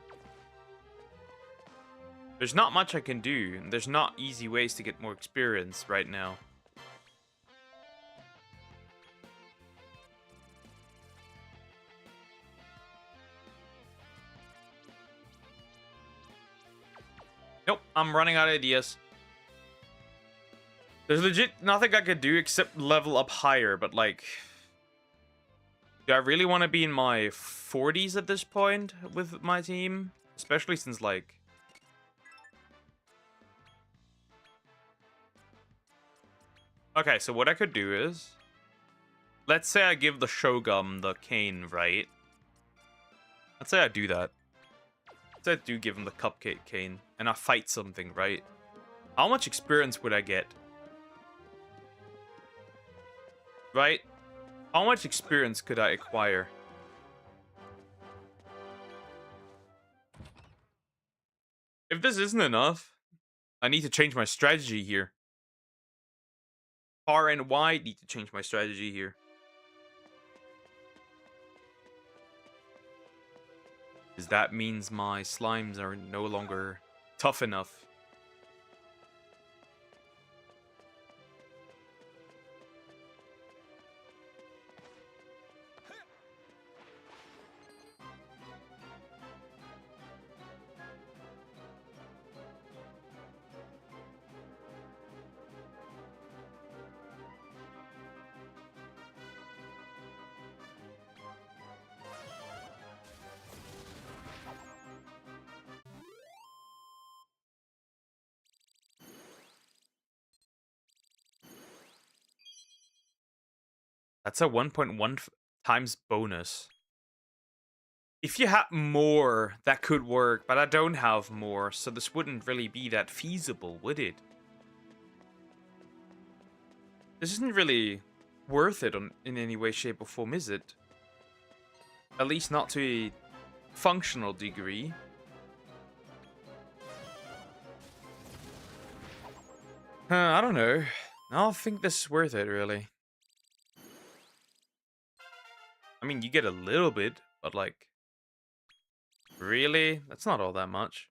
There's not much I can do, and there's not easy ways to get more experience right now. Nope, I'm running out of ideas. There's legit nothing I could do except level up higher, but like... Do I really want to be in my 40s at this point with my team? Especially since, like... Okay, so what I could do is... Let's say I give the Shogun the cane, right? Let's say I do that. Let's say I do give him the cupcake cane, and I fight something, right? How much experience would I get? Right? How much experience could I acquire? If this isn't enough, I need to change my strategy here. Far and wide need to change my strategy here. Because that means my slimes are no longer tough enough. That's a 1.1 times bonus. If you had more, that could work, but I don't have more, so this wouldn't really be that feasible, would it? This isn't really worth it in any way, shape, or form, is it? At least not to a functional degree. I don't know. I don't think this is worth it, really. I mean, you get a little bit, but like... Really? That's not all that much.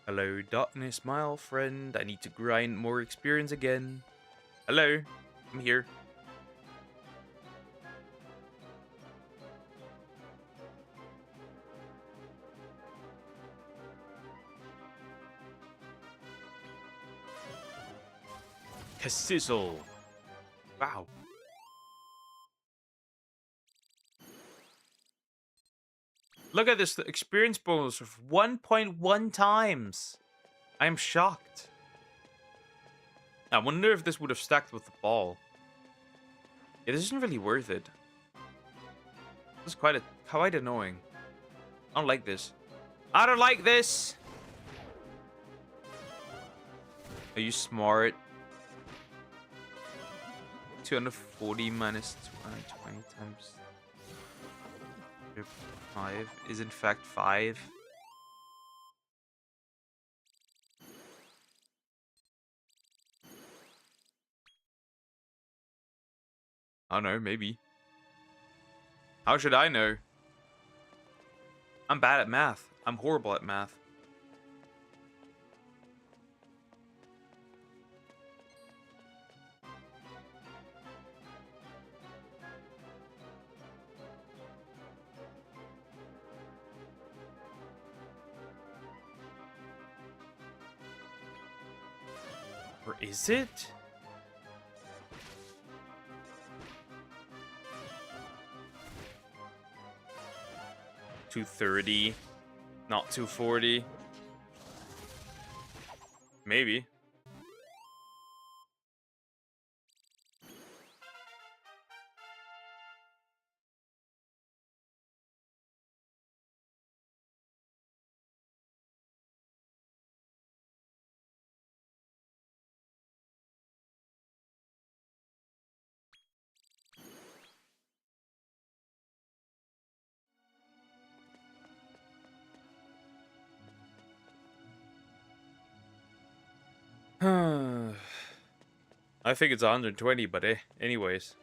Hello, darkness, my old friend. I need to grind more experience again. Hello, I'm here. Sizzle. Wow. Look at this experience bonus of 1.1 times. I am shocked. I wonder if this would have stacked with the ball. It isn't really worth it. This is quite annoying. I don't like this. I don't like this! Are you smart? 240 minus 220 times 5 is in fact 5. I don't know, maybe. How should I know? I'm bad at math. I'm horrible at math. Or is it? $230, not $240. Maybe. I think it's 120, but anyways.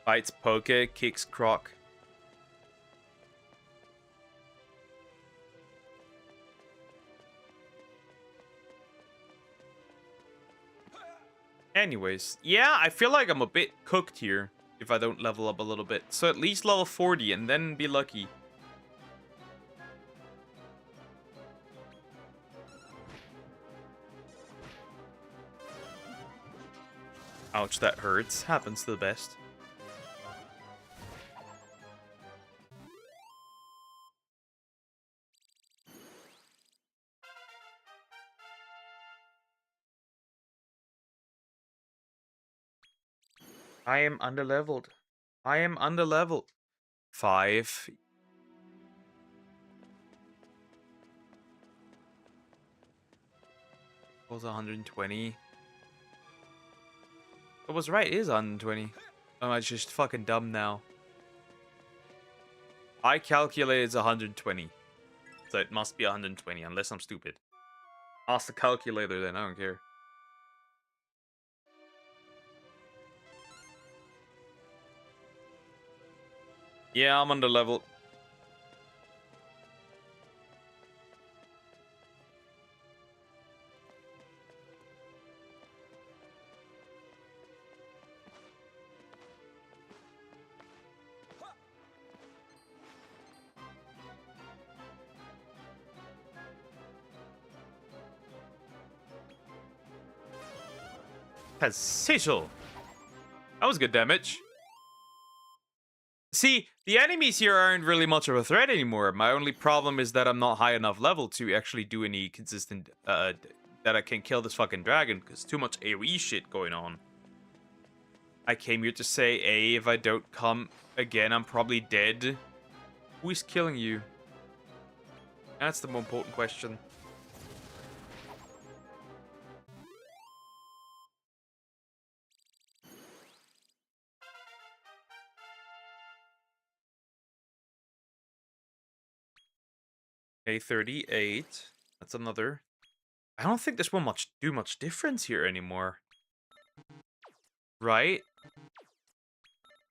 Bites Poke, kicks Croc. Anyways, yeah, I feel like I'm a bit cooked here if I don't level up a little bit. So at least level 40 and then be lucky. Ouch, that hurts. Happens to the best. I am underleveled. I am underleveled. 5. Was 120. I was right, it is 120. Am I just fucking dumb now? I calculated it's 120. So it must be 120, unless I'm stupid. Ask the calculator then, I don't care. Yeah, I'm underleveled. Has Sizzle. That was good damage. See, the enemies here aren't really much of a threat anymore. My only problem is that I'm not high enough level to actually do any consistent, that I can kill this fucking dragon, because too much AoE shit going on. I came here to say, A, if I don't come again, I'm probably dead. Who is killing you? That's the more important question. Okay, 38. That's another. I don't think this will do much difference here anymore. Right?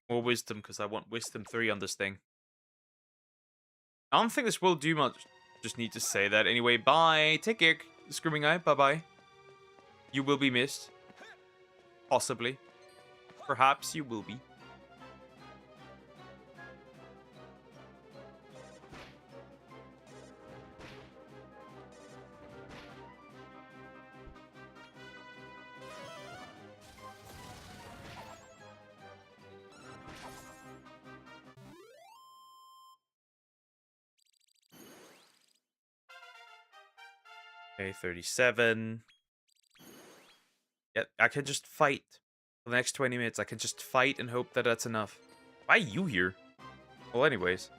More wisdom, because I want wisdom 3 on this thing. I don't think this will do much. Just need to say that. Anyway, bye. Take care, Screaming Eye. Bye-bye. You will be missed. Possibly. Perhaps you will be. Okay, 37. Yeah, I can just fight. For the next 20 minutes, I can just fight and hope that that's enough. Why are you here? Well, anyways.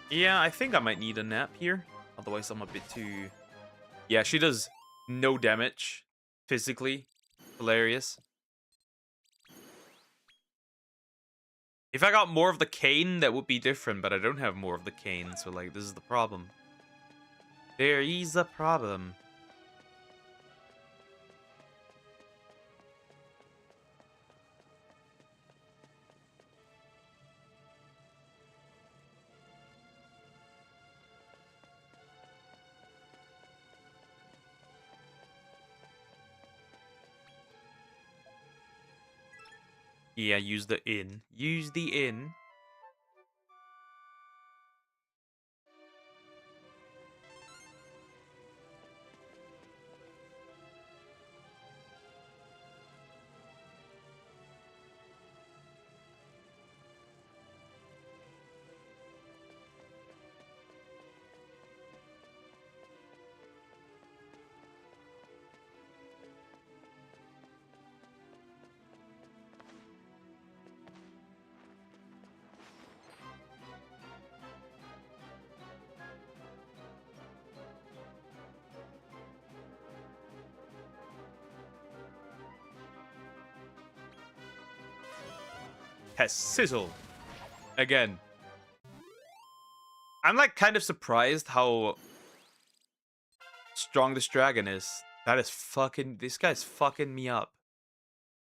Yeah, I think I might need a nap here. Otherwise, I'm a bit too... Yeah, she does no damage physically. Hilarious. If I got more of the cane, that would be different, but I don't have more of the cane, so, like, this is the problem. There is a problem. Yeah, use the inn. Use the inn. Has sizzle. Again. I'm like kind of surprised how strong this dragon is. That is fucking... This guy's fucking me up.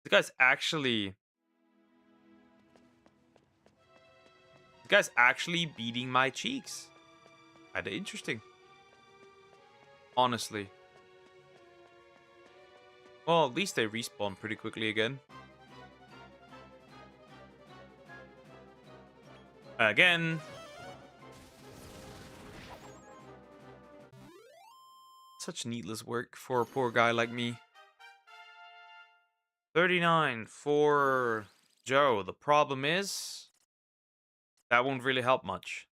This guy's actually... This guy's actually beating my cheeks. Kinda interesting. Honestly. Well, at least they respawn pretty quickly again. Again. Such needless work for a poor guy like me. 39 for Joe. The problem is... that won't really help much.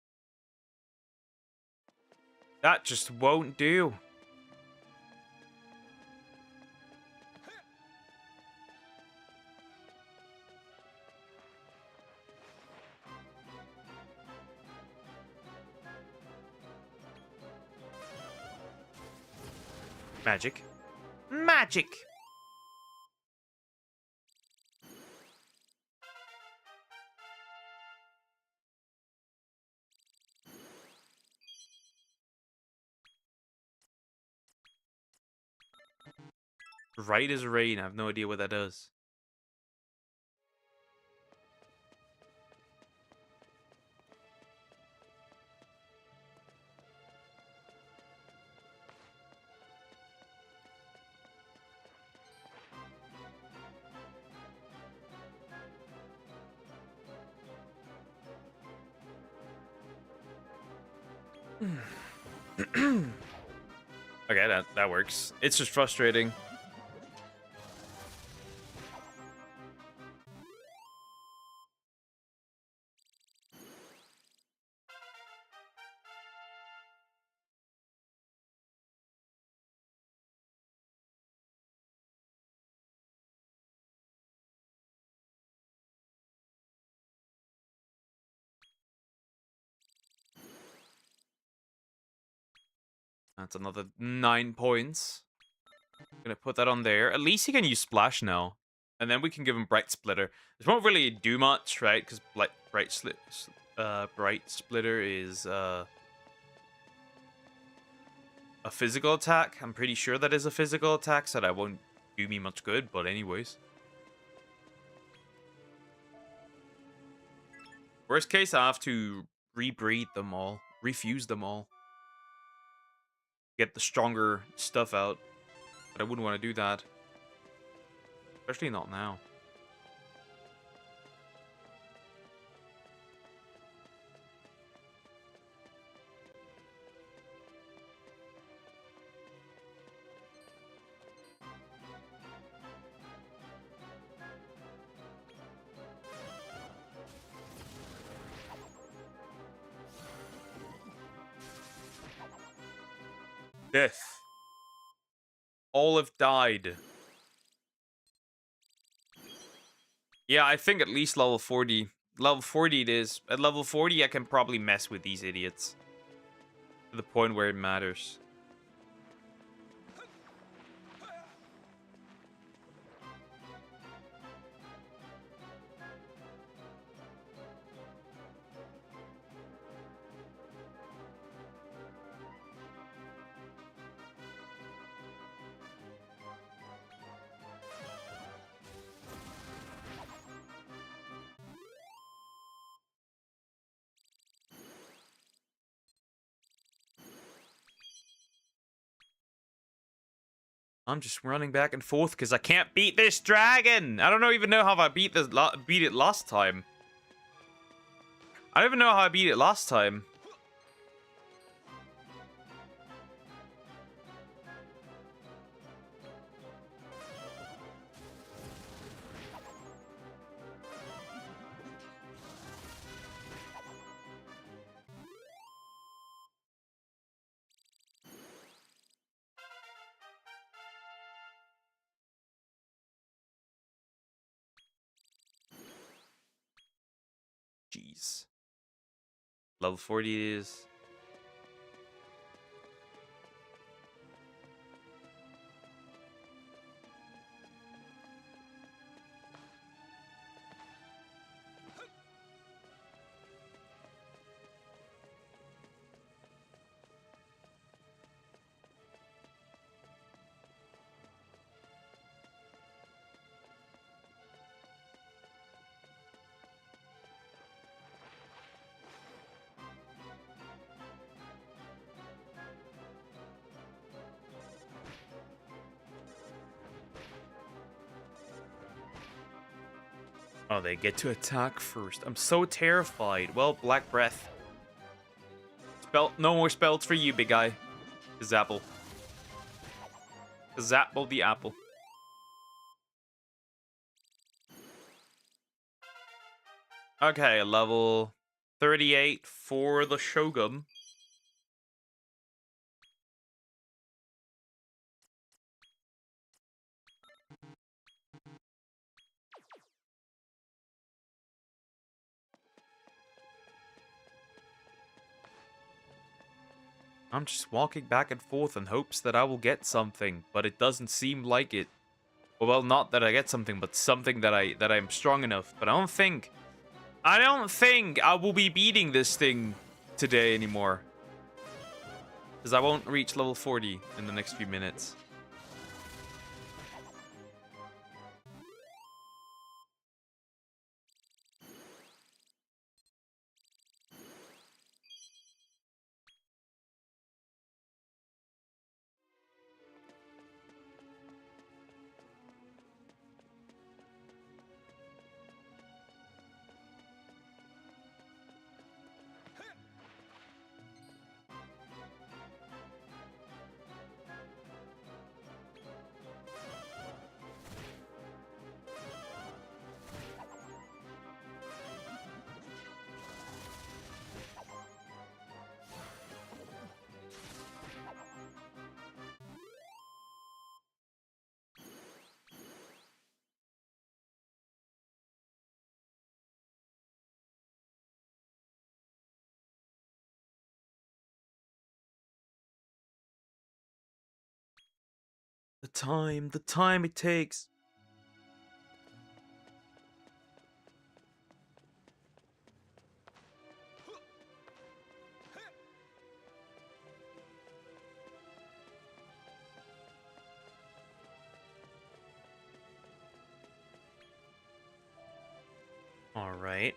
That just won't do. Magic. Magic! Right as rain. I have no idea what that does. Okay, that works. It's just frustrating. That's another 9 points. Gonna put that on there. At least he can use Splash now. And then we can give him Bright Splitter. This won't really do much, right? Because Bright Splitter is a physical attack. I'm pretty sure that is a physical attack, so that won't do me much good. But anyways. Worst case, I have to rebreed them all. Refuse them all. Get the stronger stuff out. But I wouldn't want to do that. Especially not now. Death. All have died. Yeah, I think at least level 40. Level 40 it is. At level 40, I can probably mess with these idiots. To the point where it matters. I'm just running back and forth because I can't beat this dragon. I don't even know how I beat it last time. I don't even know how I beat it last time. Jeez. Level 40 is... Oh, they get to attack first. I'm so terrified. Well, Black Breath. No more spells for you, big guy. Zapple. Zapple the apple. Okay, level 38 for the Shogun. I'm just walking back and forth in hopes that I will get something, but it doesn't seem like it. Well, not that I get something, but something that I'm strong enough. But I don't think I will be beating this thing today anymore. Because I won't reach level 40 in the next few minutes. The time it takes. All right.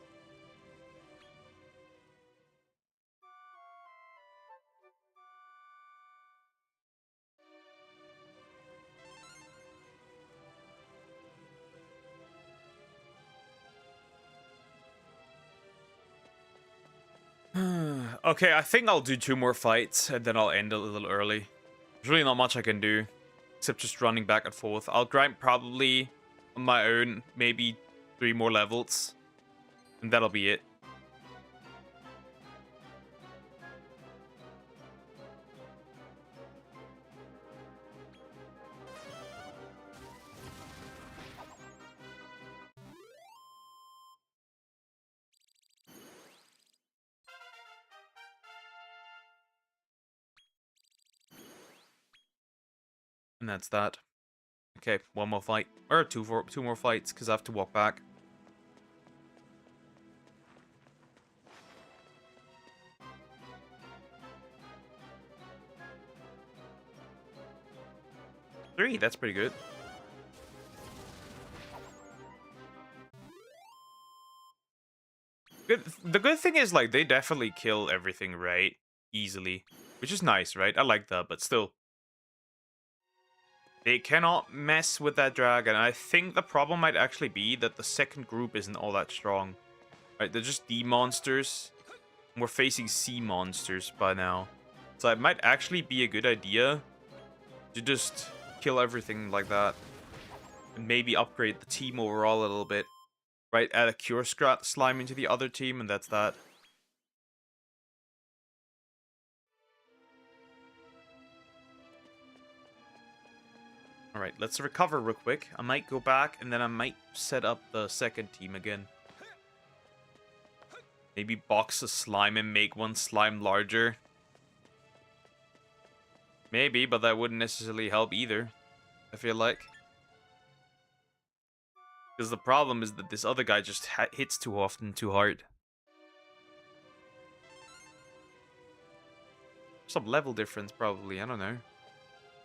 Okay, I think I'll do 2 more fights and then I'll end a little early. There's really not much I can do except just running back and forth. I'll grind probably on my own, maybe 3 more levels, and that'll be it. And that's that. Okay, one more fight. Or two more fights, because I have to walk back. Three, that's pretty good. The good thing is, like, they definitely kill everything, right? Easily. Which is nice, right? I like that, but still. They cannot mess with that dragon. I think the problem might actually be that the second group isn't all that strong. Right, they're just D monsters. We're facing sea monsters by now. So it might actually be a good idea to just kill everything like that. And maybe upgrade the team overall a little bit. Right, add a Cure Slime into the other team, and that's that. Alright, let's recover real quick. I might go back, and then I might set up the second team again. Maybe box a slime and make one slime larger. Maybe, but that wouldn't necessarily help either, I feel like. Because the problem is that this other guy just hits too often, too hard. Some level difference, probably. I don't know.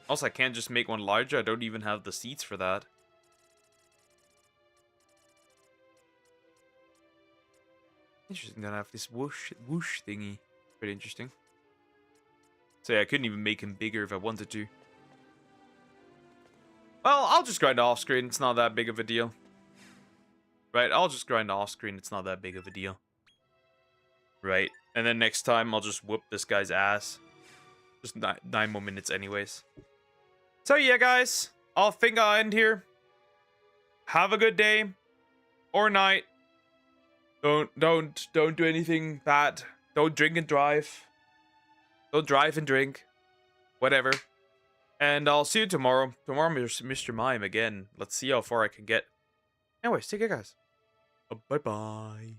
Also, I can't just make one larger. I don't even have the seats for that. Interesting that I have this whoosh thingy. Pretty interesting. So yeah, I couldn't even make him bigger if I wanted to. Well, I'll just grind off screen. It's not that big of a deal. Right, I'll just grind off screen. It's not that big of a deal. Right, and then next time I'll just whoop this guy's ass. Just 9 more minutes anyways. So yeah, guys, I'll end here. Have a good day or night. Don't do anything bad. Don't drink and drive. Don't drive and drink. Whatever. And I'll see you tomorrow. Tomorrow, Mr. Mime again. Let's see how far I can get. Anyways, take care, guys. Bye-bye.